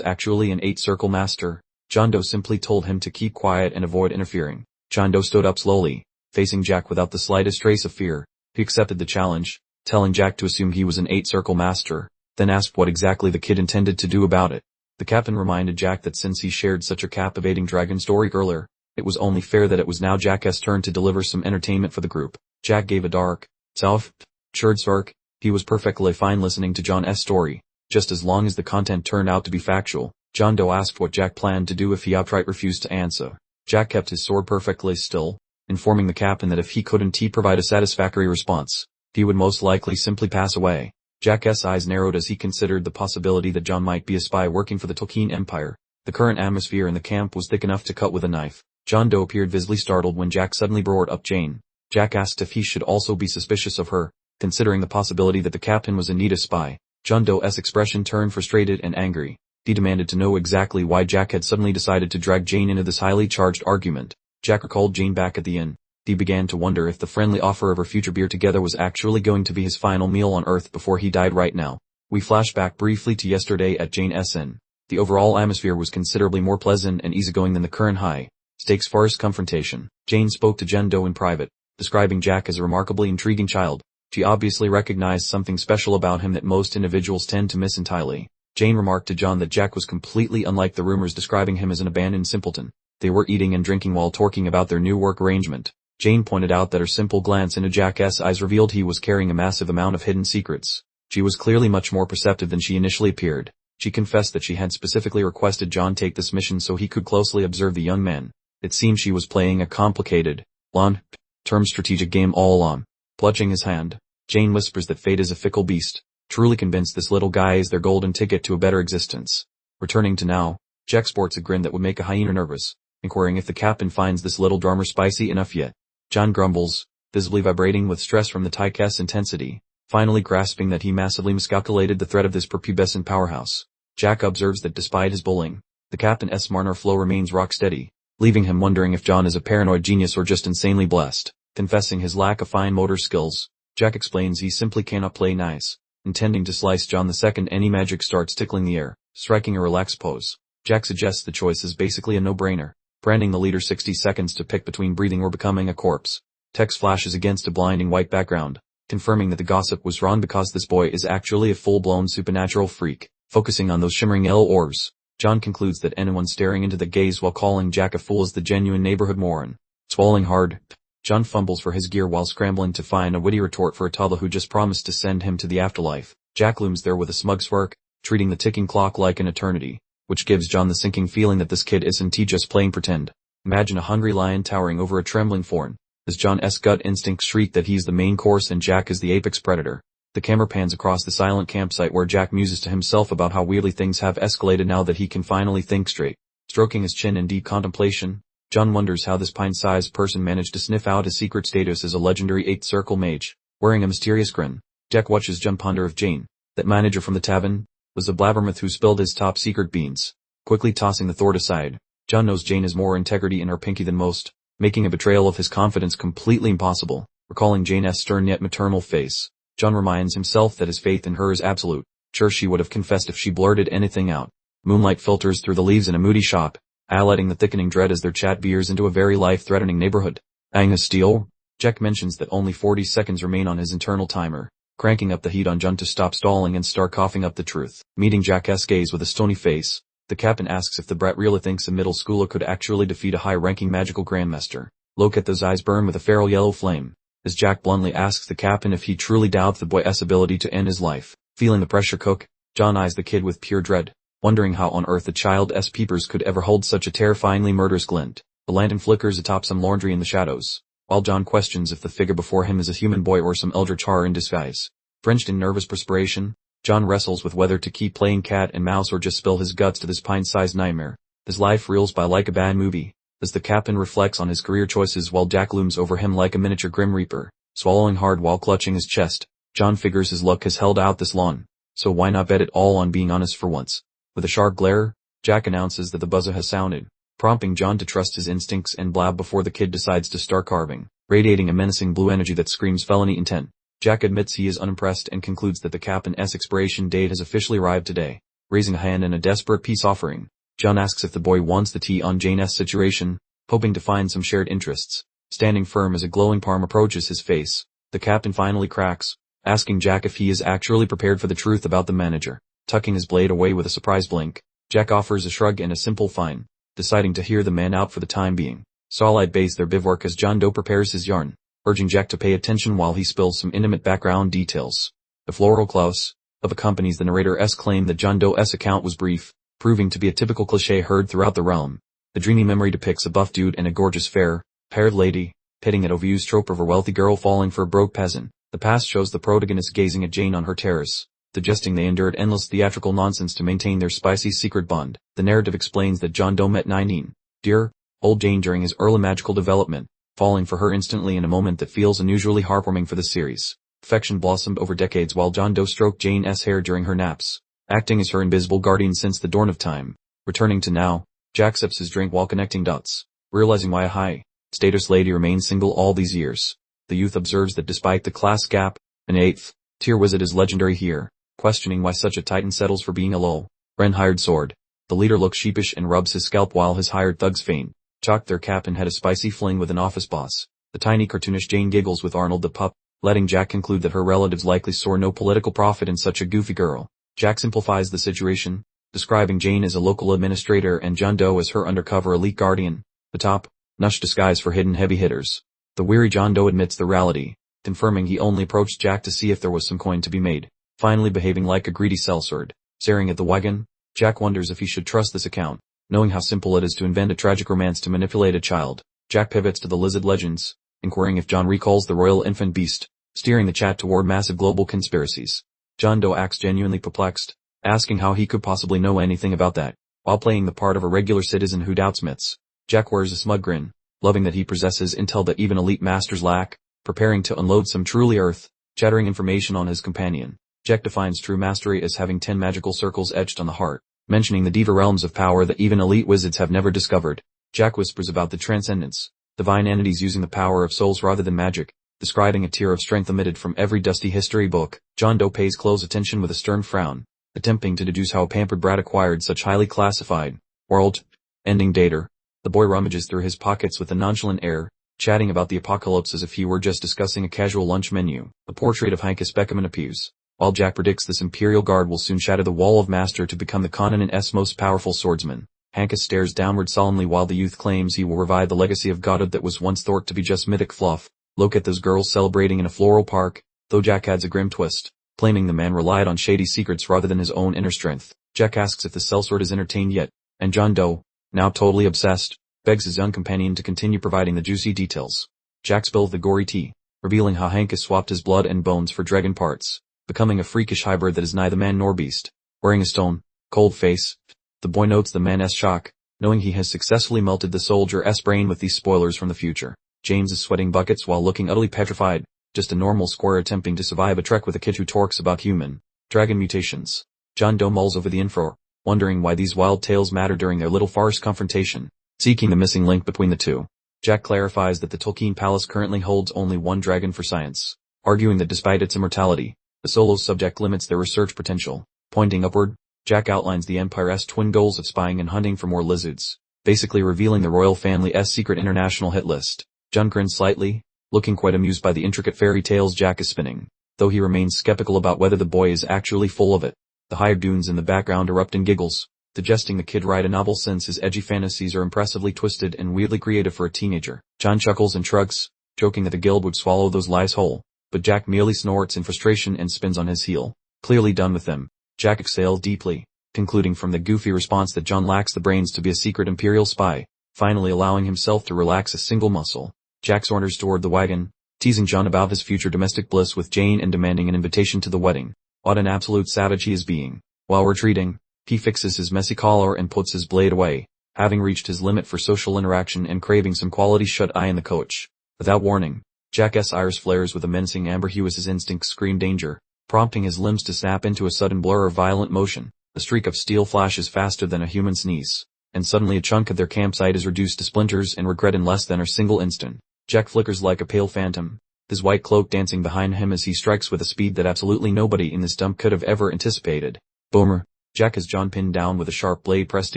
S1: actually an 8-circle master. John Doe simply told him to keep quiet and avoid interfering. John Doe stood up slowly, facing Jack without the slightest trace of fear. He accepted the challenge, telling Jack to assume he was an 8-circle master, then asked what exactly the kid intended to do about it. The captain reminded Jack that since he shared such a captivating dragon story earlier, it was only fair that it was now Jack's turn to deliver some entertainment for the group. Jack gave a dark, self-assured smirk. He was perfectly fine listening to John's story, just as long as the content turned out to be factual. John Doe asked what Jack planned to do if he outright refused to answer. Jack kept his sword perfectly still, informing the captain that if he couldn't provide a satisfactory response, he would most likely simply pass away. Jack's eyes narrowed as he considered the possibility that John might be a spy working for the Tolkien Empire. The current atmosphere in the camp was thick enough to cut with a knife. John Doe appeared visibly startled when Jack suddenly brought up Jane. Jack asked if he should also be suspicious of her, considering the possibility that the captain was indeed a spy. John Doe's expression turned frustrated and angry. He demanded to know exactly why Jack had suddenly decided to drag Jane into this highly charged argument. Jack recalled Jane back at the inn. He began to wonder if the friendly offer of her future beer together was actually going to be his final meal on Earth before he died right now. We flash back briefly to yesterday at Jane's inn. The overall atmosphere was considerably more pleasant and easygoing than the current high-stakes first confrontation. Jane spoke to John Doe in private, describing Jack as a remarkably intriguing child. She obviously recognized something special about him that most individuals tend to miss entirely. Jane remarked to John that Jack was completely unlike the rumors describing him as an abandoned simpleton. They were eating and drinking while talking about their new work arrangement. Jane pointed out that her simple glance into Jack's eyes revealed he was carrying a massive amount of hidden secrets. She was clearly much more perceptive than she initially appeared. She confessed that she had specifically requested John take this mission so he could closely observe the young man. It seemed she was playing a complicated, long-term strategic game all along. Clutching his hand, Jane whispers that fate is a fickle beast, truly convinced this little guy is their golden ticket to a better existence. Returning to now, Jack sports a grin that would make a hyena nervous, inquiring if the captain finds this little drummer spicy enough yet. John grumbles, visibly vibrating with stress from the tyke's intensity, finally grasping that he massively miscalculated the threat of this prepubescent powerhouse. Jack observes that despite his bullying, the captain's Marner flow remains rock steady, leaving him wondering if John is a paranoid genius or just insanely blessed. Confessing his lack of fine motor skills, Jack explains he simply cannot play nice. Intending to slice John the second any magic starts tickling the air, striking a relaxed pose. Jack suggests the choice is basically a no-brainer, branding the leader 60 seconds to pick between breathing or becoming a corpse. Text flashes against a blinding white background, confirming that the gossip was wrong because this boy is actually a full-blown supernatural freak. Focusing on those shimmering yellow orbs, John concludes that anyone staring into the gaze while calling Jack a fool is the genuine neighborhood moron. Swallowing hard, John fumbles for his gear while scrambling to find a witty retort for a toddler who just promised to send him to the afterlife. Jack looms there with a smug smirk, treating the ticking clock like an eternity, which gives John the sinking feeling that this kid isn't just playing pretend. Imagine a hungry lion towering over a trembling fawn, as John's gut instincts shriek that he's the main course and Jack is the apex predator. The camera pans across the silent campsite where Jack muses to himself about how weirdly things have escalated now that he can finally think straight. Stroking his chin in deep contemplation, John wonders how this pint-sized person managed to sniff out his secret status as a legendary 8-circle mage. Wearing a mysterious grin, Jack watches John ponder if Jane, that manager from the tavern, was the blabbermouth who spilled his top-secret beans. Quickly tossing the thought aside, John knows Jane has more integrity in her pinky than most, making a betrayal of his confidence completely impossible. Recalling Jane's stern yet maternal face, John reminds himself that his faith in her is absolute. Sure, she would have confessed if she blurted anything out. Moonlight filters through the leaves in a moody shop, highlighting the thickening dread as their chat veers into a very life-threatening neighborhood. Anga Steel? Jack mentions that only 40 seconds remain on his internal timer, cranking up the heat on Jun to stop stalling and start coughing up the truth. Meeting Jack's gaze with a stony face, the captain asks if the brat really thinks a middle schooler could actually defeat a high-ranking magical grandmaster. Look at those eyes burn with a feral yellow flame, as Jack bluntly asks the captain if he truly doubts the boy's ability to end his life. Feeling the pressure cook, John eyes the kid with pure dread, wondering how on earth the child's peepers could ever hold such a terrifyingly murderous glint. The lantern flickers atop some laundry in the shadows, while John questions if the figure before him is a human boy or some eldritch horror in disguise. Drenched in nervous perspiration, John wrestles with whether to keep playing cat and mouse or just spill his guts to this pint-sized nightmare. His life reels by like a bad movie, as the captain reflects on his career choices while Jack looms over him like a miniature Grim Reaper. Swallowing hard while clutching his chest, John figures his luck has held out this long, so why not bet it all on being honest for once? With a sharp glare, Jack announces that the buzzer has sounded, prompting John to trust his instincts and blab before the kid decides to start carving, radiating a menacing blue energy that screams felony intent. Jack admits he is unimpressed and concludes that the captain's expiration date has officially arrived today. Raising a hand in a desperate peace offering, John asks if the boy wants the tea on Jane's situation, hoping to find some shared interests. Standing firm as a glowing palm approaches his face, the captain finally cracks, asking Jack if he is actually prepared for the truth about the manager. Tucking his blade away with a surprised blink, Jack offers a shrug and a simple fine, deciding to hear the man out for the time being. Starlight base their bivouac as John Doe prepares his yarn, urging Jack to pay attention while he spills some intimate background details. The floral clause of accompanies the narrator's claim that John Doe's account was brief, proving to be a typical cliché heard throughout the realm. The dreamy memory depicts a buff dude and a gorgeous fair-haired lady, pitting an overused trope of a wealthy girl falling for a broke peasant. The past shows the protagonist gazing at Jane on her terrace, suggesting they endured endless theatrical nonsense to maintain their spicy secret bond. The narrative explains that John Doe met 19-year-old Jane during his early magical development, falling for her instantly in a moment that feels unusually heartwarming for the series. Affection blossomed over decades while John Doe stroked Jane's hair during her naps, acting as her invisible guardian since the dawn of time. Returning to now, Jack sips his drink while connecting dots, realizing why a high-status lady remained single all these years. The youth observes that despite the class gap, an 8th-tier wizard is legendary here, questioning why such a titan settles for being a low-rent hired sword. The leader looks sheepish and rubs his scalp while his hired thugs faint. Chalk their cap and had a spicy fling with an office boss. The tiny cartoonish Jane giggles with Arnold the pup, letting Jack conclude that her relatives likely saw no political profit in such a goofy girl. Jack simplifies the situation, describing Jane as a local administrator and John Doe as her undercover elite guardian, the top-notch disguise for hidden heavy hitters. The weary John Doe admits the reality, confirming he only approached Jack to see if there was some coin to be made. Finally behaving like a greedy sellsword, staring at the wagon, Jack wonders if he should trust this account, knowing how simple it is to invent a tragic romance to manipulate a child. Jack pivots to the lizard legends, inquiring if John recalls the royal infant beast, steering the chat toward massive global conspiracies. John Doe acts genuinely perplexed, asking how he could possibly know anything about that, while playing the part of a regular citizen who doubts myths. Jack wears a smug grin, loving that he possesses intel that even elite masters lack, preparing to unload some truly earth-shattering information on his companion. Jack defines true mastery as having 10 magical circles etched on the heart, mentioning the diva realms of power that even elite wizards have never discovered. Jack whispers about the transcendence, divine entities using the power of souls rather than magic, describing a tier of strength omitted from every dusty history book. John Doe pays close attention with a stern frown, attempting to deduce how a pampered brat acquired such highly classified, world-ending data. The boy rummages through his pockets with a nonchalant air, chatting about the apocalypse as if he were just discussing a casual lunch menu. The portrait of Heinke Beckerman appears, while Jack predicts this Imperial Guard will soon shatter the wall of master to become the continent's most powerful swordsman. Hankus stares downward solemnly while the youth claims he will revive the legacy of godhood that was once thought to be just mythic fluff. Look at those girls celebrating in a floral park, though Jack adds a grim twist, claiming the man relied on shady secrets rather than his own inner strength. Jack asks if the sellsword is entertained yet, and John Doe, now totally obsessed, begs his young companion to continue providing the juicy details. Jack spills the gory tea, revealing how Hankus swapped his blood and bones for dragon parts, becoming a freakish hybrid that is neither man nor beast. Wearing a stone-cold face, the boy notes the man's shock, knowing he has successfully melted the soldier's brain with these spoilers from the future. James is sweating buckets while looking utterly petrified, just a normal square attempting to survive a trek with a kid who talks about human dragon mutations. John Doe mulls over the info, wondering why these wild tales matter during their little forest confrontation, seeking the missing link between the two. Jack clarifies that the Tolkien Palace currently holds only one dragon for science, arguing that despite its immortality, the solo subject limits their research potential. Pointing upward, Jack outlines the Empire's twin goals of spying and hunting for more lizards, basically revealing the royal family's secret international hit list. John grins slightly, looking quite amused by the intricate fairy tales Jack is spinning, though he remains skeptical about whether the boy is actually full of it. The hired goons in the background erupt in giggles, suggesting the kid write a novel since his edgy fantasies are impressively twisted and weirdly creative for a teenager. John chuckles and shrugs, joking that the guild would swallow those lies whole, but Jack merely snorts in frustration and spins on his heel. Clearly done with them, Jack exhales deeply, concluding from the goofy response that John lacks the brains to be a secret imperial spy, finally allowing himself to relax a single muscle. Jack saunters toward the wagon, teasing John about his future domestic bliss with Jane and demanding an invitation to the wedding. What an absolute savage he is being. While retreating, he fixes his messy collar and puts his blade away, having reached his limit for social interaction and craving some quality shut-eye in the coach. Without warning, Jack's iris flares with a menacing amber hue as his instincts scream danger, prompting his limbs to snap into a sudden blur of violent motion. A streak of steel flashes faster than a human sneeze, and suddenly a chunk of their campsite is reduced to splinters and regret in less than a single instant. Jack flickers like a pale phantom, his white cloak dancing behind him as he strikes with a speed that absolutely nobody in this dump could have ever anticipated. Boomer! Jack has John pinned down with a sharp blade pressed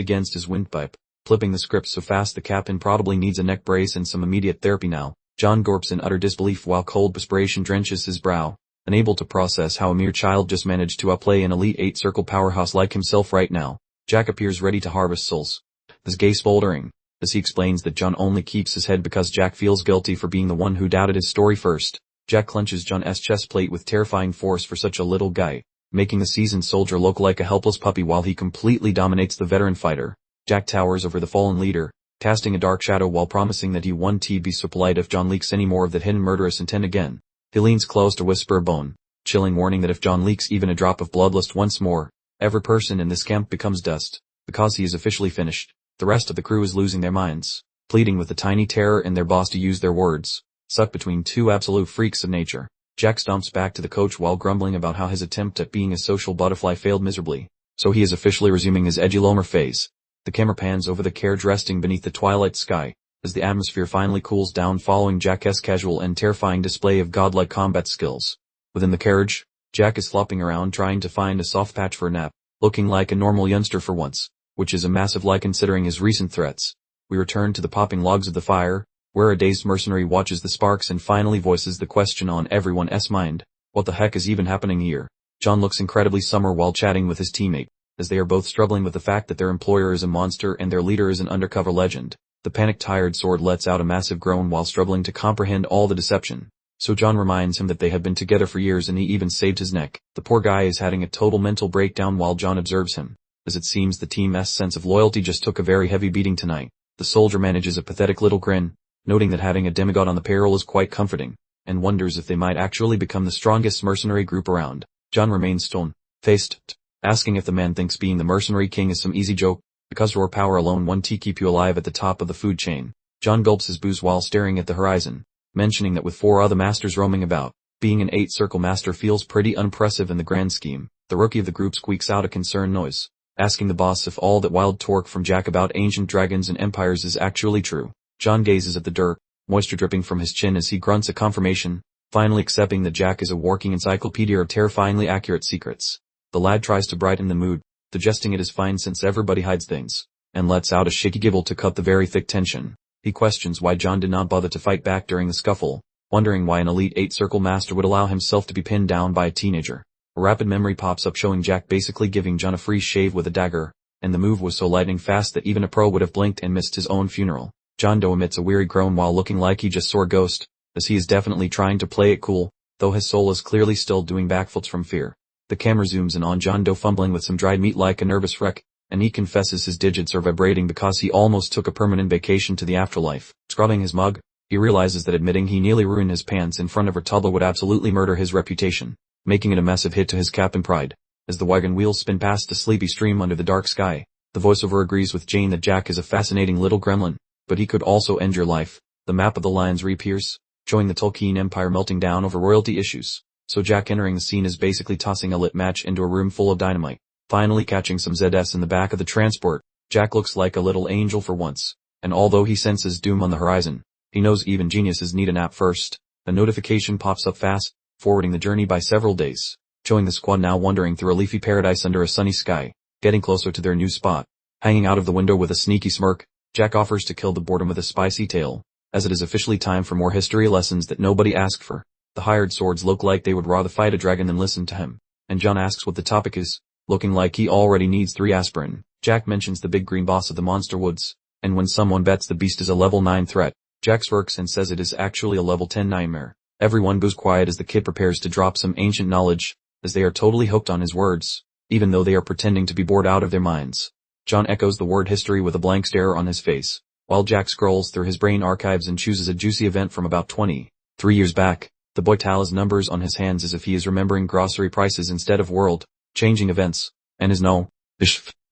S1: against his windpipe, flipping the script so fast the captain probably needs a neck brace and some immediate therapy now. John gulps in utter disbelief while cold perspiration drenches his brow, unable to process how a mere child just managed to outplay an elite 8-circle powerhouse like himself right now. Jack appears ready to harvest souls, his gaze smoldering, as he explains that John only keeps his head because Jack feels guilty for being the one who doubted his story first. Jack clenches John's chest plate with terrifying force for such a little guy, making the seasoned soldier look like a helpless puppy while he completely dominates the veteran fighter. Jack towers over the fallen leader, casting a dark shadow while promising that he won't be so polite if John leaks any more of that hidden murderous intent again. He leans close to whisper a bone, chilling warning that if John leaks even a drop of bloodlust once more, every person in this camp becomes dust, because he is officially finished. The rest of the crew is losing their minds, pleading with the tiny terror in their boss to use their words, stuck between two absolute freaks of nature. Jack stomps back to the coach while grumbling about how his attempt at being a social butterfly failed miserably, so he is officially resuming his edgy loner phase. The camera pans over the carriage resting beneath the twilight sky, as the atmosphere finally cools down following Jack's casual and terrifying display of godlike combat skills. Within the carriage, Jack is flopping around trying to find a soft patch for a nap, looking like a normal youngster for once, which is a massive lie considering his recent threats. We return to the popping logs of the fire, where a dazed mercenary watches the sparks and finally voices the question on everyone's mind. What the heck is even happening here? John looks incredibly summer while chatting with his teammate, as they are both struggling with the fact that their employer is a monster and their leader is an undercover legend. The panic-tired sword lets out a massive groan while struggling to comprehend all the deception. So John reminds him that they have been together for years and he even saved his neck. The poor guy is having a total mental breakdown while John observes him, as it seems the team's sense of loyalty just took a very heavy beating tonight. The soldier manages a pathetic little grin, noting that having a demigod on the payroll is quite comforting, and wonders if they might actually become the strongest mercenary group around. John remains stone-faced, asking if the man thinks being the mercenary king is some easy joke, because raw power alone won't keep you alive at the top of the food chain. John gulps his booze while staring at the horizon, mentioning that with 4 other masters roaming about, being an 8-circle master feels pretty unimpressive in the grand scheme. The rookie of the group squeaks out a concerned noise, asking the boss if all that wild talk from Jack about ancient dragons and empires is actually true. John gazes at the dirt, moisture dripping from his chin as he grunts a confirmation, finally accepting that Jack is a working encyclopedia of terrifyingly accurate secrets. The lad tries to brighten the mood, suggesting it is fine since everybody hides things, and lets out a shaky giggle to cut the very thick tension. He questions why John did not bother to fight back during the scuffle, wondering why an elite 8-circle master would allow himself to be pinned down by a teenager. A rapid memory pops up showing Jack basically giving John a free shave with a dagger, and the move was so lightning fast that even a pro would have blinked and missed his own funeral. John Doe emits a weary groan while looking like he just saw a ghost, as he is definitely trying to play it cool, though his soul is clearly still doing backflips from fear. The camera zooms in on John Doe fumbling with some dried meat like a nervous wreck, and he confesses his digits are vibrating because he almost took a permanent vacation to the afterlife. Scrubbing his mug, he realizes that admitting he nearly ruined his pants in front of Rotubla would absolutely murder his reputation, making it a massive hit to his cap and pride. As the wagon wheels spin past the sleepy stream under the dark sky, the voiceover agrees with Jane that Jack is a fascinating little gremlin, but he could also end your life. The map of the Lions reappears, showing the Tolkien Empire melting down over royalty issues, so Jack entering the scene is basically tossing a lit match into a room full of dynamite. Finally catching some ZS in the back of the transport, Jack looks like a little angel for once, and although he senses doom on the horizon, he knows even geniuses need a nap first. A notification pops up fast, forwarding the journey by several days, showing the squad now wandering through a leafy paradise under a sunny sky, getting closer to their new spot. Hanging out of the window with a sneaky smirk, Jack offers to kill the boredom with a spicy tale, as it is officially time for more history lessons that nobody asked for. The hired swords look like they would rather fight a dragon than listen to him, and John asks what the topic is, looking like he already needs 3 aspirin. Jack mentions the big green boss of the monster woods, and when someone bets the beast is a level 9 threat, Jack smirks and says it is actually a level 10 nightmare. Everyone goes quiet as the kid prepares to drop some ancient knowledge, as they are totally hooked on his words, even though they are pretending to be bored out of their minds. John echoes the word history with a blank stare on his face, while Jack scrolls through his brain archives and chooses a juicy event from about 23 years back. The boy tallies numbers on his hands as if he is remembering grocery prices instead of world-changing events, and is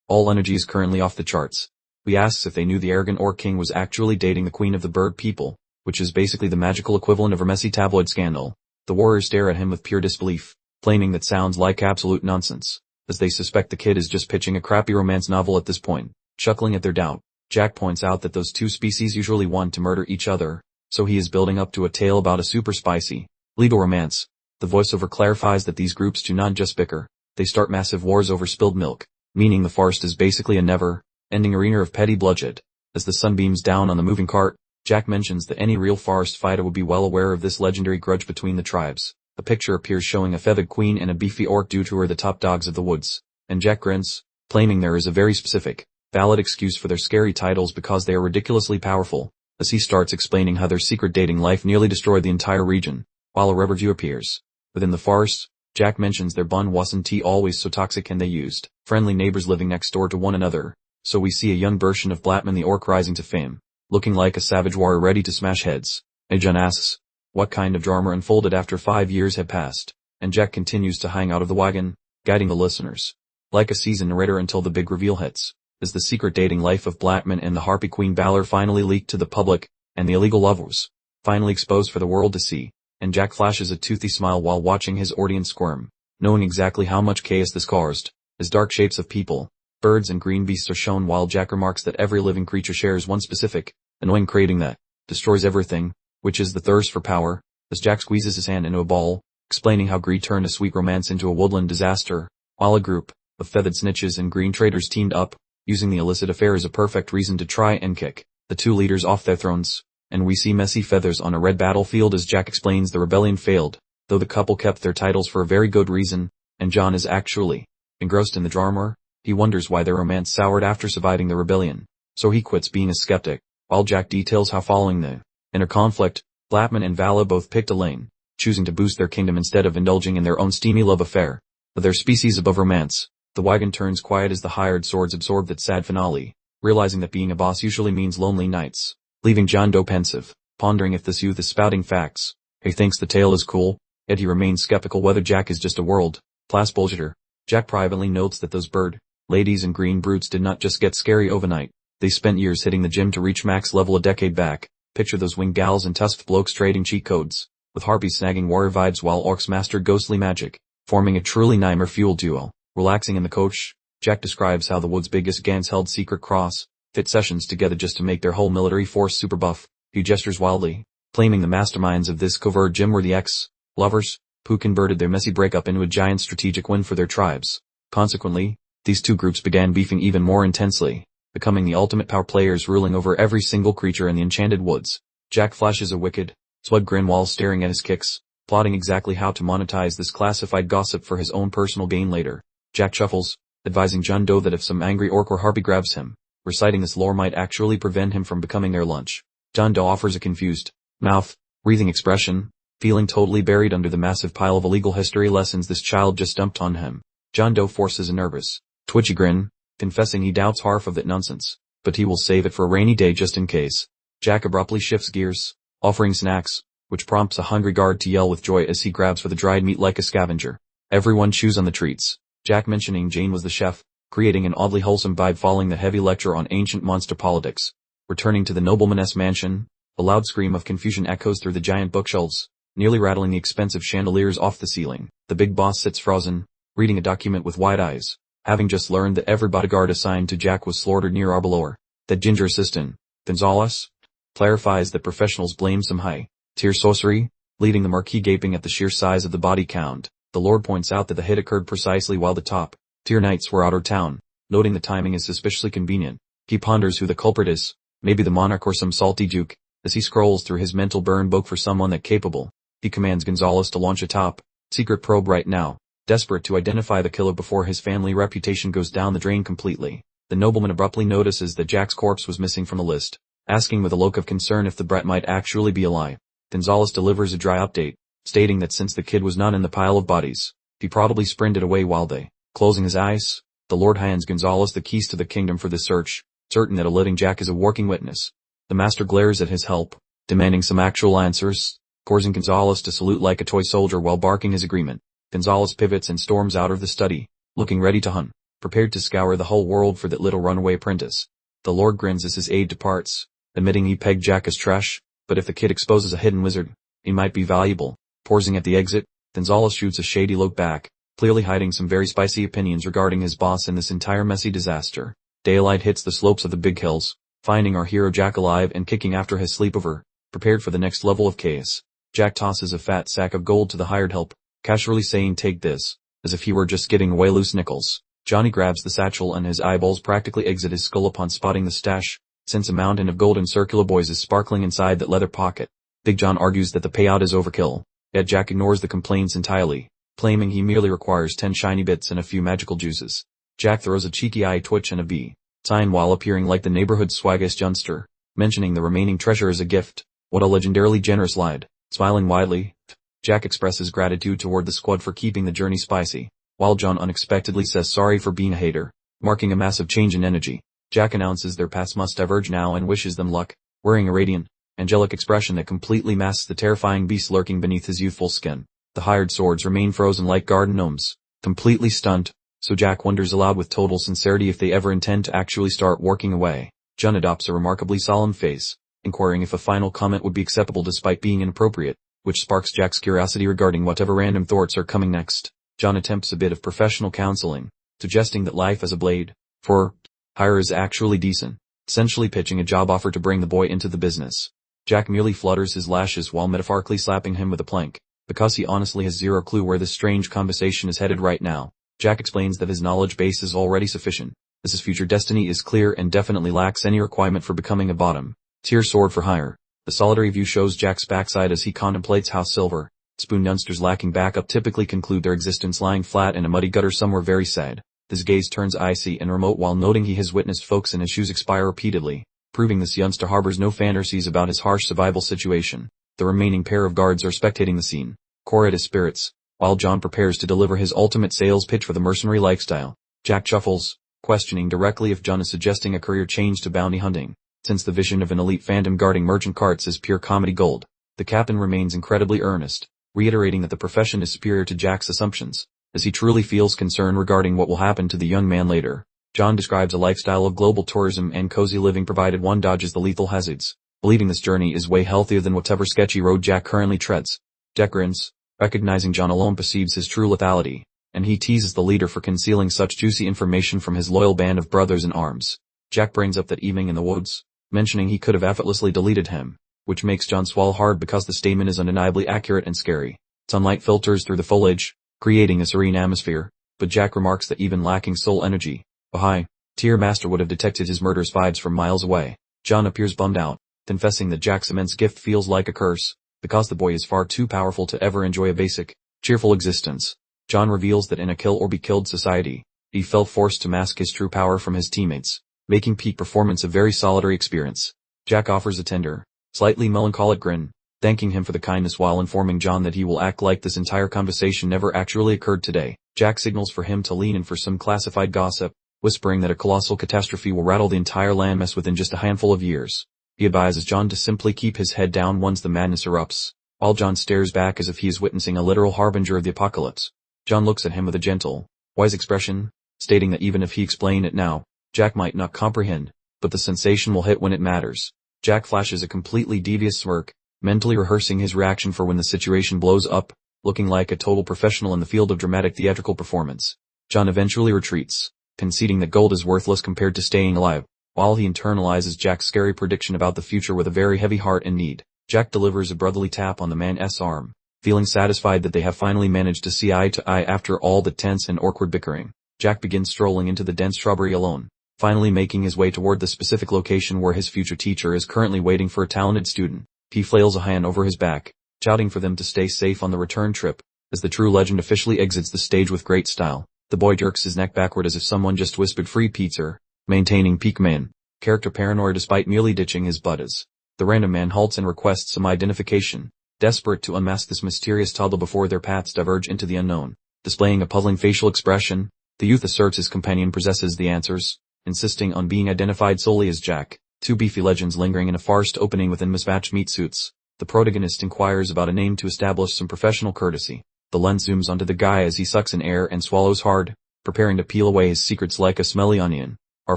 S1: all energy is currently off the charts. We asks if they knew the arrogant orc king was actually dating the queen of the bird people, which is basically the magical equivalent of a messy tabloid scandal. The warriors stare at him with pure disbelief, claiming that sounds like absolute nonsense, as they suspect the kid is just pitching a crappy romance novel at this point. Chuckling at their doubt, Jack points out that those two species usually want to murder each other, so he is building up to a tale about a super spicy, legal romance. The voiceover clarifies that these groups do not just bicker, they start massive wars over spilled milk, meaning the forest is basically a never-ending arena of petty bloodshed. As the sun beams down on the moving cart, Jack mentions that any real forest fighter would be well aware of this legendary grudge between the tribes. A picture appears showing a feathered queen and a beefy orc due to her the top dogs of the woods, and Jack grins, claiming there is a very specific, valid excuse for their scary titles because they are ridiculously powerful, as he starts explaining how their secret dating life nearly destroyed the entire region. While a review appears within the forest, Jack mentions their bond wasn't always so toxic and they used friendly neighbors living next door to one another, so we see a young version of Blattman the orc rising to fame, looking like a savage warrior ready to smash heads. John asks what kind of drama unfolded after 5 years had passed, and Jack continues to hang out of the wagon, guiding the listeners like a seasoned narrator until the big reveal hits. As the secret dating life of Blattman and the Harpy Queen Valor finally leaked to the public, and the illegal lovers finally exposed for the world to see, and Jack flashes a toothy smile while watching his audience squirm, knowing exactly how much chaos this caused, as dark shapes of people, birds and green beasts are shown while Jack remarks that every living creature shares one specific, annoying craving that destroys everything, which is the thirst for power, as Jack squeezes his hand into a ball, explaining how greed turned a sweet romance into a woodland disaster, while a group of feathered snitches and green traders teamed up, using the illicit affair as a perfect reason to try and kick the two leaders off their thrones. And we see messy feathers on a red battlefield as Jack explains the rebellion failed, though the couple kept their titles for a very good reason, and John is actually engrossed in the drama. He wonders why their romance soured after surviving the rebellion, so he quits being a skeptic, while Jack details how following the inner conflict, Blattman and Vala both picked a lane, choosing to boost their kingdom instead of indulging in their own steamy love affair. With their species above romance, the wagon turns quiet as the hired swords absorb that sad finale, realizing that being a boss usually means lonely nights, leaving John Doe pensive, pondering if this youth is spouting facts. He thinks the tale is cool, yet he remains skeptical whether Jack is just a world-class bullshitter. Jack privately notes that those bird ladies and green brutes did not just get scary overnight, they spent years hitting the gym to reach max level a decade back. Picture those winged gals and tusked blokes trading cheat codes, with harpies snagging warrior vibes while orcs mastered ghostly magic, forming a truly nightmare-fueled duo. Relaxing in the coach, Jack describes how the wood's biggest gans held secret cross-fit sessions together just to make their whole military force super buff. He gestures wildly, claiming the masterminds of this covert gym were the ex-lovers, who converted their messy breakup into a giant strategic win for their tribes. Consequently, these two groups began beefing even more intensely, becoming the ultimate power players ruling over every single creature in the enchanted woods. Jack flashes a wicked, smug grin while staring at his kicks, plotting exactly how to monetize this classified gossip for his own personal gain later. Jack chuckles, advising John Doe that if some angry orc or harpy grabs him, reciting this lore might actually prevent him from becoming their lunch. John Doe offers a confused, mouth-breathing expression, feeling totally buried under the massive pile of illegal history lessons this child just dumped on him. John Doe forces a nervous, twitchy grin, confessing he doubts half of that nonsense, but he will save it for a rainy day just in case. Jack abruptly shifts gears, offering snacks, which prompts a hungry guard to yell with joy as he grabs for the dried meat like a scavenger. Everyone chews on the treats, Jack mentioning Jane was the chef, creating an oddly wholesome vibe following the heavy lecture on ancient monster politics. Returning to the nobleman's mansion, a loud scream of confusion echoes through the giant bookshelves, nearly rattling the expensive chandeliers off the ceiling. The big boss sits frozen, reading a document with wide eyes, having just learned that every bodyguard assigned to Jack was slaughtered near Arbelor. That ginger assistant, Gonzalez, clarifies that professionals blame some high-tier sorcery, leaving the Marquis gaping at the sheer size of the body count. The Lord points out that the hit occurred precisely while the top-tier knights were out of town, noting the timing is suspiciously convenient. He ponders who the culprit is, Maybe the monarch or some salty duke. As he scrolls through his mental burn book for someone that capable, he commands Gonzalez to launch a top secret probe right now, desperate to identify the killer before his family reputation goes down the drain completely. The nobleman abruptly notices that Jack's corpse was missing from the list, asking with a look of concern if the brat might actually be alive. Gonzalez delivers a dry update, stating that since the kid was not in the pile of bodies, he probably sprinted away while they, closing his eyes, the Lord hands Gonzalez the keys to the kingdom for this search, certain that a living Jack is a working witness. The master glares at his help, demanding some actual answers, causing Gonzalez to salute like a toy soldier while barking his agreement. Gonzalez pivots and storms out of the study, looking ready to hunt, prepared to scour the whole world for that little runaway apprentice. The Lord grins as his aide departs, admitting he pegged Jack as trash, but if the kid exposes a hidden wizard, he might be valuable. Pausing at the exit, Gonzalez shoots a shady look back, clearly hiding some very spicy opinions regarding his boss in this entire messy disaster. Daylight hits the slopes of the big hills, finding our hero Jack alive and kicking after his sleepover, prepared for the next level of chaos. Jack tosses a fat sack of gold to the hired help, casually saying take this, as if he were just getting away loose nickels. Johnny grabs the satchel and his eyeballs practically exit his skull upon spotting the stash, since a mountain of golden circular boys is sparkling inside that leather pocket. Big John argues that the payout is overkill, yet Jack ignores the complaints entirely, claiming he merely requires 10 shiny bits and a few magical juices. Jack throws a cheeky eye twitch and a sign while appearing like the neighborhood's swaggiest youngster, mentioning the remaining treasure as a gift. What a legendarily generous lad. Smiling widely, Jack expresses gratitude toward the squad for keeping the journey spicy, while John unexpectedly says sorry for being a hater, marking a massive change in energy. Jack announces their paths must diverge now and wishes them luck, wearing a radiant, angelic expression that completely masks the terrifying beast lurking beneath his youthful skin. The hired swords remain frozen like garden gnomes, completely stunned, so Jack wonders aloud with total sincerity if they ever intend to actually start working away. John adopts a remarkably solemn face, inquiring if a final comment would be acceptable despite being inappropriate, which sparks Jack's curiosity regarding whatever random thoughts are coming next. John attempts a bit of professional counseling, suggesting that life as a blade for hire is actually decent, essentially pitching a job offer to bring the boy into the business. Jack merely flutters his lashes while metaphorically slapping him with a plank, because he honestly has zero clue where this strange conversation is headed right now. Jack explains that his knowledge base is already sufficient, as his future destiny is clear and definitely lacks any requirement for becoming a bottom-tier sword for hire. The solitary view shows Jack's backside as he contemplates how silver spoon youngsters lacking backup typically conclude their existence lying flat in a muddy gutter somewhere very sad. His gaze turns icy and remote while noting he has witnessed folks in his shoes expire repeatedly, proving this youngster harbors no fantasies about his harsh survival situation. The remaining pair of guards are spectating the scene, core at his spirits, while John prepares to deliver his ultimate sales pitch for the mercenary lifestyle. Jack chuckles, questioning directly if John is suggesting a career change to bounty hunting, since the vision of an elite fandom guarding merchant carts is pure comedy gold. The captain remains incredibly earnest, reiterating that the profession is superior to Jack's assumptions, as he truly feels concern regarding what will happen to the young man later. John describes a lifestyle of global tourism and cozy living provided one dodges the lethal hazards, believing this journey is way healthier than whatever sketchy road Jack currently treads. Jack grins, recognizing John alone perceives his true lethality, and he teases the leader for concealing such juicy information from his loyal band of brothers in arms. Jack brings up that evening in the woods, mentioning he could have effortlessly deleted him, which makes John swallow hard because the statement is undeniably accurate and scary. Sunlight filters through the foliage, creating a serene atmosphere, but Jack remarks that even lacking soul energy, a high-tier master would have detected his murderous vibes from miles away. John appears bummed out, confessing that Jack's immense gift feels like a curse, because the boy is far too powerful to ever enjoy a basic, cheerful existence. John reveals that in a kill or be killed society, he felt forced to mask his true power from his teammates, making peak performance a very solitary experience. Jack offers a tender, slightly melancholic grin, thanking him for the kindness while informing John that he will act like this entire conversation never actually occurred today. Jack signals for him to lean in for some classified gossip, whispering that a colossal catastrophe will rattle the entire landmass within just a handful of years. He advises John to simply keep his head down once the madness erupts, while John stares back as if he is witnessing a literal harbinger of the apocalypse. John looks at him with a gentle, wise expression, stating that even if he explained it now, Jack might not comprehend, but the sensation will hit when it matters. Jack flashes a completely devious smirk, mentally rehearsing his reaction for when the situation blows up, looking like a total professional in the field of dramatic theatrical performance. John eventually retreats, conceding that gold is worthless compared to staying alive, while he internalizes Jack's scary prediction about the future with a very heavy heart and need. Jack delivers a brotherly tap on the man's arm, feeling satisfied that they have finally managed to see eye to eye after all the tense and awkward bickering. Jack begins strolling into the dense shrubbery alone, finally making his way toward the specific location where his future teacher is currently waiting for a talented student. He flails a hand over his back, shouting for them to stay safe on the return trip. As the true legend officially exits the stage with great style, the boy jerks his neck backward as if someone just whispered free pizza, maintaining peak man character paranoia despite merely ditching his buddies. The random man halts and requests some identification, desperate to unmask this mysterious toddler before their paths diverge into the unknown. Displaying a puzzling facial expression, the youth asserts his companion possesses the answers, insisting on being identified solely as Jack. Two beefy legends lingering in a forest opening within mismatched meat suits. The protagonist inquires about a name to establish some professional courtesy. The lens zooms onto the guy as he sucks in air and swallows hard, preparing to peel away his secrets like a smelly onion. Our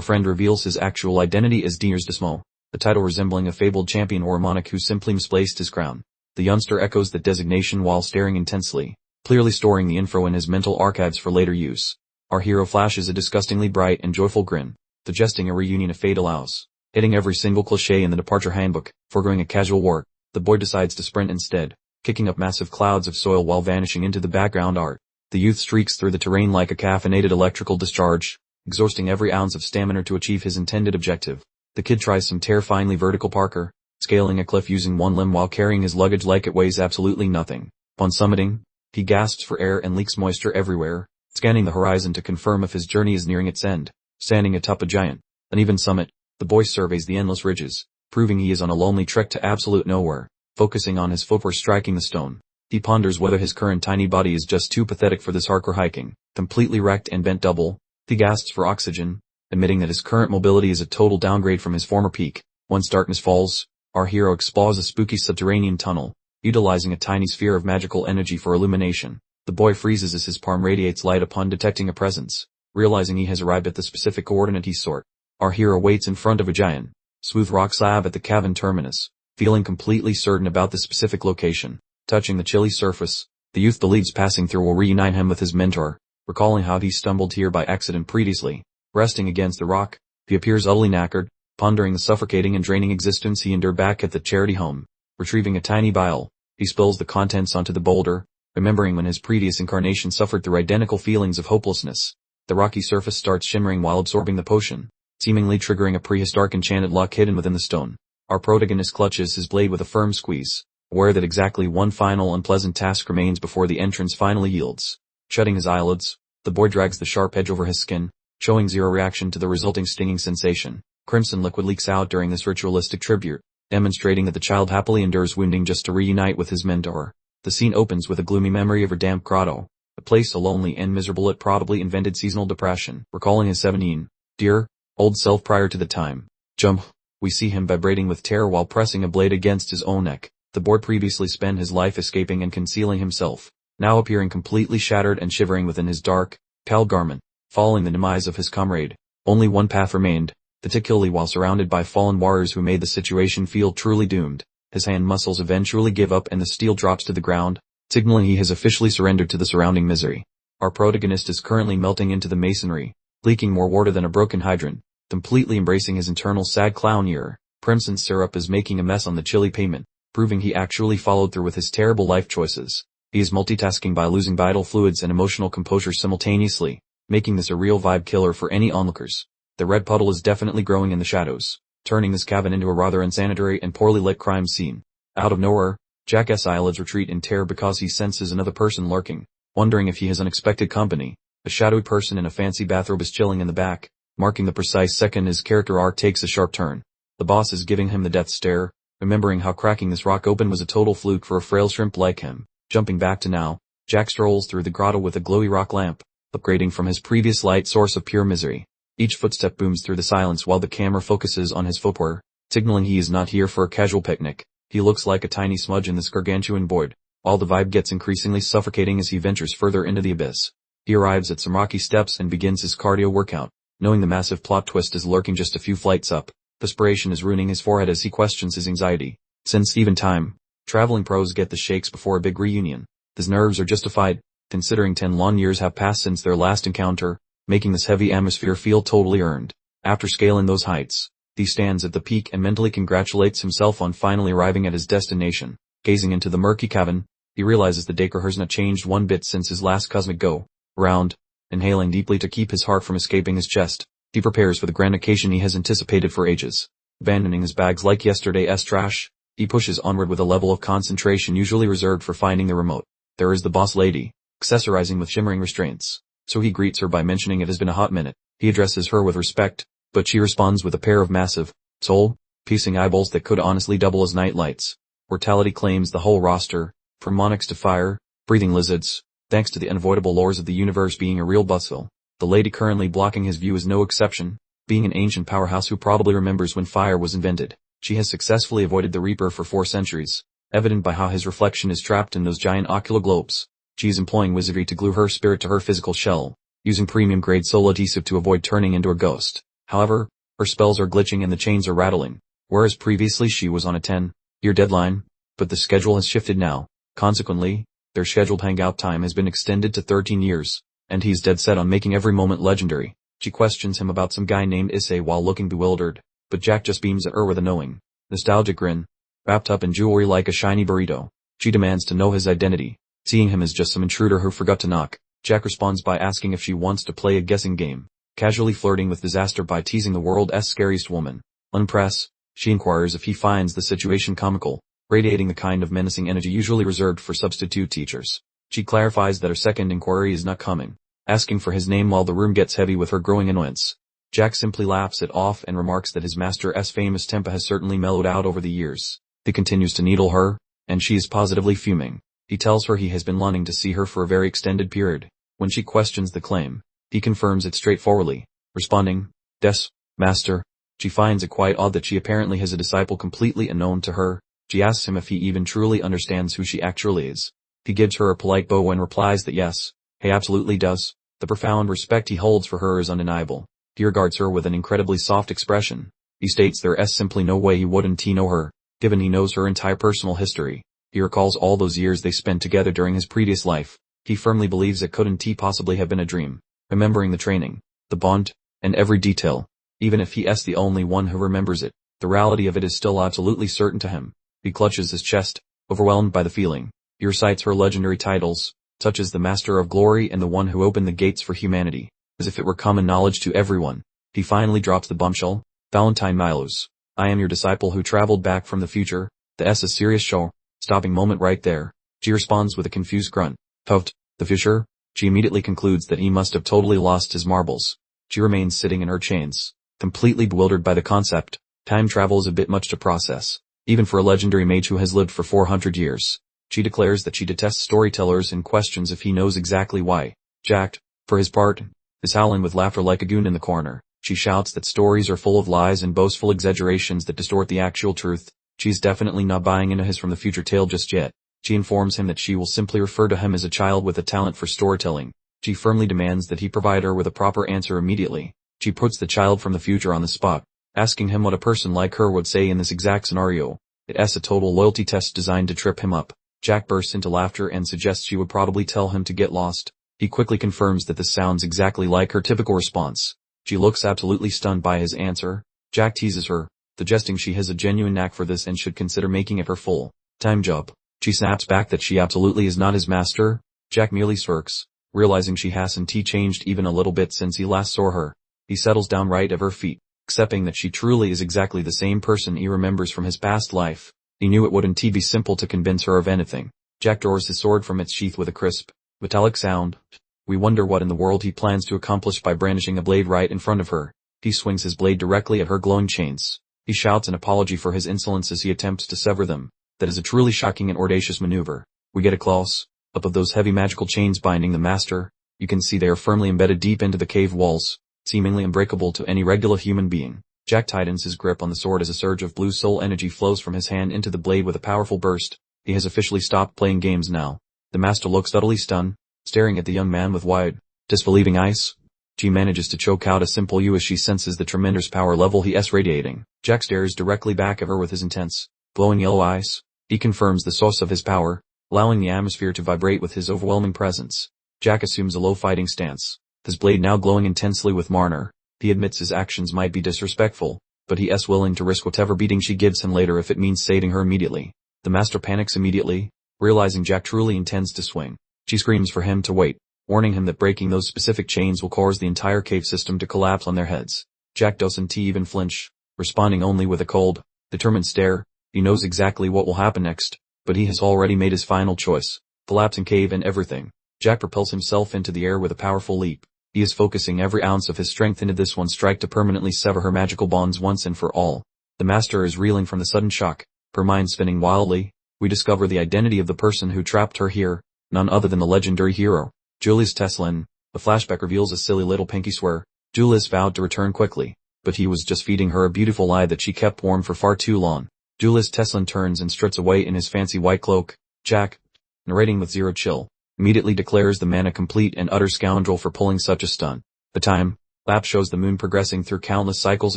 S1: friend reveals his actual identity as Dronzer Desmo, the title resembling a fabled champion or a monarch who simply misplaced his crown. The youngster echoes that designation while staring intensely, clearly storing the info in his mental archives for later use. Our hero flashes a disgustingly bright and joyful grin, suggesting a reunion if fate allows. Hitting every single cliché in the departure handbook, foregoing a casual walk, the boy decides to sprint instead, kicking up massive clouds of soil while vanishing into the background art. The youth streaks through the terrain like a caffeinated electrical discharge, exhausting every ounce of stamina to achieve his intended objective. The kid tries some terrifyingly vertical parkour, scaling a cliff using one limb while carrying his luggage like it weighs absolutely nothing. Upon summiting, he gasps for air and leaks moisture everywhere, scanning the horizon to confirm if his journey is nearing its end. Standing atop a giant, uneven summit, the boy surveys the endless ridges, proving he is on a lonely trek to absolute nowhere. Focusing on his footwear striking the stone, he ponders whether his current tiny body is just too pathetic for this hardcore hiking. Completely wrecked and bent double, he gasps for oxygen, admitting that his current mobility is a total downgrade from his former peak. Once darkness falls, our hero explores a spooky subterranean tunnel, utilizing a tiny sphere of magical energy for illumination. The boy freezes as his palm radiates light upon detecting a presence. Realizing he has arrived at the specific coordinate he sought, our hero waits in front of a giant, smooth rock slab at the cavern terminus, feeling completely certain about the specific location. Touching the chilly surface, the youth believes passing through will reunite him with his mentor, recalling how he stumbled here by accident previously. Resting against the rock, he appears utterly knackered, pondering the suffocating and draining existence he endured back at the charity home. Retrieving a tiny vial, he spills the contents onto the boulder, remembering when his previous incarnation suffered through identical feelings of hopelessness. The rocky surface starts shimmering while absorbing the potion, seemingly triggering a prehistoric enchanted lock hidden within the stone. Our protagonist clutches his blade with a firm squeeze, aware that exactly one final unpleasant task remains before the entrance finally yields. Shutting his eyelids, the boy drags the sharp edge over his skin, showing zero reaction to the resulting stinging sensation. Crimson liquid leaks out during this ritualistic tribute, demonstrating that the child happily endures wounding just to reunite with his mentor. The scene opens with a gloomy memory of a damp grotto, a place so lonely and miserable it probably invented seasonal depression. Recalling his 17-year old self prior to the time jump, we see him vibrating with terror while pressing a blade against his own neck. The boy previously spent his life escaping and concealing himself, now appearing completely shattered and shivering within his dark, pale garment. Following the demise of his comrade, only one path remained, particularly while surrounded by fallen warriors who made the situation feel truly doomed. His hand muscles eventually give up and the steel drops to the ground, signaling he has officially surrendered to the surrounding misery. Our protagonist is currently melting into the masonry, leaking more water than a broken hydrant, completely embracing his internal sad clown year. Crimson syrup is making a mess on the chilly pavement, proving he actually followed through with his terrible life choices. He is multitasking by losing vital fluids and emotional composure simultaneously, making this a real vibe killer for any onlookers. The red puddle is definitely growing in the shadows, turning this cabin into a rather unsanitary and poorly lit crime scene. Out of nowhere, Jack's eyelids retreat in terror because he senses another person lurking, wondering if he has unexpected company. A shadowy person in a fancy bathrobe is chilling in the back, marking the precise second his character arc takes a sharp turn. The boss is giving him the death stare, remembering how cracking this rock open was a total fluke for a frail shrimp like him. Jumping back to now, Jack strolls through the grotto with a glowy rock lamp, upgrading from his previous light source of pure misery. Each footstep booms through the silence while the camera focuses on his footwear, signaling he is not here for a casual picnic. He looks like a tiny smudge in this gargantuan void, while the vibe gets increasingly suffocating as he ventures further into the abyss. He arrives at some rocky steps and begins his cardio workout, knowing the massive plot twist is lurking just a few flights up. Perspiration is ruining his forehead as he questions his anxiety. Since even time, traveling pros get the shakes before a big reunion. His nerves are justified, considering 10 long years have passed since their last encounter, making this heavy atmosphere feel totally earned. After scaling those heights, he stands at the peak and mentally congratulates himself on finally arriving at his destination. Gazing into the murky cavern, he realizes the Daker has not changed one bit since his last cosmic go-round, inhaling deeply to keep his heart from escaping his chest. He prepares for the grand occasion he has anticipated for ages. Abandoning his bags like yesterday's trash, he pushes onward with a level of concentration usually reserved for finding the remote. There is the boss lady, accessorizing with shimmering restraints. So he greets her by mentioning it has been a hot minute. He addresses her with respect, but she responds with a pair of massive, soul-piercing eyeballs that could honestly double as night lights. Mortality claims the whole roster, from monarchs to fire-breathing lizards, thanks to the unavoidable laws of the universe being a real bustle. The lady currently blocking his view is no exception, being an ancient powerhouse who probably remembers when fire was invented. She has successfully avoided the Reaper for 4 centuries, evident by how his reflection is trapped in those giant ocular globes. She is employing wizardry to glue her spirit to her physical shell, using premium-grade soul adhesive to avoid turning into a ghost. However, her spells are glitching and the chains are rattling, whereas previously she was on a 10-year deadline, but the schedule has shifted now. Consequently, their scheduled hangout time has been extended to 13 years, and he's dead set on making every moment legendary. She questions him about some guy named Issei while looking bewildered, but Jack just beams at her with a knowing, nostalgic grin. Wrapped up in jewelry like a shiny burrito, she demands to know his identity. Seeing him as just some intruder who forgot to knock, Jack responds by asking if she wants to play a guessing game, casually flirting with disaster by teasing the world's scariest woman. Unimpressed, she inquires if he finds the situation comical, radiating the kind of menacing energy usually reserved for substitute teachers. She clarifies that her second inquiry is not coming, asking for his name while the room gets heavy with her growing annoyance. Jack simply laughs it off and remarks that his master's famous temper has certainly mellowed out over the years. He continues to needle her, and she is positively fuming. He tells her he has been longing to see her for a very extended period. When she questions the claim, he confirms it straightforwardly, responding, "Des, master." She finds it quite odd that she apparently has a disciple completely unknown to her. She asks him if he even truly understands who she actually is. He gives her a polite bow and replies that yes, he absolutely does. The profound respect he holds for her is undeniable. He regards her with an incredibly soft expression. He states there is simply no way he wouldn't know her, given he knows her entire personal history. He recalls all those years they spent together during his previous life. He firmly believes it couldn't possibly have been a dream. Remembering the training, the bond, and every detail, even if he is the only one who remembers it, the reality of it is still absolutely certain to him. He clutches his chest, overwhelmed by the feeling. He recites her legendary titles, such as the Master of Glory and the one who opened the gates for humanity, as if it were common knowledge to everyone. He finally drops the bombshell. "Valentine Milos, I am your disciple who traveled back from the future." The S is serious show. Stopping moment right there. She responds with a confused grunt. "Puffed, the future?" She immediately concludes that he must have totally lost his marbles. She remains sitting in her chains, completely bewildered by the concept. Time travel is a bit much to process, even for a legendary mage who has lived for 400 years. She declares that she detests storytellers and questions if he knows exactly why. Jack, for his part, is howling with laughter like a goon in the corner. She shouts that stories are full of lies and boastful exaggerations that distort the actual truth. She's definitely not buying into his from the future tale just yet. She informs him that she will simply refer to him as a child with a talent for storytelling. She firmly demands that he provide her with a proper answer immediately. She puts the child from the future on the spot, asking him what a person like her would say in this exact scenario. It's a total loyalty test designed to trip him up. Jack bursts into laughter and suggests she would probably tell him to get lost. He quickly confirms that this sounds exactly like her typical response. She looks absolutely stunned by his answer. Jack teases her, suggesting she has a genuine knack for this and should consider making it her full-time job. She snaps back that she absolutely is not his master. Jack merely smirks, realizing she hasn't changed even a little bit since he last saw her. He settles down right at her feet, accepting that she truly is exactly the same person he remembers from his past life. He knew it wouldn't be simple to convince her of anything. Jack draws his sword from its sheath with a crisp, metallic sound. We wonder what in the world he plans to accomplish by brandishing a blade right in front of her. He swings his blade directly at her glowing chains. He shouts an apology for his insolence as he attempts to sever them. That is a truly shocking and audacious maneuver. We get a close-up of those heavy magical chains binding the master. You can see they are firmly embedded deep into the cave walls, seemingly unbreakable to any regular human being. Jack tightens his grip on the sword as a surge of blue soul energy flows from his hand into the blade with a powerful burst. He has officially stopped playing games now. The master looks utterly stunned, staring at the young man with wide, disbelieving eyes. She manages to choke out a simple "you" as she senses the tremendous power level he is radiating. Jack stares directly back at her with his intense, glowing yellow eyes. He confirms the source of his power, allowing the atmosphere to vibrate with his overwhelming presence. Jack assumes a low fighting stance, his blade now glowing intensely with Marner. He admits his actions might be disrespectful, but he is willing to risk whatever beating she gives him later if it means saving her immediately. The master panics immediately, realizing Jack truly intends to swing. She screams for him to wait, warning him that breaking those specific chains will cause the entire cave system to collapse on their heads. Jack doesn't even flinch, responding only with a cold, determined stare. He knows exactly what will happen next, but he has already made his final choice. Collapsing cave and everything. Jack propels himself into the air with a powerful leap. He is focusing every ounce of his strength into this one strike to permanently sever her magical bonds once and for all. The master is reeling from the sudden shock, her mind spinning wildly. We discover the identity of the person who trapped her here, none other than the legendary hero, Julius Teslin. The flashback reveals a silly little pinky swear. Julius vowed to return quickly, but he was just feeding her a beautiful lie that she kept warm for far too long. Julius Teslin turns and struts away in his fancy white cloak. Jack, narrating with zero chill, immediately declares the man a complete and utter scoundrel for pulling such a stunt. The time lapse shows the moon progressing through countless cycles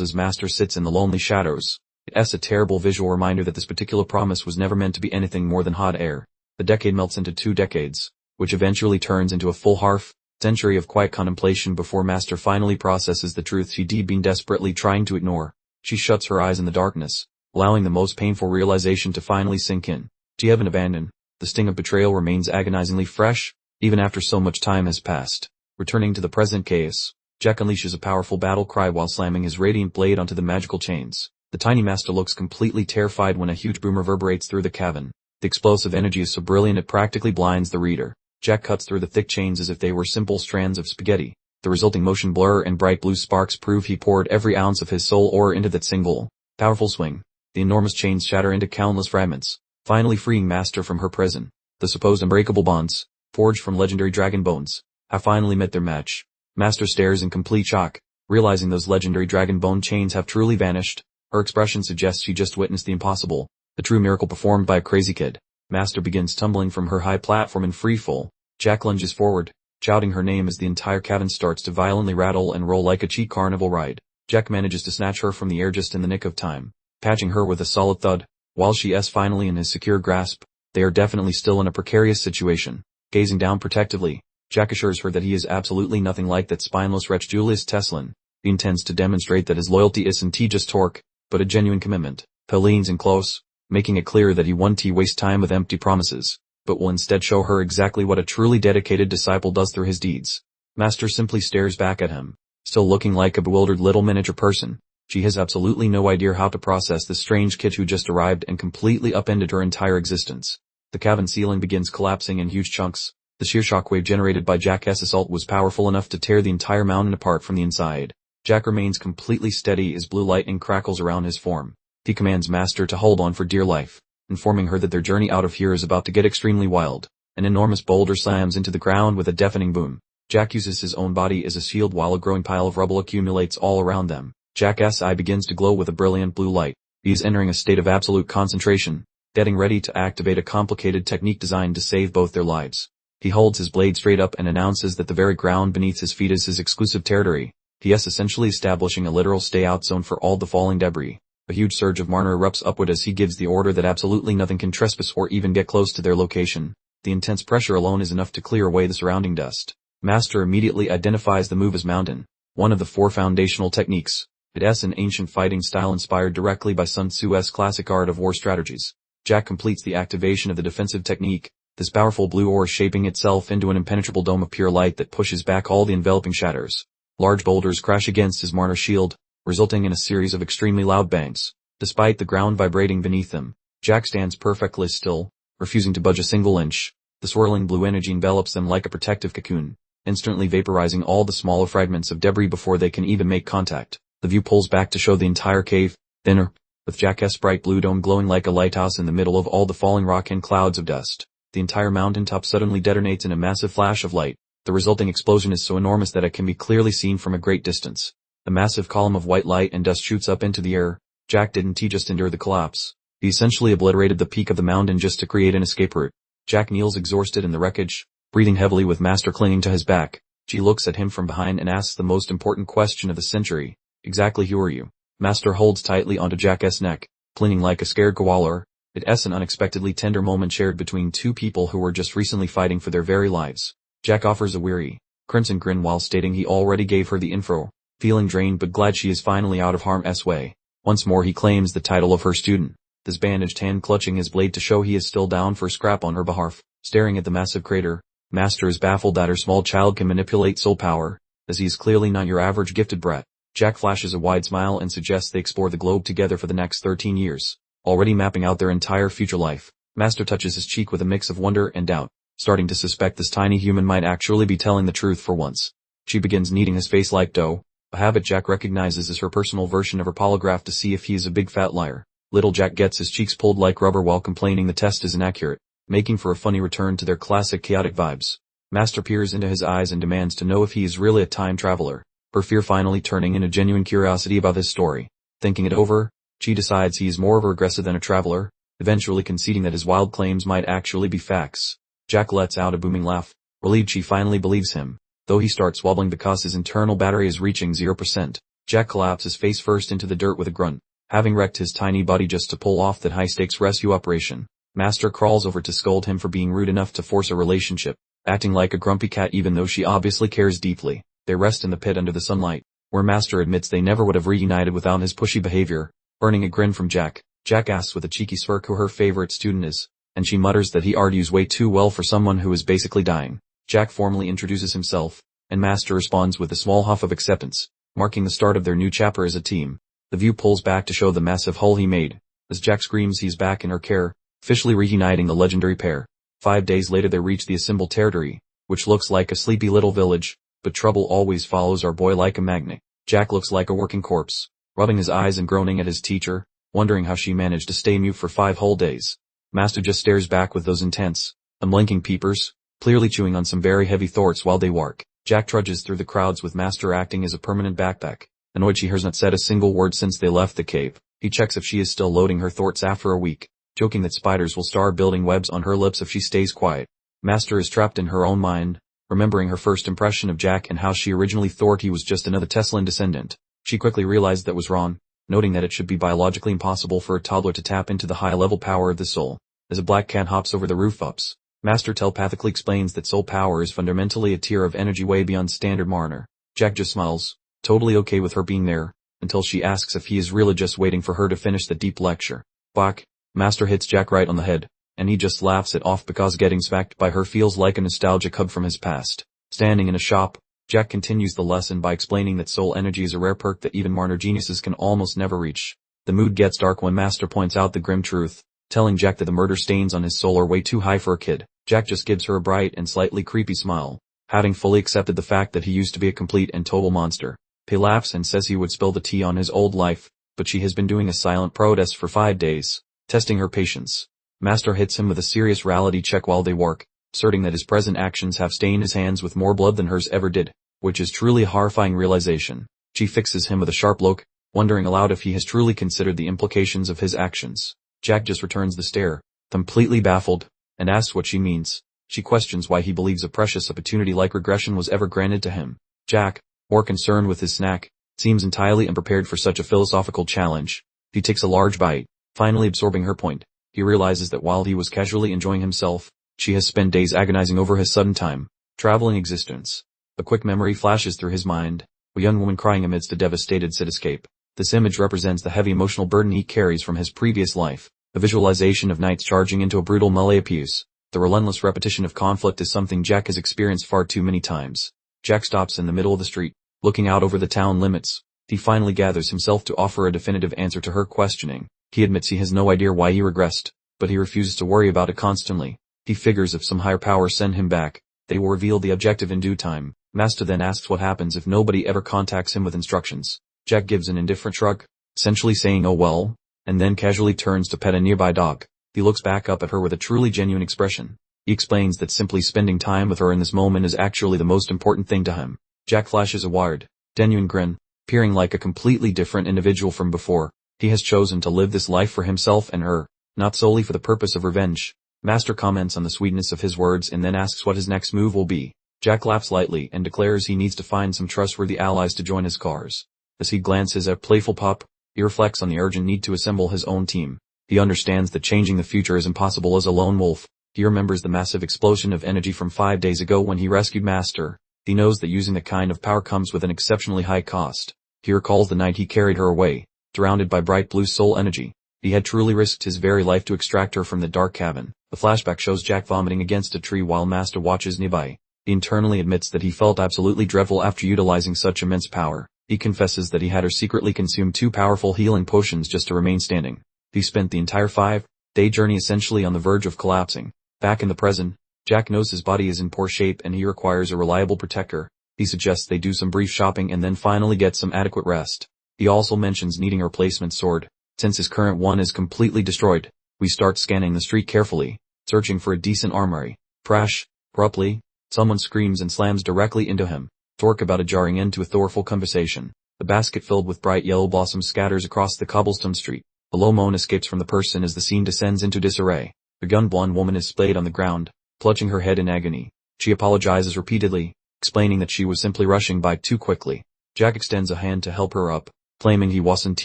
S1: as Master sits in the lonely shadows. It's a terrible visual reminder that this particular promise was never meant to be anything more than hot air. The decade melts into 2 decades, which eventually turns into a full half-century of quiet contemplation before Master finally processes the truth she'd been desperately trying to ignore. She shuts her eyes in the darkness, allowing the most painful realization to finally sink in. She had been abandoned. The sting of betrayal remains agonizingly fresh, even after so much time has passed. Returning to the present chaos, Jack unleashes a powerful battle cry while slamming his radiant blade onto the magical chains. The tiny master looks completely terrified when a huge boom reverberates through the cavern. The explosive energy is so brilliant it practically blinds the reader. Jack cuts through the thick chains as if they were simple strands of spaghetti. The resulting motion blur and bright blue sparks prove he poured every ounce of his soul ore into that single, powerful swing. The enormous chains shatter into countless fragments, finally freeing Master from her prison. The supposed unbreakable bonds, forged from legendary dragon bones, have finally met their match. Master stares in complete shock, realizing those legendary dragon bone chains have truly vanished. Her expression suggests she just witnessed the impossible, the true miracle performed by a crazy kid. Master begins tumbling from her high platform in free fall. Jack lunges forward, shouting her name as the entire cavern starts to violently rattle and roll like a cheap carnival ride. Jack manages to snatch her from the air just in the nick of time, catching her with a solid thud. While she is finally in his secure grasp, they are definitely still in a precarious situation. Gazing down protectively, Jack assures her that he is absolutely nothing like that spineless wretch Julius Teslin. He intends to demonstrate that his loyalty isn't just torque, but a genuine commitment. He leans in close, making it clear that he won't waste time with empty promises, but will instead show her exactly what a truly dedicated disciple does through his deeds. Master simply stares back at him, still looking like a bewildered little miniature person. She has absolutely no idea how to process this strange kid who just arrived and completely upended her entire existence. The cavern ceiling begins collapsing in huge chunks. The sheer shockwave generated by Jack's assault was powerful enough to tear the entire mountain apart from the inside. Jack remains completely steady as blue lightning crackles around his form. He commands Master to hold on for dear life, informing her that their journey out of here is about to get extremely wild. An enormous boulder slams into the ground with a deafening boom. Jack uses his own body as a shield while a growing pile of rubble accumulates all around them. Jack's eye begins to glow with a brilliant blue light. He is entering a state of absolute concentration, getting ready to activate a complicated technique designed to save both their lives. He holds his blade straight up and announces that the very ground beneath his feet is his exclusive territory. He is essentially establishing a literal stay-out zone for all the falling debris. A huge surge of mana erupts upward as he gives the order that absolutely nothing can trespass or even get close to their location. The intense pressure alone is enough to clear away the surrounding dust. Master immediately identifies the move as Mountain, one of the 4 foundational techniques. It is an ancient fighting style inspired directly by Sun Tzu's classic art of war strategies. Jack completes the activation of the defensive technique, this powerful blue ore shaping itself into an impenetrable dome of pure light that pushes back all the enveloping shatters. Large boulders crash against his martyr shield, resulting in a series of extremely loud bangs. Despite the ground vibrating beneath them, Jack stands perfectly still, refusing to budge a single inch. The swirling blue energy envelops them like a protective cocoon, instantly vaporizing all the smaller fragments of debris before they can even make contact. The view pulls back to show the entire cave, thinner, with Jack's bright blue dome glowing like a lighthouse in the middle of all the falling rock and clouds of dust. The entire mountaintop suddenly detonates in a massive flash of light. The resulting explosion is so enormous that it can be clearly seen from a great distance. A massive column of white light and dust shoots up into the air. Jack didn't just endure the collapse. He essentially obliterated the peak of the mountain just to create an escape route. Jack kneels exhausted in the wreckage, breathing heavily with Master clinging to his back. She looks at him from behind and asks the most important question of the century. Exactly who are you? Master holds tightly onto Jack's neck, clinging like a scared koala. It is an unexpectedly tender moment shared between 2 people who were just recently fighting for their very lives. Jack offers a weary, crimson grin while stating he already gave her the info, feeling drained but glad she is finally out of harm's way. Once more he claims the title of her student, this bandaged hand clutching his blade to show he is still down for a scrap on her behalf. Staring at the massive crater, Master is baffled that her small child can manipulate soul power, as he is clearly not your average gifted brat. Jack flashes a wide smile and suggests they explore the globe together for the next 13 years, already mapping out their entire future life. Master touches his cheek with a mix of wonder and doubt, starting to suspect this tiny human might actually be telling the truth for once. She begins kneading his face like dough, a habit Jack recognizes as her personal version of her polygraph to see if he is a big fat liar. Little Jack gets his cheeks pulled like rubber while complaining the test is inaccurate, making for a funny return to their classic chaotic vibes. Master peers into his eyes and demands to know if he is really a time traveler, her fear finally turning into genuine curiosity about his story. Thinking it over, she decides he is more of a regressor than a traveler, eventually conceding that his wild claims might actually be facts. Jack lets out a booming laugh, relieved she finally believes him, though he starts wobbling because his internal battery is reaching 0%. Jack collapses face first into the dirt with a grunt, having wrecked his tiny body just to pull off that high-stakes rescue operation. Master crawls over to scold him for being rude enough to force a relationship, acting like a grumpy cat even though she obviously cares deeply. They rest in the pit under the sunlight, where Master admits they never would have reunited without his pushy behavior, earning a grin from Jack. Jack asks with a cheeky smirk who her favorite student is, and she mutters that he argues way too well for someone who is basically dying. Jack formally introduces himself, and Master responds with a small huff of acceptance, marking the start of their new chapter as a team. The view pulls back to show the massive hull he made, as Jack screams he's back in her care, officially reuniting the legendary pair. 5 days later they reach the assembled territory, which looks like a sleepy little village, but trouble always follows our boy like a magnet. Jack looks like a working corpse, rubbing his eyes and groaning at his teacher, wondering how she managed to stay mute for 5 whole days. Master just stares back with those intense, unblinking peepers, clearly chewing on some very heavy thoughts while they work. Jack trudges through the crowds with Master acting as a permanent backpack, annoyed she has not said a single word since they left the cave. He checks if she is still loading her thoughts after a week, joking that spiders will start building webs on her lips if she stays quiet. Master is trapped in her own mind, remembering her first impression of Jack and how she originally thought he was just another Teslan descendant. She quickly realized that was wrong, noting that it should be biologically impossible for a toddler to tap into the high-level power of the soul. As a black cat hops over the roof-ups, Master telepathically explains that soul power is fundamentally a tier of energy way beyond standard Marner. Jack just smiles, totally okay with her being there, until she asks if he is really just waiting for her to finish the deep lecture. Bach! Master hits Jack right on the head, and he just laughs it off because getting smacked by her feels like a nostalgic hug from his past. Standing in a shop, Jack continues the lesson by explaining that soul energy is a rare perk that even Marner geniuses can almost never reach. The mood gets dark when Master points out the grim truth, telling Jack that the murder stains on his soul are way too high for a kid. Jack just gives her a bright and slightly creepy smile, having fully accepted the fact that he used to be a complete and total monster. He laughs and says he would spill the tea on his old life, but she has been doing a silent protest for 5 days, testing her patience. Master hits him with a serious reality check while they work, asserting that his present actions have stained his hands with more blood than hers ever did, which is truly a horrifying realization. She fixes him with a sharp look, wondering aloud if he has truly considered the implications of his actions. Jack just returns the stare, completely baffled, and asks what she means. She questions why he believes a precious opportunity like regression was ever granted to him. Jack, more concerned with his snack, seems entirely unprepared for such a philosophical challenge. He takes a large bite, finally absorbing her point. He realizes that while he was casually enjoying himself, she has spent days agonizing over his sudden time traveling existence. A quick memory flashes through his mind, a young woman crying amidst a devastated cityscape. This image represents the heavy emotional burden he carries from his previous life. A visualization of knights charging into a brutal melee abuse. The relentless repetition of conflict is something Jack has experienced far too many times. Jack stops in the middle of the street, looking out over the town limits. He finally gathers himself to offer a definitive answer to her questioning. He admits he has no idea why he regressed, but he refuses to worry about it constantly. He figures if some higher power send him back, they will reveal the objective in due time. Master then asks what happens if nobody ever contacts him with instructions. Jack gives an indifferent shrug, essentially saying oh well, and then casually turns to pet a nearby dog. He looks back up at her with a truly genuine expression. He explains that simply spending time with her in this moment is actually the most important thing to him. Jack flashes a wired, genuine grin, appearing like a completely different individual from before. He has chosen to live this life for himself and her, not solely for the purpose of revenge. Master comments on the sweetness of his words and then asks what his next move will be. Jack laughs lightly and declares he needs to find some trustworthy allies to join his cause. As he glances at playful pup, he reflects on the urgent need to assemble his own team. He understands that changing the future is impossible as a lone wolf. He remembers the massive explosion of energy from 5 days ago when he rescued Master. He knows that using that kind of power comes with an exceptionally high cost. He recalls the night he carried her away, surrounded by bright blue soul energy. He had truly risked his very life to extract her from the dark cabin. The flashback shows Jack vomiting against a tree while Master watches nearby. He internally admits that he felt absolutely dreadful after utilizing such immense power. He confesses that he had her secretly consume 2 powerful healing potions just to remain standing. He spent the entire 5-day journey essentially on the verge of collapsing. Back in the present, Jack knows his body is in poor shape and he requires a reliable protector. He suggests they do some brief shopping and then finally get some adequate rest. He also mentions needing a replacement sword, since his current one is completely destroyed. We start scanning the street carefully, searching for a decent armory. Crash! Abruptly, someone screams and slams directly into him. Talk about a jarring end to a thoughtful conversation. The basket filled with bright yellow blossoms scatters across the cobblestone street. A low moan escapes from the person as the scene descends into disarray. The gun-blonde woman is splayed on the ground, clutching her head in agony. She apologizes repeatedly, explaining that she was simply rushing by too quickly. Jack extends a hand to help her up, claiming he wasn't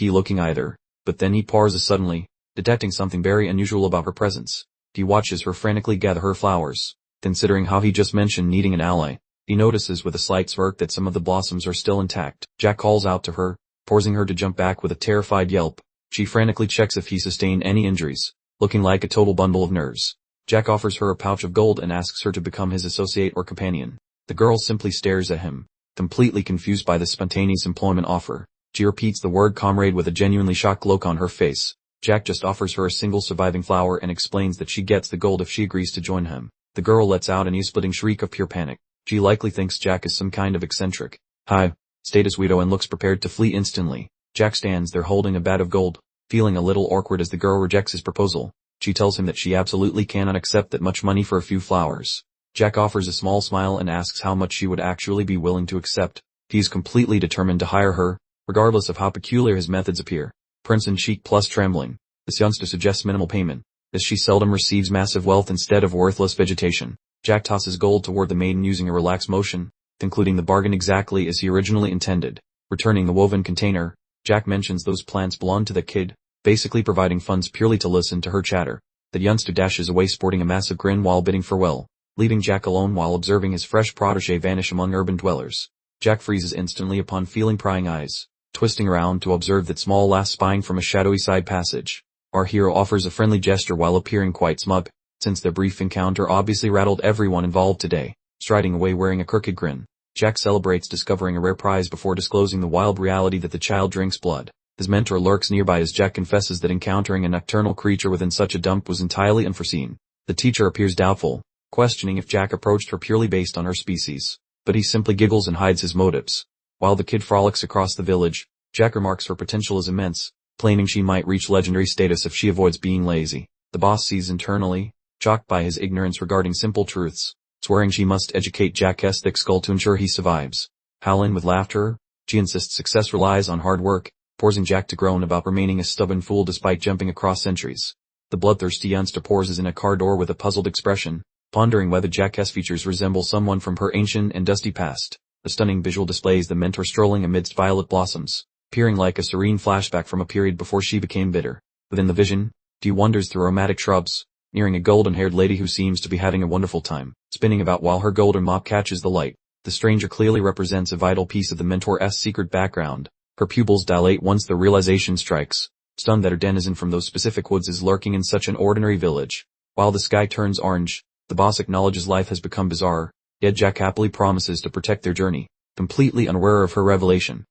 S1: looking either, but then he pauses suddenly, detecting something very unusual about her presence. He watches her frantically gather her flowers. Considering how he just mentioned needing an ally, he notices with a slight smirk that some of the blossoms are still intact. Jack calls out to her, forcing her to jump back with a terrified yelp. She frantically checks if he sustained any injuries, looking like a total bundle of nerves. Jack offers her a pouch of gold and asks her to become his associate or companion. The girl simply stares at him, completely confused by this spontaneous employment offer. She repeats the word comrade with a genuinely shocked look on her face. Jack just offers her a single surviving flower and explains that she gets the gold if she agrees to join him. The girl lets out an ear-splitting shriek of pure panic. She likely thinks Jack is some kind of eccentric, high-status weirdo and looks prepared to flee instantly. Jack stands there holding a bag of gold, feeling a little awkward as the girl rejects his proposal. She tells him that she absolutely cannot accept that much money for a few flowers. Jack offers a small smile and asks how much she would actually be willing to accept. He is completely determined to hire her, regardless of how peculiar his methods appear. Crimson cheek plus trembling. This youngster suggests minimal payment, as she seldom receives massive wealth instead of worthless vegetation. Jack tosses gold toward the maiden using a relaxed motion, concluding the bargain exactly as he originally intended. Returning the woven container, Jack mentions those plants belong to the kid, basically providing funds purely to listen to her chatter. The youngster dashes away sporting a massive grin while bidding farewell, leaving Jack alone while observing his fresh protege vanish among urban dwellers. Jack freezes instantly upon feeling prying eyes, twisting around to observe that small lass spying from a shadowy side passage. Our hero offers a friendly gesture while appearing quite smug, since their brief encounter obviously rattled everyone involved today. Striding away wearing a crooked grin, Jack celebrates discovering a rare prize before disclosing the wild reality that the child drinks blood. His mentor lurks nearby as Jack confesses that encountering a nocturnal creature within such a dump was entirely unforeseen. The teacher appears doubtful, questioning if Jack approached her purely based on her species, but he simply giggles and hides his motives. While the kid frolics across the village, Jack remarks her potential is immense, claiming she might reach legendary status if she avoids being lazy. The boss sees internally, shocked by his ignorance regarding simple truths, swearing she must educate Jack's thick skull to ensure he survives. Howling with laughter, she insists success relies on hard work, forcing Jack to groan about remaining a stubborn fool despite jumping across centuries. The bloodthirsty youngster pauses in a car door with a puzzled expression, pondering whether Jack's features resemble someone from her ancient and dusty past. The stunning visual displays the mentor strolling amidst violet blossoms, appearing like a serene flashback from a period before she became bitter. Within the vision, Dee wanders through aromatic shrubs, nearing a golden-haired lady who seems to be having a wonderful time, spinning about while her golden mop catches the light. The stranger clearly represents a vital piece of the mentor's secret background. Her pupils dilate once the realization strikes, stunned that her denizen from those specific woods is lurking in such an ordinary village. While the sky turns orange, the boss acknowledges life has become bizarre, yet Jack happily promises to protect their journey, completely unaware of her revelation.